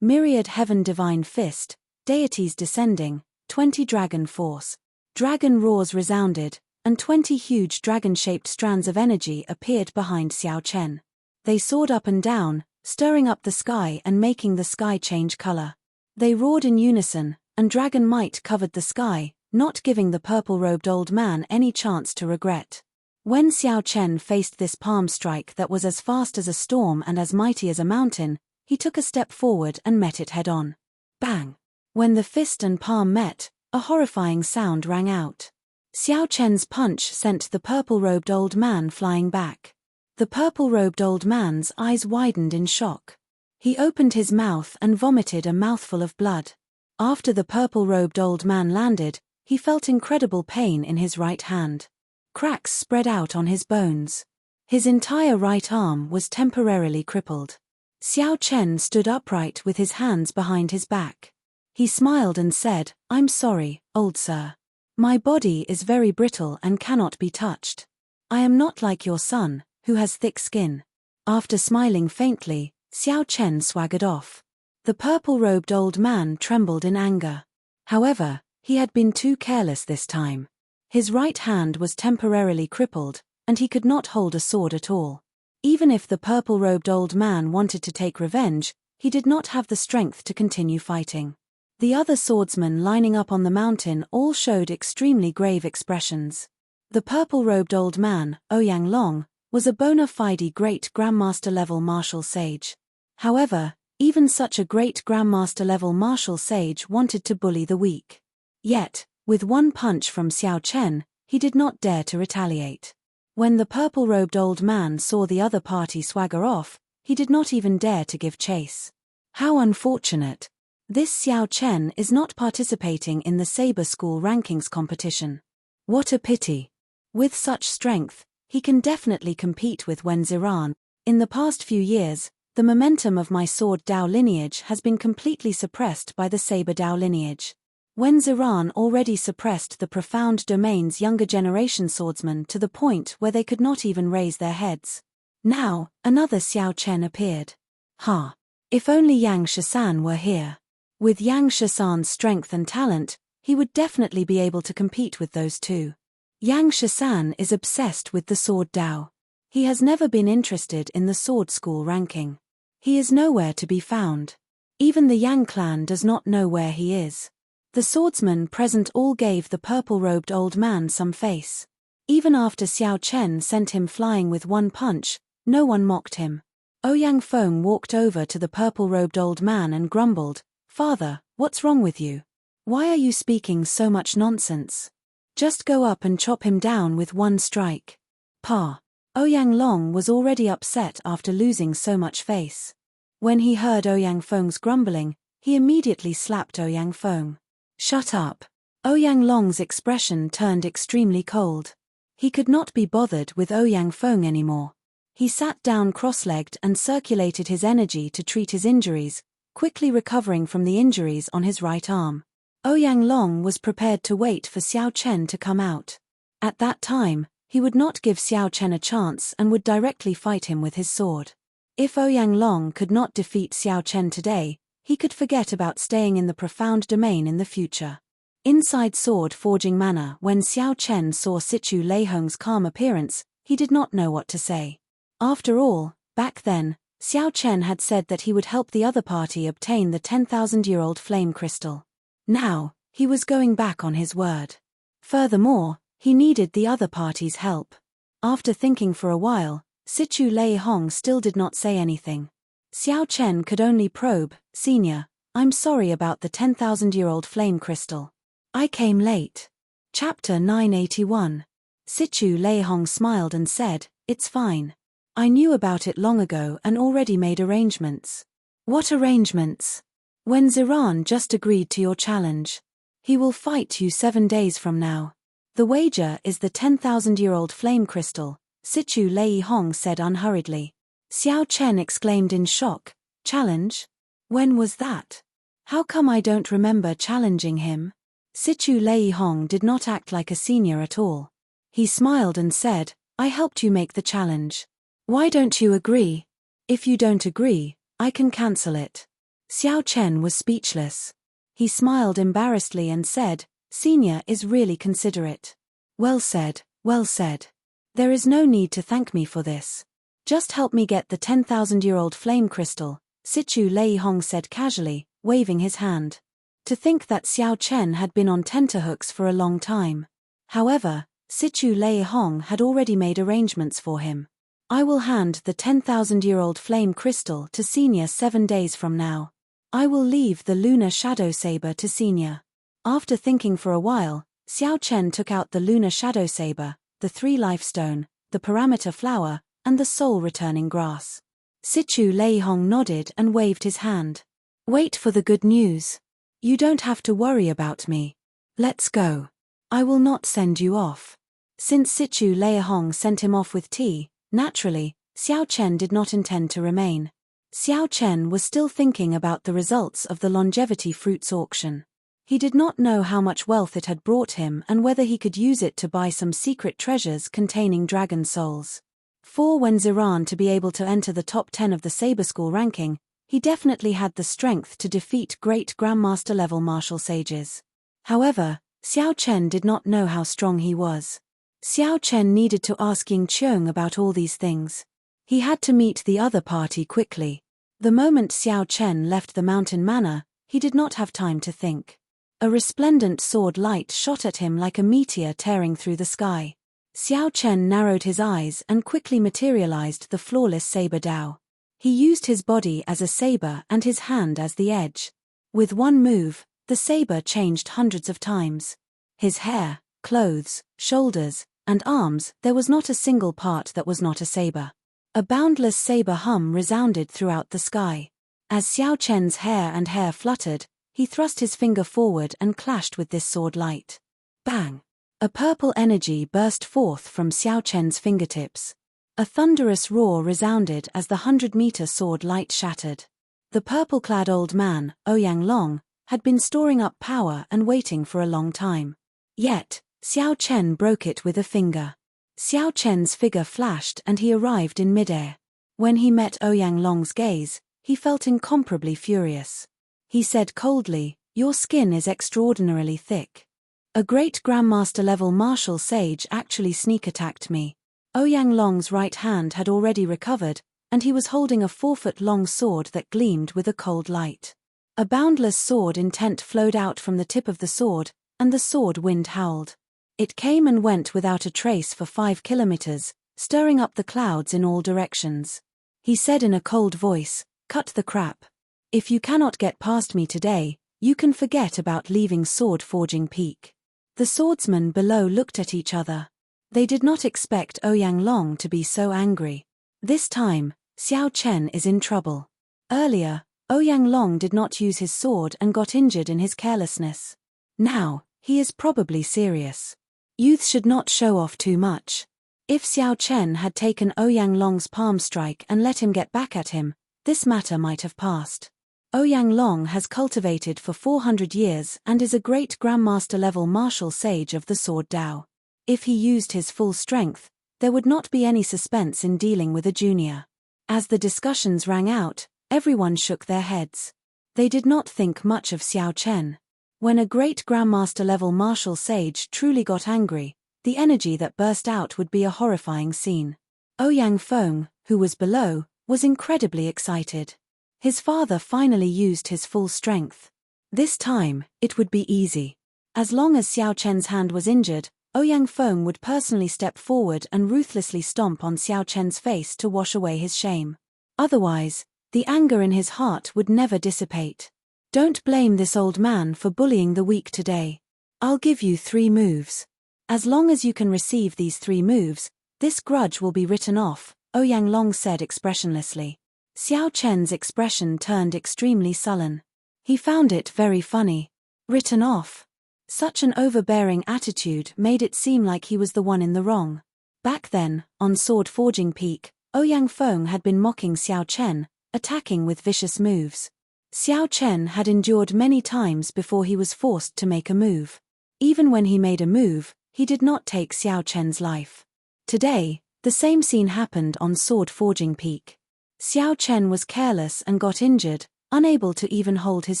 Myriad Heaven Divine Fist, deities descending, 20 dragon force. Dragon roars resounded, and 20 huge dragon-shaped strands of energy appeared behind Xiao Chen. They soared up and down, stirring up the sky and making the sky change color. They roared in unison, and dragon might covered the sky, not giving the purple-robed old man any chance to regret. When Xiao Chen faced this palm strike that was as fast as a storm and as mighty as a mountain, he took a step forward and met it head-on. Bang! When the fist and palm met, a horrifying sound rang out. Xiao Chen's punch sent the purple-robed old man flying back. The purple-robed old man's eyes widened in shock. He opened his mouth and vomited a mouthful of blood. After the purple-robed old man landed, he felt incredible pain in his right hand. Cracks spread out on his bones. His entire right arm was temporarily crippled. Xiao Chen stood upright with his hands behind his back. He smiled and said, "I'm sorry, old sir. My body is very brittle and cannot be touched. I am not like your son, who has thick skin." After smiling faintly, Xiao Chen swaggered off. The purple-robed old man trembled in anger. However, he had been too careless this time. His right hand was temporarily crippled, and he could not hold a sword at all. Even if the purple-robed old man wanted to take revenge, he did not have the strength to continue fighting. The other swordsmen lining up on the mountain all showed extremely grave expressions. The purple-robed old man, Ouyang Long, was a bona fide great Grandmaster-level martial sage. However, even such a great Grandmaster-level martial sage wanted to bully the weak. Yet, with one punch from Xiao Chen, he did not dare to retaliate. When the purple-robed old man saw the other party swagger off, he did not even dare to give chase. How unfortunate. This Xiao Chen is not participating in the Saber School rankings competition. What a pity. With such strength, he can definitely compete with Wen Ziran. In the past few years, the momentum of my sword Dao lineage has been completely suppressed by the Saber Dao lineage. Wen Ziran already suppressed the profound domain's younger generation swordsmen to the point where they could not even raise their heads. Now, another Xiao Chen appeared. Ha! If only Yang Shisan were here. With Yang Shisan's strength and talent, he would definitely be able to compete with those two. Yang Shisan is obsessed with the sword Dao. He has never been interested in the sword school ranking. He is nowhere to be found. Even the Yang clan does not know where he is. The swordsmen present all gave the purple-robed old man some face. Even after Xiao Chen sent him flying with one punch, no one mocked him. Ouyang Feng walked over to the purple-robed old man and grumbled, "Father, what's wrong with you? Why are you speaking so much nonsense? Just go up and chop him down with one strike." Pa. Ouyang Long was already upset after losing so much face. When he heard Ouyang Feng's grumbling, he immediately slapped Ouyang Feng. "Shut up." Ouyang Long's expression turned extremely cold. He could not be bothered with Ouyang Feng anymore. He sat down cross-legged and circulated his energy to treat his injuries, quickly recovering from the injuries on his right arm. Ouyang Long was prepared to wait for Xiao Chen to come out. At that time, he would not give Xiao Chen a chance and would directly fight him with his sword. If Ouyang Long could not defeat Xiao Chen today, he could forget about staying in the profound domain in the future. Inside sword forging manor, when Xiao Chen saw Sichu Leihong's calm appearance, he did not know what to say. After all, back then, Xiao Chen had said that he would help the other party obtain the 10,000-year-old flame crystal. Now, he was going back on his word. Furthermore, he needed the other party's help. After thinking for a while, Sichu Leihong still did not say anything. Xiao Chen could only probe, "Senior, I'm sorry about the 10,000-year-old flame crystal. I came late." Chapter 981. Sichu Leihong smiled and said, "It's fine. I knew about it long ago and already made arrangements." "What arrangements?" "Wen Ziran just agreed to your challenge. He will fight you 7 days from now. The wager is the 10,000-year-old flame crystal," Sichu Leihong said unhurriedly. Xiao Chen exclaimed in shock, "Challenge? When was that? How come I don't remember challenging him?" Sichu Leihong did not act like a senior at all. He smiled and said, "I helped you make the challenge. Why don't you agree? If you don't agree, I can cancel it." Xiao Chen was speechless. He smiled embarrassedly and said, "Senior is really considerate. Well said, well said. There is no need to thank me for this. Just help me get the 10,000-year-old flame crystal," Sichu Leihong said casually, waving his hand. To think that Xiao Chen had been on tenterhooks for a long time. However, Sichu Leihong had already made arrangements for him. "I will hand the 10,000-year-old flame crystal to Senior 7 days from now. I will leave the lunar shadow saber to Senior." After thinking for a while, Xiao Chen took out the lunar shadow saber, the 3 life stone, the parameter flower, and the soul-returning grass. Sichu Leihong nodded and waved his hand. "Wait for the good news. You don't have to worry about me. Let's go. I will not send you off." Since Sichu Leihong sent him off with tea, naturally, Xiao Chen did not intend to remain. Xiao Chen was still thinking about the results of the longevity fruits auction. He did not know how much wealth it had brought him and whether he could use it to buy some secret treasures containing dragon souls. For when Ziran to be able to enter the top 10 of the Saber School ranking, he definitely had the strength to defeat great Grandmaster level martial sages. However, Xiao Chen did not know how strong he was. Xiao Chen needed to ask Ying Qiong about all these things. He had to meet the other party quickly. The moment Xiao Chen left the mountain manor, he did not have time to think. A resplendent sword light shot at him like a meteor tearing through the sky. Xiao Chen narrowed his eyes and quickly materialized the flawless saber Dao. He used his body as a saber and his hand as the edge. With one move, the saber changed hundreds of times. His hair, clothes, shoulders, and arms, there was not a single part that was not a saber. A boundless saber hum resounded throughout the sky. As Xiao Chen's hair fluttered, he thrust his finger forward and clashed with this sword light. Bang! A purple energy burst forth from Xiao Chen's fingertips. A thunderous roar resounded as the 100-meter sword light shattered. The purple-clad old man, Ouyang Long, had been storing up power and waiting for a long time. Yet, Xiao Chen broke it with a finger. Xiao Chen's figure flashed and he arrived in midair. When he met Ouyang Long's gaze, he felt incomparably furious. He said coldly, "Your skin is extraordinarily thick. A great Grandmaster-level martial sage actually sneak-attacked me." Ouyang Long's right hand had already recovered, and he was holding a 4-foot-long sword that gleamed with a cold light. A boundless sword intent flowed out from the tip of the sword, and the sword wind howled. It came and went without a trace for 5 kilometers, stirring up the clouds in all directions. He said in a cold voice, "Cut the crap. If you cannot get past me today, you can forget about leaving Sword Forging Peak." The swordsmen below looked at each other. They did not expect Ouyang Long to be so angry. This time, Xiao Chen is in trouble. Earlier, Ouyang Long did not use his sword and got injured in his carelessness. Now, he is probably serious. Youths should not show off too much. If Xiao Chen had taken Ouyang Long's palm strike and let him get back at him, this matter might have passed. Ouyang Long has cultivated for 400 years and is a great Grandmaster-level martial sage of the Sword Dao. If he used his full strength, there would not be any suspense in dealing with a junior. As the discussions rang out, everyone shook their heads. They did not think much of Xiao Chen. When a great Grandmaster-level martial sage truly got angry, the energy that burst out would be a horrifying scene. Ouyang Feng, who was below, was incredibly excited. His father finally used his full strength. This time, it would be easy. As long as Xiao Chen's hand was injured, Ouyang Feng would personally step forward and ruthlessly stomp on Xiao Chen's face to wash away his shame. Otherwise, the anger in his heart would never dissipate. "Don't blame this old man for bullying the weak today. I'll give you 3 moves. As long as you can receive these 3 moves, this grudge will be written off," Ouyang Long said expressionlessly. Xiao Chen's expression turned extremely sullen. He found it very funny. Written off? Such an overbearing attitude made it seem like he was the one in the wrong. Back then, on Sword Forging Peak, Ouyang Feng had been mocking Xiao Chen, attacking with vicious moves. Xiao Chen had endured many times before he was forced to make a move. Even when he made a move, he did not take Xiao Chen's life. Today, the same scene happened on Sword Forging Peak. Xiao Chen was careless and got injured, unable to even hold his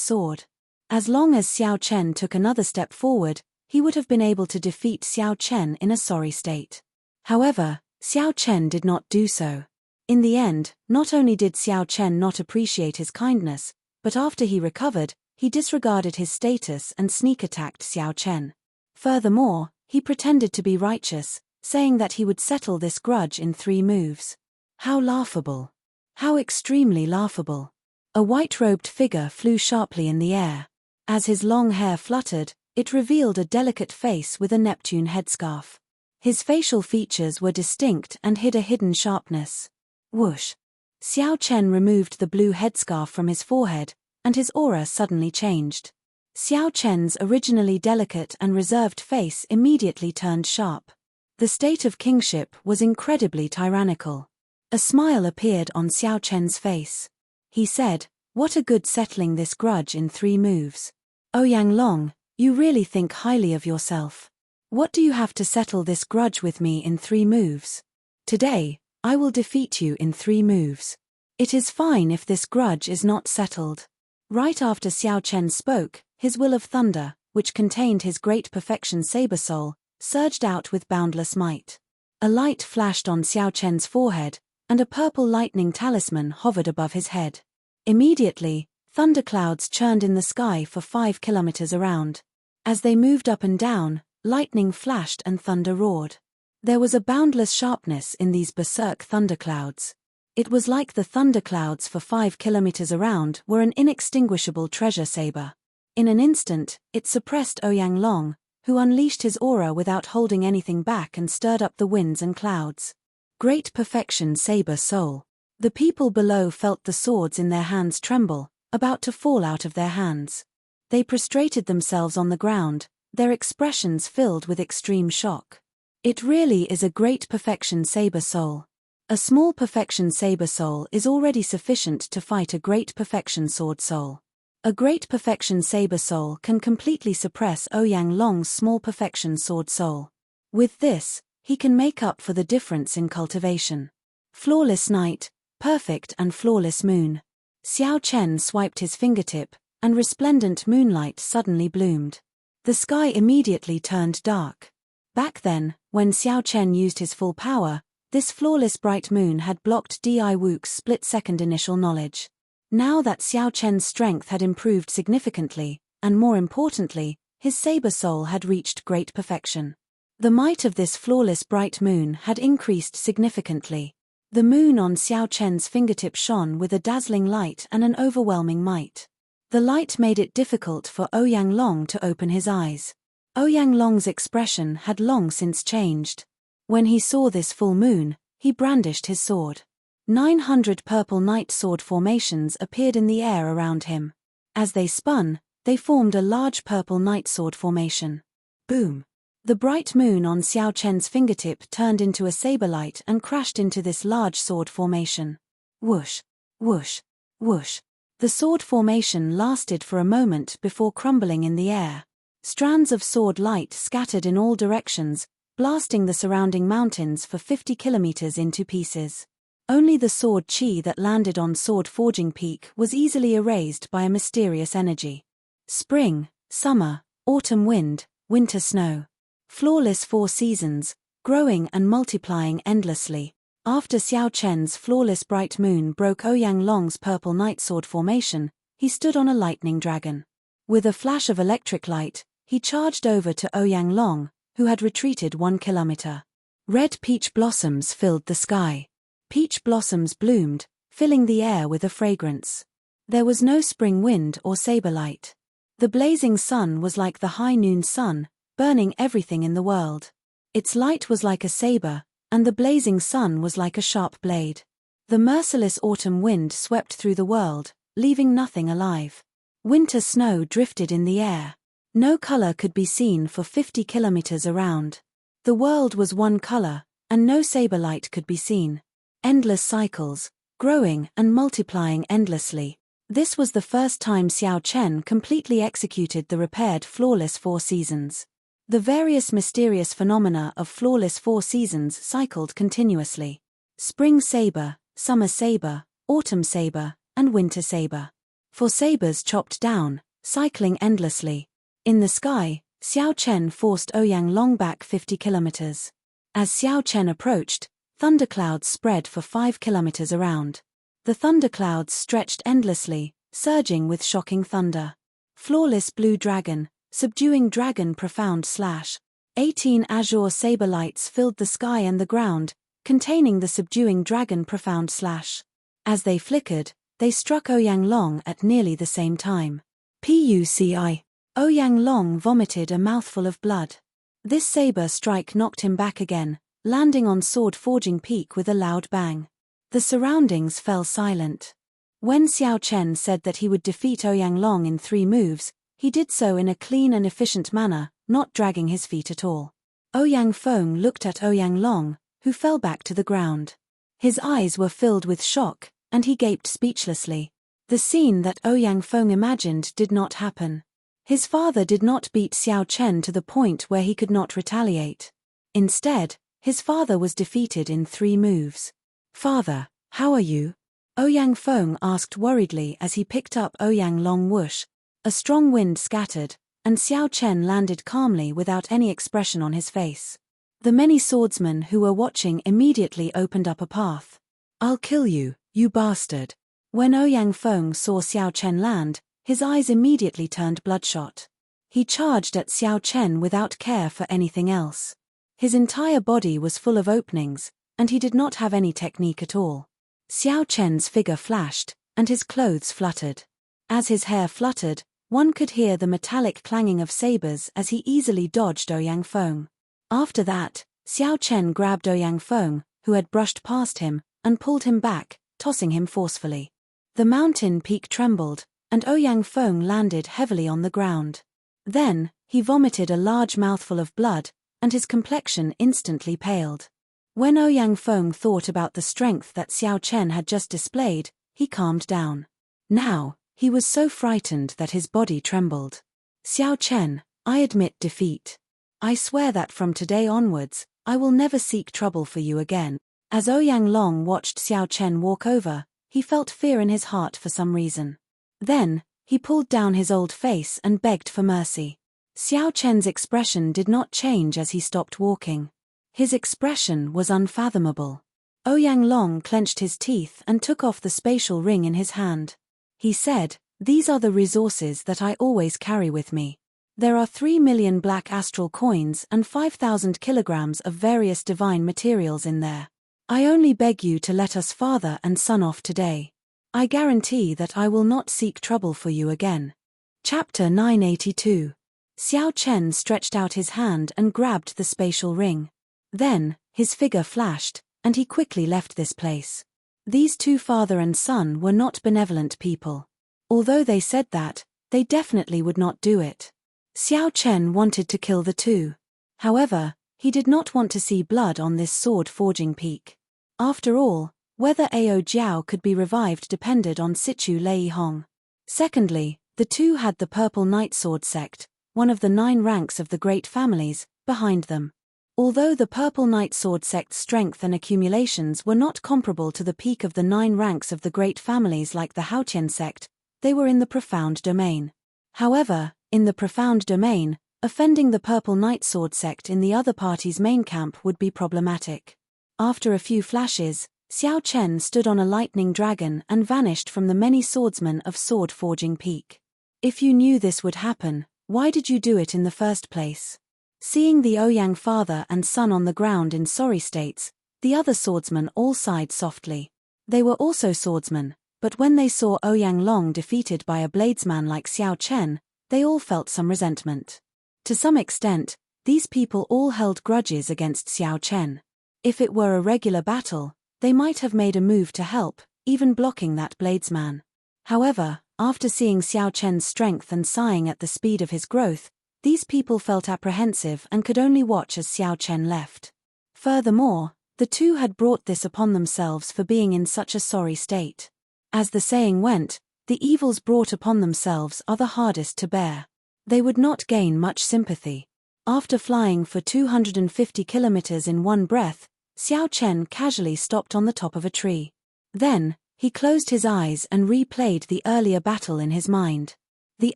sword. As long as Xiao Chen took another step forward, he would have been able to defeat Xiao Chen in a sorry state. However, Xiao Chen did not do so. In the end, not only did Xiao Chen not appreciate his kindness, but after he recovered, he disregarded his status and sneak-attacked Xiao Chen. Furthermore, he pretended to be righteous, saying that he would settle this grudge in 3 moves. How laughable. How extremely laughable. A white-robed figure flew sharply in the air. As his long hair fluttered, it revealed a delicate face with a Neptune headscarf. His facial features were distinct and hid a hidden sharpness. Whoosh. Xiao Chen removed the blue headscarf from his forehead, and his aura suddenly changed. Xiao Chen's originally delicate and reserved face immediately turned sharp. The state of kingship was incredibly tyrannical. A smile appeared on Xiao Chen's face. he said. What a good settling this grudge in 3 moves. Ouyang Long, you really think highly of yourself. What do you have to settle this grudge with me in 3 moves? Today, I will defeat you in 3 moves. It is fine if this grudge is not settled. Right after Xiao Chen spoke, his will of thunder, which contained his great perfection saber soul, surged out with boundless might. A light flashed on Xiao Chen's forehead, and a purple lightning talisman hovered above his head. Immediately, thunderclouds churned in the sky for 5 kilometers around. As they moved up and down, lightning flashed and thunder roared. There was a boundless sharpness in these berserk thunderclouds. It was like the thunderclouds for 5 kilometers around were an inextinguishable treasure saber. In an instant, it suppressed Ouyang Long, who unleashed his aura without holding anything back and stirred up the winds and clouds. Great perfection saber soul. The people below felt the swords in their hands tremble, about to fall out of their hands. They prostrated themselves on the ground, their expressions filled with extreme shock. It really is a great perfection saber soul. A small perfection saber soul is already sufficient to fight a great perfection sword soul. A great perfection saber soul can completely suppress Ouyang Long's small perfection sword soul. With this, he can make up for the difference in cultivation. Flawless night, perfect and flawless moon. Xiao Chen swiped his fingertip, and resplendent moonlight suddenly bloomed. The sky immediately turned dark. Back then, when Xiao Chen used his full power, this flawless bright moon had blocked Di Wu's split-second initial knowledge. Now that Xiao Chen's strength had improved significantly, and more importantly, his saber soul had reached great perfection. The might of this flawless bright moon had increased significantly. The moon on Xiao Chen's fingertip shone with a dazzling light and an overwhelming might. The light made it difficult for Ouyang Long to open his eyes. Ouyang Long's expression had long since changed. When he saw this full moon, he brandished his sword. 900 purple night sword formations appeared in the air around him. As they spun, they formed a large purple night sword formation. Boom! The bright moon on Xiao Chen's fingertip turned into a saber light and crashed into this large sword formation. Whoosh! Whoosh! Whoosh! The sword formation lasted for a moment before crumbling in the air. Strands of sword light scattered in all directions, blasting the surrounding mountains for 50 kilometers into pieces. Only the sword chi that landed on Sword Forging Peak was easily erased by a mysterious energy. Spring, summer, autumn wind, winter snow. Flawless 4 seasons, growing and multiplying endlessly. After Xiao Chen's flawless bright moon broke Ouyang Long's purple night sword formation, he stood on a lightning dragon. With a flash of electric light, he charged over to Ouyang Long, who had retreated 1 kilometer. Red peach blossoms filled the sky. Peach blossoms bloomed, filling the air with a fragrance. There was no spring wind or saber light. The blazing sun was like the high noon sun, burning everything in the world. Its light was like a saber, and the blazing sun was like a sharp blade. The merciless autumn wind swept through the world, leaving nothing alive. Winter snow drifted in the air. No color could be seen for 50 kilometers around. The world was one color, and no saber light could be seen. Endless cycles, growing and multiplying endlessly. This was the first time Xiao Chen completely executed the repaired flawless 4 seasons. The various mysterious phenomena of flawless 4 seasons cycled continuously. Spring saber, summer saber, autumn saber, and winter saber. 4 sabers chopped down, cycling endlessly. In the sky, Xiao Chen forced Ouyang Long back 50 kilometers. As Xiao Chen approached, thunderclouds spread for 5 kilometers around. The thunderclouds stretched endlessly, surging with shocking thunder. Flawless blue dragon, subduing dragon profound slash. 18 azure saber lights filled the sky and the ground, containing the subduing dragon profound slash. As they flickered, they struck Ouyang Long at nearly the same time. Puci. Ouyang Long vomited a mouthful of blood. This saber strike knocked him back again, landing on Sword Forging Peak with a loud bang. The surroundings fell silent. When Xiao Chen said that he would defeat Ouyang Long in 3 moves, he did so in a clean and efficient manner, not dragging his feet at all. Ouyang Feng looked at Ouyang Long, who fell back to the ground. His eyes were filled with shock, and he gaped speechlessly. The scene that Ouyang Feng imagined did not happen. His father did not beat Xiao Chen to the point where he could not retaliate. Instead, his father was defeated in 3 moves. "Father, how are you?" Ouyang Feng asked worriedly as he picked up Ouyang Long whoosh. A strong wind scattered, and Xiao Chen landed calmly without any expression on his face. The many swordsmen who were watching immediately opened up a path. "I'll kill you, you bastard." When Ouyang Feng saw Xiao Chen land, his eyes immediately turned bloodshot. He charged at Xiao Chen without care for anything else. His entire body was full of openings, and he did not have any technique at all. Xiao Chen's figure flashed, and his clothes fluttered. As his hair fluttered, one could hear the metallic clanging of sabers as he easily dodged Ouyang Feng. After that, Xiao Chen grabbed Ouyang Feng, who had brushed past him, and pulled him back, tossing him forcefully. The mountain peak trembled, and Ouyang Feng landed heavily on the ground. Then, he vomited a large mouthful of blood, and his complexion instantly paled. When Ouyang Feng thought about the strength that Xiao Chen had just displayed, he calmed down. Now, he was so frightened that his body trembled. "Xiao Chen, I admit defeat. I swear that from today onwards, I will never seek trouble for you again." As Ouyang Long watched Xiao Chen walk over, he felt fear in his heart for some reason. Then, he pulled down his old face and begged for mercy. Xiao Chen's expression did not change as he stopped walking. His expression was unfathomable. Ouyang Long clenched his teeth and took off the spatial ring in his hand. He said, "These are the resources that I always carry with me. There are 3 million black astral coins and 5,000 kilograms of various divine materials in there. I only beg you to let us father and son off today. I guarantee that I will not seek trouble for you again." Chapter 982. Xiao Chen stretched out his hand and grabbed the spatial ring. Then, his figure flashed, and he quickly left this place. These 2 father and son were not benevolent people. Although they said that, they definitely would not do it. Xiao Chen wanted to kill the 2. However, he did not want to see blood on this sword-forging peak. After all, whether Ao Jiao could be revived depended on Situ Lei Hong. Secondly, the 2 had the Purple Night Sword sect, one of the 9 ranks of the great families, behind them. Although the Purple Night Sword sect's strength and accumulations were not comparable to the peak of the 9 ranks of the great families like the Haotian sect, they were in the profound domain. However, in the profound domain, offending the Purple Night Sword sect in the other party's main camp would be problematic. After a few flashes, Xiao Chen stood on a lightning dragon and vanished from the many swordsmen of Sword Forging Peak. If you knew this would happen, why did you do it in the first place? Seeing the Ouyang father and son on the ground in sorry states, the other swordsmen all sighed softly. They were also swordsmen, but when they saw Ouyang Long defeated by a bladesman like Xiao Chen, they all felt some resentment. To some extent, these people all held grudges against Xiao Chen. If it were a regular battle, they might have made a move to help, even blocking that bladesman. However, after seeing Xiao Chen's strength and sighing at the speed of his growth, these people felt apprehensive and could only watch as Xiao Chen left. Furthermore, the 2 had brought this upon themselves for being in such a sorry state. As the saying went, the evils brought upon themselves are the hardest to bear. They would not gain much sympathy. After flying for 250 kilometers in one breath, Xiao Chen casually stopped on the top of a tree. Then, he closed his eyes and replayed the earlier battle in his mind. The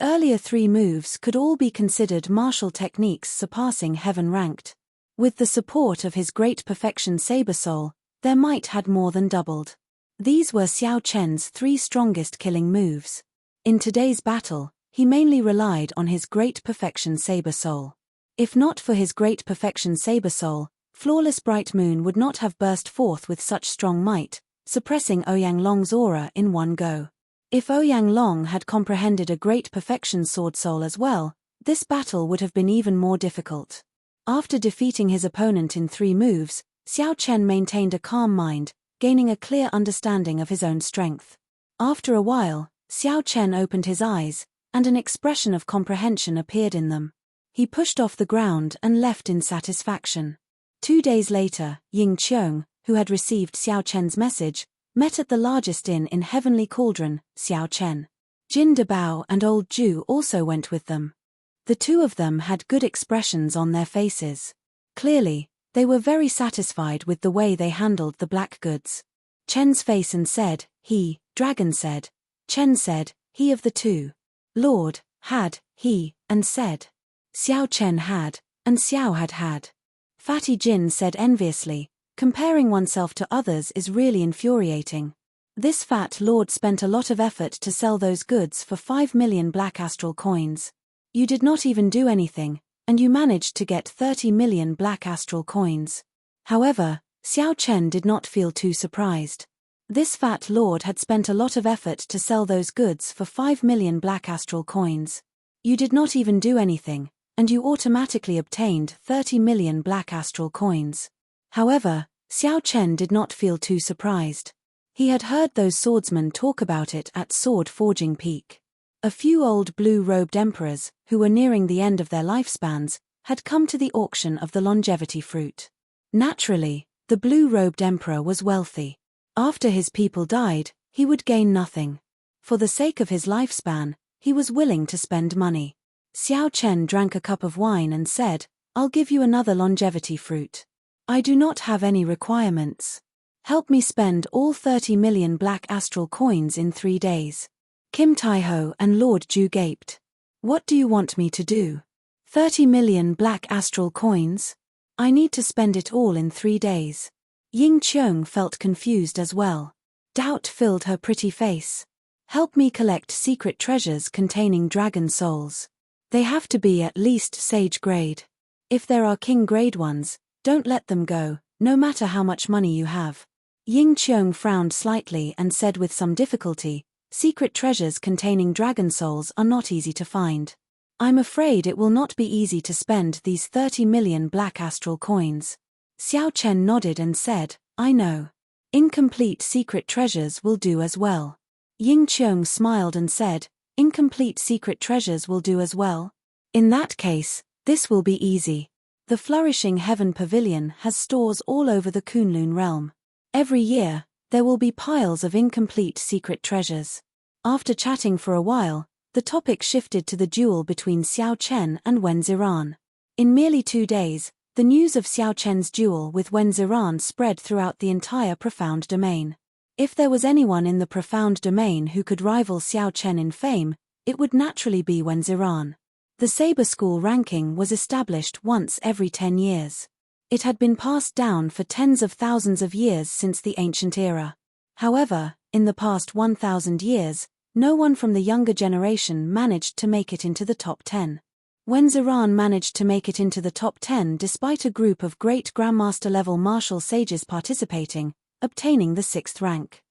earlier 3 moves could all be considered martial techniques surpassing heaven-ranked. With the support of his great perfection saber soul, their might had more than doubled. These were Xiao Chen's 3 strongest killing moves. In today's battle, he mainly relied on his great perfection saber soul. If not for his great perfection saber soul, Flawless Bright Moon would not have burst forth with such strong might, suppressing Ouyang Long's aura in one go. If Ouyang Long had comprehended a great perfection sword soul as well, this battle would have been even more difficult. After defeating his opponent in 3 moves, Xiao Chen maintained a calm mind, gaining a clear understanding of his own strength. After a while, Xiao Chen opened his eyes, and an expression of comprehension appeared in them. He pushed off the ground and left in satisfaction. 2 days later, Ying Qiong, who had received Xiao Chen's message, met at the largest inn in Heavenly Cauldron, Xiao Chen. Jin Dabao and Old Ju also went with them. The two of them had good expressions on their faces. Clearly, they were very satisfied with the way they handled the black goods. Chen's face and said, he, Dragon said. Chen said, he of the two. Lord, had, he, and said. Xiao Chen had, and Xiao had. Fatty Jin said enviously, comparing oneself to others is really infuriating. This fat lord spent a lot of effort to sell those goods for 5 million black astral coins. You did not even do anything, and you managed to get 30 million black astral coins. However, Xiao Chen did not feel too surprised. This fat lord had spent a lot of effort to sell those goods for 5 million black astral coins. You did not even do anything, and you automatically obtained 30 million black astral coins. However, Xiao Chen did not feel too surprised. He had heard those swordsmen talk about it at Sword Forging Peak. A few old blue-robed emperors, who were nearing the end of their lifespans, had come to the auction of the longevity fruit. Naturally, the blue-robed emperor was wealthy. After his people died, he would gain nothing. For the sake of his lifespan, he was willing to spend money. Xiao Chen drank a cup of wine and said, I'll give you another longevity fruit. I do not have any requirements. Help me spend all 30 million black astral coins in 3 days. Kim Taiho and Lord Ju gaped. What do you want me to do? 30 million black astral coins? I need to spend it all in 3 days. Ying Qiong felt confused as well. Doubt filled her pretty face. Help me collect secret treasures containing dragon souls. They have to be at least sage grade. If there are king grade ones, don't let them go, no matter how much money you have. Ying Qiong frowned slightly and said with some difficulty, secret treasures containing dragon souls are not easy to find. I'm afraid it will not be easy to spend these 30 million black astral coins. Xiao Chen nodded and said, I know. Incomplete secret treasures will do as well. Ying Qiong smiled and said, incomplete secret treasures will do as well? In that case, this will be easy. The Flourishing Heaven Pavilion has stores all over the Kunlun realm. Every year, there will be piles of incomplete secret treasures. After chatting for a while, the topic shifted to the duel between Xiao Chen and Wen Ziran. In merely 2 days, the news of Xiao Chen's duel with Wen Ziran spread throughout the entire Profound Domain. If there was anyone in the Profound Domain who could rival Xiao Chen in fame, it would naturally be Wen Ziran. The Saber School ranking was established once every 10 years. It had been passed down for tens of thousands of years since the ancient era. However, in the past 1,000 years, no one from the younger generation managed to make it into the top 10. Wen Ziran managed to make it into the top 10 despite a group of great Grandmaster-level martial sages participating, obtaining the 6th rank.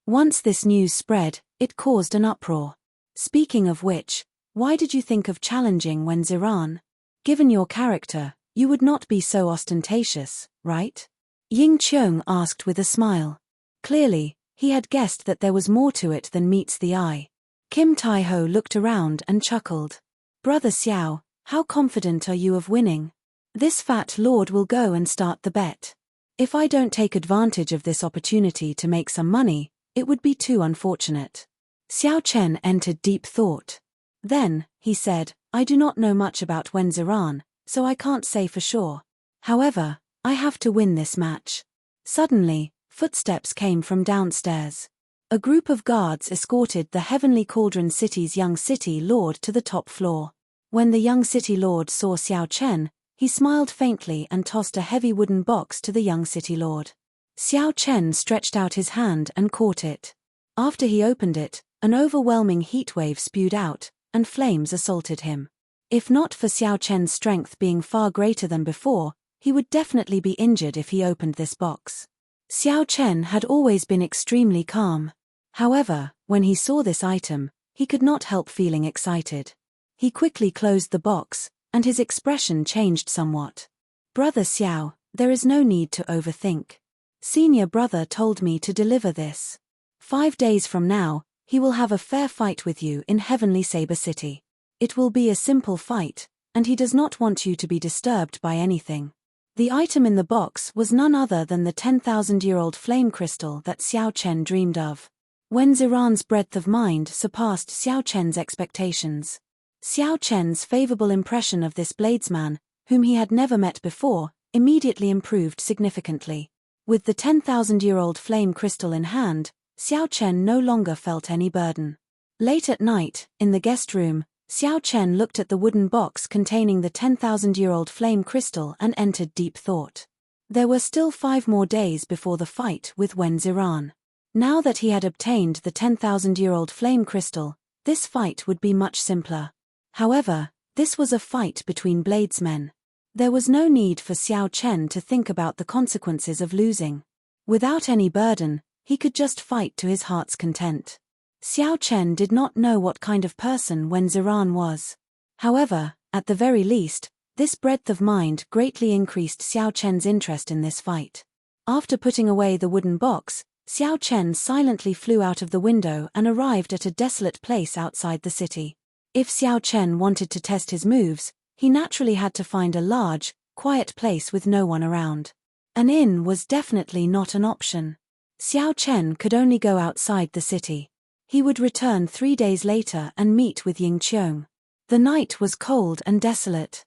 Once this news spread, it caused an uproar. Speaking of which, why did you think of challenging Wen Ziran? Given your character, you would not be so ostentatious, right? Ying Qiong asked with a smile. Clearly, he had guessed that there was more to it than meets the eye. Kim Taiho looked around and chuckled. Brother Xiao, how confident are you of winning? This fat lord will go and start the bet. If I don't take advantage of this opportunity to make some money, it would be too unfortunate. Xiao Chen entered deep thought. Then, he said, I do not know much about Wen Ziran, so I can't say for sure. However, I have to win this match. Suddenly, footsteps came from downstairs. A group of guards escorted the Heavenly Cauldron City's young city lord to the top floor. When the young city lord saw Xiao Chen, he smiled faintly and tossed a heavy wooden box to the young city lord. Xiao Chen stretched out his hand and caught it. After he opened it, an overwhelming heatwave spewed out, and flames assaulted him. If not for Xiao Chen's strength being far greater than before, he would definitely be injured if he opened this box. Xiao Chen had always been extremely calm. However, when he saw this item, he could not help feeling excited. He quickly closed the box, and his expression changed somewhat. Brother Xiao, there is no need to overthink. Senior brother told me to deliver this. 5 days from now, he will have a fair fight with you in Heavenly Saber City. It will be a simple fight, and he does not want you to be disturbed by anything. The item in the box was none other than the 10,000-year-old flame crystal that Xiao Chen dreamed of. Wen Ziran's breadth of mind surpassed Xiao Chen's expectations. Xiao Chen's favorable impression of this bladesman, whom he had never met before, immediately improved significantly. With the 10,000-year-old flame crystal in hand, Xiao Chen no longer felt any burden. Late at night, in the guest room, Xiao Chen looked at the wooden box containing the 10,000-year-old flame crystal and entered deep thought. There were still 5 more days before the fight with Wen Ziran. Now that he had obtained the 10,000-year-old flame crystal, this fight would be much simpler. However, this was a fight between bladesmen. There was no need for Xiao Chen to think about the consequences of losing. Without any burden, he could just fight to his heart's content. Xiao Chen did not know what kind of person Wen Ziran was. However, at the very least, this breadth of mind greatly increased Xiao Chen's interest in this fight. After putting away the wooden box, Xiao Chen silently flew out of the window and arrived at a desolate place outside the city. If Xiao Chen wanted to test his moves, he naturally had to find a large, quiet place with no one around. An inn was definitely not an option. Xiao Chen could only go outside the city. He would return 3 days later and meet with Ying Qiong. The night was cold and desolate.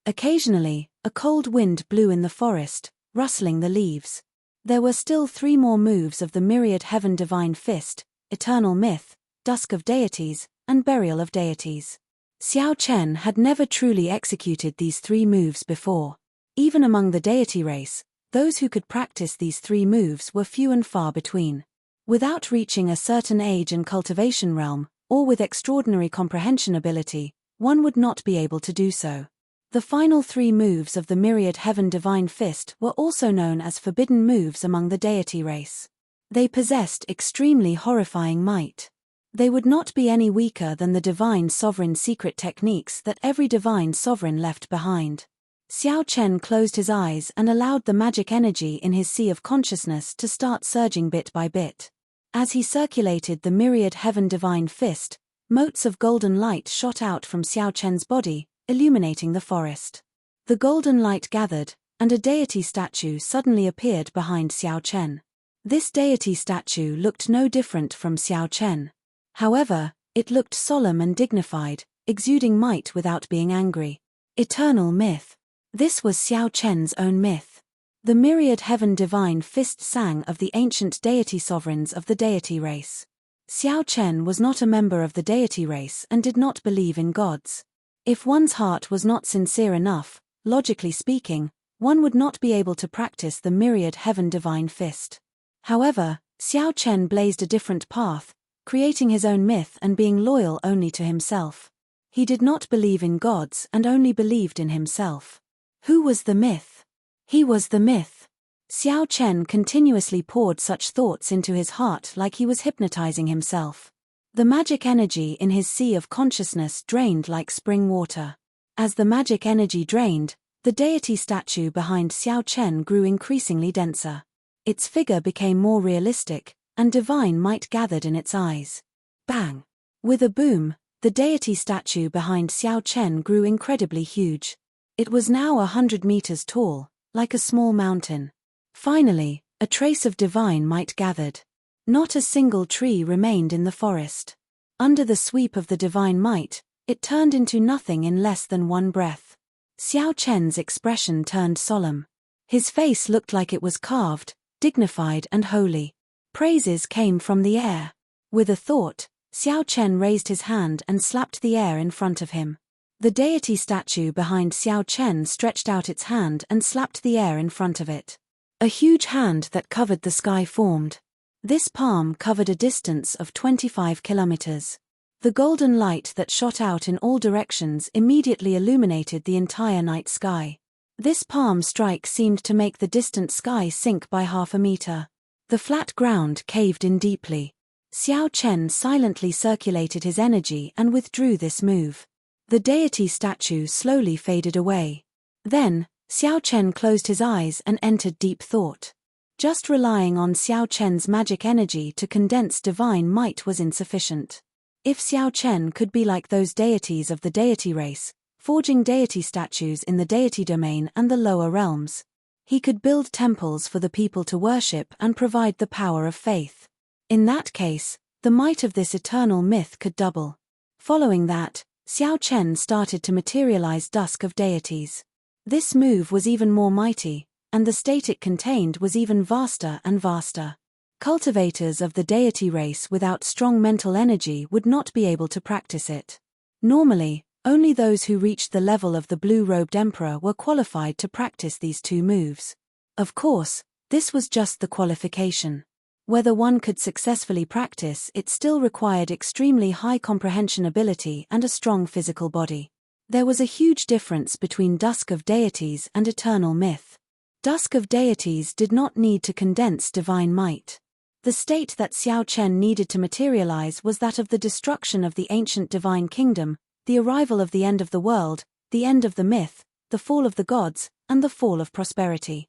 Occasionally, a cold wind blew in the forest, rustling the leaves. There were still 3 more moves of the myriad heaven divine fist, eternal myth, dusk of deities, and burial of deities. Xiao Chen had never truly executed these 3 moves before. Even among the deity race, those who could practice these 3 moves were few and far between. Without reaching a certain age and cultivation realm, or with extraordinary comprehension ability, one would not be able to do so. The final 3 moves of the myriad heaven divine fist were also known as forbidden moves among the deity race. They possessed extremely horrifying might. They would not be any weaker than the divine sovereign secret techniques that every divine sovereign left behind. Xiao Chen closed his eyes and allowed the magic energy in his sea of consciousness to start surging bit by bit. As he circulated the myriad heaven divine fist, motes of golden light shot out from Xiao Chen's body, illuminating the forest. The golden light gathered, and a deity statue suddenly appeared behind Xiao Chen. This deity statue looked no different from Xiao Chen. However, it looked solemn and dignified, exuding might without being angry. Eternal myth. This was Xiao Chen's own myth. The myriad heaven divine fist sang of the ancient deity sovereigns of the deity race. Xiao Chen was not a member of the deity race and did not believe in gods. If one's heart was not sincere enough, logically speaking, one would not be able to practice the myriad heaven divine fist. However, Xiao Chen blazed a different path, creating his own myth and being loyal only to himself. He did not believe in gods and only believed in himself. Who was the myth? He was the myth. Xiao Chen continuously poured such thoughts into his heart like he was hypnotizing himself. The magic energy in his sea of consciousness drained like spring water. As the magic energy drained, the deity statue behind Xiao Chen grew increasingly denser. Its figure became more realistic, and divine might gathered in its eyes. Bang! With a boom, the deity statue behind Xiao Chen grew incredibly huge. It was now 100 meters tall, like a small mountain. Finally, a trace of divine might gathered. Not a single tree remained in the forest. Under the sweep of the divine might, it turned into nothing in less than 1 breath. Xiao Chen's expression turned solemn. His face looked like it was carved, dignified and holy. Praises came from the air. With a thought, Xiao Chen raised his hand and slapped the air in front of him. The deity statue behind Xiao Chen stretched out its hand and slapped the air in front of it. A huge hand that covered the sky formed. This palm covered a distance of 25 kilometers. The golden light that shot out in all directions immediately illuminated the entire night sky. This palm strike seemed to make the distant sky sink by half a meter. The flat ground caved in deeply. Xiao Chen silently circulated his energy and withdrew this move. The deity statue slowly faded away. Then, Xiao Chen closed his eyes and entered deep thought. Just relying on Xiao Chen's magic energy to condense divine might was insufficient. If Xiao Chen could be like those deities of the deity race, forging deity statues in the deity domain and the lower realms, He could build temples for the people to worship and provide the power of faith. In that case, the might of this eternal myth could double. Following that, Xiao Chen started to materialize Dusk of Deities. This move was even more mighty, and the state it contained was even vaster and vaster. Cultivators of the deity race without strong mental energy would not be able to practice it. Normally, only those who reached the level of the blue-robed emperor were qualified to practice these two moves. Of course, this was just the qualification. Whether one could successfully practice it still required extremely high comprehension ability and a strong physical body. There was a huge difference between Dusk of Deities and Eternal Myth. Dusk of Deities did not need to condense divine might. The state that Xiao Chen needed to materialize was that of the destruction of the ancient divine kingdom, the arrival of the end of the world, the end of the myth, the fall of the gods, and the fall of prosperity.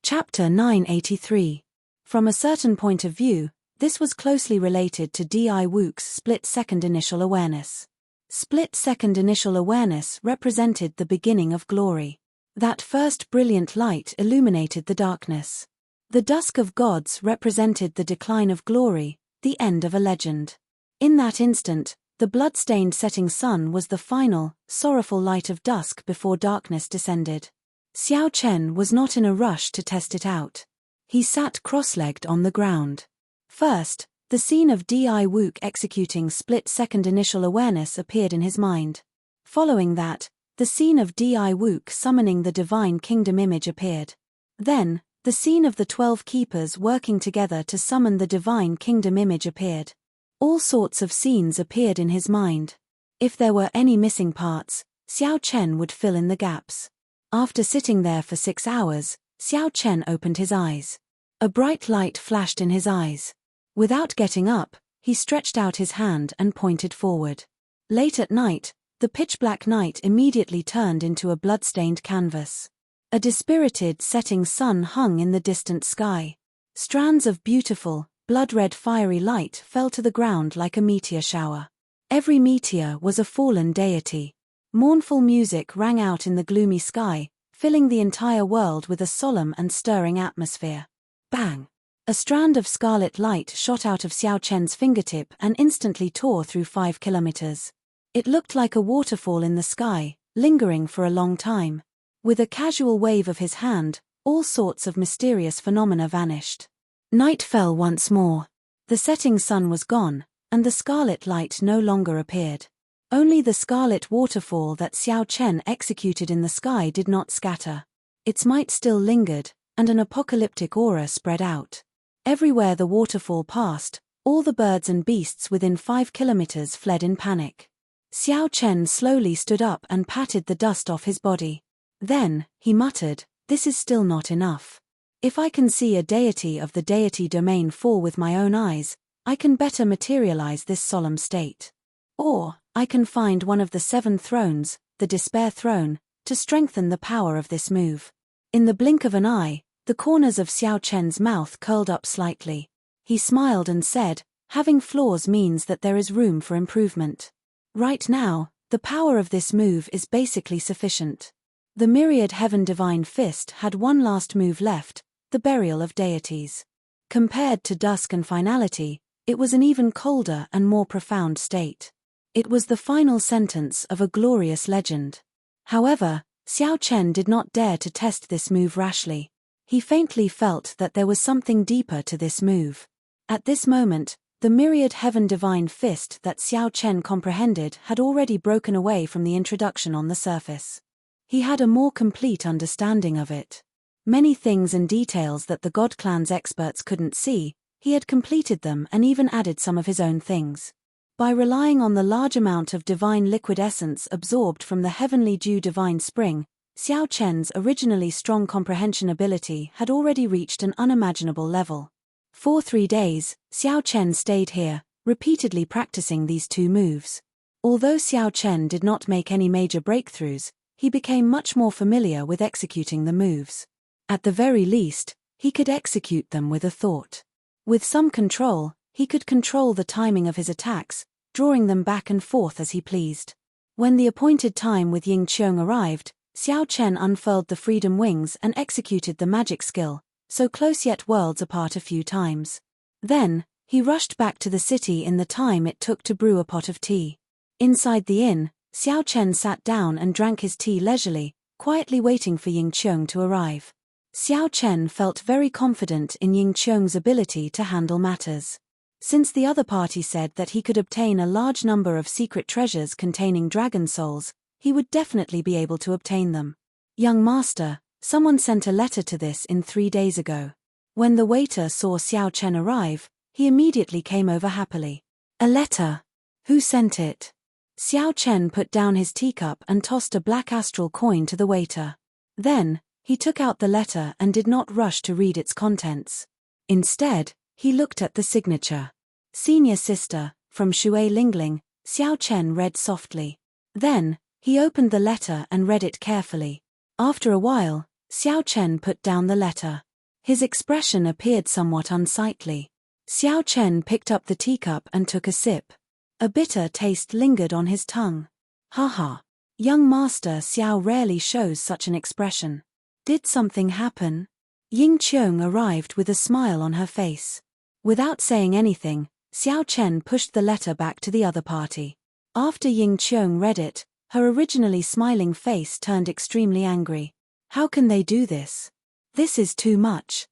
Chapter 983. From a certain point of view, this was closely related to D.I. Wook's split-second initial awareness. Split-second initial awareness represented the beginning of glory. That first brilliant light illuminated the darkness. The dusk of gods represented the decline of glory, the end of a legend. In that instant, the blood-stained setting sun was the final, sorrowful light of dusk before darkness descended. Xiao Chen was not in a rush to test it out. He sat cross-legged on the ground. First, the scene of D.I. Wook executing split-second initial awareness appeared in his mind. Following that, the scene of D.I. Wook summoning the divine kingdom image appeared. Then, the scene of the 12 keepers working together to summon the divine kingdom image appeared. All sorts of scenes appeared in his mind. If there were any missing parts, Xiao Chen would fill in the gaps. After sitting there for 6 hours, Xiao Chen opened his eyes. A bright light flashed in his eyes. Without getting up, he stretched out his hand and pointed forward. Late at night, the pitch-black night immediately turned into a blood-stained canvas. A dispirited setting sun hung in the distant sky. Strands of beautiful, blood-red fiery light fell to the ground like a meteor shower. Every meteor was a fallen deity. Mournful music rang out in the gloomy sky, filling the entire world with a solemn and stirring atmosphere. Bang! A strand of scarlet light shot out of Xiao Chen's fingertip and instantly tore through 5 kilometers. It looked like a waterfall in the sky, lingering for a long time. With a casual wave of his hand, all sorts of mysterious phenomena vanished. Night fell once more. The setting sun was gone, and the scarlet light no longer appeared. Only the scarlet waterfall that Xiao Chen executed in the sky did not scatter. Its might still lingered, and an apocalyptic aura spread out. Everywhere the waterfall passed, all the birds and beasts within 5 kilometers fled in panic. Xiao Chen slowly stood up and patted the dust off his body. Then, he muttered, "This is still not enough. If I can see a deity of the deity domain fall with my own eyes, I can better materialize this solemn state. Or, I can find one of the 7 thrones, the Despair Throne, to strengthen the power of this move." In the blink of an eye, the corners of Xiao Chen's mouth curled up slightly. He smiled and said, "Having flaws means that there is room for improvement. Right now, the power of this move is basically sufficient." The myriad heaven divine fist had one last move left, the burial of deities. Compared to dusk and finality, it was an even colder and more profound state. It was the final sentence of a glorious legend. However, Xiao Chen did not dare to test this move rashly. He faintly felt that there was something deeper to this move. At this moment, the myriad heaven divine fist that Xiao Chen comprehended had already broken away from the introduction on the surface. He had a more complete understanding of it. Many things and details that the God Clan's experts couldn't see, he had completed them and even added some of his own things. By relying on the large amount of divine liquid essence absorbed from the heavenly dew divine spring, Xiao Chen's originally strong comprehension ability had already reached an unimaginable level. For 3 days, Xiao Chen stayed here, repeatedly practicing these 2 moves. Although Xiao Chen did not make any major breakthroughs, he became much more familiar with executing the moves. At the very least, he could execute them with a thought. With some control, he could control the timing of his attacks, drawing them back and forth as he pleased. When the appointed time with Ying Qiong arrived, Xiao Chen unfurled the freedom wings and executed the magic skill, so close yet worlds apart a few times. Then, he rushed back to the city in the time it took to brew a pot of tea. Inside the inn, Xiao Chen sat down and drank his tea leisurely, quietly waiting for Ying Qiong to arrive. Xiao Chen felt very confident in Ying Qiong's ability to handle matters. Since the other party said that he could obtain a large number of secret treasures containing dragon souls, he would definitely be able to obtain them. Young master, someone sent a letter to this inn 3 days ago. When the waiter saw Xiao Chen arrive, he immediately came over happily. A letter? Who sent it? Xiao Chen put down his teacup and tossed a black astral coin to the waiter. Then, he took out the letter and did not rush to read its contents. Instead, he looked at the signature. Senior sister, from Shui Lingling, Xiao Chen read softly. Then, he opened the letter and read it carefully. After a while, Xiao Chen put down the letter. His expression appeared somewhat unsightly. Xiao Chen picked up the teacup and took a sip. A bitter taste lingered on his tongue. Haha. Young master Xiao rarely shows such an expression. Did something happen? Ying Qiong arrived with a smile on her face. Without saying anything, Xiao Chen pushed the letter back to the other party. After Ying Qiong read it, her originally smiling face turned extremely angry. How can they do this? This is too much.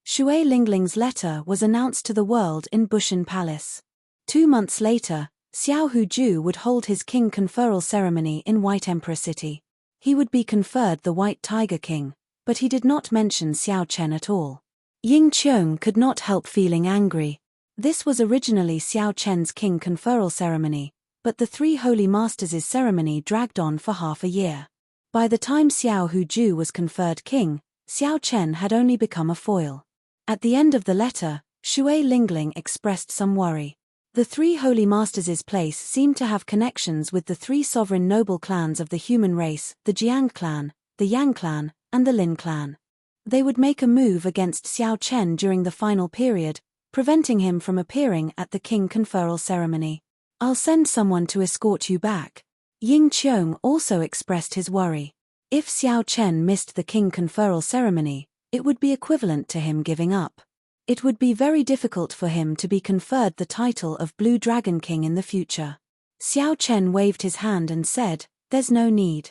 Shui Lingling's letter was announced to the world in Bushan Palace. 2 months later, Xiao Huju would hold his king conferral ceremony in White Emperor City. He would be conferred the White Tiger King, but he did not mention Xiao Chen at all. Ying Qiong could not help feeling angry. This was originally Xiao Chen's king conferral ceremony, but the 3 holy masters' ceremony dragged on for half a year. By the time Xiao Huju was conferred king, Xiao Chen had only become a foil. At the end of the letter, Shui Lingling expressed some worry. The 3 holy masters' place seemed to have connections with the 3 sovereign noble clans of the human race, the Jiang clan, the Yang clan, and the Lin clan. They would make a move against Xiao Chen during the final period, preventing him from appearing at the king conferral ceremony. I'll send someone to escort you back. Ying Qiong also expressed his worry. If Xiao Chen missed the king conferral ceremony, it would be equivalent to him giving up. It would be very difficult for him to be conferred the title of Blue Dragon King in the future. Xiao Chen waved his hand and said, "There's no need.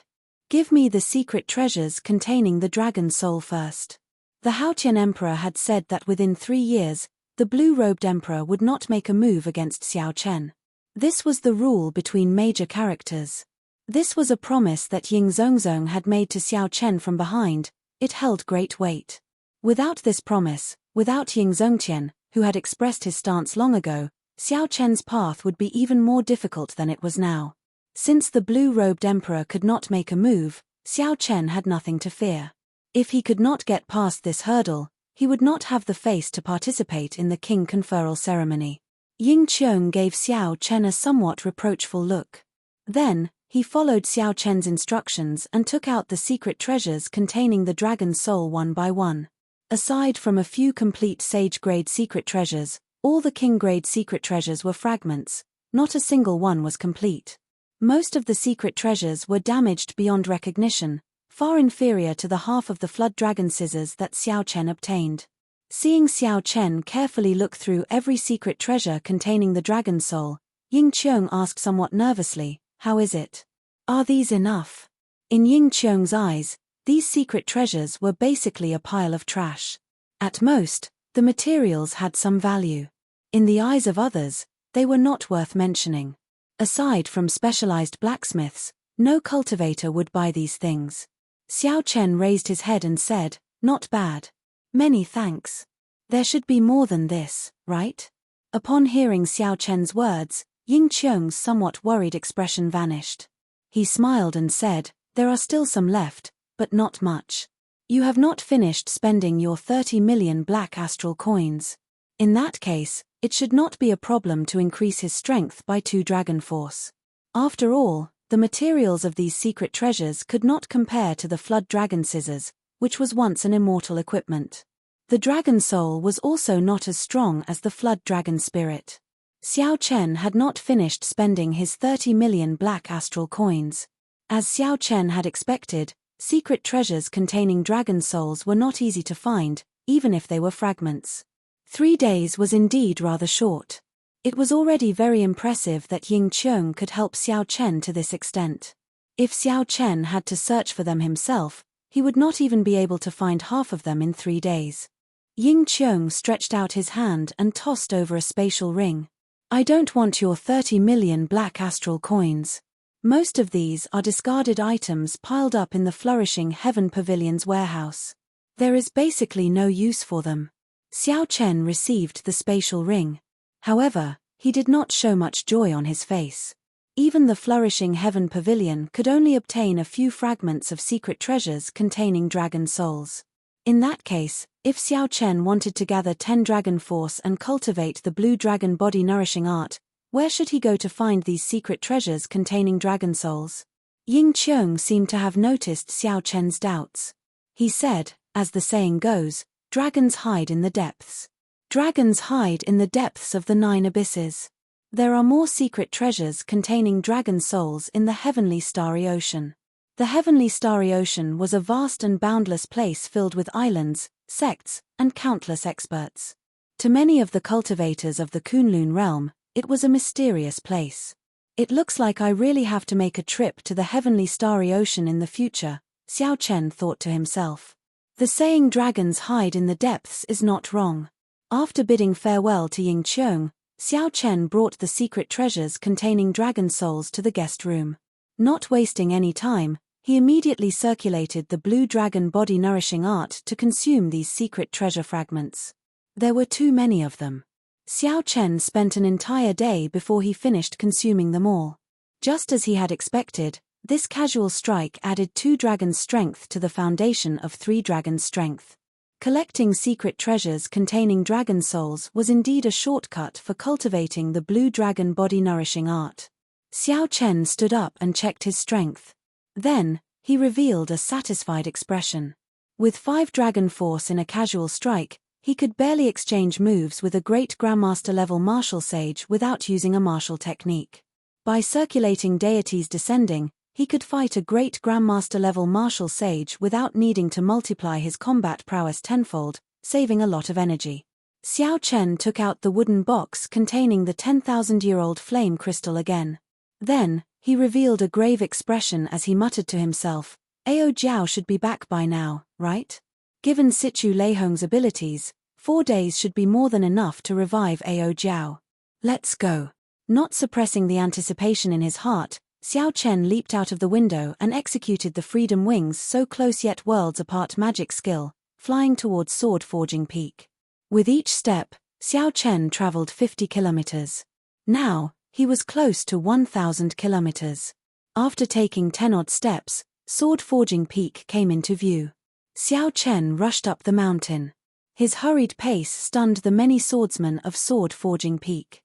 Give me the secret treasures containing the dragon soul first." The Haotian Emperor had said that within 3 years, the blue-robed emperor would not make a move against Xiao Chen. This was the rule between major characters. This was a promise that Ying Zongzong had made to Xiao Chen from behind. It held great weight. Without this promise, without Ying Zongtian, who had expressed his stance long ago, Xiao Chen's path would be even more difficult than it was now. Since the blue-robed emperor could not make a move, Xiao Chen had nothing to fear. If he could not get past this hurdle, he would not have the face to participate in the king conferral ceremony. Ying Qiong gave Xiao Chen a somewhat reproachful look. Then, he followed Xiao Chen's instructions and took out the secret treasures containing the dragon's soul one by one. Aside from a few complete sage-grade secret treasures, all the king-grade secret treasures were fragments. Not a single one was complete. Most of the secret treasures were damaged beyond recognition, far inferior to the half of the flood dragon scissors that Xiao Chen obtained. Seeing Xiao Chen carefully look through every secret treasure containing the dragon soul, Ying Qiong asked somewhat nervously, "How is it? Are these enough?" In Ying Qiong's eyes, these secret treasures were basically a pile of trash. At most, the materials had some value. In the eyes of others, they were not worth mentioning. Aside from specialized blacksmiths, no cultivator would buy these things. Xiao Chen raised his head and said, "Not bad. Many thanks. There should be more than this, right?" Upon hearing Xiao Chen's words, Ying Qiong's somewhat worried expression vanished. He smiled and said, "There are still some left, but not much. You have not finished spending your 30 million black astral coins. In that case, it should not be a problem to increase his strength by 2 dragon force. After all, the materials of these secret treasures could not compare to the flood dragon scissors, which was once an immortal equipment. The dragon soul was also not as strong as the flood dragon spirit." Xiao Chen had not finished spending his 30 million black astral coins. As Xiao Chen had expected, secret treasures containing dragon souls were not easy to find, even if they were fragments. 3 days was indeed rather short. It was already very impressive that Ying Qiong could help Xiao Chen to this extent. If Xiao Chen had to search for them himself, he would not even be able to find half of them in 3 days. Ying Qiong stretched out his hand and tossed over a spatial ring. I don't want your 30 million black astral coins. Most of these are discarded items piled up in the flourishing Heaven Pavilion's warehouse. There is basically no use for them. Xiao Chen received the spatial ring. However, he did not show much joy on his face. Even the flourishing Heaven Pavilion could only obtain a few fragments of secret treasures containing dragon souls. In that case, if Xiao Chen wanted to gather 10 dragon force and cultivate the blue dragon body nourishing art, where should he go to find these secret treasures containing dragon souls? Ying Qiong seemed to have noticed Xiao Chen's doubts. He said, as the saying goes, dragons hide in the depths. Dragons hide in the depths of the 9 abysses. There are more secret treasures containing dragon souls in the heavenly starry ocean. The heavenly starry ocean was a vast and boundless place filled with islands, sects, and countless experts. To many of the cultivators of the Kunlun realm, it was a mysterious place. It looks like I really have to make a trip to the heavenly starry ocean in the future, Xiao Chen thought to himself. The saying dragons hide in the depths is not wrong. After bidding farewell to Ying Qiong, Xiao Chen brought the secret treasures containing dragon souls to the guest room. Not wasting any time, he immediately circulated the blue dragon body nourishing art to consume these secret treasure fragments. There were too many of them. Xiao Chen spent an entire day before he finished consuming them all. Just as he had expected, this casual strike added 2 dragons' strength to the foundation of 3 dragons' strength. Collecting secret treasures containing dragon souls was indeed a shortcut for cultivating the blue dragon body nourishing art. Xiao Chen stood up and checked his strength. Then, he revealed a satisfied expression. With 5 dragon force in a casual strike, he could barely exchange moves with a great Grandmaster-level martial sage without using a martial technique. By circulating deities descending, he could fight a great Grandmaster-level martial sage without needing to multiply his combat prowess tenfold, saving a lot of energy. Xiao Chen took out the wooden box containing the 10,000-year-old flame crystal again. Then, he revealed a grave expression as he muttered to himself, Ao Jiao should be back by now, right? Given Situ Leihong's abilities, 4 days should be more than enough to revive Ao Jiao. Let's go. Not suppressing the anticipation in his heart, Xiao Chen leaped out of the window and executed the Freedom Wings so close yet worlds apart magic skill, flying towards Sword Forging Peak. With each step, Xiao Chen traveled 50 kilometers. Now, he was close to 1,000 kilometers. After taking 10-odd steps, Sword Forging Peak came into view. Xiao Chen rushed up the mountain. His hurried pace stunned the many swordsmen of Sword Forging Peak.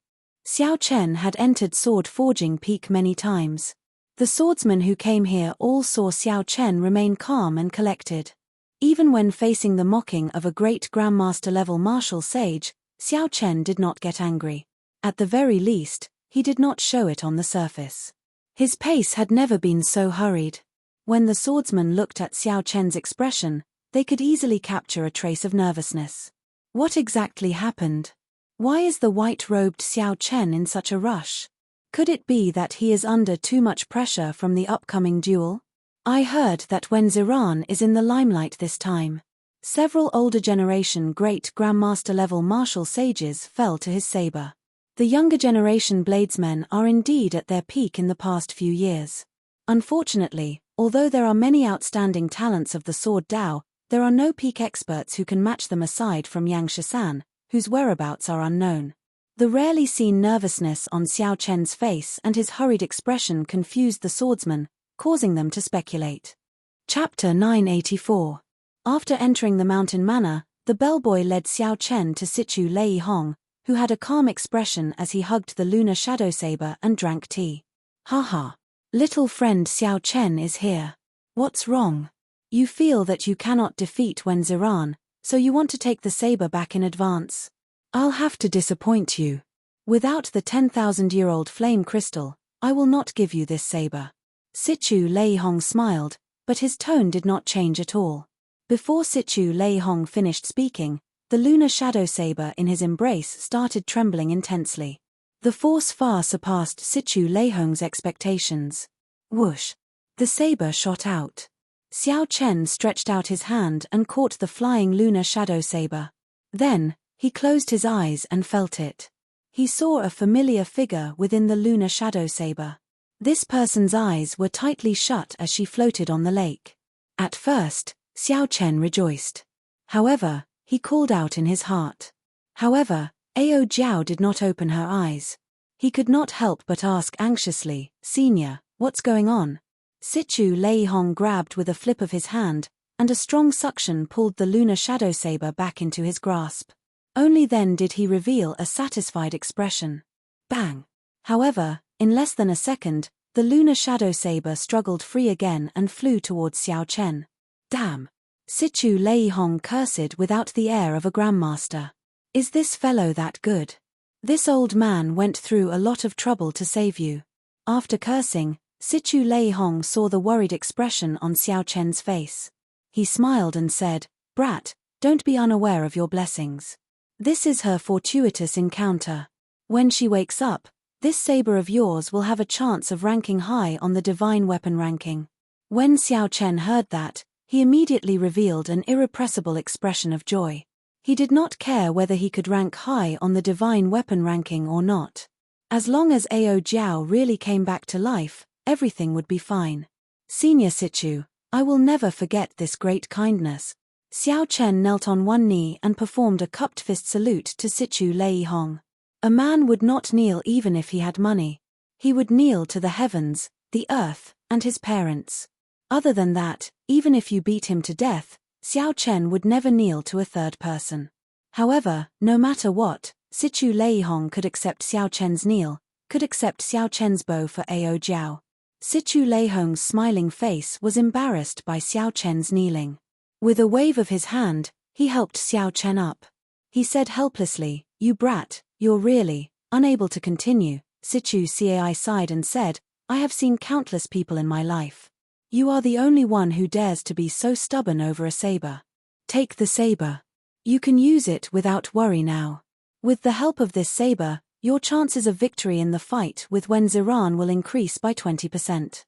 Xiao Chen had entered Sword Forging Peak many times. The swordsmen who came here all saw Xiao Chen remain calm and collected. Even when facing the mocking of a great Grandmaster-level martial sage, Xiao Chen did not get angry. At the very least, he did not show it on the surface. His pace had never been so hurried. When the swordsmen looked at Xiao Chen's expression, they could easily capture a trace of nervousness. What exactly happened? Why is the white-robed Xiao Chen in such a rush? Could it be that he is under too much pressure from the upcoming duel? I heard that when Ziran is in the limelight this time, several older generation great Grandmaster-level martial sages fell to his saber. The younger generation bladesmen are indeed at their peak in the past few years. Unfortunately, although there are many outstanding talents of the Sword Dao, there are no peak experts who can match them aside from Yang Shisan, whose whereabouts are unknown. The rarely seen nervousness on Xiao Chen's face and his hurried expression confused the swordsmen, causing them to speculate. Chapter 984. After entering the mountain manor, the bellboy led Xiao Chen to Situ Lei Hong, who had a calm expression as he hugged the lunar shadow saber and drank tea. Haha. Little friend Xiao Chen is here. What's wrong? You feel that you cannot defeat Wen Ziran, so you want to take the saber back in advance. I'll have to disappoint you. Without the 10,000-year-old flame crystal, I will not give you this saber. Sichu Lei Hong smiled, but his tone did not change at all. Before Sichu Lei Hong finished speaking, the lunar shadow saber in his embrace started trembling intensely. The force far surpassed Sichu Lei Hong's expectations. Whoosh! The saber shot out. Xiao Chen stretched out his hand and caught the flying lunar shadow saber. Then, he closed his eyes and felt it. He saw a familiar figure within the lunar shadow saber. This person's eyes were tightly shut as she floated on the lake. At first, Xiao Chen rejoiced. However, he called out in his heart. However, Ao Jiao did not open her eyes. He could not help but ask anxiously, "Senior, what's going on?" Sichu Lei Hong grabbed with a flip of his hand, and a strong suction pulled the lunar shadow saber back into his grasp. Only then did he reveal a satisfied expression. Bang! However, in less than a second, the lunar shadow saber struggled free again and flew towards Xiao Chen. Damn! Sichu Lei Hong cursed without the air of a grandmaster. Is this fellow that good? This old man went through a lot of trouble to save you. After cursing, Sichu Lei Hong saw the worried expression on Xiao Chen's face. He smiled and said, "Brat, don't be unaware of your blessings. This is her fortuitous encounter. When she wakes up, this saber of yours will have a chance of ranking high on the divine weapon ranking." When Xiao Chen heard that, he immediately revealed an irrepressible expression of joy. He did not care whether he could rank high on the divine weapon ranking or not. As long as Ao Jiao really came back to life, everything would be fine. "Senior Sichu, I will never forget this great kindness." Xiao Chen knelt on one knee and performed a cupped fist salute to Sichu Lei Hong. A man would not kneel even if he had money. He would kneel to the heavens, the earth, and his parents. Other than that, even if you beat him to death, Xiao Chen would never kneel to a third person. However, no matter what, Sichu Lei Hong could accept Xiao Chen's kneel, could accept Xiao Chen's bow for Ao Jiao. Sichu Lei Hong's smiling face was embarrassed by Xiao Chen's kneeling. With a wave of his hand, he helped Xiao Chen up. He said helplessly, "You brat, you're really unable to continue." Sichu Cai sighed and said, "I have seen countless people in my life. You are the only one who dares to be so stubborn over a saber. Take the saber. You can use it without worry now. With the help of this saber, your chances of victory in the fight with Wen Ziran will increase by 20%.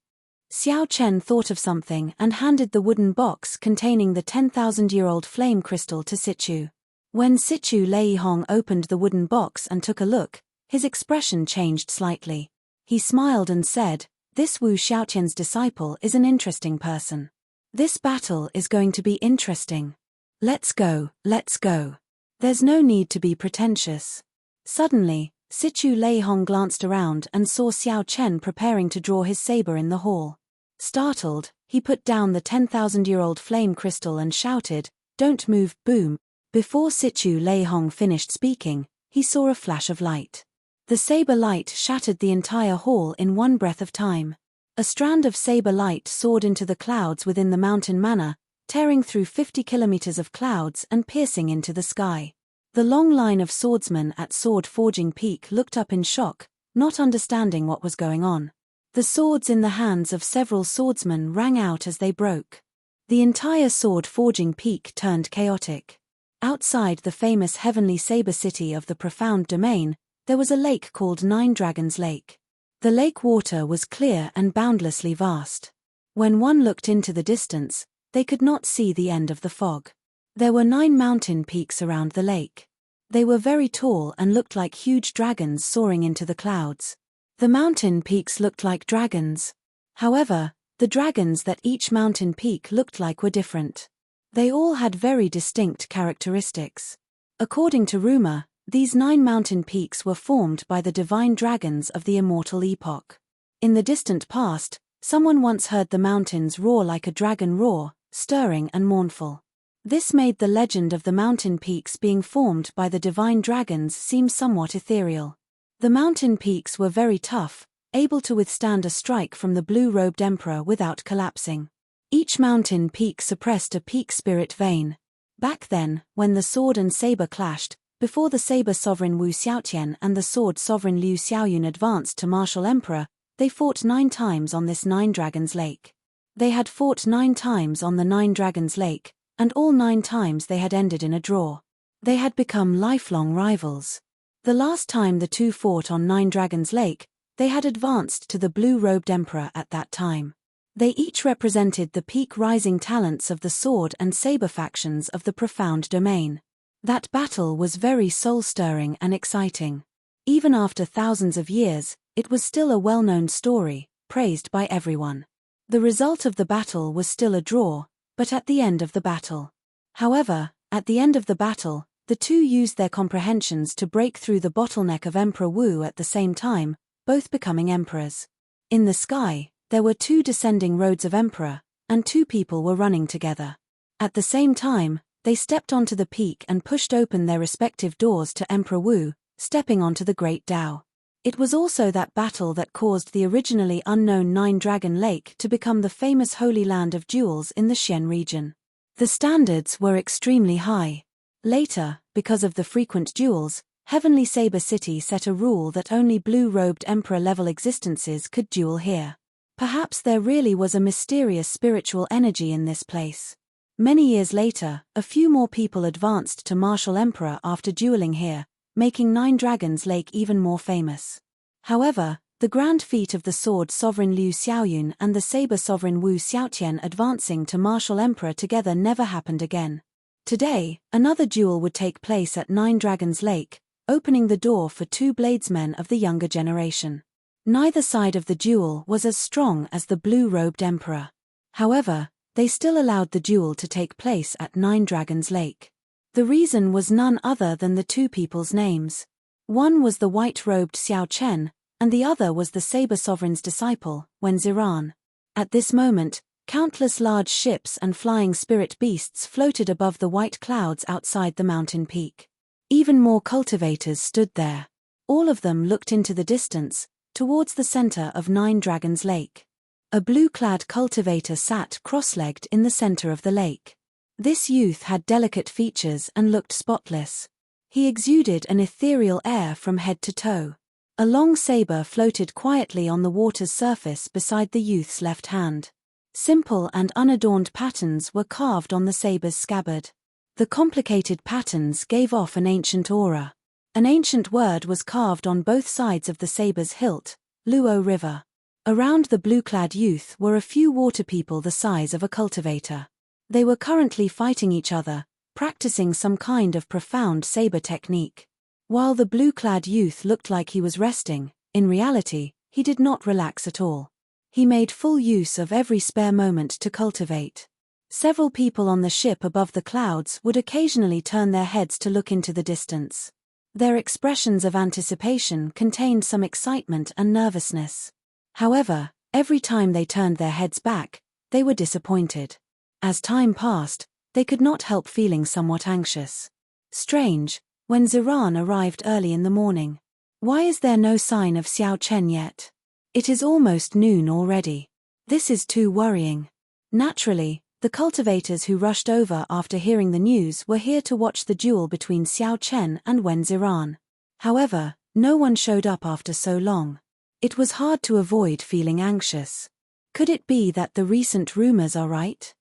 Xiao Chen thought of something and handed the wooden box containing the 10,000-year-old flame crystal to Sichu. When Sichu Lei Hong opened the wooden box and took a look, his expression changed slightly. He smiled and said, "This Wu Xiaotian's disciple is an interesting person. This battle is going to be interesting. Let's go, let's go. There's no need to be pretentious." Suddenly, Sichu Lei Hong glanced around and saw Xiao Chen preparing to draw his saber in the hall. Startled, he put down the 10,000-year-old flame crystal and shouted, "Don't move, boom." Before Sichu Lei Hong finished speaking, he saw a flash of light. The saber light shattered the entire hall in one breath of time. A strand of saber light soared into the clouds within the mountain manor, tearing through 50 kilometers of clouds and piercing into the sky. The long line of swordsmen at Sword Forging Peak looked up in shock, not understanding what was going on. The swords in the hands of several swordsmen rang out as they broke. The entire Sword Forging Peak turned chaotic. Outside the famous heavenly saber city of the Profound Domain, there was a lake called Nine Dragons Lake. The lake water was clear and boundlessly vast. When one looked into the distance, they could not see the end of the fog. There were 9 mountain peaks around the lake. They were very tall and looked like huge dragons soaring into the clouds. The mountain peaks looked like dragons. However, the dragons that each mountain peak looked like were different. They all had very distinct characteristics. According to rumor, these 9 mountain peaks were formed by the divine dragons of the Immortal epoch. In the distant past, someone once heard the mountains roar like a dragon roar, stirring and mournful. This made the legend of the mountain peaks being formed by the divine dragons seem somewhat ethereal. The mountain peaks were very tough, able to withstand a strike from the blue-robed emperor without collapsing. Each mountain peak suppressed a peak spirit vein. Back then, when the sword and saber clashed, before the saber sovereign Wu Xiaotian and the sword sovereign Liu Xiaoyun advanced to martial emperor, they fought 9 times on this 9 Dragons Lake. They had fought 9 times on the 9 Dragons Lake, and all 9 times they had ended in a draw. They had become lifelong rivals. The last time the two fought on 9 Dragons Lake, they had advanced to the blue-robed emperor at that time. They each represented the peak rising talents of the sword and saber factions of the profound domain. That battle was very soul-stirring and exciting. Even after thousands of years, it was still a well-known story, praised by everyone. The result of the battle was still a draw, but at the end of the battle. However, at the end of the battle, the two used their comprehensions to break through the bottleneck of Emperor Wu at the same time, both becoming emperors. In the sky, there were 2 descending roads of emperor, and 2 people were running together. At the same time, they stepped onto the peak and pushed open their respective doors to Emperor Wu, stepping onto the Great Tao. It was also that battle that caused the originally unknown 9 Dragon Lake to become the famous Holy Land of Jewels in the Xian region. The standards were extremely high. Later, because of the frequent duels, Heavenly Saber City set a rule that only blue-robed emperor-level existences could duel here. Perhaps there really was a mysterious spiritual energy in this place. Many years later, a few more people advanced to Martial Emperor after dueling here, making 9 Dragons Lake even more famous. However, the grand feat of the Sword Sovereign Liu Xiaoyun and the Saber Sovereign Wu Xiaotian advancing to Martial Emperor together never happened again. Today, another duel would take place at 9 Dragons Lake, opening the door for 2 bladesmen of the younger generation. Neither side of the duel was as strong as the blue-robed emperor. However, they still allowed the duel to take place at 9 Dragons Lake. The reason was none other than the 2 people's names. One was the white-robed Xiao Chen, and the other was the Saber Sovereign's disciple, Wen Ziran. At this moment, countless large ships and flying spirit beasts floated above the white clouds outside the mountain peak. Even more cultivators stood there. All of them looked into the distance, towards the center of 9 Dragons Lake. A blue-clad cultivator sat cross-legged in the center of the lake. This youth had delicate features and looked spotless. He exuded an ethereal air from head to toe. A long saber floated quietly on the water's surface beside the youth's left hand. Simple and unadorned patterns were carved on the saber's scabbard. The complicated patterns gave off an ancient aura. An ancient word was carved on both sides of the saber's hilt, Luo River. Around the blue-clad youth were a few water people the size of a cultivator. They were currently fighting each other, practicing some kind of profound saber technique. While the blue-clad youth looked like he was resting, in reality, he did not relax at all. He made full use of every spare moment to cultivate. Several people on the ship above the clouds would occasionally turn their heads to look into the distance. Their expressions of anticipation contained some excitement and nervousness. However, every time they turned their heads back, they were disappointed. As time passed, they could not help feeling somewhat anxious. Strange, when Ziran arrived early in the morning. Why is there no sign of Xiao Chen yet? It is almost noon already. This is too worrying. Naturally, the cultivators who rushed over after hearing the news were here to watch the duel between Xiao Chen and Wen Ziran. However, no one showed up after so long. It was hard to avoid feeling anxious. Could it be that the recent rumors are right?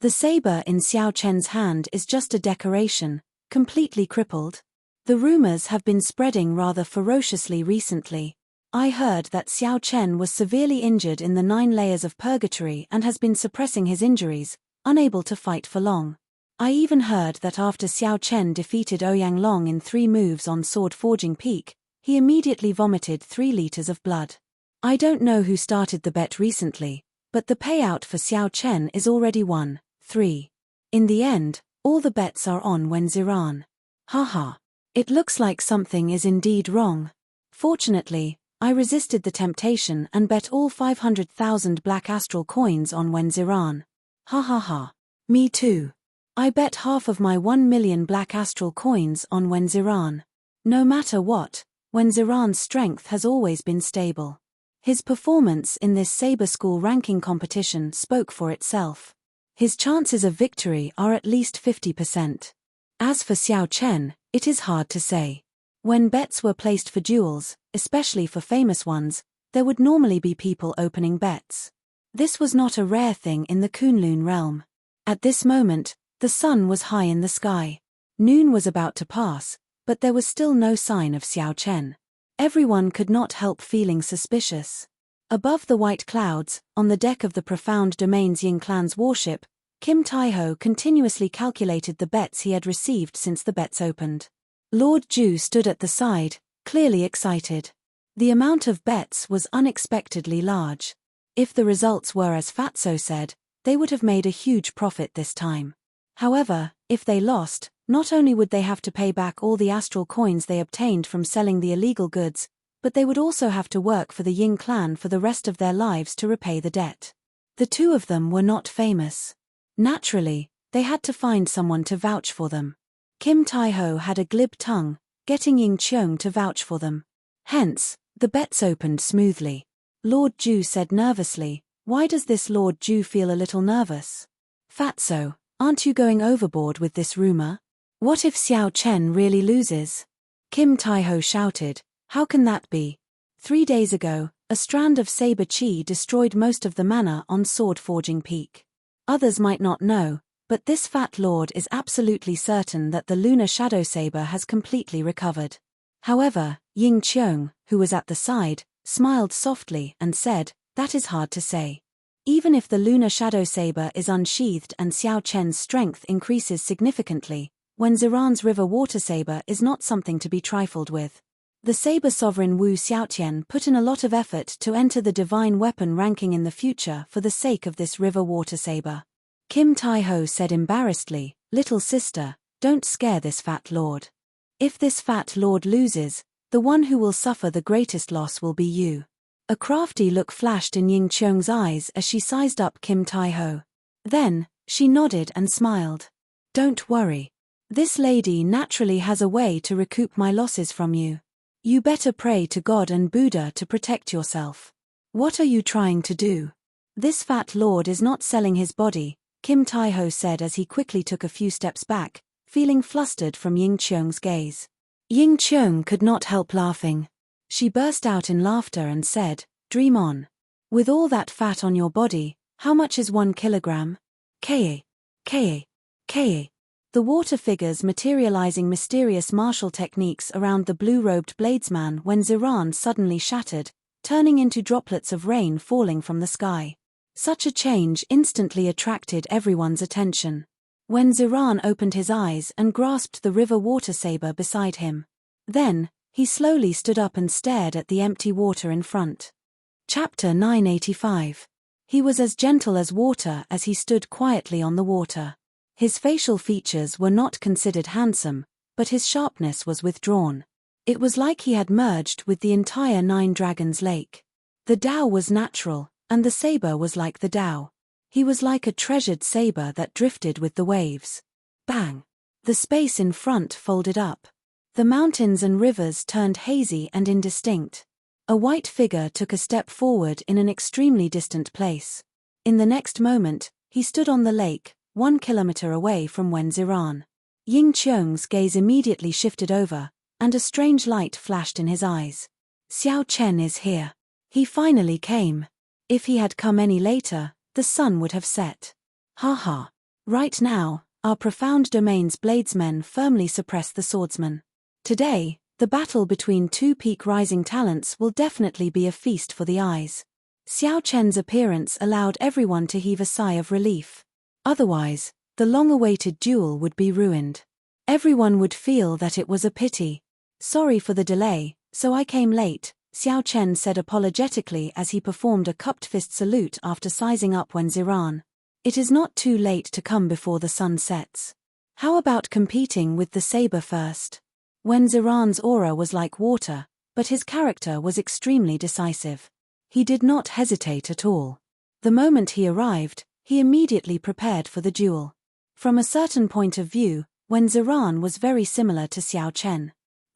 The saber in Xiao Chen's hand is just a decoration, completely crippled. The rumors have been spreading rather ferociously recently. I heard that Xiao Chen was severely injured in the 9 layers of purgatory and has been suppressing his injuries, unable to fight for long. I even heard that after Xiao Chen defeated Ouyang Long in 3 moves on Sword Forging Peak, he immediately vomited 3 liters of blood. I don't know who started the bet recently, but the payout for Xiao Chen is already 1-3. In the end, all the bets are on Wen Ziran. Haha. It looks like something is indeed wrong. Fortunately, I resisted the temptation and bet all 500,000 black astral coins on Wen Ziran. Ha ha ha. Me too. I bet half of my 1 million black astral coins on Wen Ziran. No matter what, Wen Ziran's strength has always been stable. His performance in this Saber School ranking competition spoke for itself. His chances of victory are at least 50%. As for Xiao Chen, it is hard to say. When bets were placed for duels, especially for famous ones, there would normally be people opening bets. This was not a rare thing in the Kunlun realm. At this moment, the sun was high in the sky. Noon was about to pass, but there was still no sign of Xiao Chen. Everyone could not help feeling suspicious. Above the white clouds, on the deck of the Profound Domain's Ying clan's warship, Kim Taiho continuously calculated the bets he had received since the bets opened. Lord Ju stood at the side, clearly excited. The amount of bets was unexpectedly large. If the results were as Fatso said, they would have made a huge profit this time. However, if they lost, not only would they have to pay back all the astral coins they obtained from selling the illegal goods, but they would also have to work for the Ying clan for the rest of their lives to repay the debt. The two of them were not famous. Naturally, they had to find someone to vouch for them. Kim Taiho had a glib tongue, getting Ying Qiong to vouch for them. Hence, the bets opened smoothly. Lord Ju said nervously, "Why does this Lord Ju feel a little nervous? Fatso, aren't you going overboard with this rumor? What if Xiao Chen really loses?" Kim Taiho shouted, "How can that be? 3 days ago, a strand of saber chi destroyed most of the mana on Sword Forging Peak. Others might not know, but this fat lord is absolutely certain that the lunar shadow saber has completely recovered." However, Ying Qiong, who was at the side, smiled softly and said, "That is hard to say. Even if the lunar shadow saber is unsheathed and Xiao Chen's strength increases significantly, Wenziran's river water saber is not something to be trifled with. The saber sovereign Wu Xiaotian put in a lot of effort to enter the divine weapon ranking in the future for the sake of this river water saber." Kim Taiho said embarrassedly, "Little sister, don't scare this fat lord. If this fat lord loses, the one who will suffer the greatest loss will be you." A crafty look flashed in Ying Qiong's eyes as she sized up Kim Taiho. Then, she nodded and smiled. "Don't worry. This lady naturally has a way to recoup my losses from you. You better pray to God and Buddha to protect yourself." "What are you trying to do? This fat lord is not selling his body," Kim Taiho said as he quickly took a few steps back, feeling flustered from Ying Qiong's gaze. Ying Qiong could not help laughing. She burst out in laughter and said, "Dream on. With all that fat on your body, how much is 1 kilogram? Ka. Ka. The water figures materializing mysterious martial techniques around the blue-robed bladesman when Ziran suddenly shattered, turning into droplets of rain falling from the sky. Such a change instantly attracted everyone's attention. When Ziran opened his eyes and grasped the river water saber beside him. Then, he slowly stood up and stared at the empty water in front. Chapter 985. He was as gentle as water as he stood quietly on the water. His facial features were not considered handsome, but his sharpness was withdrawn. It was like he had merged with the entire Nine Dragons Lake. The Tao was natural, and the saber was like the Tao. He was like a treasured saber that drifted with the waves. Bang! The space in front folded up. The mountains and rivers turned hazy and indistinct. A white figure took a step forward in an extremely distant place. In the next moment, he stood on the lake, 1 kilometer away from Wenziran. Ying Qiong's gaze immediately shifted over, and a strange light flashed in his eyes. Xiao Chen is here. He finally came. If he had come any later, the sun would have set. Ha. Right now, our Profound Domain's bladesmen firmly suppress the swordsman. Today, the battle between two peak-rising talents will definitely be a feast for the eyes. Xiao Chen's appearance allowed everyone to heave a sigh of relief. Otherwise, the long-awaited duel would be ruined. Everyone would feel that it was a pity. "Sorry for the delay, so I came late," Xiao Chen said apologetically as he performed a cupped fist salute after sizing up Wenziran. "It is not too late to come before the sun sets. How about competing with the saber first?" Wenziran's aura was like water, but his character was extremely decisive. He did not hesitate at all. The moment he arrived, he immediately prepared for the duel. From a certain point of view, Wenziran was very similar to Xiao Chen.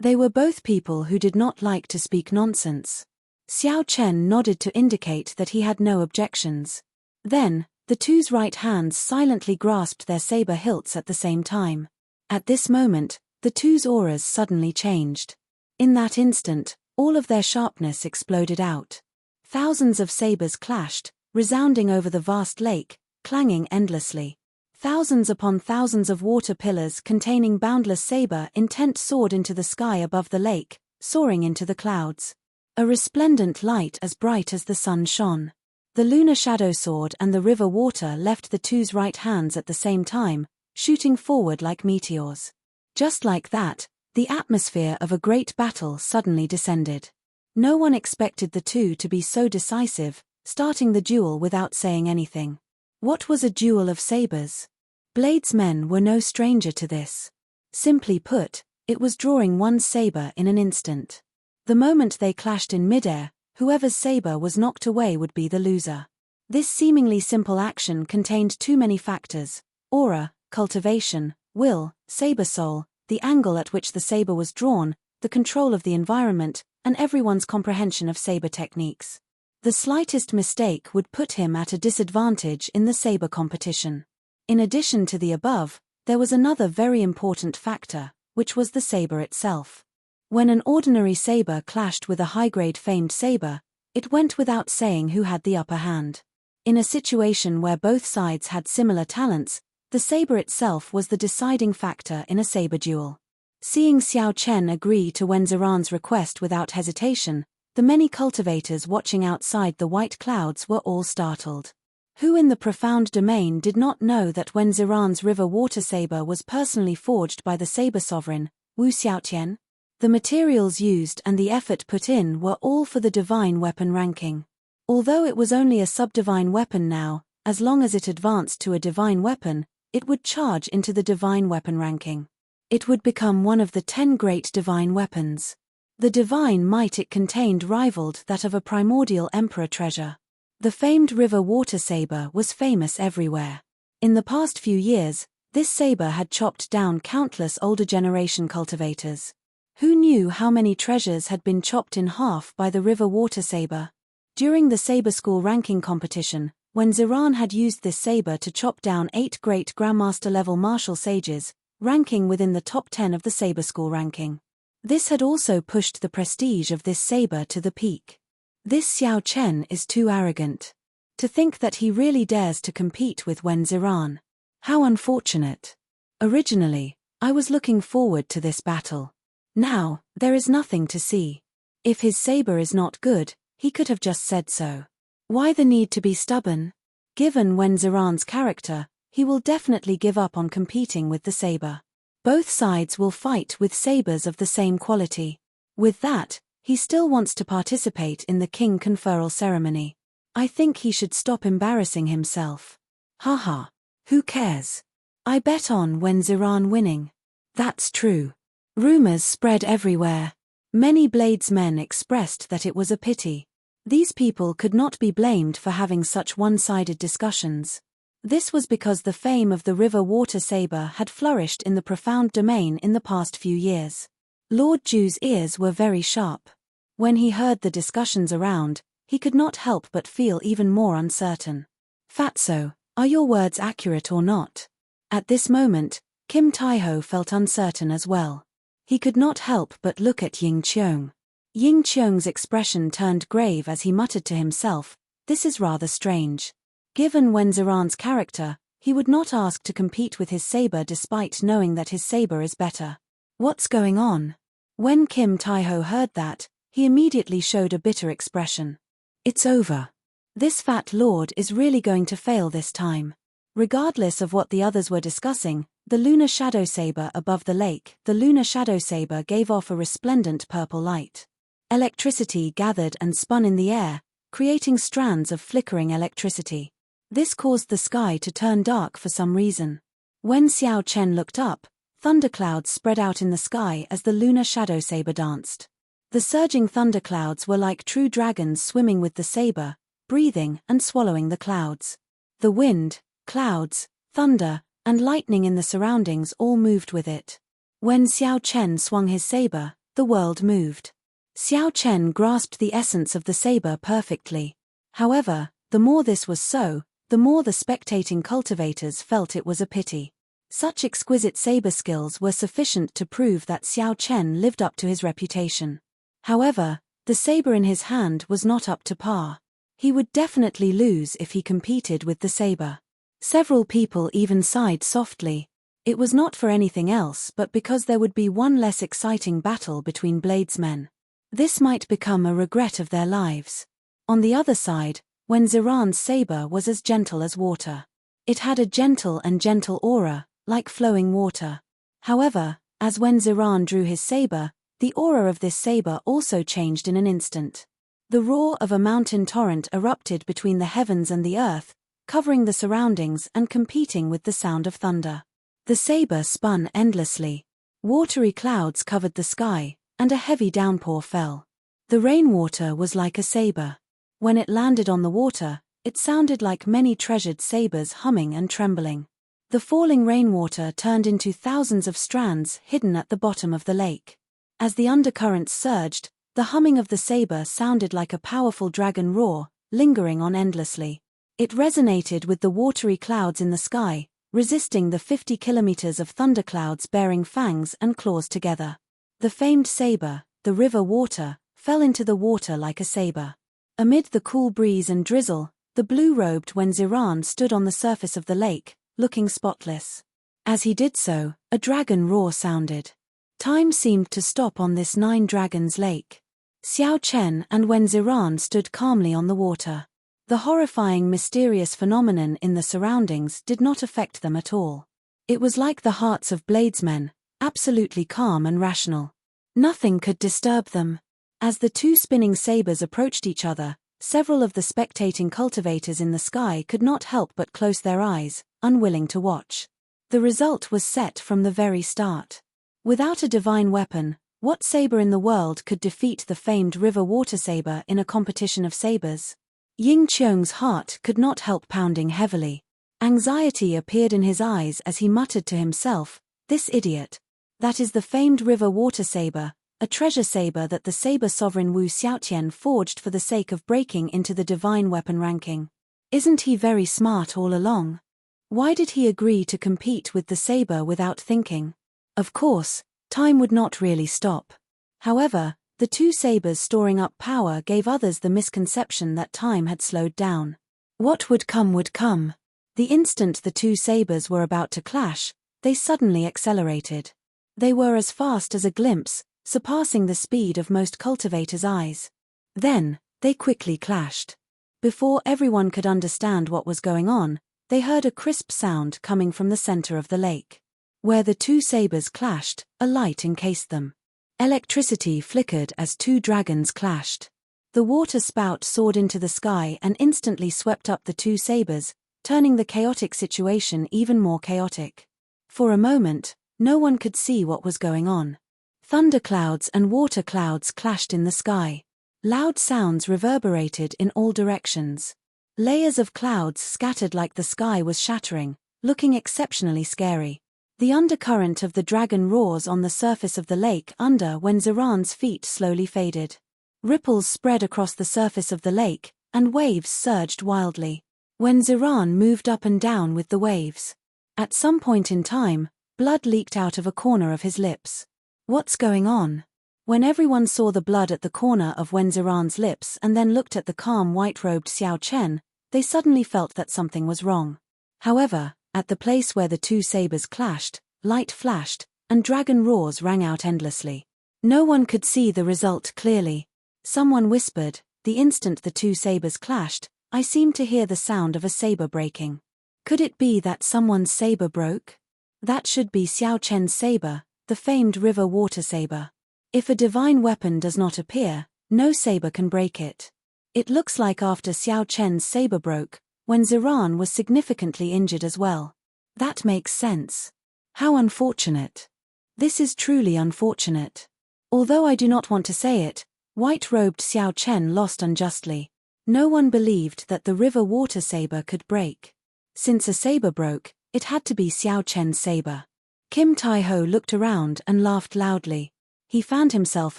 They were both people who did not like to speak nonsense. Xiao Chen nodded to indicate that he had no objections. Then, the two's right hands silently grasped their saber hilts at the same time. At this moment, the two's auras suddenly changed. In that instant, all of their sharpness exploded out. Thousands of sabers clashed, resounding over the vast lake, clanging endlessly. Thousands upon thousands of water pillars containing boundless saber intent soared into the sky above the lake, soaring into the clouds. A resplendent light as bright as the sun shone. The lunar shadow sword and the river water left the two's right hands at the same time, shooting forward like meteors. Just like that, the atmosphere of a great battle suddenly descended. No one expected the two to be so decisive, starting the duel without saying anything. What was a duel of sabers? Bladesmen were no stranger to this. Simply put, it was drawing one's saber in an instant. The moment they clashed in midair, whoever's saber was knocked away would be the loser. This seemingly simple action contained too many factors: aura, cultivation, will, saber soul, the angle at which the saber was drawn, the control of the environment, and everyone's comprehension of saber techniques. The slightest mistake would put him at a disadvantage in the saber competition. In addition to the above, there was another very important factor, which was the saber itself. When an ordinary saber clashed with a high-grade famed saber, it went without saying who had the upper hand. In a situation where both sides had similar talents, the saber itself was the deciding factor in a saber duel. Seeing Xiao Chen agree to Wen Ziran's request without hesitation, the many cultivators watching outside the white clouds were all startled. Who in the profound domain did not know that Wen Ziran's river water saber was personally forged by the saber sovereign, Wu Xiaotian? The materials used and the effort put in were all for the divine weapon ranking. Although it was only a sub-divine weapon now, as long as it advanced to a divine weapon, it would charge into the divine weapon ranking. It would become one of the 10 great divine weapons. The divine might it contained rivaled that of a primordial emperor treasure. The famed river water saber was famous everywhere. In the past few years, this saber had chopped down countless older generation cultivators. Who knew how many treasures had been chopped in half by the river water saber? During the saber school ranking competition, when Ziran had used this saber to chop down 8 great grandmaster-level martial sages, ranking within the top 10 of the saber school ranking. This had also pushed the prestige of this saber to the peak. This Xiao Chen is too arrogant. To think that he really dares to compete with Wen Ziran. How unfortunate. Originally, I was looking forward to this battle. Now, there is nothing to see. If his saber is not good, he could have just said so. Why the need to be stubborn? Given Wen Ziran's character, he will definitely give up on competing with the saber. Both sides will fight with sabers of the same quality. With that, he still wants to participate in the king conferral ceremony. I think he should stop embarrassing himself. Haha. Who cares? I bet on Wen Ziran winning. That's true. Rumors spread everywhere. Many bladesmen expressed that it was a pity. These people could not be blamed for having such one-sided discussions. This was because the fame of the river water saber had flourished in the profound domain in the past few years. Lord Ju's ears were very sharp. When he heard the discussions around, he could not help but feel even more uncertain. Fatso, are your words accurate or not? At this moment, Kim Taiho felt uncertain as well. He could not help but look at Ying Qiong. Ying Qiong's expression turned grave as he muttered to himself, "This is rather strange." Given Wen Ziran's character, he would not ask to compete with his saber despite knowing that his saber is better. What's going on? When Kim Taiho heard that, he immediately showed a bitter expression. It's over. This fat lord is really going to fail this time. Regardless of what the others were discussing, the lunar shadow saber above the lake, the lunar shadow saber gave off a resplendent purple light. Electricity gathered and spun in the air, creating strands of flickering electricity. This caused the sky to turn dark for some reason. When Xiao Chen looked up, thunderclouds spread out in the sky as the lunar shadow saber danced. The surging thunderclouds were like true dragons swimming with the saber, breathing and swallowing the clouds. The wind, clouds, thunder, and lightning in the surroundings all moved with it. When Xiao Chen swung his saber, the world moved. Xiao Chen grasped the essence of the saber perfectly. However, the more this was so, the more the spectating cultivators felt it was a pity. Such exquisite saber skills were sufficient to prove that Xiao Chen lived up to his reputation. However, the saber in his hand was not up to par. He would definitely lose if he competed with the saber. Several people even sighed softly. It was not for anything else but because there would be one less exciting battle between bladesmen. This might become a regret of their lives. On the other side, Wenziran's saber was as gentle as water. It had a gentle aura, like flowing water. However, as Wenziran drew his saber, the aura of this saber also changed in an instant. The roar of a mountain torrent erupted between the heavens and the earth, covering the surroundings and competing with the sound of thunder. The saber spun endlessly. Watery clouds covered the sky, and a heavy downpour fell. The rainwater was like a saber. When it landed on the water, it sounded like many treasured sabers humming and trembling. The falling rainwater turned into thousands of strands hidden at the bottom of the lake. As the undercurrents surged, the humming of the saber sounded like a powerful dragon roar, lingering on endlessly. It resonated with the watery clouds in the sky, resisting the 50 kilometers of thunderclouds bearing fangs and claws together. The famed saber, the river water, fell into the water like a saber. Amid the cool breeze and drizzle, the blue-robed Wenziran stood on the surface of the lake, looking spotless. As he did so, a dragon roar sounded. Time seemed to stop on this 9 dragons lake. Xiao Chen and Wenziran stood calmly on the water. The horrifying mysterious phenomenon in the surroundings did not affect them at all. It was like the hearts of bladesmen, absolutely calm and rational. Nothing could disturb them. As the 2 spinning sabers approached each other, several of the spectating cultivators in the sky could not help but close their eyes, unwilling to watch. The result was set from the very start. Without a divine weapon, what saber in the world could defeat the famed river water saber in a competition of sabers? Ying Qiong's heart could not help pounding heavily. Anxiety appeared in his eyes as he muttered to himself, "This idiot. That is the famed river water saber, a treasure saber that the saber sovereign Wu Xiaotian forged for the sake of breaking into the divine weapon ranking. Isn't he very smart all along? Why did he agree to compete with the saber without thinking?" Of course, time would not really stop. However, the 2 sabers storing up power gave others the misconception that time had slowed down. What would come would come. The instant the 2 sabers were about to clash, they suddenly accelerated. They were as fast as a glimpse, surpassing the speed of most cultivators' eyes. Then, they quickly clashed. Before everyone could understand what was going on, they heard a crisp sound coming from the center of the lake. Where the 2 sabers clashed, a light encased them. Electricity flickered as 2 dragons clashed. The water spout soared into the sky and instantly swept up the 2 sabers, turning the chaotic situation even more chaotic. For a moment, no one could see what was going on. Thunderclouds and water clouds clashed in the sky. Loud sounds reverberated in all directions. Layers of clouds scattered like the sky was shattering, looking exceptionally scary. The undercurrent of the dragon roars on the surface of the lake under Wenziran's feet slowly faded. Ripples spread across the surface of the lake, and waves surged wildly. Wenziran moved up and down with the waves. At some point in time, blood leaked out of a corner of his lips. What's going on? When everyone saw the blood at the corner of Wenziran's lips and then looked at the calm white-robed Xiao Chen, they suddenly felt that something was wrong. However, at the place where the 2 sabers clashed, light flashed, and dragon roars rang out endlessly. No one could see the result clearly. Someone whispered, "The instant the 2 sabers clashed, I seemed to hear the sound of a saber breaking." Could it be that someone's saber broke? That should be Xiao Chen's saber, the famed river water saber. If a divine weapon does not appear, no saber can break it. It looks like after Xiao Chen's saber broke, Wenziran was significantly injured as well. That makes sense. How unfortunate. This is truly unfortunate. Although I do not want to say it, white-robed Xiao Chen lost unjustly. No one believed that the river water saber could break. Since a saber broke, it had to be Xiao Chen's saber. Kim Tai-ho looked around and laughed loudly. He fanned himself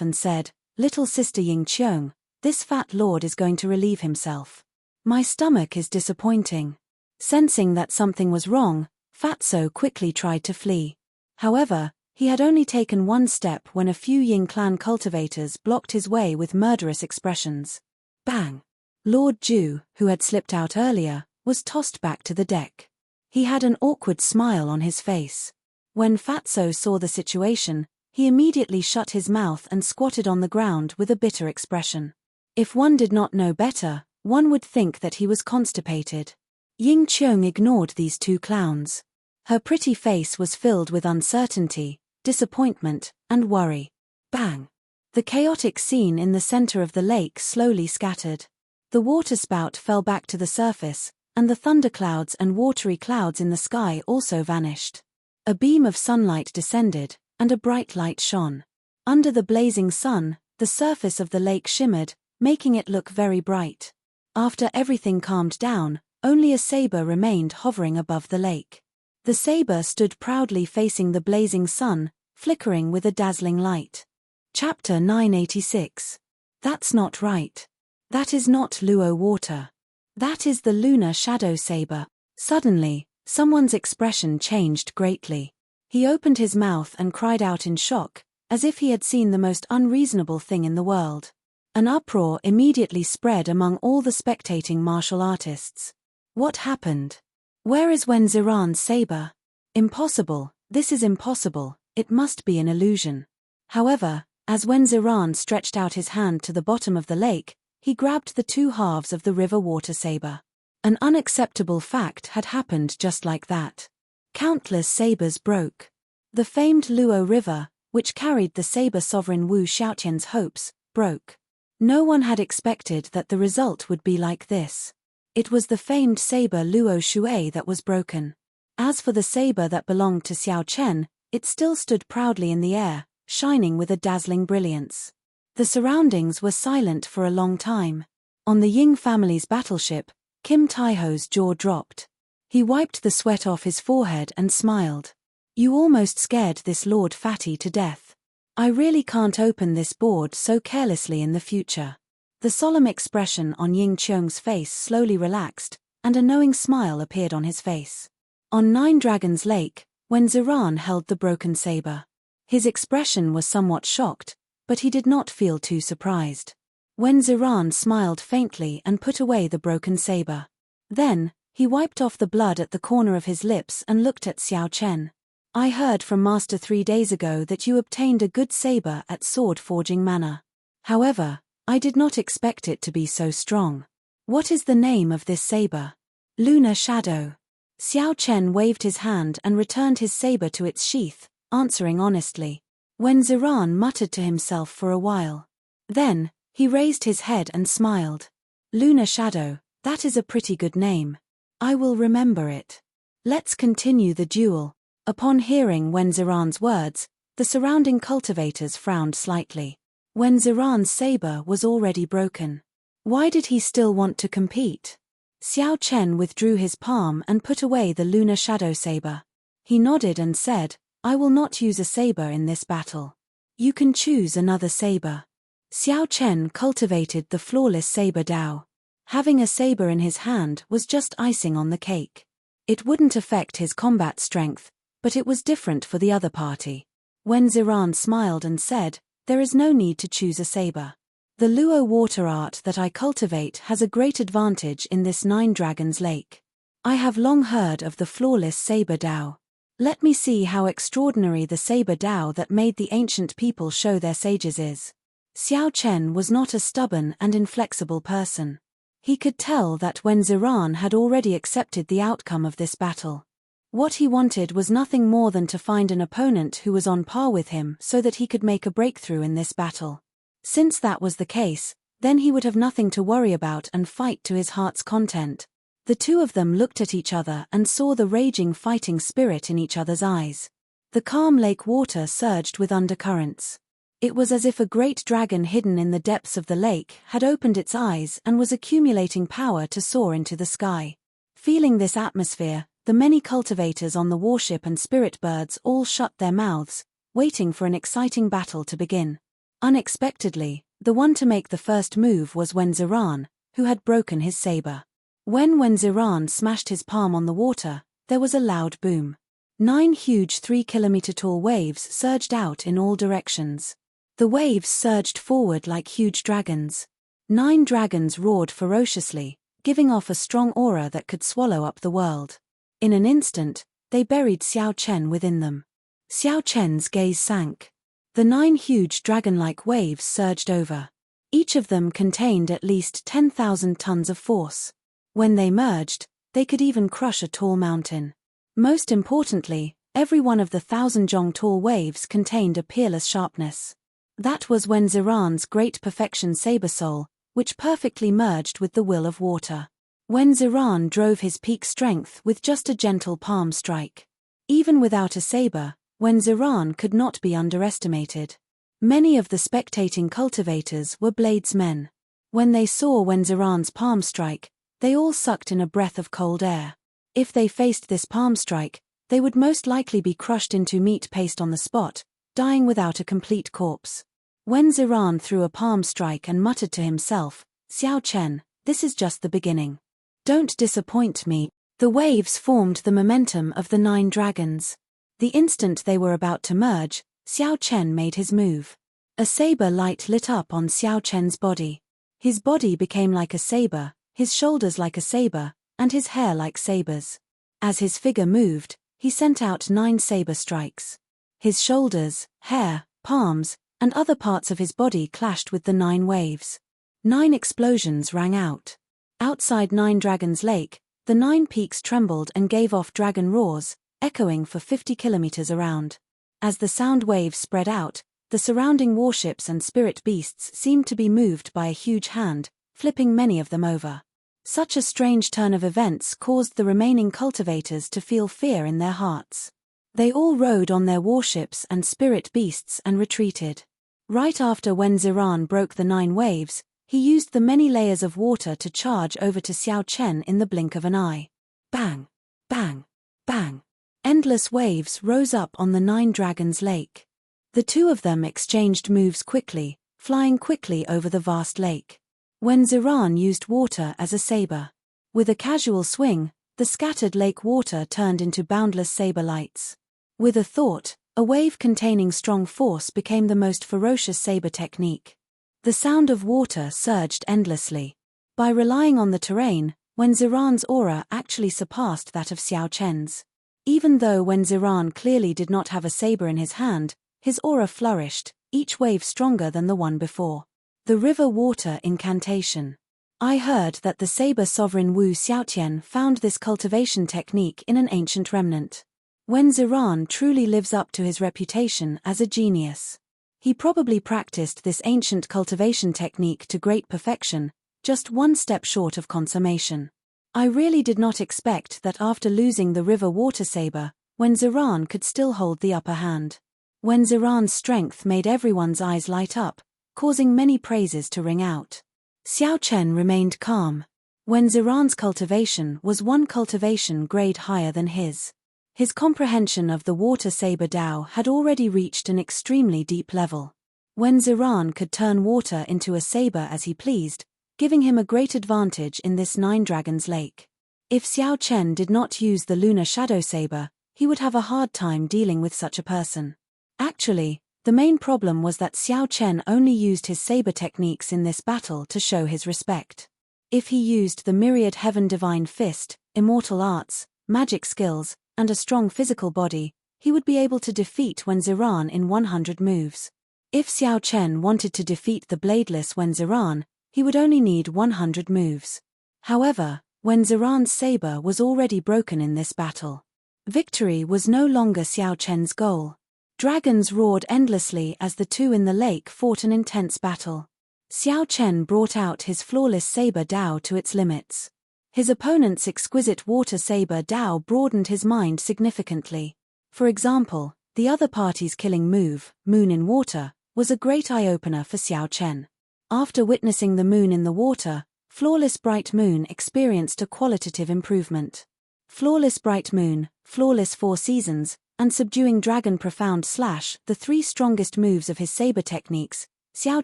and said, "Little sister Ying Qiong, this fat lord is going to relieve himself. My stomach is disappointing." Sensing that something was wrong, Fatso quickly tried to flee. However, he had only taken one step when a few Ying clan cultivators blocked his way with murderous expressions. Bang! Lord Ju, who had slipped out earlier, was tossed back to the deck. He had an awkward smile on his face. When Fatso saw the situation, he immediately shut his mouth and squatted on the ground with a bitter expression. If one did not know better, one would think that he was constipated. Ying Qiong ignored these two clowns. Her pretty face was filled with uncertainty, disappointment, and worry. Bang! The chaotic scene in the center of the lake slowly scattered. The waterspout fell back to the surface, and the thunderclouds and watery clouds in the sky also vanished. A beam of sunlight descended, and a bright light shone. Under the blazing sun, the surface of the lake shimmered, making it look very bright. After everything calmed down, only a saber remained hovering above the lake. The saber stood proudly facing the blazing sun, flickering with a dazzling light. Chapter 986. That's not right. That is not Luo water. That is the lunar shadow saber. Suddenly, someone's expression changed greatly. He opened his mouth and cried out in shock, as if he had seen the most unreasonable thing in the world. An uproar immediately spread among all the spectating martial artists. What happened? Where is Wen Ziran's saber? Impossible, this is impossible, it must be an illusion. However, as Wen Ziran stretched out his hand to the bottom of the lake, he grabbed the two halves of the river water saber. An unacceptable fact had happened just like that. Countless sabers broke. The famed Luo River, which carried the saber sovereign Wu Xiaotian's hopes, broke. No one had expected that the result would be like this. It was the famed saber Luo Shui that was broken. As for the saber that belonged to Xiao Chen, it still stood proudly in the air, shining with a dazzling brilliance. The surroundings were silent for a long time. On the Ying family's battleship, Kim Taiho's jaw dropped. He wiped the sweat off his forehead and smiled. You almost scared this Lord Fatty to death. I really can't open this board so carelessly in the future. The solemn expression on Ying Qiong's face slowly relaxed, and a knowing smile appeared on his face. On Nine Dragons Lake, when Ziran held the broken saber, his expression was somewhat shocked, but he did not feel too surprised. When Ziran smiled faintly and put away the broken saber. Then, he wiped off the blood at the corner of his lips and looked at Xiao Chen. I heard from Master 3 days ago that you obtained a good saber at Sword Forging Manor. However, I did not expect it to be so strong. What is the name of this saber? Lunar Shadow. Xiao Chen waved his hand and returned his saber to its sheath, answering honestly. When Ziran muttered to himself for a while. Then, he raised his head and smiled. Lunar Shadow, that is a pretty good name. I will remember it. Let's continue the duel. Upon hearing Wen Ziran's words, the surrounding cultivators frowned slightly. Wen Ziran's saber was already broken. Why did he still want to compete? Xiao Chen withdrew his palm and put away the lunar shadow saber. He nodded and said, I will not use a saber in this battle. You can choose another saber. Xiao Chen cultivated the flawless saber Dao. Having a saber in his hand was just icing on the cake. It wouldn't affect his combat strength, but it was different for the other party. When Ziran smiled and said, there is no need to choose a saber. The Luo water art that I cultivate has a great advantage in this Nine Dragons Lake. I have long heard of the flawless saber Dao. Let me see how extraordinary the saber Dao that made the ancient people show their sages is. Xiao Chen was not a stubborn and inflexible person. He could tell that when Ziran had already accepted the outcome of this battle. What he wanted was nothing more than to find an opponent who was on par with him so that he could make a breakthrough in this battle. Since that was the case, then he would have nothing to worry about and fight to his heart's content. The two of them looked at each other and saw the raging fighting spirit in each other's eyes. The calm lake water surged with undercurrents. It was as if a great dragon hidden in the depths of the lake had opened its eyes and was accumulating power to soar into the sky. Feeling this atmosphere, the many cultivators on the warship and spirit birds all shut their mouths, waiting for an exciting battle to begin. Unexpectedly, the one to make the first move was Wen Ziran, who had broken his saber. When Wen Ziran smashed his palm on the water, there was a loud boom. 9 huge 3-kilometer-tall waves surged out in all directions. The waves surged forward like huge dragons. 9 dragons roared ferociously, giving off a strong aura that could swallow up the world. In an instant, they buried Xiao Chen within them. Xiao Chen's gaze sank. The 9 huge dragon-like waves surged over. Each of them contained at least 10,000 tons of force. When they merged, they could even crush a tall mountain. Most importantly, every one of the 1,000 tall waves contained a peerless sharpness. That was Wen Ziran's great perfection saber soul, which perfectly merged with the will of water. Wen Ziran drove his peak strength with just a gentle palm strike. Even without a saber, Wen Ziran could not be underestimated. Many of the spectating cultivators were bladesmen. When they saw Wen Ziran's palm strike, they all sucked in a breath of cold air. If they faced this palm strike, they would most likely be crushed into meat paste on the spot, dying without a complete corpse. Wen Ziran threw a palm strike and muttered to himself, "Xiao Chen, this is just the beginning. Don't disappoint me." The waves formed the momentum of the 9 dragons. The instant they were about to merge, Xiao Chen made his move. A saber light lit up on Xiao Chen's body. His body became like a saber, his shoulders like a saber, and his hair like sabers. As his figure moved, he sent out 9 saber strikes. His shoulders, hair, palms, and other parts of his body clashed with the 9 waves. 9 explosions rang out. Outside 9 Dragons Lake, the 9 peaks trembled and gave off dragon roars, echoing for 50 kilometers around. As the sound waves spread out, the surrounding warships and spirit beasts seemed to be moved by a huge hand, flipping many of them over. Such a strange turn of events caused the remaining cultivators to feel fear in their hearts. They all rode on their warships and spirit beasts and retreated. Right after Wen Ziran broke the 9 waves, he used the many layers of water to charge over to Xiao Chen in the blink of an eye. Bang! Bang! Bang! Endless waves rose up on the 9 Dragons Lake. The 2 of them exchanged moves quickly, flying quickly over the vast lake. Wen Ziran used water as a saber. With a casual swing, the scattered lake water turned into boundless saber lights. With a thought, a wave containing strong force became the most ferocious saber technique. The sound of water surged endlessly. By relying on the terrain, Wen Ziran's aura actually surpassed that of Xiao Chen's. Even though Wen Ziran clearly did not have a saber in his hand, his aura flourished, each wave stronger than the one before. The river water incantation. I heard that the saber sovereign Wu Xiaotian found this cultivation technique in an ancient remnant. Wen Ziran truly lives up to his reputation as a genius. He probably practiced this ancient cultivation technique to great perfection, just one step short of consummation. I really did not expect that after losing the river water saber, Wen Ziran could still hold the upper hand. Wen Ziran's strength made everyone's eyes light up, causing many praises to ring out. Xiao Chen remained calm. Wen Ziran's cultivation was one cultivation grade higher than his. His comprehension of the water saber Dao had already reached an extremely deep level. Wen Ziran could turn water into a saber as he pleased, giving him a great advantage in this 9 Dragons Lake. If Xiao Chen did not use the lunar shadow saber, he would have a hard time dealing with such a person. Actually, the main problem was that Xiao Chen only used his saber techniques in this battle to show his respect. If he used the myriad heaven divine fist, immortal arts, magic skills, and a strong physical body, he would be able to defeat Wen Ziran in 100 moves. If Xiao Chen wanted to defeat the bladeless Wen Ziran, he would only need 100 moves. However, Wen Ziran's saber was already broken in this battle. Victory was no longer Xiao Chen's goal. Dragons roared endlessly as the 2 in the lake fought an intense battle. Xiao Chen brought out his flawless saber Dao to its limits. His opponent's exquisite water saber Dao broadened his mind significantly. For example, the other party's killing move, Moon in Water, was a great eye-opener for Xiao Chen. After witnessing the moon in the water, Flawless Bright Moon experienced a qualitative improvement. Flawless Bright Moon, Flawless 4 Seasons, and Subduing Dragon Profound Slash, the 3 strongest moves of his saber techniques, Xiao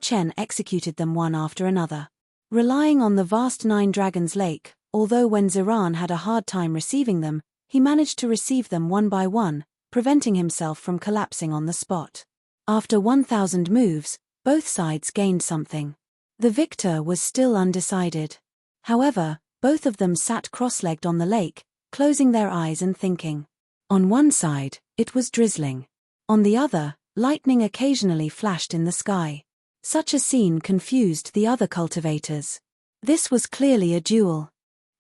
Chen executed them one after another. Relying on the vast 9 Dragons Lake, although Wen Ziran had a hard time receiving them, he managed to receive them one by one, preventing himself from collapsing on the spot. After 1,000 moves, both sides gained something. The victor was still undecided. However, both of them sat cross-legged on the lake, closing their eyes and thinking. On one side, it was drizzling. On the other, lightning occasionally flashed in the sky. Such a scene confused the other cultivators. This was clearly a duel.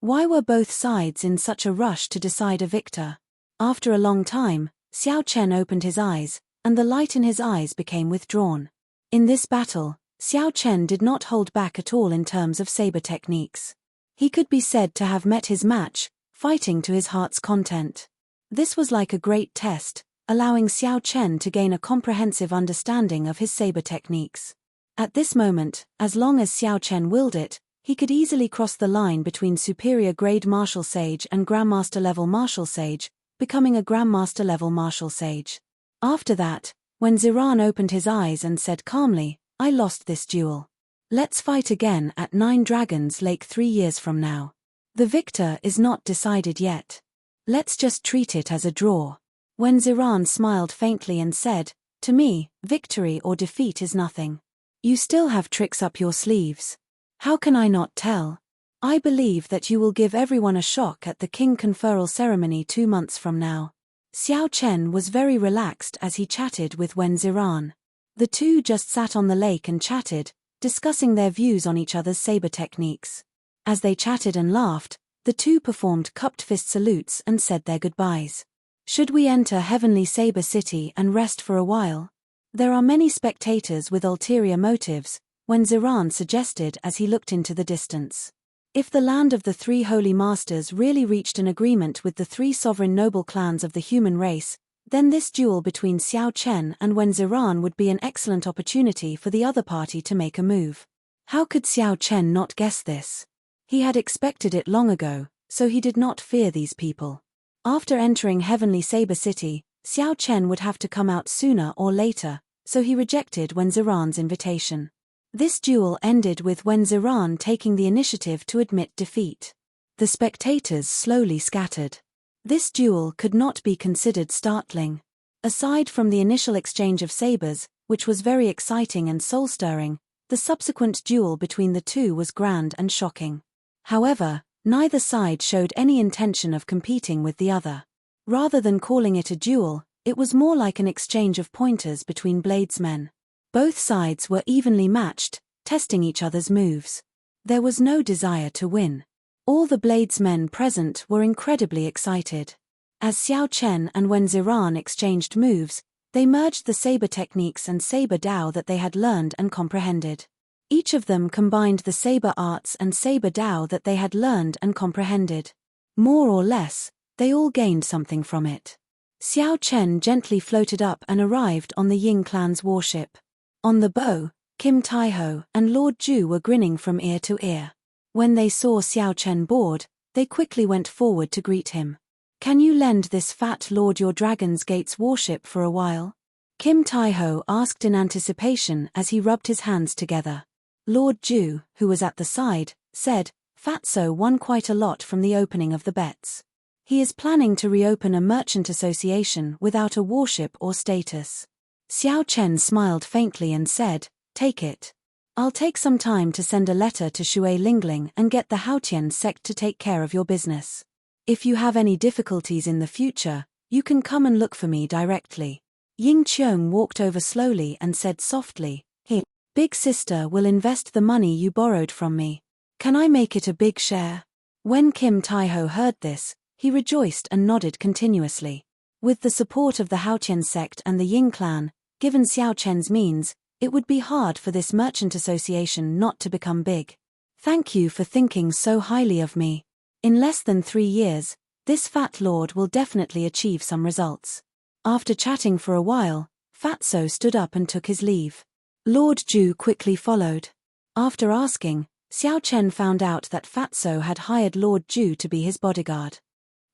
Why were both sides in such a rush to decide a victor? After a long time, Xiao Chen opened his eyes, and the light in his eyes became withdrawn. In this battle, Xiao Chen did not hold back at all in terms of saber techniques. He could be said to have met his match, fighting to his heart's content. This was like a great test, allowing Xiao Chen to gain a comprehensive understanding of his saber techniques. At this moment, as long as Xiao Chen willed it, he could easily cross the line between superior grade martial sage and grandmaster level martial sage, becoming a grandmaster level martial sage. After that, when Ziran opened his eyes and said calmly, "I lost this duel. Let's fight again at 9 Dragons Lake 3 years from now. The victor is not decided yet. Let's just treat it as a draw." When Ziran smiled faintly and said, "To me, victory or defeat is nothing. You still have tricks up your sleeves. How can I not tell? I believe that you will give everyone a shock at the king conferral ceremony 2 months from now." Xiao Chen was very relaxed as he chatted with Wen Ziran. The two just sat on the lake and chatted, discussing their views on each other's saber techniques. As they chatted and laughed, the two performed cupped fist salutes and said their goodbyes. "Should we enter Heavenly Saber City and rest for a while? There are many spectators with ulterior motives," Wen Ziran suggested as he looked into the distance. If the land of the 3 holy masters really reached an agreement with the 3 sovereign noble clans of the human race, then this duel between Xiao Chen and Wen Ziran would be an excellent opportunity for the other party to make a move. How could Xiao Chen not guess this? He had expected it long ago, so he did not fear these people. After entering Heavenly Saber City, Xiao Chen would have to come out sooner or later, so he rejected Wen Ziran's invitation. This duel ended with Wen Ziran taking the initiative to admit defeat. The spectators slowly scattered. This duel could not be considered startling. Aside from the initial exchange of sabers, which was very exciting and soul-stirring, the subsequent duel between the two was grand and shocking. However, neither side showed any intention of competing with the other. Rather than calling it a duel, it was more like an exchange of pointers between bladesmen. Both sides were evenly matched, testing each other's moves. There was no desire to win. All the bladesmen present were incredibly excited. As Xiao Chen and Wen Ziran exchanged moves, they merged the saber techniques and saber Dao that they had learned and comprehended. Each of them combined the saber arts and saber Dao that they had learned and comprehended. More or less, they all gained something from it. Xiao Chen gently floated up and arrived on the Ying clan's warship. On the bow, Kim Taiho and Lord Ju were grinning from ear to ear. When they saw Xiao Chen board, they quickly went forward to greet him. "Can you lend this fat lord your Dragon's Gate's warship for a while?" Kim Taiho asked in anticipation as he rubbed his hands together. Lord Ju, who was at the side, said, "Fatso won quite a lot from the opening of the bets. He is planning to reopen a merchant association without a warship or status." Xiao Chen smiled faintly and said, "Take it. I'll take some time to send a letter to Shui Lingling and get the Haotian sect to take care of your business. If you have any difficulties in the future, you can come and look for me directly." Ying Qiong walked over slowly and said softly, "Hey, big sister will invest the money you borrowed from me. Can I make it a big share?" When Kim Taiho heard this, he rejoiced and nodded continuously. With the support of the Haotian sect and the Ying clan, given Xiao Chen's means, it would be hard for this merchant association not to become big. "Thank you for thinking so highly of me. In less than 3 years, this fat lord will definitely achieve some results." After chatting for a while, Fatso stood up and took his leave. Lord Ju quickly followed. After asking, Xiao Chen found out that Fatso had hired Lord Ju to be his bodyguard.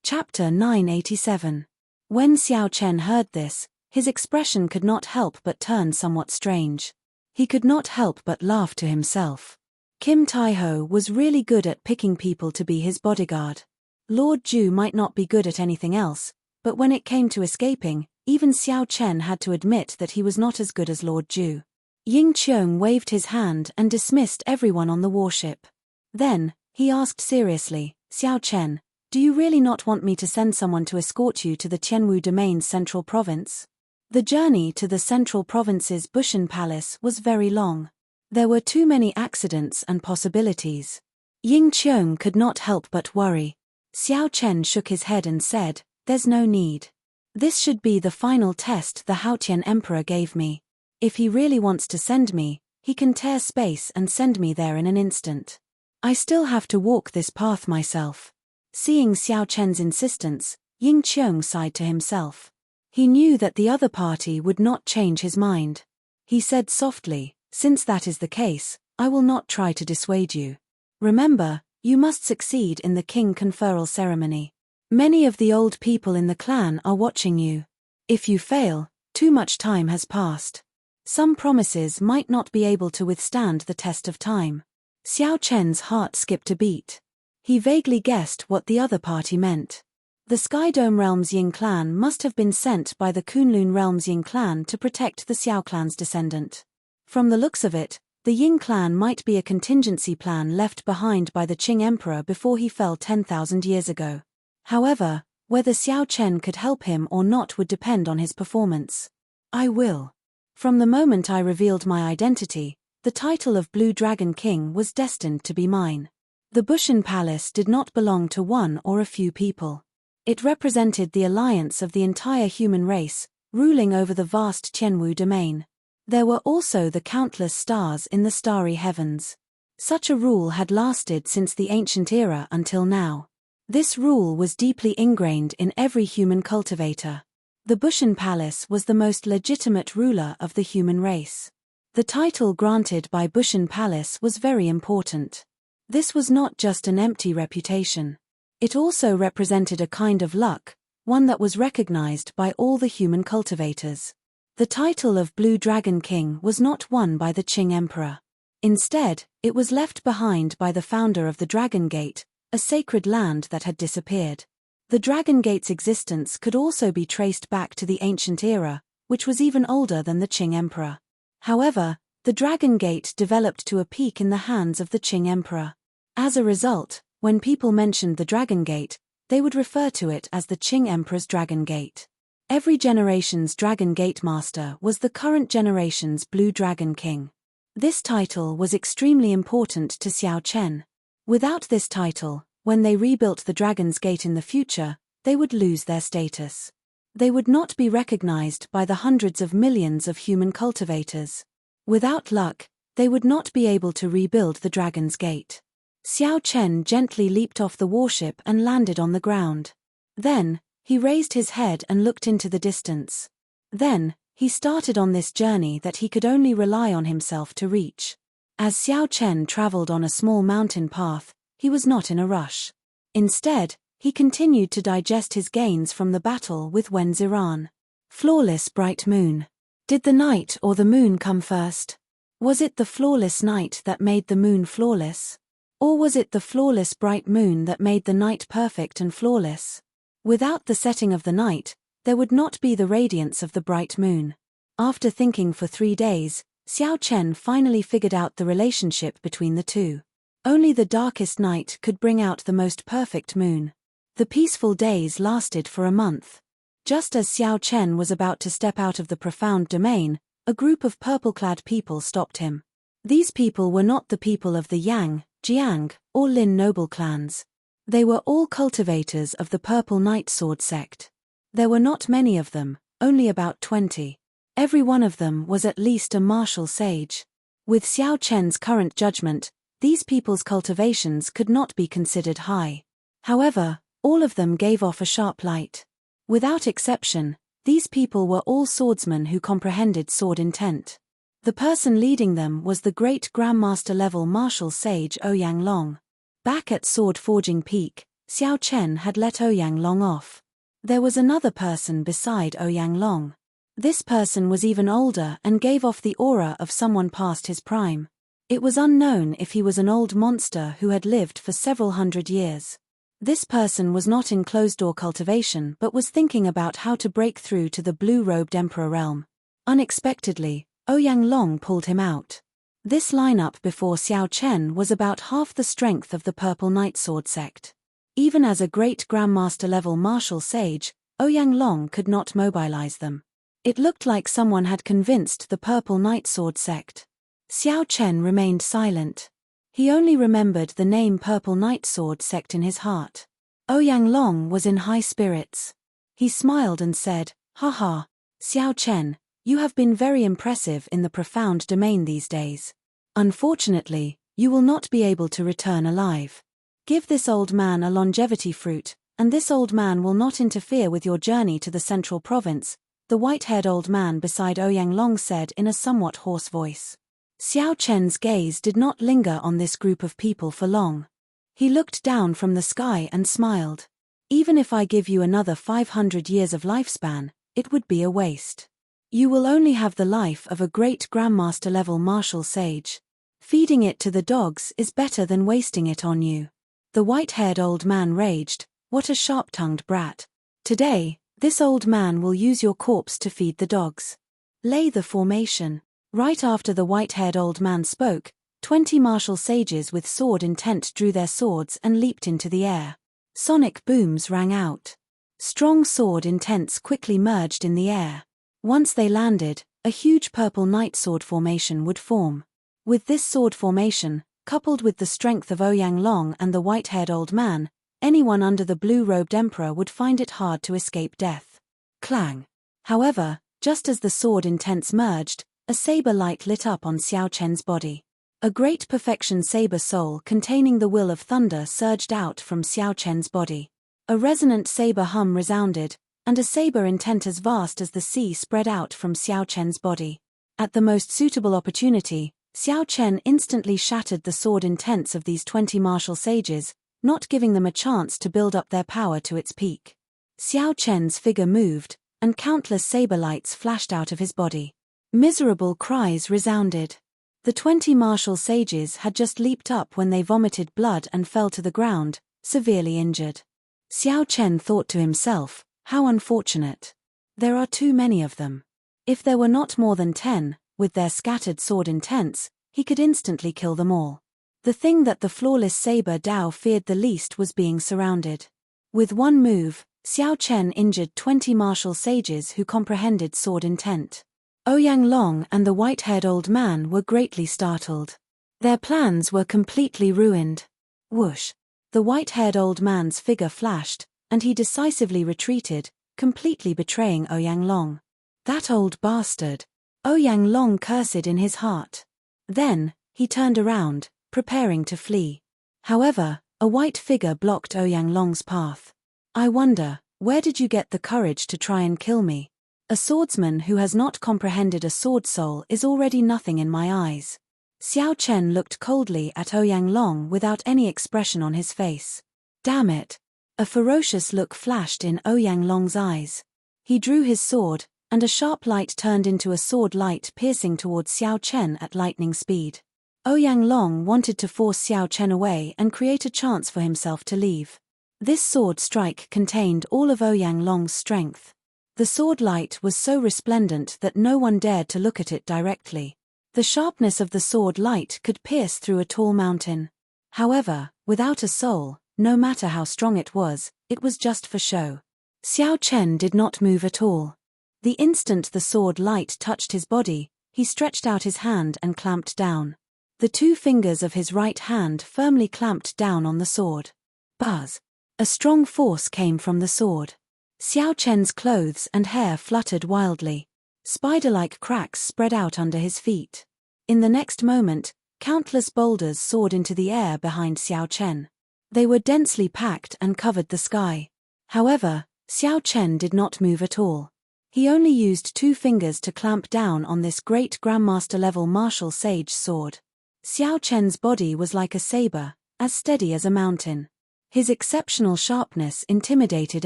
Chapter 987. When Xiao Chen heard this, his expression could not help but turn somewhat strange. He could not help but laugh to himself. Kim Taiho was really good at picking people to be his bodyguard. Lord Ju might not be good at anything else, but when it came to escaping, even Xiao Chen had to admit that he was not as good as Lord Ju. Ying Qiong waved his hand and dismissed everyone on the warship. Then, he asked seriously, Xiao Chen, do you really not want me to send someone to escort you to the Tianwu Domain's central province? The journey to the central province's Bushan Palace was very long. There were too many accidents and possibilities. Ying Qiong could not help but worry. Xiao Chen shook his head and said, there's no need. This should be the final test the Haotian Emperor gave me. If he really wants to send me, he can tear space and send me there in an instant. I still have to walk this path myself. Seeing Xiao Chen's insistence, Ying Qiong sighed to himself. He knew that the other party would not change his mind. He said softly, since that is the case, I will not try to dissuade you. Remember, you must succeed in the king conferral ceremony. Many of the old people in the clan are watching you. If you fail, too much time has passed. Some promises might not be able to withstand the test of time. Xiao Chen's heart skipped a beat. He vaguely guessed what the other party meant. The Skydome Realm's Ying clan must have been sent by the Kunlun Realm's Ying clan to protect the Xiao clan's descendant. From the looks of it, the Ying clan might be a contingency plan left behind by the Qing Emperor before he fell 10,000 years ago. However, whether Xiao Chen could help him or not would depend on his performance. I will. From the moment I revealed my identity, the title of Blue Dragon King was destined to be mine. The Bushan Palace did not belong to one or a few people. It represented the alliance of the entire human race, ruling over the vast Tianwu domain. There were also the countless stars in the starry heavens. Such a rule had lasted since the ancient era until now. This rule was deeply ingrained in every human cultivator. The Bushan Palace was the most legitimate ruler of the human race. The title granted by Bushan Palace was very important. This was not just an empty reputation. It also represented a kind of luck, one that was recognized by all the human cultivators. The title of Blue Dragon King was not won by the Qing Emperor. Instead, it was left behind by the founder of the Dragon Gate, a sacred land that had disappeared. The Dragon Gate's existence could also be traced back to the ancient era, which was even older than the Qing Emperor. However, the Dragon Gate developed to a peak in the hands of the Qing Emperor. As a result, when people mentioned the Dragon Gate, they would refer to it as the Qing Emperor's Dragon Gate. Every generation's Dragon Gate Master was the current generation's Blue Dragon King. This title was extremely important to Xiao Chen. Without this title, when they rebuilt the Dragon's Gate in the future, they would lose their status. They would not be recognized by the hundreds of millions of human cultivators. Without luck, they would not be able to rebuild the Dragon's Gate. Xiao Chen gently leaped off the warship and landed on the ground. Then, he raised his head and looked into the distance. Then, he started on this journey that he could only rely on himself to reach. As Xiao Chen traveled on a small mountain path, he was not in a rush. Instead, he continued to digest his gains from the battle with Wen Ziran. Flawless bright moon. Did the night or the moon come first? Was it the flawless night that made the moon flawless? Or was it the flawless bright moon that made the night perfect and flawless? Without the setting of the night, there would not be the radiance of the bright moon. After thinking for 3 days, Xiao Chen finally figured out the relationship between the two. Only the darkest night could bring out the most perfect moon. The peaceful days lasted for a month. Just as Xiao Chen was about to step out of the profound domain, a group of purple-clad people stopped him. These people were not the people of the Yang, Jiang, or Lin noble clans. They were all cultivators of the Purple Night Sword sect. There were not many of them, only about 20. Every one of them was at least a martial sage. With Xiao Chen's current judgment, these people's cultivations could not be considered high. However, all of them gave off a sharp light. Without exception, these people were all swordsmen who comprehended sword intent. The person leading them was the great Grandmaster-level martial sage Ouyang Long. Back at Sword Forging Peak, Xiao Chen had let Ouyang Long off. There was another person beside Ouyang Long. This person was even older and gave off the aura of someone past his prime. It was unknown if he was an old monster who had lived for several hundred years. This person was not in closed-door cultivation but was thinking about how to break through to the blue-robed Emperor realm. Unexpectedly, Ouyang Long pulled him out. This lineup before Xiao Chen was about half the strength of the Purple Nightsword sect. Even as a great Grandmaster-level martial sage, Ouyang Long could not mobilize them. It looked like someone had convinced the Purple Nightsword sect. Xiao Chen remained silent. He only remembered the name Purple Nightsword sect in his heart. Ouyang Long was in high spirits. He smiled and said, "Haha, Xiao Chen, you have been very impressive in the profound domain these days. Unfortunately, you will not be able to return alive. Give this old man a longevity fruit, and this old man will not interfere with your journey to the central province," the white-haired old man beside Ouyang Long said in a somewhat hoarse voice. Xiao Chen's gaze did not linger on this group of people for long. He looked down from the sky and smiled. "Even if I give you another 500 years of lifespan, it would be a waste. You will only have the life of a great Grandmaster-level martial sage. Feeding it to the dogs is better than wasting it on you." The white-haired old man raged, "What a sharp-tongued brat. Today, this old man will use your corpse to feed the dogs. Lay the formation." Right after the white-haired old man spoke, 20 martial sages with sword intent drew their swords and leaped into the air. Sonic booms rang out. Strong sword intents quickly merged in the air. Once they landed, a huge purple nightsword formation would form. With this sword formation, coupled with the strength of Ouyang Long and the white-haired old man, anyone under the blue-robed emperor would find it hard to escape death. Clang! However, just as the sword intents merged, a saber light lit up on Xiao Chen's body. A great perfection saber soul containing the will of thunder surged out from Xiao Chen's body. A resonant saber hum resounded, and a saber intent as vast as the sea spread out from Xiao Chen's body. At the most suitable opportunity, Xiao Chen instantly shattered the sword intents of these 20 martial sages, not giving them a chance to build up their power to its peak. Xiao Chen's figure moved, and countless saber lights flashed out of his body. Miserable cries resounded. The 20 martial sages had just leaped up when they vomited blood and fell to the ground, severely injured. Xiao Chen thought to himself, "How unfortunate. There are too many of them. If there were not more than 10, with their scattered sword intents, he could instantly kill them all." The thing that the flawless saber Dao feared the least was being surrounded. With one move, Xiao Chen injured 20 martial sages who comprehended sword intent. Ouyang Long and the white-haired old man were greatly startled. Their plans were completely ruined. Whoosh! The white-haired old man's figure flashed, and he decisively retreated, completely betraying Ouyang Long. "That old bastard!" Ouyang Long cursed in his heart. Then, he turned around, preparing to flee. However, a white figure blocked Ouyang Long's path. "I wonder, where did you get the courage to try and kill me? A swordsman who has not comprehended a sword soul is already nothing in my eyes." Xiao Chen looked coldly at Ouyang Long without any expression on his face. "Damn it!" A ferocious look flashed in Ouyang Long's eyes. He drew his sword, and a sharp light turned into a sword light piercing towards Xiao Chen at lightning speed. Ouyang Long wanted to force Xiao Chen away and create a chance for himself to leave. This sword strike contained all of Ouyang Long's strength. The sword light was so resplendent that no one dared to look at it directly. The sharpness of the sword light could pierce through a tall mountain. However, without a soul, no matter how strong it was just for show. Xiao Chen did not move at all. The instant the sword light touched his body, he stretched out his hand and clamped down. The 2 fingers of his right hand firmly clamped down on the sword. Buzz! A strong force came from the sword. Xiao Chen's clothes and hair fluttered wildly. Spider-like cracks spread out under his feet. In the next moment, countless boulders soared into the air behind Xiao Chen. They were densely packed and covered the sky. However, Xiao Chen did not move at all. He only used 2 fingers to clamp down on this great Grandmaster-level martial sage sword. Xiao Chen's body was like a saber, as steady as a mountain. His exceptional sharpness intimidated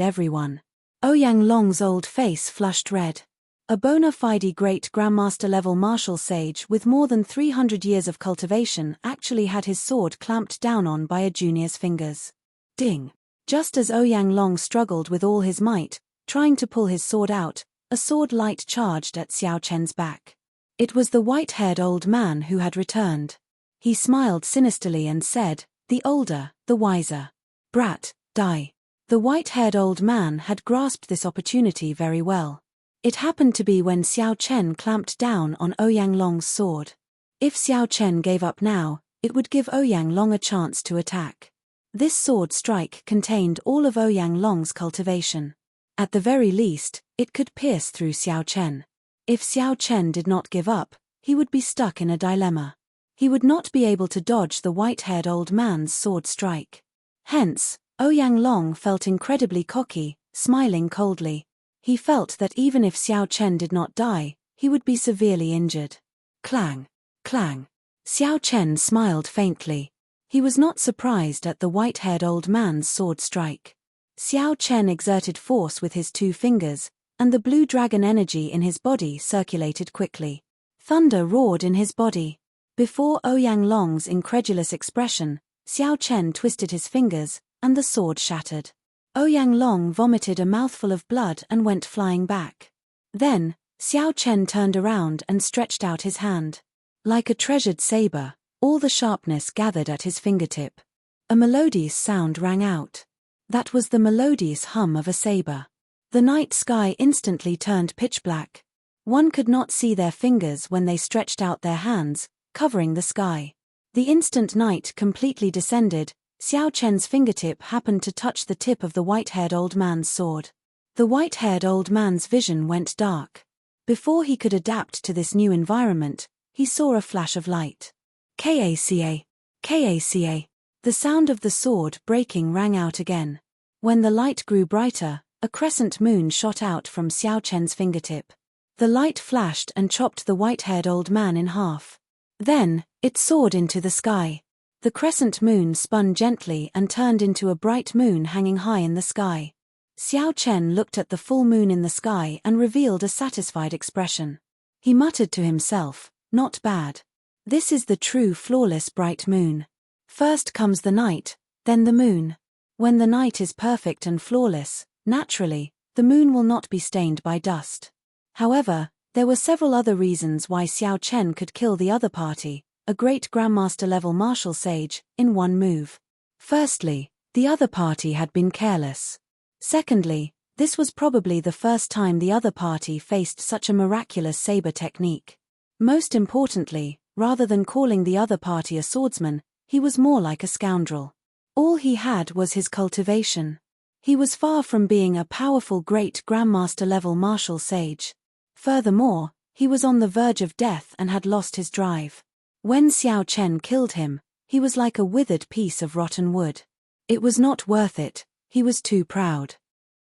everyone. Ouyang Long's old face flushed red. A bona fide great Grandmaster-level martial sage with more than 300 years of cultivation actually had his sword clamped down on by a junior's fingers. Ding! Just as Ouyang Long struggled with all his might, trying to pull his sword out, a sword light charged at Xiao Chen's back. It was the white-haired old man who had returned. He smiled sinisterly and said, "The older, the wiser. Brat, die." The white-haired old man had grasped this opportunity very well. It happened to be when Xiao Chen clamped down on Ouyang Long's sword. If Xiao Chen gave up now, it would give Ouyang Long a chance to attack. This sword strike contained all of Ouyang Long's cultivation. At the very least, it could pierce through Xiao Chen. If Xiao Chen did not give up, he would be stuck in a dilemma. He would not be able to dodge the white-haired old man's sword strike. Hence, Ouyang Long felt incredibly cocky, smiling coldly. He felt that even if Xiao Chen did not die, he would be severely injured. Clang! Clang! Xiao Chen smiled faintly. He was not surprised at the white-haired old man's sword strike. Xiao Chen exerted force with his 2 fingers, and the blue dragon energy in his body circulated quickly. Thunder roared in his body. Before Ouyang Long's incredulous expression, Xiao Chen twisted his fingers, and the sword shattered. Ouyang Long vomited a mouthful of blood and went flying back. Then, Xiao Chen turned around and stretched out his hand. Like a treasured saber, all the sharpness gathered at his fingertip. A melodious sound rang out. That was the melodious hum of a saber. The night sky instantly turned pitch black. One could not see their fingers when they stretched out their hands, covering the sky. The instant night completely descended, Xiao Chen's fingertip happened to touch the tip of the white-haired old man's sword. The white-haired old man's vision went dark. Before he could adapt to this new environment, he saw a flash of light. Kaca! Kaca! The sound of the sword breaking rang out again. When the light grew brighter, a crescent moon shot out from Xiao Chen's fingertip. The light flashed and chopped the white-haired old man in half. Then, it soared into the sky. The crescent moon spun gently and turned into a bright moon hanging high in the sky. Xiao Chen looked at the full moon in the sky and revealed a satisfied expression. He muttered to himself, "Not bad. This is the true flawless bright moon. First comes the night, then the moon. When the night is perfect and flawless, naturally, the moon will not be stained by dust." However, there were several other reasons why Xiao Chen could kill the other party, a great Grandmaster-level martial sage, in one move. Firstly, the other party had been careless. Secondly, this was probably the first time the other party faced such a miraculous saber technique. Most importantly, rather than calling the other party a swordsman, he was more like a scoundrel. All he had was his cultivation. He was far from being a powerful great Grandmaster-level martial sage. Furthermore, he was on the verge of death and had lost his drive. When Xiao Chen killed him, he was like a withered piece of rotten wood. It was not worth it, he was too proud.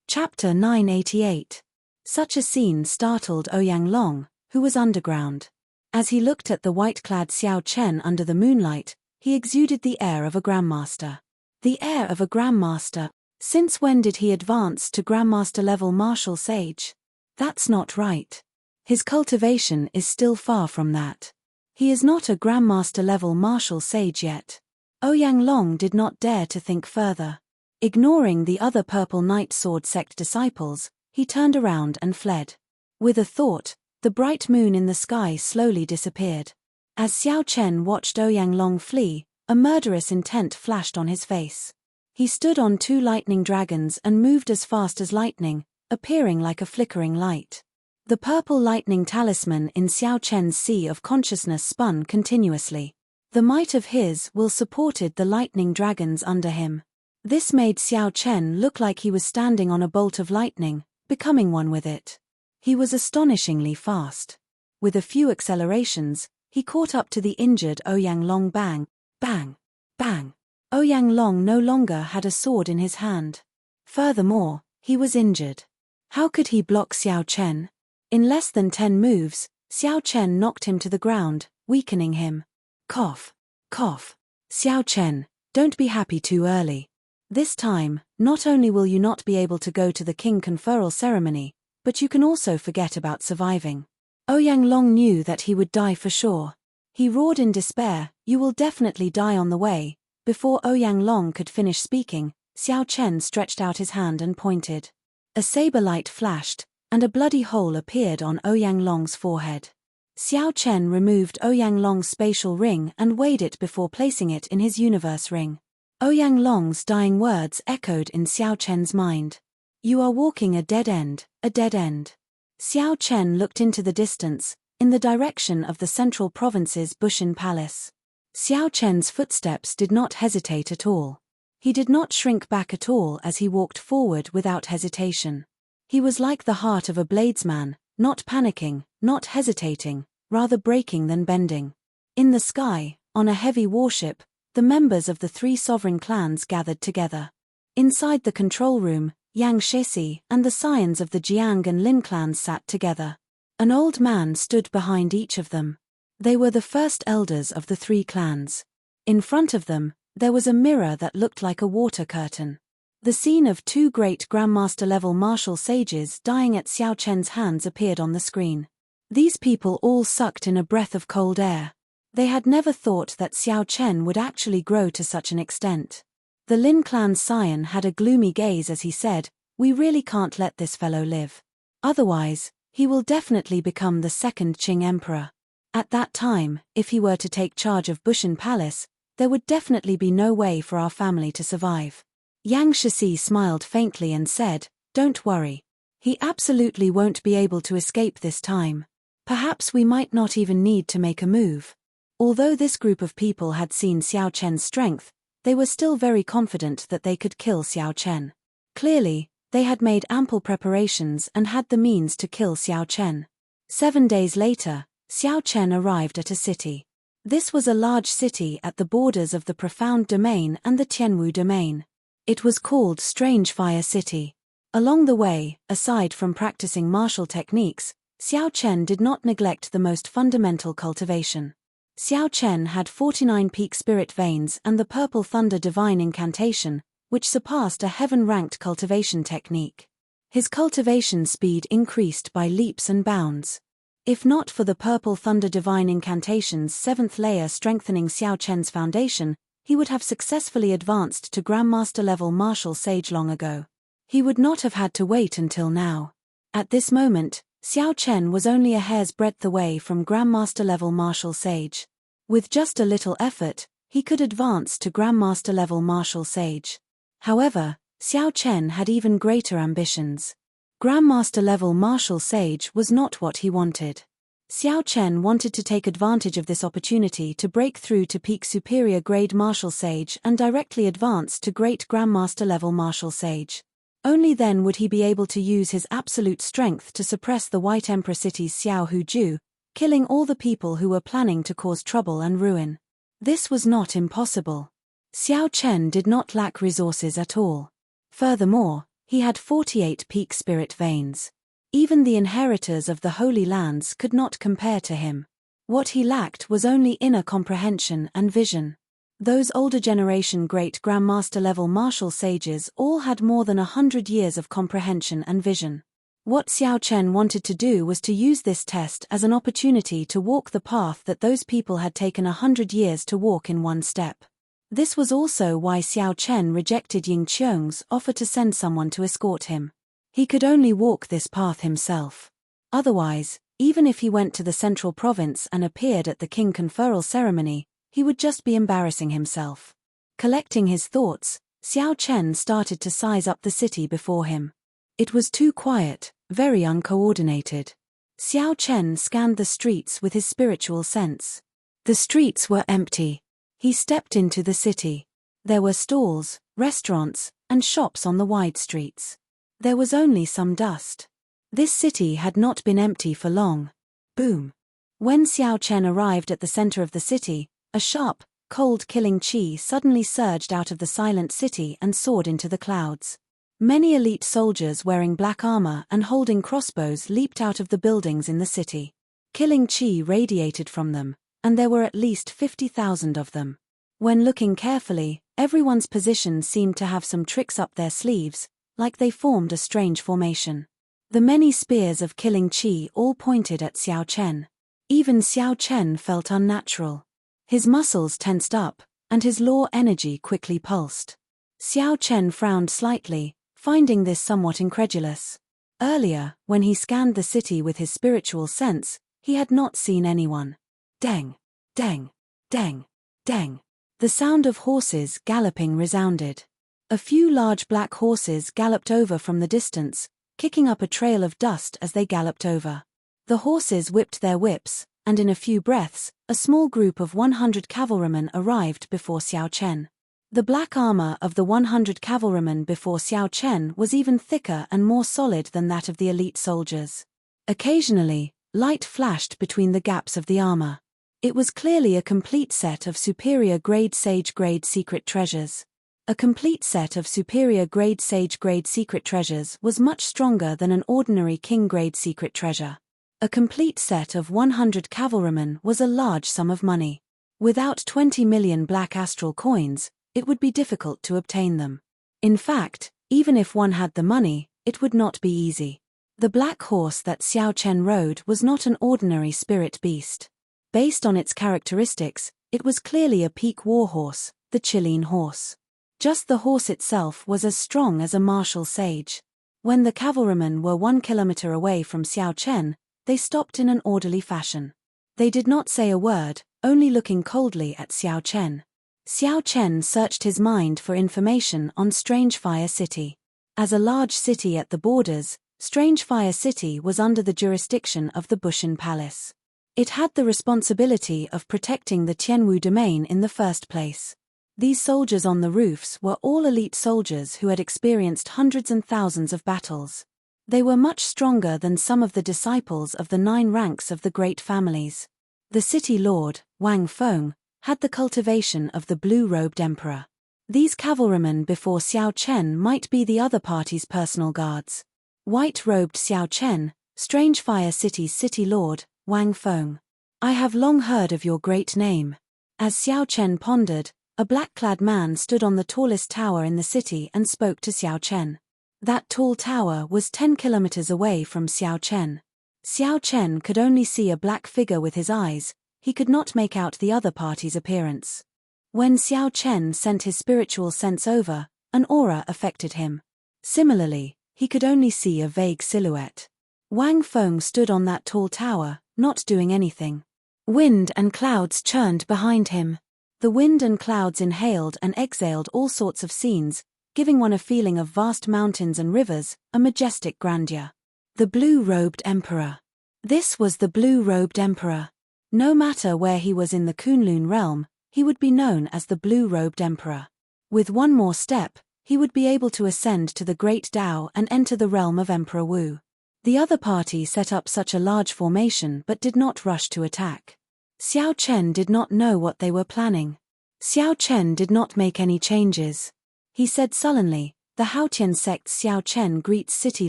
Chapter 988. Such a scene startled Ouyang Long, who was underground. As he looked at the white-clad Xiao Chen under the moonlight, he exuded the air of a Grandmaster. The air of a Grandmaster? Since when did he advance to Grandmaster-level martial sage? That's not right. His cultivation is still far from that. He is not a Grandmaster-level martial sage yet. Ouyang Long did not dare to think further. Ignoring the other Purple Night Sword sect disciples, he turned around and fled. With a thought, the bright moon in the sky slowly disappeared. As Xiao Chen watched Ouyang Long flee, a murderous intent flashed on his face. He stood on 2 lightning dragons and moved as fast as lightning, appearing like a flickering light. The purple lightning talisman in Xiao Chen's sea of consciousness spun continuously. The might of his will supported the lightning dragons under him. This made Xiao Chen look like he was standing on a bolt of lightning, becoming one with it. He was astonishingly fast. With a few accelerations, he caught up to the injured Ouyang Long. Bang, bang, bang. Ouyang Long no longer had a sword in his hand. Furthermore, he was injured. How could he block Xiao Chen? In less than 10 moves, Xiao Chen knocked him to the ground, weakening him. Cough, cough. Xiao Chen, don't be happy too early. This time, not only will you not be able to go to the king conferral ceremony, but you can also forget about surviving. Ouyang Long knew that he would die for sure. He roared in despair, "You will definitely die on the way." Before Ouyang Long could finish speaking, Xiao Chen stretched out his hand and pointed. A saber light flashed, and a bloody hole appeared on Ouyang Long's forehead. Xiao Chen removed Ouyang Long's spatial ring and weighed it before placing it in his universe ring. Ouyang Long's dying words echoed in Xiao Chen's mind. You are walking a dead end, a dead end. Xiao Chen looked into the distance, in the direction of the central province's Bushin Palace. Xiao Chen's footsteps did not hesitate at all. He did not shrink back at all as he walked forward without hesitation. He was like the heart of a bladesman, not panicking, not hesitating, rather breaking than bending. In the sky, on a heavy warship, the members of the three sovereign clans gathered together. Inside the control room, Yang Shesi and the scions of the Jiang and Lin clans sat together. An old man stood behind each of them. They were the first elders of the three clans. In front of them, there was a mirror that looked like a water curtain. The scene of two great Grandmaster-level martial sages dying at Xiao Chen's hands appeared on the screen. These people all sucked in a breath of cold air. They had never thought that Xiao Chen would actually grow to such an extent. The Lin clan's scion had a gloomy gaze as he said, "We really can't let this fellow live. Otherwise, he will definitely become the second Qing emperor. At that time, if he were to take charge of Bushin Palace, there would definitely be no way for our family to survive." Yang Shisi smiled faintly and said, "Don't worry. He absolutely won't be able to escape this time. Perhaps we might not even need to make a move." Although this group of people had seen Xiao Chen's strength, they were still very confident that they could kill Xiao Chen. Clearly, they had made ample preparations and had the means to kill Xiao Chen. 7 days later, Xiao Chen arrived at a city. This was a large city at the borders of the Profound Domain and the Tianwu Domain. It was called Strange Fire City. Along the way, aside from practicing martial techniques, Xiao Chen did not neglect the most fundamental cultivation. Xiao Chen had 49 peak spirit veins and the Purple Thunder Divine Incantation, which surpassed a heaven-ranked cultivation technique. His cultivation speed increased by leaps and bounds. If not for the Purple Thunder Divine Incantation's 7th layer strengthening Xiao Chen's foundation, he would have successfully advanced to Grandmaster-level Martial Sage long ago. He would not have had to wait until now. At this moment, Xiao Chen was only a hair's breadth away from Grandmaster-level Martial Sage. With just a little effort, he could advance to Grandmaster-level Martial Sage. However, Xiao Chen had even greater ambitions. Grandmaster-level Martial Sage was not what he wanted. Xiao Chen wanted to take advantage of this opportunity to break through to peak superior grade Martial Sage and directly advance to great Grandmaster-level Martial Sage. Only then would he be able to use his absolute strength to suppress the White Emperor city's Xiao Huju, killing all the people who were planning to cause trouble and ruin. This was not impossible. Xiao Chen did not lack resources at all. Furthermore, he had 48 peak spirit veins. Even the inheritors of the Holy Lands could not compare to him. What he lacked was only inner comprehension and vision. Those older generation great Grandmaster-level martial sages all had more than 100 years of comprehension and vision. What Xiao Chen wanted to do was to use this test as an opportunity to walk the path that those people had taken 100 years to walk in one step. This was also why Xiao Chen rejected Ying Qiong's offer to send someone to escort him. He could only walk this path himself. Otherwise, even if he went to the central province and appeared at the king conferral ceremony, he would just be embarrassing himself. Collecting his thoughts, Xiao Chen started to size up the city before him. It was too quiet, very uncoordinated. Xiao Chen scanned the streets with his spiritual sense. The streets were empty. He stepped into the city. There were stalls, restaurants, and shops on the wide streets. There was only some dust. This city had not been empty for long. Boom. When Xiao Chen arrived at the center of the city, a sharp, cold killing chi suddenly surged out of the silent city and soared into the clouds. Many elite soldiers wearing black armor and holding crossbows leaped out of the buildings in the city. Killing chi radiated from them, and there were at least 50,000 of them. When looking carefully, everyone's position seemed to have some tricks up their sleeves, like they formed a strange formation. The many spears of killing chi all pointed at Xiao Chen. Even Xiao Chen felt unnatural. His muscles tensed up, and his law energy quickly pulsed. Xiao Chen frowned slightly, finding this somewhat incredulous. Earlier, when he scanned the city with his spiritual sense, He had not seen anyone. Deng, deng, deng, deng. The sound of horses galloping resounded. A few large black horses galloped over from the distance, kicking up a trail of dust as they galloped over. The horses whipped their whips, and in a few breaths, a small group of 100 cavalrymen arrived before Xiao Chen. The black armor of the 100 cavalrymen before Xiao Chen was even thicker and more solid than that of the elite soldiers. Occasionally, light flashed between the gaps of the armor. It was clearly a complete set of superior-grade sage-grade secret treasures. A complete set of superior-grade sage-grade secret treasures was much stronger than an ordinary king-grade secret treasure. A complete set of 100 cavalrymen was a large sum of money. Without 20 million black astral coins, it would be difficult to obtain them. In fact, even if one had the money, it would not be easy. The black horse that Xiao Chen rode was not an ordinary spirit beast. Based on its characteristics, it was clearly a peak war horse, the Chilean horse. Just the horse itself was as strong as a martial sage. When the cavalrymen were 1 kilometer away from Xiao Chen, they stopped in an orderly fashion. They did not say a word, only looking coldly at Xiao Chen. Xiao Chen searched his mind for information on Strange Fire City. As a large city at the borders, Strange Fire City was under the jurisdiction of the Bushin Palace. It had the responsibility of protecting the Tianwu domain in the first place. These soldiers on the roofs were all elite soldiers who had experienced hundreds and thousands of battles. They were much stronger than some of the disciples of the 9 ranks of the great families. The city lord, Wang Feng, had the cultivation of the blue-robed emperor. These cavalrymen before Xiao Chen might be the other party's personal guards. White-robed Xiao Chen, Strange Fire City's city lord, Wang Feng. I have long heard of your great name. As Xiao Chen pondered, a black-clad man stood on the tallest tower in the city and spoke to Xiao Chen. That tall tower was 10 kilometers away from Xiao Chen. Xiao Chen could only see a black figure with his eyes, he could not make out the other party's appearance. When Xiao Chen sent his spiritual sense over, an aura affected him. Similarly, he could only see a vague silhouette. Wang Feng stood on that tall tower, not doing anything. Wind and clouds churned behind him. The wind and clouds inhaled and exhaled all sorts of scenes, giving one a feeling of vast mountains and rivers, a majestic grandeur. The blue-robed emperor. This was the blue-robed emperor. No matter where he was in the Kunlun realm, he would be known as the blue-robed emperor. With one more step, he would be able to ascend to the Great Tao and enter the realm of Emperor Wu. The other party set up such a large formation but did not rush to attack. Xiao Chen did not know what they were planning. Xiao Chen did not make any changes. He said sullenly, "The Haotian sect's Xiao Chen greets City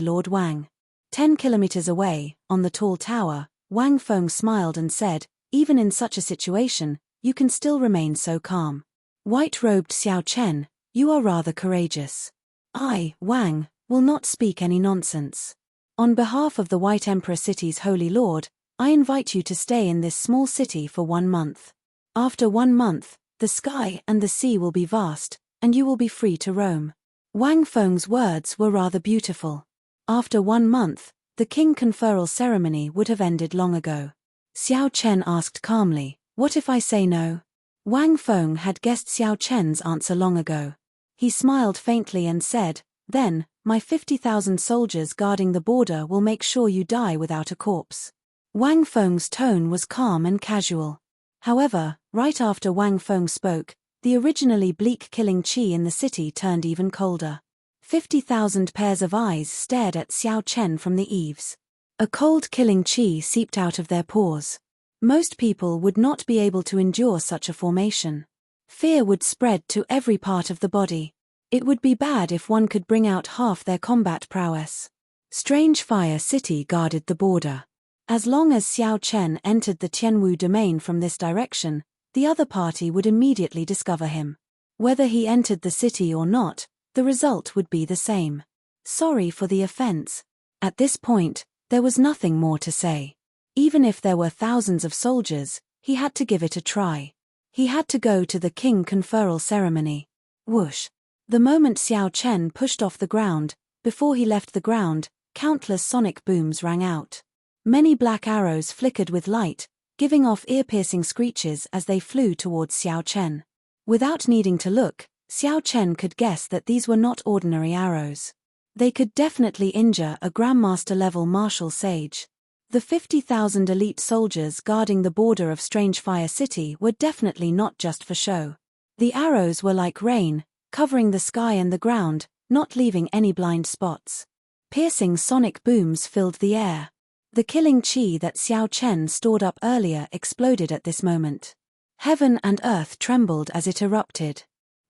Lord Wang." 10 kilometers away, on the tall tower, Wang Feng smiled and said, "Even in such a situation, you can still remain so calm. White-robed Xiao Chen, you are rather courageous. I, Wang, will not speak any nonsense. On behalf of the White Emperor City's Holy Lord, I invite you to stay in this small city for 1 month. After 1 month, the sky and the sea will be vast, and you will be free to roam." Wang Feng's words were rather beautiful. After 1 month, the king conferral ceremony would have ended long ago. Xiao Chen asked calmly, "What if I say no?" Wang Feng had guessed Xiao Chen's answer long ago. He smiled faintly and said, "Then, my 50,000 soldiers guarding the border will make sure you die without a corpse." Wang Feng's tone was calm and casual. However, right after Wang Feng spoke, the originally bleak killing qi in the city turned even colder. 50,000 pairs of eyes stared at Xiao Chen from the eaves. A cold killing qi seeped out of their pores. Most people would not be able to endure such a formation. Fear would spread to every part of the body. It would be bad if one could bring out half their combat prowess. Strange Fire City guarded the border. As long as Xiao Chen entered the Tianwu domain from this direction, the other party would immediately discover him. Whether he entered the city or not, the result would be the same. Sorry for the offense. At this point, there was nothing more to say. Even if there were thousands of soldiers, he had to give it a try. He had to go to the king conferral ceremony. Whoosh. The moment Xiao Chen pushed off the ground, before he left the ground, countless sonic booms rang out. Many black arrows flickered with light, giving off ear-piercing screeches as they flew towards Xiao Chen. Without needing to look, Xiao Chen could guess that these were not ordinary arrows. They could definitely injure a Grandmaster-level martial sage. The 50,000 elite soldiers guarding the border of Strange Fire City were definitely not just for show. The arrows were like rain, covering the sky and the ground, not leaving any blind spots. Piercing sonic booms filled the air. The killing chi that Xiao Chen stored up earlier exploded at this moment. Heaven and earth trembled as it erupted.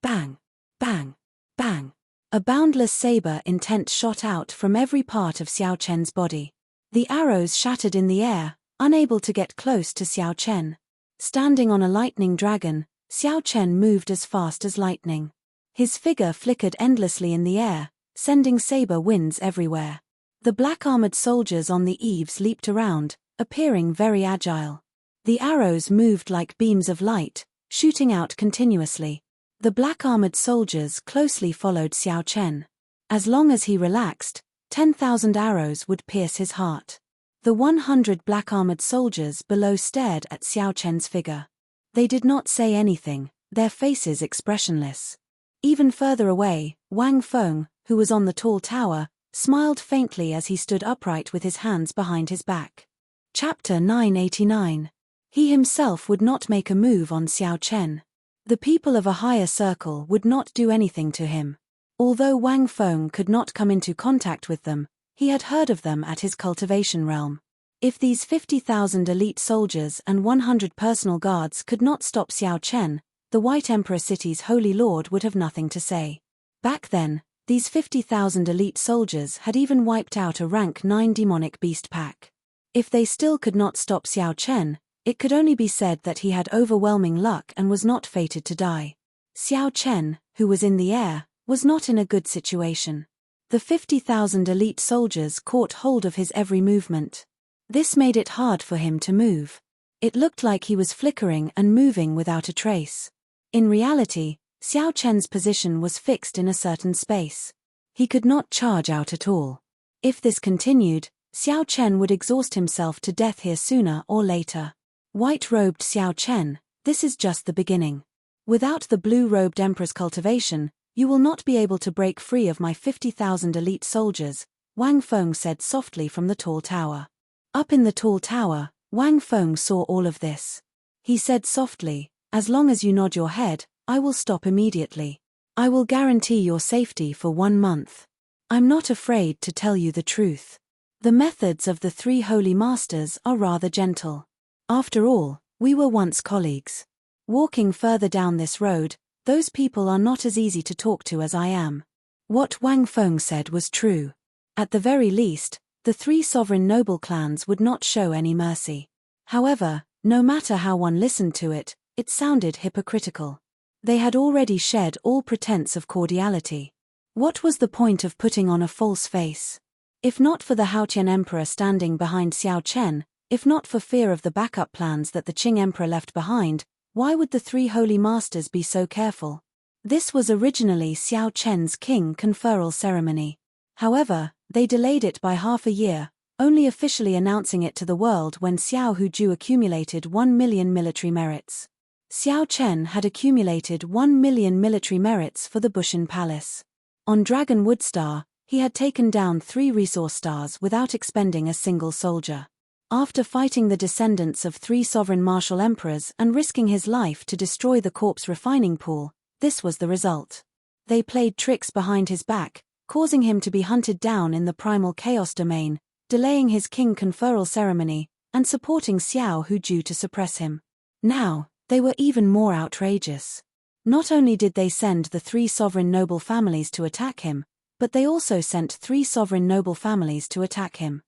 Bang! Bang! Bang! A boundless saber intent shot out from every part of Xiao Chen's body. The arrows shattered in the air, unable to get close to Xiao Chen. Standing on a lightning dragon, Xiao Chen moved as fast as lightning. His figure flickered endlessly in the air, sending saber winds everywhere. The black-armored soldiers on the eaves leaped around, appearing very agile. The arrows moved like beams of light, shooting out continuously. The black-armored soldiers closely followed Xiao Chen. As long as he relaxed, 10,000 arrows would pierce his heart. The 100 black-armored soldiers below stared at Xiao Chen's figure. They did not say anything, their faces expressionless. Even further away, Wang Feng, who was on the tall tower, smiled faintly as he stood upright with his hands behind his back. Chapter 989. He himself would not make a move on Xiao Chen. The people of a higher circle would not do anything to him. Although Wang Feng could not come into contact with them, he had heard of them at his cultivation realm. If these 50,000 elite soldiers and 100 personal guards could not stop Xiao Chen, the White Emperor City's Holy Lord would have nothing to say. Back then, these 50,000 elite soldiers had even wiped out a rank 9 demonic beast pack. If they still could not stop Xiao Chen, it could only be said that he had overwhelming luck and was not fated to die. Xiao Chen, who was in the air, was not in a good situation. The 50,000 elite soldiers caught hold of his every movement. This made it hard for him to move. It looked like he was flickering and moving without a trace. In reality, Xiao Chen's position was fixed in a certain space. He could not charge out at all. If this continued, Xiao Chen would exhaust himself to death here sooner or later. White-robed Xiao Chen, this is just the beginning. Without the blue-robed Emperor's cultivation, you will not be able to break free of my 50,000 elite soldiers, Wang Feng said softly from the tall tower. Up in the tall tower, Wang Feng saw all of this. He said softly, "As long as you nod your head, I will stop immediately. I will guarantee your safety for 1 month. I'm not afraid to tell you the truth. The methods of the 3 holy masters are rather gentle. After all, we were once colleagues. Walking further down this road, those people are not as easy to talk to as I am." What Wang Feng said was true. At the very least, the 3 sovereign noble clans would not show any mercy. However, no matter how one listened to it, it sounded hypocritical. They had already shed all pretense of cordiality. What was the point of putting on a false face? If not for the Haotian Emperor standing behind Xiao Chen, if not for fear of the backup plans that the Qing Emperor left behind, why would the 3 holy masters be so careful? This was originally Xiao Chen's king conferral ceremony. However, they delayed it by half a year, only officially announcing it to the world when Xiao Huju accumulated 1 million military merits. Xiao Chen had accumulated 1 million military merits for the Bushan Palace. On Dragon Wood Star, he had taken down 3 resource stars without expending a single soldier. After fighting the descendants of 3 sovereign martial emperors and risking his life to destroy the corpse refining pool, this was the result. They played tricks behind his back, causing him to be hunted down in the primal chaos domain, delaying his king conferral ceremony, and supporting Xiao Huju to suppress him. Now, they were even more outrageous. Not only did they send the 3 sovereign noble families to attack him, but they also sent 3 sovereign noble families to attack him.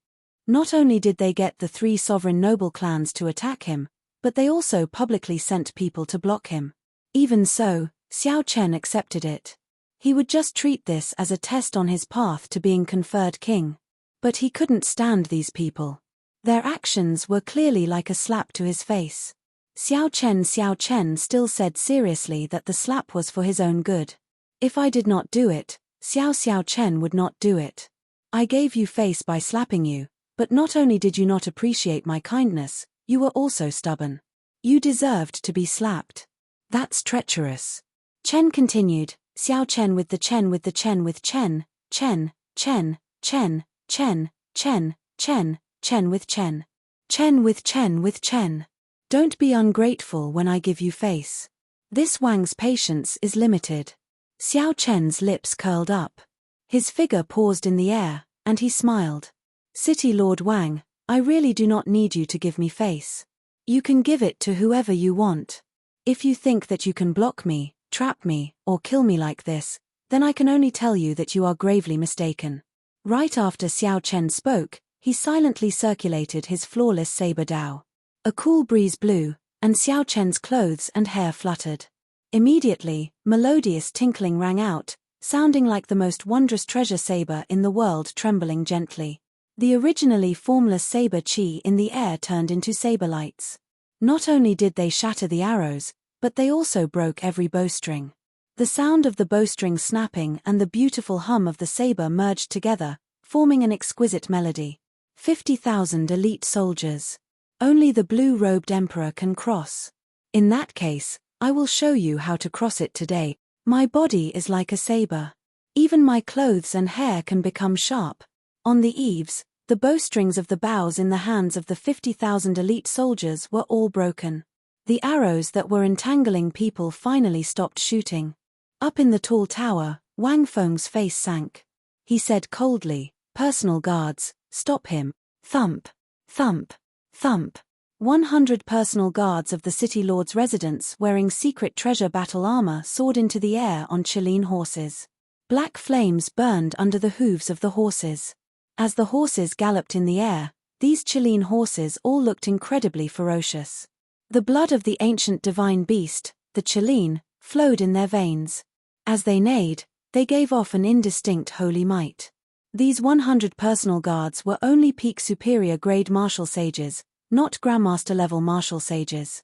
Not only did they get the 3 sovereign noble clans to attack him, but they also publicly sent people to block him. Even so, Xiao Chen accepted it. He would just treat this as a test on his path to being conferred king. But he couldn't stand these people. Their actions were clearly like a slap to his face. Xiao Chen still said seriously that the slap was for his own good. If I did not do it, Xiao Chen would not do it. I gave you face by slapping you, But not only did you not appreciate my kindness, you were also stubborn. You deserved to be slapped. That's treacherous. Chen continued, Xiao Chen with the Chen with the Chen with Chen, Chen, Chen, Chen, Chen, Chen, Chen, Chen with Chen. Chen with Chen with Chen. Don't be ungrateful when I give you face. This Wang's patience is limited. Xiao Chen's lips curled up. His figure paused in the air, and he smiled. City Lord Wang, I really do not need you to give me face. You can give it to whoever you want. If you think that you can block me, trap me, or kill me like this, then I can only tell you that you are gravely mistaken. Right after Xiao Chen spoke, he silently circulated his flawless saber dao. A cool breeze blew, and Xiao Chen's clothes and hair fluttered. Immediately, melodious tinkling rang out, sounding like the most wondrous treasure saber in the world trembling gently. The originally formless saber chi in the air turned into saber lights. Not only did they shatter the arrows, but they also broke every bowstring. The sound of the bowstring snapping and the beautiful hum of the saber merged together, forming an exquisite melody. 50,000 elite soldiers. Only the blue-robed emperor can cross. In that case, I will show you how to cross it today. My body is like a saber. Even my clothes and hair can become sharp. On the eaves, the bowstrings of the bows in the hands of the 50,000 elite soldiers were all broken. The arrows that were entangling people finally stopped shooting. Up in the tall tower, Wang Feng's face sank. He said coldly, "Personal guards, stop him." Thump, thump, thump. 100 personal guards of the city lord's residence wearing secret treasure battle armor soared into the air on Qilin horses. Black flames burned under the hooves of the horses. As the horses galloped in the air, these Qilin horses all looked incredibly ferocious. The blood of the ancient divine beast, the Qilin, flowed in their veins. As they neighed, they gave off an indistinct holy might. These 100 personal guards were only peak superior grade martial sages, not Grandmaster-level martial sages.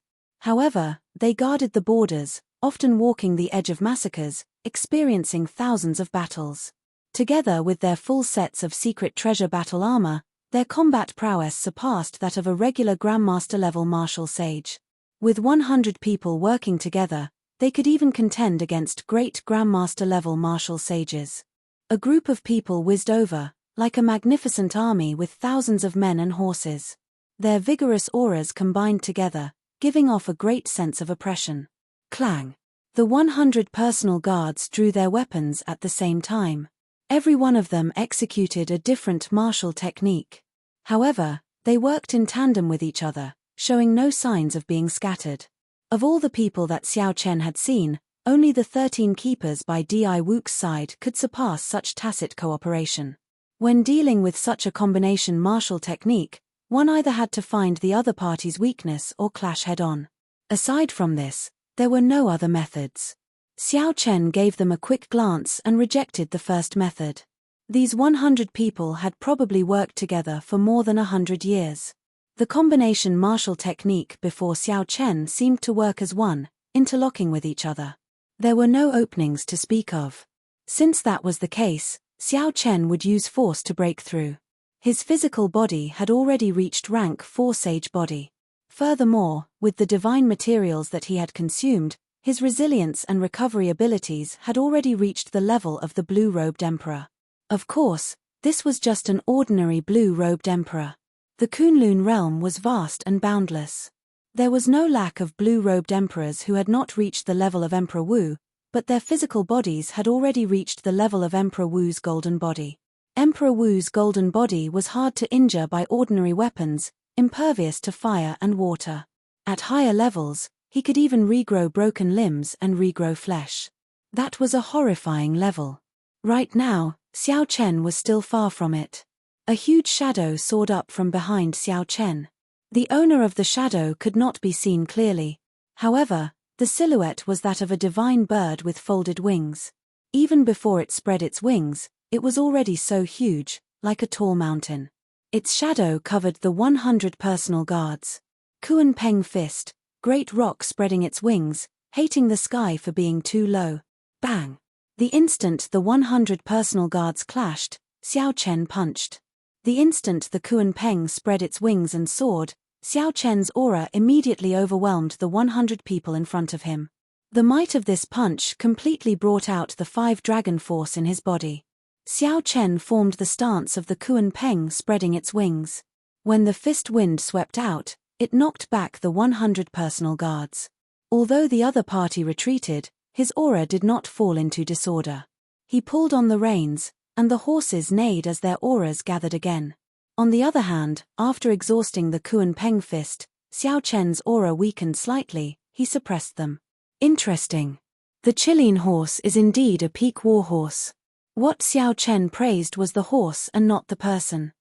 However, they guarded the borders, often walking the edge of massacres, experiencing thousands of battles. Together with their full sets of secret treasure battle armor, their combat prowess surpassed that of a regular Grandmaster-level martial sage. With 100 people working together, they could even contend against great Grandmaster-level martial sages. A group of people whizzed over, like a magnificent army with thousands of men and horses. Their vigorous auras combined together, giving off a great sense of oppression. Clang! The 100 personal guards drew their weapons at the same time. Every one of them executed a different martial technique. However, they worked in tandem with each other, showing no signs of being scattered. Of all the people that Xiao Chen had seen, only the 13 keepers by Di Wu's side could surpass such tacit cooperation. When dealing with such a combination martial technique, one either had to find the other party's weakness or clash head-on. Aside from this, there were no other methods. Xiao Chen gave them a quick glance and rejected the first method. These 100 people had probably worked together for more than 100 years. The combination martial technique before Xiao Chen seemed to work as one, interlocking with each other. There were no openings to speak of. Since that was the case, Xiao Chen would use force to break through. His physical body had already reached rank 4 sage body. Furthermore, with the divine materials that he had consumed, his resilience and recovery abilities had already reached the level of the blue-robed emperor. Of course, this was just an ordinary blue-robed emperor. The Kunlun realm was vast and boundless. There was no lack of blue-robed emperors who had not reached the level of Emperor Wu, but their physical bodies had already reached the level of Emperor Wu's golden body. Emperor Wu's golden body was hard to injure by ordinary weapons, impervious to fire and water. At higher levels, he could even regrow broken limbs and regrow flesh. That was a horrifying level. Right now, Xiao Chen was still far from it. A huge shadow soared up from behind Xiao Chen. The owner of the shadow could not be seen clearly. However, the silhouette was that of a divine bird with folded wings. Even before it spread its wings, it was already so huge, like a tall mountain. Its shadow covered the 100 personal guards. Kuan Peng fist, great rock spreading its wings, hating the sky for being too low. Bang! The instant the 100 personal guards clashed, Xiao Chen punched. The instant the Kuan Peng spread its wings and soared, Xiao Chen's aura immediately overwhelmed the 100 people in front of him. The might of this punch completely brought out the 5 dragon force in his body. Xiao Chen formed the stance of the Kuan Peng spreading its wings. When the fist wind swept out, it knocked back the 100 personal guards. Although the other party retreated, his aura did not fall into disorder. He pulled on the reins, and the horses neighed as their auras gathered again. On the other hand, after exhausting the Kuan Peng fist, Xiao Chen's aura weakened slightly. He suppressed them. Interesting. The Qilin horse is indeed a peak war horse. What Xiao Chen praised was the horse and not the person.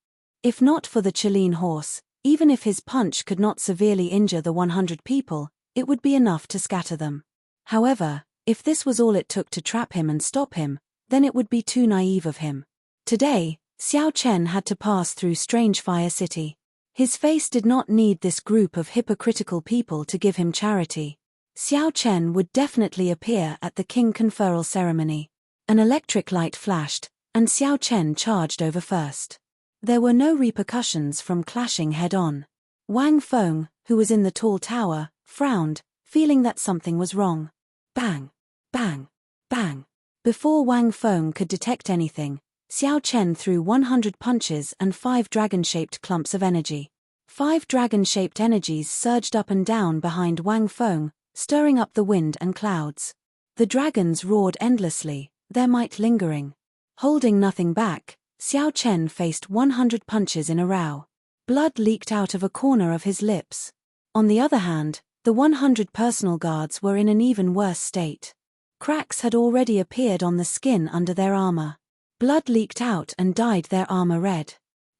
If not for the Qilin horse, even if his punch could not severely injure the 100 people, it would be enough to scatter them. However, if this was all it took to trap him and stop him, then it would be too naive of him. Today, Xiao Chen had to pass through Strange Fire City. His face did not need this group of hypocritical people to give him charity. Xiao Chen would definitely appear at the king conferral ceremony. An electric light flashed, and Xiao Chen charged over first. There were no repercussions from clashing head-on. Wang Feng, who was in the tall tower, frowned, feeling that something was wrong. Bang! Bang! Bang! Before Wang Feng could detect anything, Xiao Chen threw 100 punches and 5 dragon-shaped clumps of energy. 5 dragon-shaped energies surged up and down behind Wang Feng, stirring up the wind and clouds. The dragons roared endlessly, their might lingering. Holding nothing back, Xiao Chen faced 100 punches in a row. Blood leaked out of a corner of his lips. On the other hand, the 100 personal guards were in an even worse state. Cracks had already appeared on the skin under their armor. Blood leaked out and dyed their armor red.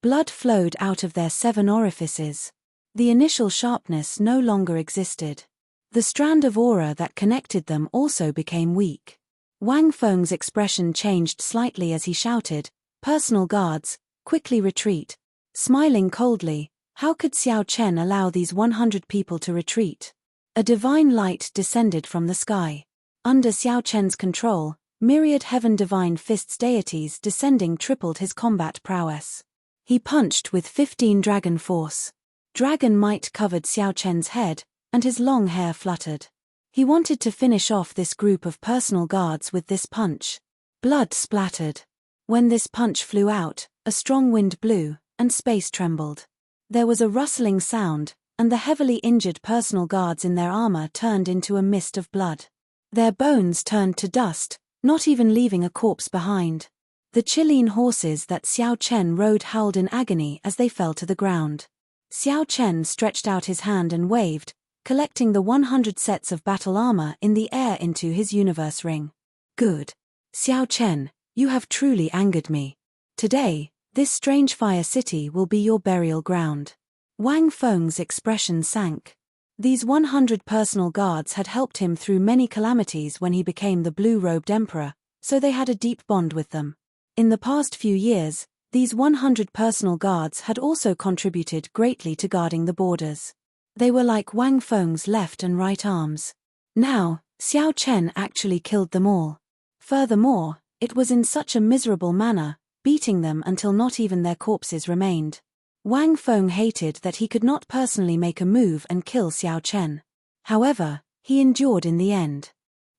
Blood flowed out of their 7 orifices. The initial sharpness no longer existed. The strand of aura that connected them also became weak. Wang Feng's expression changed slightly as he shouted, "Personal guards, quickly retreat." Smiling coldly, how could Xiao Chen allow these 100 people to retreat? A divine light descended from the sky. Under Xiao Chen's control, myriad heaven divine fists deities descending tripled his combat prowess. He punched with 15 dragon force. Dragon might covered Xiao Chen's head, and his long hair fluttered. He wanted to finish off this group of personal guards with this punch. Blood splattered. When this punch flew out, a strong wind blew, and space trembled. There was a rustling sound, and the heavily injured personal guards in their armor turned into a mist of blood. Their bones turned to dust, not even leaving a corpse behind. The Qilin horses that Xiao Chen rode howled in agony as they fell to the ground. Xiao Chen stretched out his hand and waved, collecting the 100 sets of battle armor in the air into his universe ring. Good. Xiao Chen, you have truly angered me. Today, this strange fire city will be your burial ground. Wang Feng's expression sank. These 100 personal guards had helped him through many calamities when he became the blue-robed emperor, so they had a deep bond with them. In the past few years, these 100 personal guards had also contributed greatly to guarding the borders. They were like Wang Feng's left and right arms. Now, Xiao Chen actually killed them all. Furthermore, it was in such a miserable manner, beating them until not even their corpses remained. Wang Feng hated that he could not personally make a move and kill Xiao Chen. However, he endured in the end.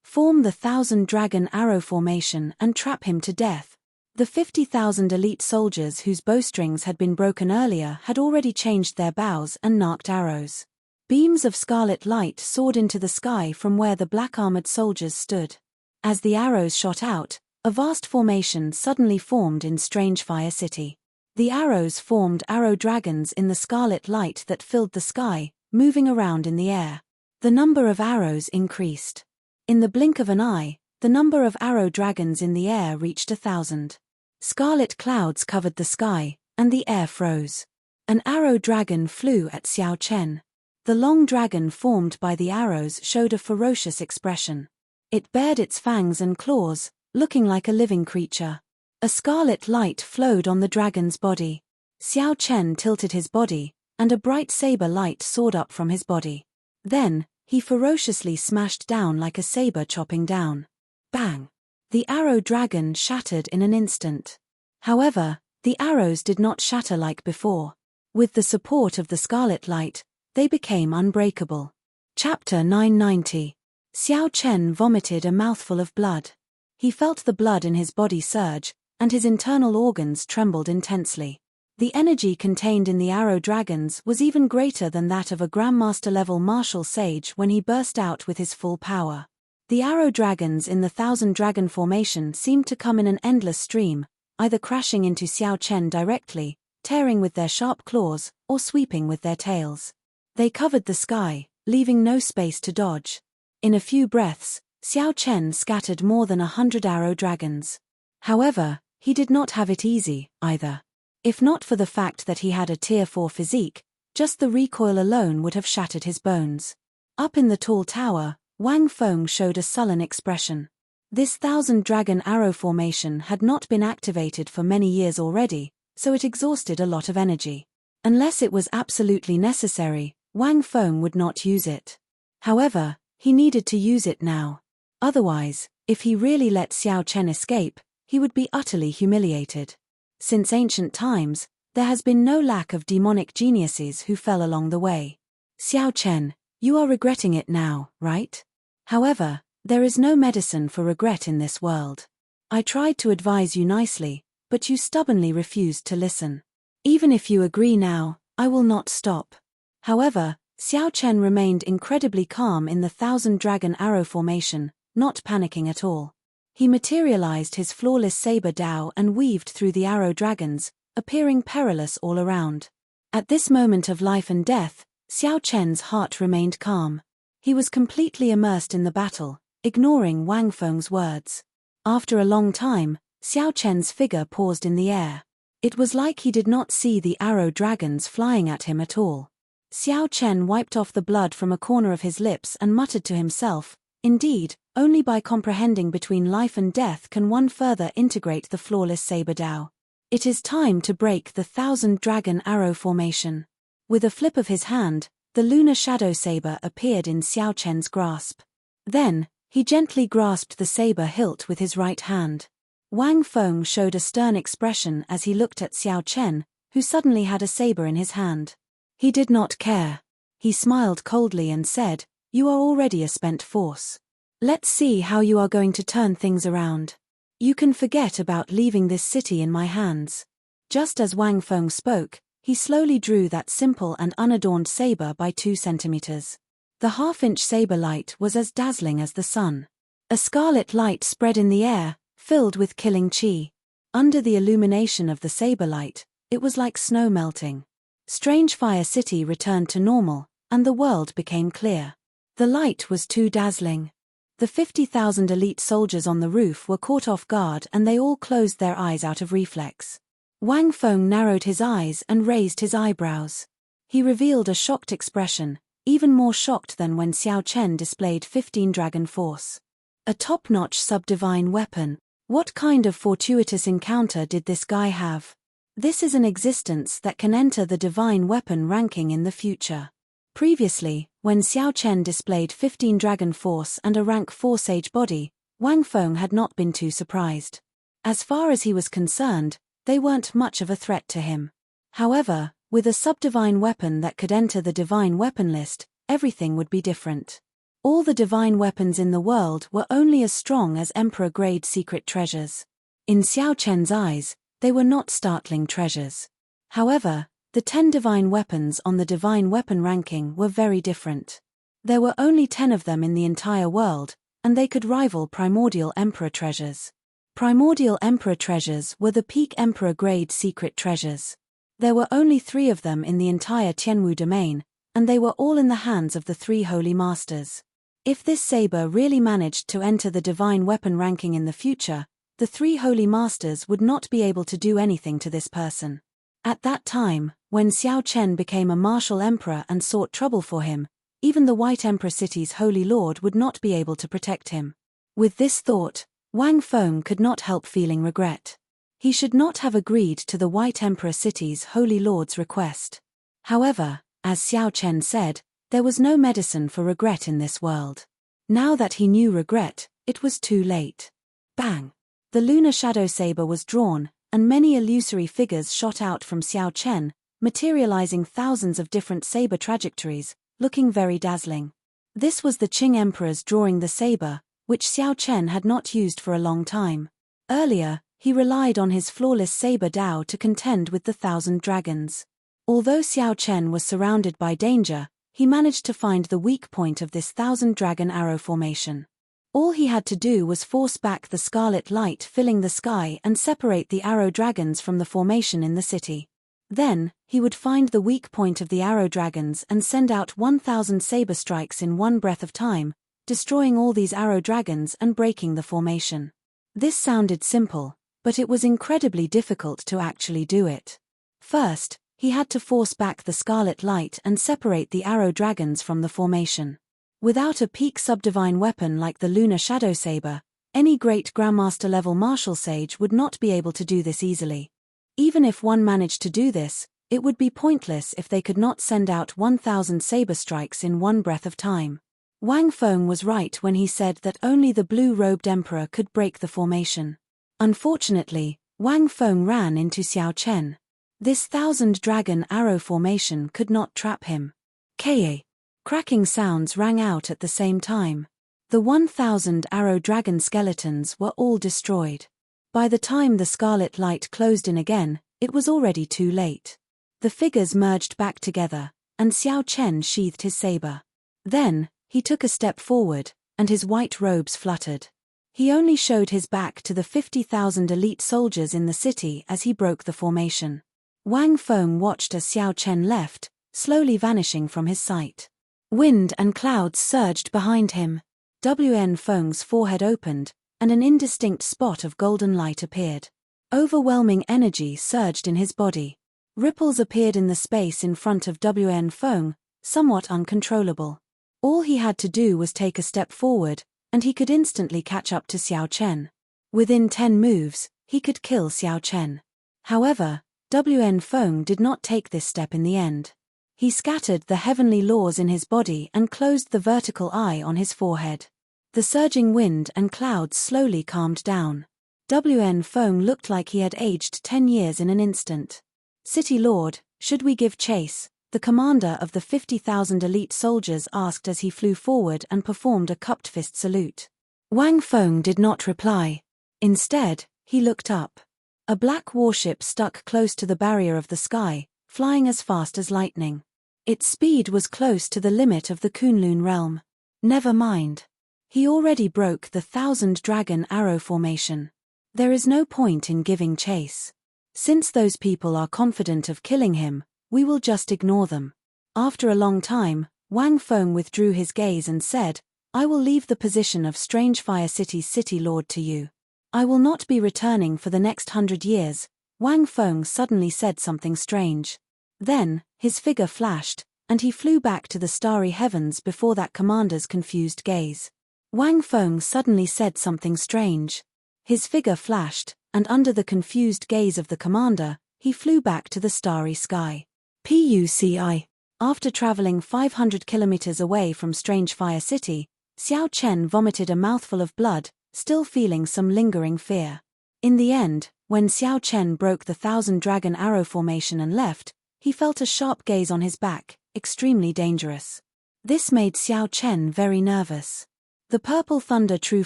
Form the 1,000 dragon arrow formation and trap him to death. The 50,000 elite soldiers whose bowstrings had been broken earlier had already changed their bows and narked arrows. Beams of scarlet light soared into the sky from where the black-armored soldiers stood. As the arrows shot out, a vast formation suddenly formed in Strange Fire City. The arrows formed arrow dragons in the scarlet light that filled the sky, moving around in the air. The number of arrows increased. In the blink of an eye, the number of arrow dragons in the air reached 1,000. Scarlet clouds covered the sky, and the air froze. An arrow dragon flew at Xiao Chen. The long dragon formed by the arrows showed a ferocious expression. It bared its fangs and claws, looking like a living creature. A scarlet light flowed on the dragon's body. Xiao Chen tilted his body, and a bright saber light soared up from his body. Then, he ferociously smashed down like a saber chopping down. Bang! The arrow dragon shattered in an instant. However, The arrows did not shatter like before. With the support of the scarlet light, they became unbreakable. Chapter 990. Xiao Chen vomited a mouthful of blood. He felt the blood in his body surge, and his internal organs trembled intensely. The energy contained in the arrow dragons was even greater than that of a Grandmaster-level martial sage when he burst out with his full power. The arrow dragons in the 1,000-dragon formation seemed to come in an endless stream, either crashing into Xiao Chen directly, tearing with their sharp claws, or sweeping with their tails. They covered the sky, leaving no space to dodge. In a few breaths, Xiao Chen scattered more than 100 arrow dragons. However, he did not have it easy, either. If not for the fact that he had a Tier 4 physique, just the recoil alone would have shattered his bones. Up in the tall tower, Wang Feng showed a sullen expression. This 1,000-dragon arrow formation had not been activated for many years already, so it exhausted a lot of energy. Unless it was absolutely necessary, Wang Feng would not use it. However, he needed to use it now. Otherwise, if he really let Xiao Chen escape, he would be utterly humiliated. Since ancient times, there has been no lack of demonic geniuses who fell along the way. Xiao Chen, you are regretting it now, right? However, there is no medicine for regret in this world. I tried to advise you nicely, but you stubbornly refused to listen. Even if you agree now, I will not stop. However, Xiao Chen remained incredibly calm in the 1,000-dragon arrow formation, not panicking at all. He materialized his flawless saber Dao and weaved through the arrow dragons, appearing perilous all around. At this moment of life and death, Xiao Chen's heart remained calm. He was completely immersed in the battle, ignoring Wang Feng's words. After a long time, Xiao Chen's figure paused in the air. It was like he did not see the arrow dragons flying at him at all. Xiao Chen wiped off the blood from a corner of his lips and muttered to himself, indeed, only by comprehending between life and death can one further integrate the flawless saber Dao. It is time to break the 1,000-dragon arrow formation. With a flip of his hand, the lunar shadow saber appeared in Xiao Chen's grasp. Then, he gently grasped the saber hilt with his right hand. Wang Feng showed a stern expression as he looked at Xiao Chen, who suddenly had a saber in his hand. He did not care. He smiled coldly and said, "You are already a spent force. Let's see how you are going to turn things around. You can forget about leaving this city in my hands." Just as Wang Feng spoke, he slowly drew that simple and unadorned saber by 2 centimeters. The half-inch saber light was as dazzling as the sun. A scarlet light spread in the air, filled with killing chi. Under the illumination of the saber light, it was like snow melting. Strange Fire City returned to normal, and the world became clear. The light was too dazzling. The 50,000 elite soldiers on the roof were caught off guard and they all closed their eyes out of reflex. Wang Feng narrowed his eyes and raised his eyebrows. He revealed a shocked expression, even more shocked than when Xiao Chen displayed 15 dragon force. A top-notch sub-divine weapon. What kind of fortuitous encounter did this guy have? This is an existence that can enter the divine weapon ranking in the future. Previously, when Xiao Chen displayed 15 dragon force and a rank 4 sage body, Wang Feng had not been too surprised. As far as he was concerned, they weren't much of a threat to him. However, with a sub-divine weapon that could enter the divine weapon list, everything would be different. All the divine weapons in the world were only as strong as Emperor-grade secret treasures. In Xiao Chen's eyes, they were not startling treasures. However, the 10 divine weapons on the divine weapon ranking were very different. There were only 10 of them in the entire world, and they could rival primordial emperor treasures. Primordial emperor treasures were the peak emperor-grade secret treasures. There were only 3 of them in the entire Tianwu domain, and they were all in the hands of the 3 holy masters. If this saber really managed to enter the divine weapon ranking in the future, the 3 holy masters would not be able to do anything to this person. At that time, when Xiao Chen became a martial emperor and sought trouble for him, even the White Emperor City's holy lord would not be able to protect him. With this thought, Wang Feng could not help feeling regret. He should not have agreed to the White Emperor City's holy lord's request. However, as Xiao Chen said, there was no medicine for regret in this world. Now that he knew regret, it was too late. Bang! The lunar shadow saber was drawn, and many illusory figures shot out from Xiao Chen, materializing thousands of different saber trajectories, looking very dazzling. This was the Qing Emperor's drawing the saber, which Xiao Chen had not used for a long time. Earlier, he relied on his flawless saber Dao to contend with the 1,000 dragons. Although Xiao Chen was surrounded by danger, he managed to find the weak point of this 1,000 dragon arrow formation. All he had to do was force back the scarlet light filling the sky and separate the arrow dragons from the formation in the city. Then, he would find the weak point of the arrow dragons and send out 1,000 saber strikes in one breath of time, destroying all these arrow dragons and breaking the formation. This sounded simple, but it was incredibly difficult to actually do it. First, he had to force back the scarlet light and separate the arrow dragons from the formation. Without a peak subdivine weapon like the Lunar Shadow Saber, any great Grandmaster-level martial sage would not be able to do this easily. Even if one managed to do this, it would be pointless if they could not send out 1,000 saber strikes in one breath of time. Wang Feng was right when he said that only the blue-robed emperor could break the formation. Unfortunately, Wang Feng ran into Xiao Chen. This 1,000-dragon arrow formation could not trap him. Ka! Cracking sounds rang out at the same time. The 1,000 arrow dragon skeletons were all destroyed. By the time the scarlet light closed in again, it was already too late. The figures merged back together, and Xiao Chen sheathed his saber. Then, he took a step forward, and his white robes fluttered. He only showed his back to the 50,000 elite soldiers in the city as he broke the formation. Wang Feng watched as Xiao Chen left, slowly vanishing from his sight. Wind and clouds surged behind him. Wen Feng's forehead opened, and an indistinct spot of golden light appeared. Overwhelming energy surged in his body. Ripples appeared in the space in front of Wen Feng, somewhat uncontrollable. All he had to do was take a step forward, and he could instantly catch up to Xiao Chen. Within 10 moves, he could kill Xiao Chen. However, Wen Feng did not take this step in the end. He scattered the heavenly laws in his body and closed the vertical eye on his forehead. The surging wind and clouds slowly calmed down. Wen Feng looked like he had aged 10 years in an instant. "City Lord, should we give chase?" the commander of the 50,000 elite soldiers asked as he flew forward and performed a cupped fist salute. Wang Feng did not reply. Instead, he looked up. A black warship stuck close to the barrier of the sky, flying as fast as lightning. Its speed was close to the limit of the Kunlun realm. Never mind. He already broke the 1,000-dragon arrow formation. There is no point in giving chase. Since those people are confident of killing him, we will just ignore them. After a long time, Wang Feng withdrew his gaze and said, "I will leave the position of Strange Fire City's city lord to you. I will not be returning for the next 100 years. Wang Feng suddenly said something strange. Then, his figure flashed, and he flew back to the starry heavens before that commander's confused gaze. Wang Feng suddenly said something strange. His figure flashed, and under the confused gaze of the commander, he flew back to the starry sky. PUCI. After traveling 500 kilometers away from Strange Fire City, Xiao Chen vomited a mouthful of blood, still feeling some lingering fear. In the end, when Xiao Chen broke the 1,000-dragon arrow formation and left, he felt a sharp gaze on his back, extremely dangerous. This made Xiao Chen very nervous. The purple thunder true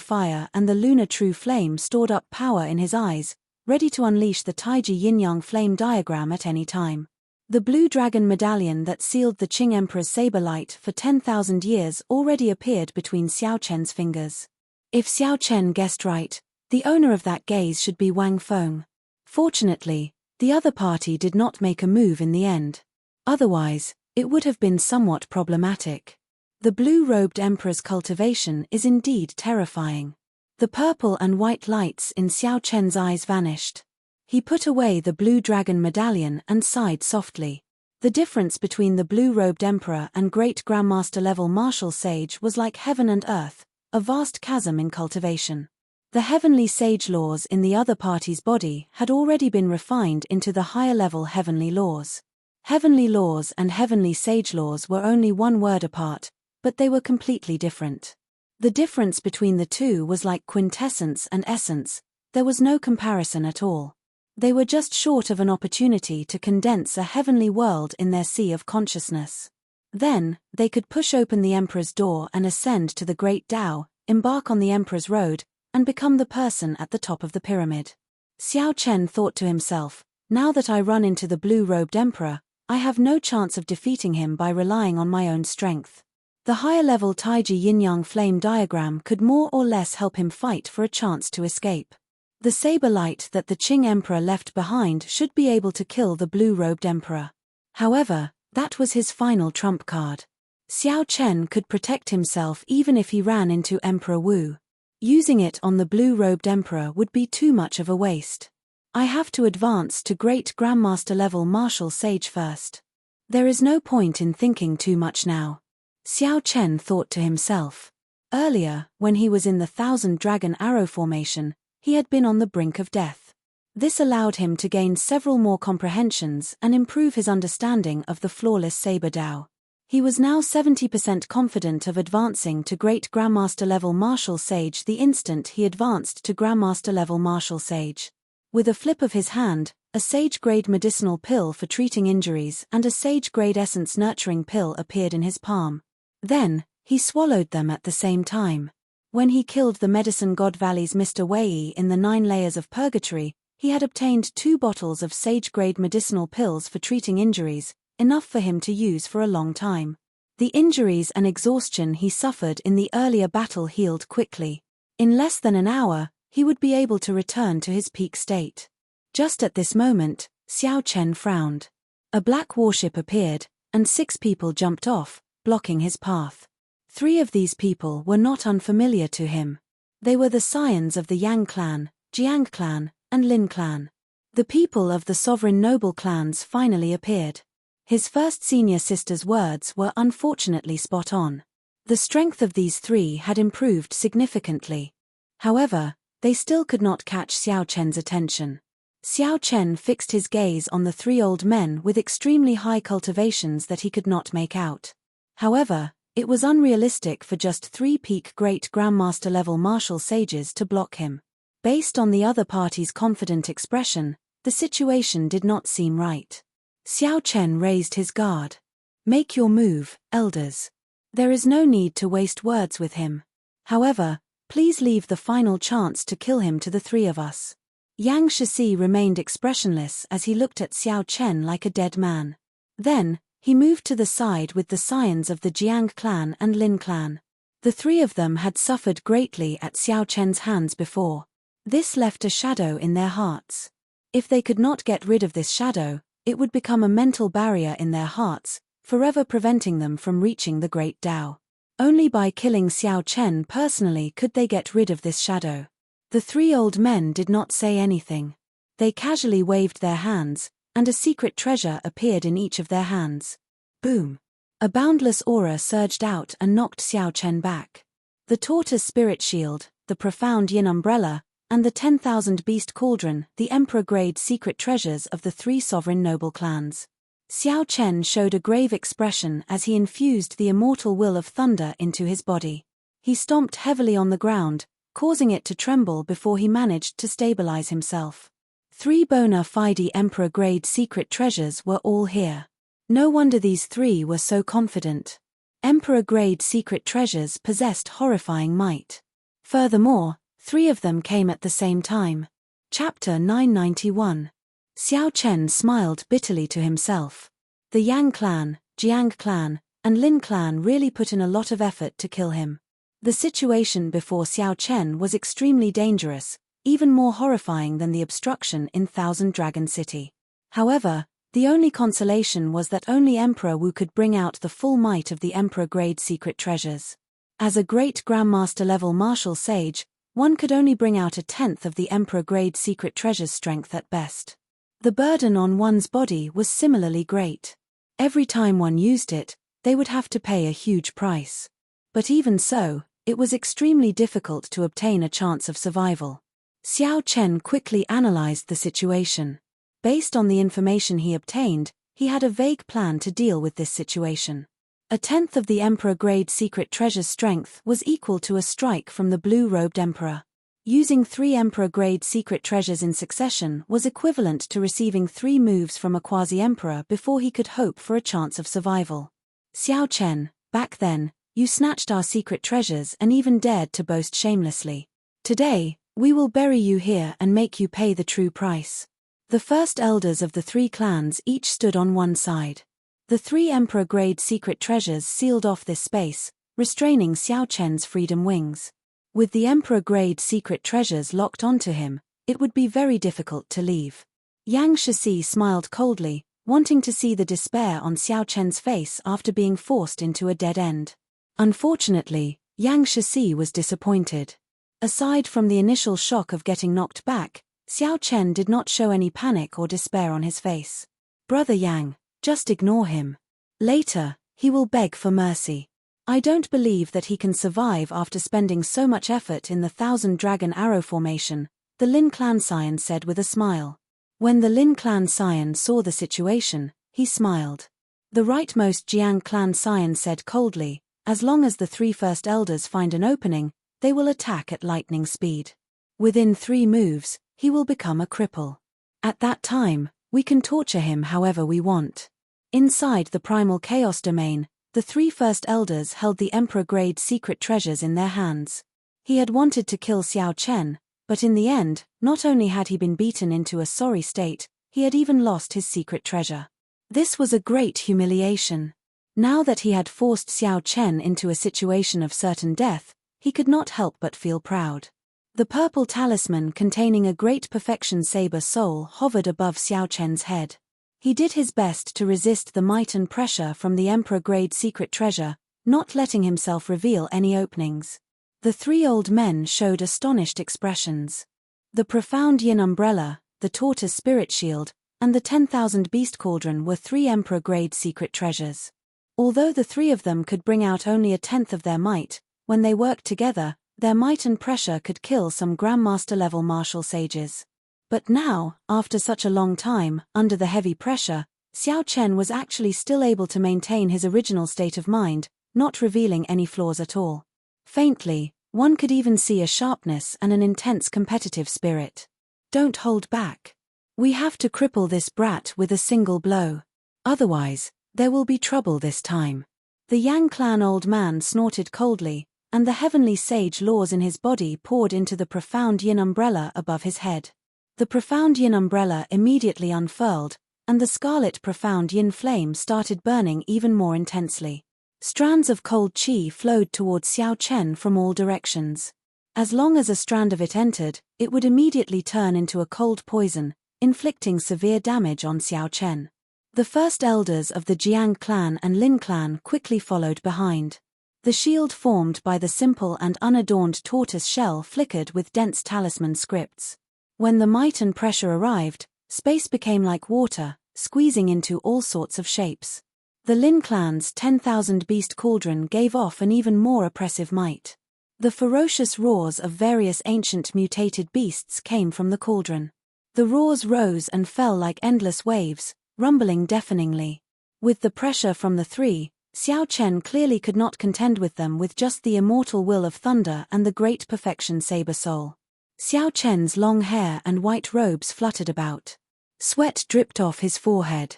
fire and the lunar true flame stored up power in his eyes, ready to unleash the Taiji yin-yang flame diagram at any time. The blue dragon medallion that sealed the Qing Emperor's saber light for 10,000 years already appeared between Xiao Chen's fingers. If Xiao Chen guessed right, the owner of that gaze should be Wang Feng. Fortunately, the other party did not make a move in the end. Otherwise, it would have been somewhat problematic. The blue-robed emperor's cultivation is indeed terrifying. The purple and white lights in Xiao Chen's eyes vanished. He put away the blue dragon medallion and sighed softly. The difference between the blue-robed emperor and great grandmaster-level martial sage was like heaven and earth, a vast chasm in cultivation. The heavenly sage laws in the other party's body had already been refined into the higher-level heavenly laws. Heavenly laws and heavenly sage laws were only one word apart, but they were completely different. The difference between the two was like quintessence and essence, there was no comparison at all. They were just short of an opportunity to condense a heavenly world in their sea of consciousness. Then, they could push open the Emperor's door and ascend to the Great Tao, embark on the Emperor's road, and become the person at the top of the pyramid. Xiao Chen thought to himself, now that I run into the blue-robed Emperor, I have no chance of defeating him by relying on my own strength. The higher-level Taiji yin-yang flame diagram could more or less help him fight for a chance to escape. The saber light that the Qing Emperor left behind should be able to kill the blue-robed Emperor. However, that was his final trump card. Xiao Chen could protect himself even if he ran into Emperor Wu. Using it on the blue-robed Emperor would be too much of a waste. I have to advance to Great Grandmaster level Martial Sage first. There is no point in thinking too much now. Xiao Chen thought to himself. Earlier, when he was in the Thousand Dragon Arrow formation, he had been on the brink of death. This allowed him to gain several more comprehensions and improve his understanding of the flawless Saber Dao. He was now 70% confident of advancing to Great Grandmaster level Martial Sage the instant he advanced to Grandmaster level Martial Sage. With a flip of his hand, a Sage-grade medicinal pill for treating injuries and a Sage-grade essence nurturing pill appeared in his palm. Then, he swallowed them at the same time. When he killed the medicine god Valley's Mr. Wei in the 9 layers of purgatory, he had obtained 2 bottles of Sage-grade medicinal pills for treating injuries, enough for him to use for a long time. The injuries and exhaustion he suffered in the earlier battle healed quickly. In less than an hour, he would be able to return to his peak state. Just at this moment, Xiao Chen frowned. A black warship appeared, and 6 people jumped off, blocking his path. 3 of these people were not unfamiliar to him. They were the scions of the Yang clan, Jiang clan, and Lin clan. The people of the sovereign noble clans finally appeared. His first senior sister's words were unfortunately spot on. The strength of these 3 had improved significantly. However, they still could not catch Xiao Chen's attention. Xiao Chen fixed his gaze on the 3 old men with extremely high cultivations that he could not make out. However, it was unrealistic for just 3 peak Great Grandmaster level Martial Sages to block him. Based on the other party's confident expression, the situation did not seem right. Xiao Chen raised his guard. Make your move, elders. There is no need to waste words with him. However, please leave the final chance to kill him to the 3 of us. Yang Shixi remained expressionless as he looked at Xiao Chen like a dead man. Then, he moved to the side with the scions of the Jiang clan and Lin clan. The 3 of them had suffered greatly at Xiao Chen's hands before. This left a shadow in their hearts. If they could not get rid of this shadow, it would become a mental barrier in their hearts, forever preventing them from reaching the Great Tao. Only by killing Xiao Chen personally could they get rid of this shadow. The 3 old men did not say anything. They casually waved their hands, and a secret treasure appeared in each of their hands. Boom! A boundless aura surged out and knocked Xiao Chen back. The Tortoise Spirit Shield, the Profound Yin Umbrella, and the 10,000 Beast Cauldron, the Emperor-grade secret treasures of the 3 sovereign noble clans. Xiao Chen showed a grave expression as he infused the immortal will of thunder into his body. He stomped heavily on the ground, causing it to tremble before he managed to stabilize himself. 3 bona fide Emperor-grade secret treasures were all here. No wonder these 3 were so confident. Emperor-grade secret treasures possessed horrifying might. Furthermore, 3 of them came at the same time. Chapter 991. Xiao Chen smiled bitterly to himself. The Yang clan, Jiang clan, and Lin clan really put in a lot of effort to kill him. The situation before Xiao Chen was extremely dangerous, even more horrifying than the obstruction in Thousand Dragon City. However, the only consolation was that only Emperor Wu could bring out the full might of the Emperor-grade secret treasures. As a Great Grandmaster level Martial Sage, one could only bring out 1/10 of the Emperor-grade secret treasure's strength at best. The burden on one's body was similarly great. Every time one used it, they would have to pay a huge price. But even so, it was extremely difficult to obtain a chance of survival. Xiao Chen quickly analyzed the situation. Based on the information he obtained, he had a vague plan to deal with this situation. 1/10 of the Emperor-grade secret treasure's strength was equal to a strike from the blue-robed Emperor. Using 3 Emperor-grade secret treasures in succession was equivalent to receiving 3 moves from a quasi-emperor before he could hope for a chance of survival. Xiao Chen, back then, you snatched our secret treasures and even dared to boast shamelessly. Today, we will bury you here and make you pay the true price. The first elders of the 3 clans each stood on one side. The 3 Emperor-grade secret treasures sealed off this space, restraining Xiao Chen's freedom wings. With the Emperor-grade secret treasures locked onto him, it would be very difficult to leave. Yang Shixi smiled coldly, wanting to see the despair on Xiao Chen's face after being forced into a dead end. Unfortunately, Yang Shixi was disappointed. Aside from the initial shock of getting knocked back, Xiao Chen did not show any panic or despair on his face. Brother Yang, just ignore him. Later, he will beg for mercy. I don't believe that he can survive after spending so much effort in the 1,000-dragon arrow formation, the Lin clan scion said with a smile. When the Lin clan scion saw the situation, he smiled. The rightmost Jiang clan scion said coldly, as long as the 3 first elders find an opening, they will attack at lightning speed. Within 3 moves, he will become a cripple. At that time, we can torture him however we want. Inside the primal chaos domain, the 3 first elders held the Emperor-grade secret treasures in their hands. He had wanted to kill Xiao Chen, but in the end, not only had he been beaten into a sorry state, he had even lost his secret treasure. This was a great humiliation. Now that he had forced Xiao Chen into a situation of certain death, he could not help but feel proud. The purple talisman containing a great perfection saber soul hovered above Xiao Chen's head. He did his best to resist the might and pressure from the Emperor-grade secret treasure, not letting himself reveal any openings. The 3 old men showed astonished expressions. The profound yin umbrella, the tortoise spirit shield, and the 10,000 beast cauldron were 3 Emperor-grade secret treasures. Although the 3 of them could bring out only a tenth of their might, when they worked together, their might and pressure could kill some Grandmaster-level martial sages. But now, after such a long time, under the heavy pressure, Xiao Chen was actually still able to maintain his original state of mind, not revealing any flaws at all. Faintly, one could even see a sharpness and an intense competitive spirit. Don't hold back. We have to cripple this brat with a single blow. Otherwise, there will be trouble this time. The Yang clan old man snorted coldly, and the heavenly sage laws in his body poured into the profound yin umbrella above his head. The profound yin umbrella immediately unfurled, and the scarlet profound yin flame started burning even more intensely. Strands of cold qi flowed towards Xiao Chen from all directions. As long as a strand of it entered, it would immediately turn into a cold poison, inflicting severe damage on Xiao Chen. The first elders of the Jiang clan and Lin clan quickly followed behind. The shield formed by the simple and unadorned tortoise shell flickered with dense talisman scripts. When the might and pressure arrived, space became like water, squeezing into all sorts of shapes. The Lin clan's 10,000 beast cauldron gave off an even more oppressive might. The ferocious roars of various ancient mutated beasts came from the cauldron. The roars rose and fell like endless waves, rumbling deafeningly. With the pressure from the 3, Xiao Chen clearly could not contend with them with just the immortal will of thunder and the great perfection saber soul. Xiao Chen's long hair and white robes fluttered about. Sweat dripped off his forehead.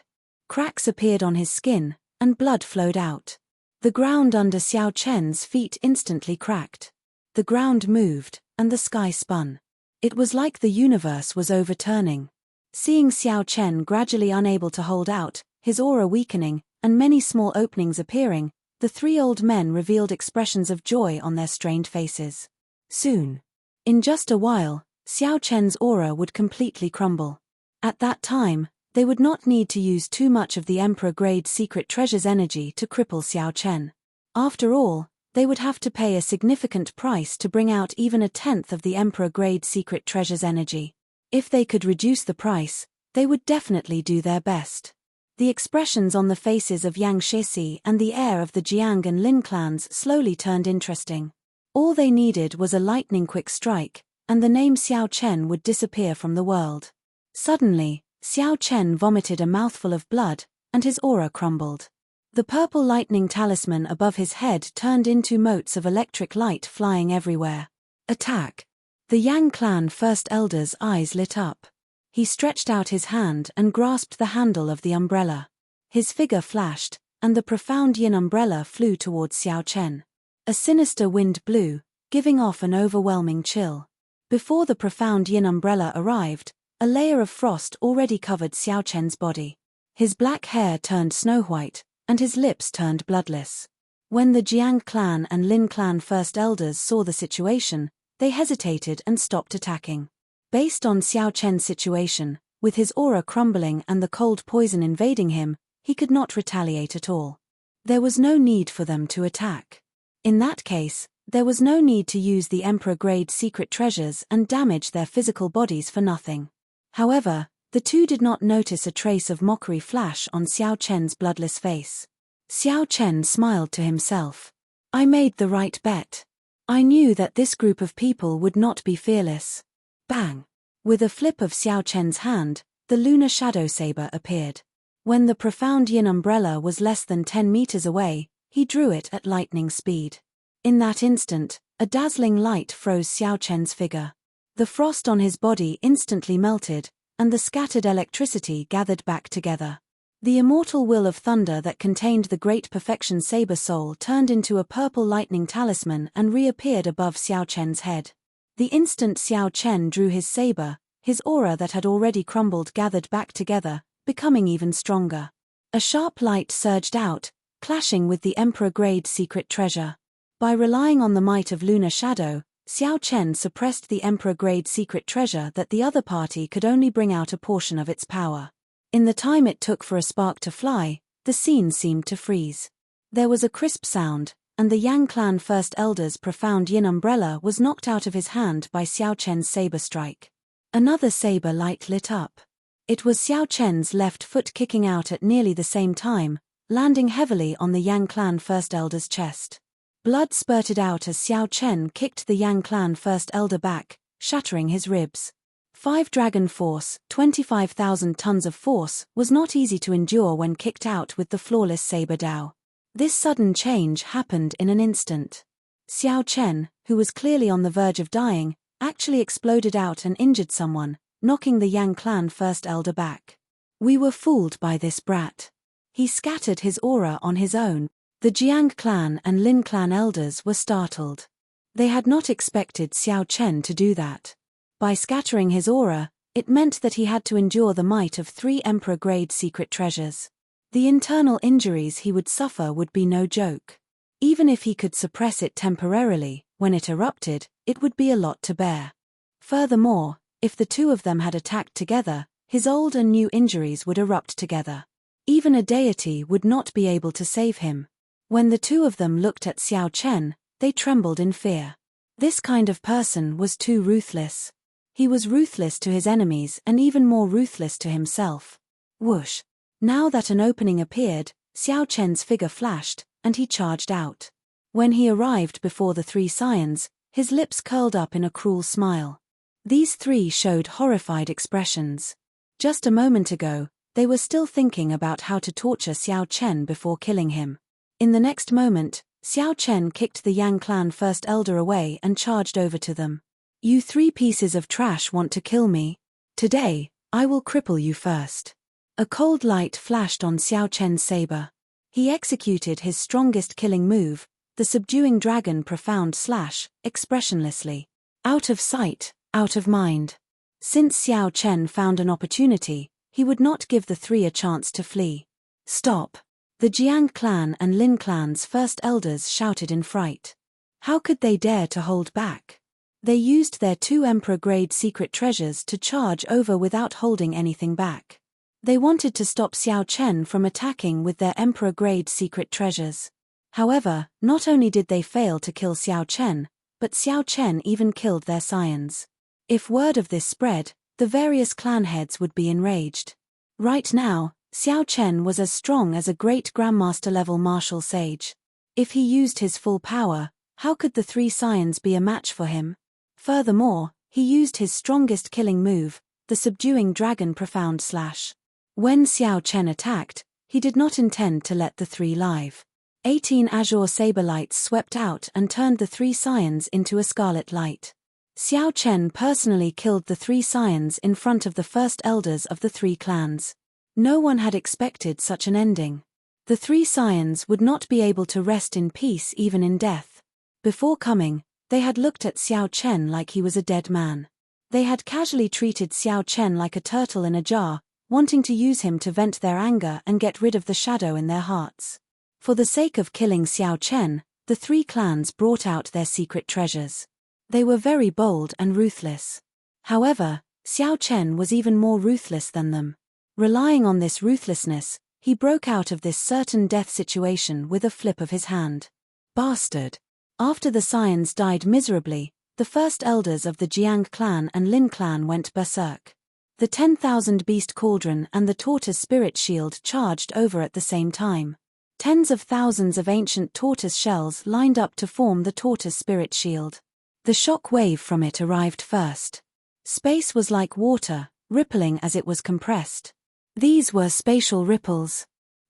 Cracks appeared on his skin, and blood flowed out. The ground under Xiao Chen's feet instantly cracked. The ground moved, and the sky spun. It was like the universe was overturning. Seeing Xiao Chen gradually unable to hold out, his aura weakening, and many small openings appearing, the 3 old men revealed expressions of joy on their strained faces. Soon. In just a while, Xiao Chen's aura would completely crumble. At that time, they would not need to use too much of the Emperor-grade secret treasure's energy to cripple Xiao Chen. After all, they would have to pay a significant price to bring out even a tenth of the Emperor-grade secret treasure's energy. If they could reduce the price, they would definitely do their best. The expressions on the faces of Yang Shixi and the heir of the Jiang and Lin clans slowly turned interesting. All they needed was a lightning-quick strike, and the name Xiao Chen would disappear from the world. Suddenly, Xiao Chen vomited a mouthful of blood, and his aura crumbled. The purple lightning talisman above his head turned into motes of electric light flying everywhere. Attack! The Yang clan first elder's eyes lit up. He stretched out his hand and grasped the handle of the umbrella. His figure flashed, and the profound yin umbrella flew towards Xiao Chen. A sinister wind blew, giving off an overwhelming chill. Before the profound yin umbrella arrived, a layer of frost already covered Xiao Chen's body. His black hair turned snow-white, and his lips turned bloodless. When the Jiang clan and Lin clan first elders saw the situation, they hesitated and stopped attacking. Based on Xiao Chen's situation, with his aura crumbling and the cold poison invading him, he could not retaliate at all. There was no need for them to attack. In that case, there was no need to use the Emperor-grade secret treasures and damage their physical bodies for nothing. However, the two did not notice a trace of mockery flash on Xiao Chen's bloodless face. Xiao Chen smiled to himself. I made the right bet. I knew that this group of people would not be fearless. Bang! With a flip of Xiao Chen's hand, the lunar shadow saber appeared. When the profound yin umbrella was less than 10 meters away, he drew it at lightning speed. In that instant, a dazzling light froze Xiao Chen's figure. The frost on his body instantly melted, and the scattered electricity gathered back together. The immortal will of thunder that contained the great perfection saber soul turned into a purple lightning talisman and reappeared above Xiao Chen's head. The instant Xiao Chen drew his saber, his aura that had already crumbled gathered back together, becoming even stronger. A sharp light surged out, clashing with the Emperor-grade secret treasure. By relying on the might of lunar shadow, Xiao Chen suppressed the Emperor-grade secret treasure that the other party could only bring out a portion of its power. In the time it took for a spark to fly, the scene seemed to freeze. There was a crisp sound, and the Yang clan first elder's profound yin umbrella was knocked out of his hand by Xiao Chen's saber strike. Another saber light lit up. It was Xiao Chen's left foot kicking out at nearly the same time, landing heavily on the Yang clan first elder's chest. Blood spurted out as Xiao Chen kicked the Yang clan first elder back, shattering his ribs. 5 dragon force, 25,000 tons of force, was not easy to endure when kicked out with the flawless saber dao. This sudden change happened in an instant. Xiao Chen, who was clearly on the verge of dying, actually exploded out and injured someone, knocking the Yang clan first elder back. We were fooled by this brat. He scattered his aura on his own. The Jiang clan and Lin clan elders were startled. They had not expected Xiao Chen to do that. By scattering his aura, it meant that he had to endure the might of 3 Emperor-grade secret treasures. The internal injuries he would suffer would be no joke. Even if he could suppress it temporarily, when it erupted, it would be a lot to bear. Furthermore, if the two of them had attacked together, his old and new injuries would erupt together. Even a deity would not be able to save him. When the two of them looked at Xiao Chen, they trembled in fear. This kind of person was too ruthless. He was ruthless to his enemies and even more ruthless to himself. Whoosh! Now that an opening appeared, Xiao Chen's figure flashed, and he charged out. When he arrived before the 3 scions, his lips curled up in a cruel smile. These 3 showed horrified expressions. Just a moment ago, they were still thinking about how to torture Xiao Chen before killing him. In the next moment, Xiao Chen kicked the Yang clan first elder away and charged over to them. You 3 pieces of trash want to kill me? Today, I will cripple you first. A cold light flashed on Xiao Chen's saber. He executed his strongest killing move, the subduing dragon profound slash, expressionlessly. Out of sight, out of mind. Since Xiao Chen found an opportunity, he would not give the 3 a chance to flee. Stop! The Jiang clan and Lin clan's first elders shouted in fright. How could they dare to hold back? They used their 2 Emperor-grade secret treasures to charge over without holding anything back. They wanted to stop Xiao Chen from attacking with their Emperor-grade secret treasures. However, not only did they fail to kill Xiao Chen, but Xiao Chen even killed their scions. If word of this spread, the various clan heads would be enraged. Right now, Xiao Chen was as strong as a great grandmaster-level martial sage. If he used his full power, how could the 3 scions be a match for him? Furthermore, he used his strongest killing move, the subduing dragon profound slash. When Xiao Chen attacked, he did not intend to let the 3 live. 18 azure saber lights swept out and turned the 3 scions into a scarlet light. Xiao Chen personally killed the 3 scions in front of the first elders of the 3 clans. No one had expected such an ending. The 3 scions would not be able to rest in peace even in death. Before coming, they had looked at Xiao Chen like he was a dead man. They had casually treated Xiao Chen like a turtle in a jar, wanting to use him to vent their anger and get rid of the shadow in their hearts. For the sake of killing Xiao Chen, the 3 clans brought out their secret treasures. They were very bold and ruthless. However, Xiao Chen was even more ruthless than them. Relying on this ruthlessness, he broke out of this certain death situation with a flip of his hand. Bastard! After the scions died miserably, the first elders of the Jiang clan and Lin clan went berserk. The 10,000 beast cauldron and the tortoise spirit shield charged over at the same time. Tens of thousands of ancient tortoise shells lined up to form the tortoise spirit shield. The shock wave from it arrived first. Space was like water, rippling as it was compressed. These were spatial ripples.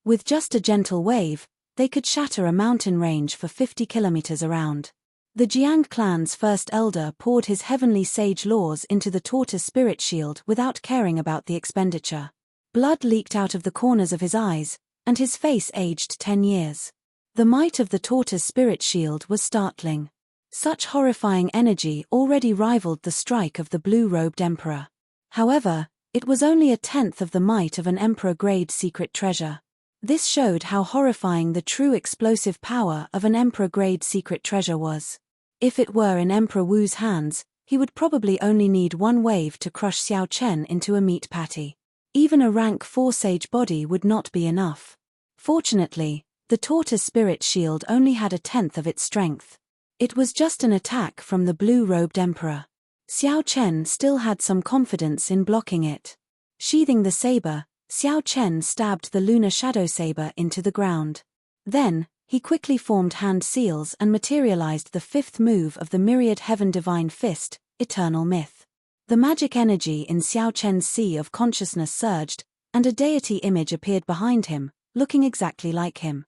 With just a gentle wave, they could shatter a mountain range for 50 kilometers around. The Jiang clan's first elder poured his heavenly sage laws into the tortoise spirit shield without caring about the expenditure. Blood leaked out of the corners of his eyes, and his face aged 10 years. The might of the tortoise spirit shield was startling. Such horrifying energy already rivaled the strike of the blue-robed emperor. However, it was only a tenth of the might of an emperor-grade secret treasure. This showed how horrifying the true explosive power of an emperor-grade secret treasure was. If it were in Emperor Wu's hands, he would probably only need 1 wave to crush Xiao Chen into a meat patty. Even a rank 4 sage body would not be enough. Fortunately, the tortoise spirit shield only had a tenth of its strength. It was just an attack from the blue-robed emperor. Xiao Chen still had some confidence in blocking it. Sheathing the saber, Xiao Chen stabbed the lunar shadow saber into the ground. Then, he quickly formed hand seals and materialized the 5th move of the myriad heaven divine fist, Eternal Myth. The magic energy in Xiao Chen's sea of consciousness surged, and a deity image appeared behind him, looking exactly like him.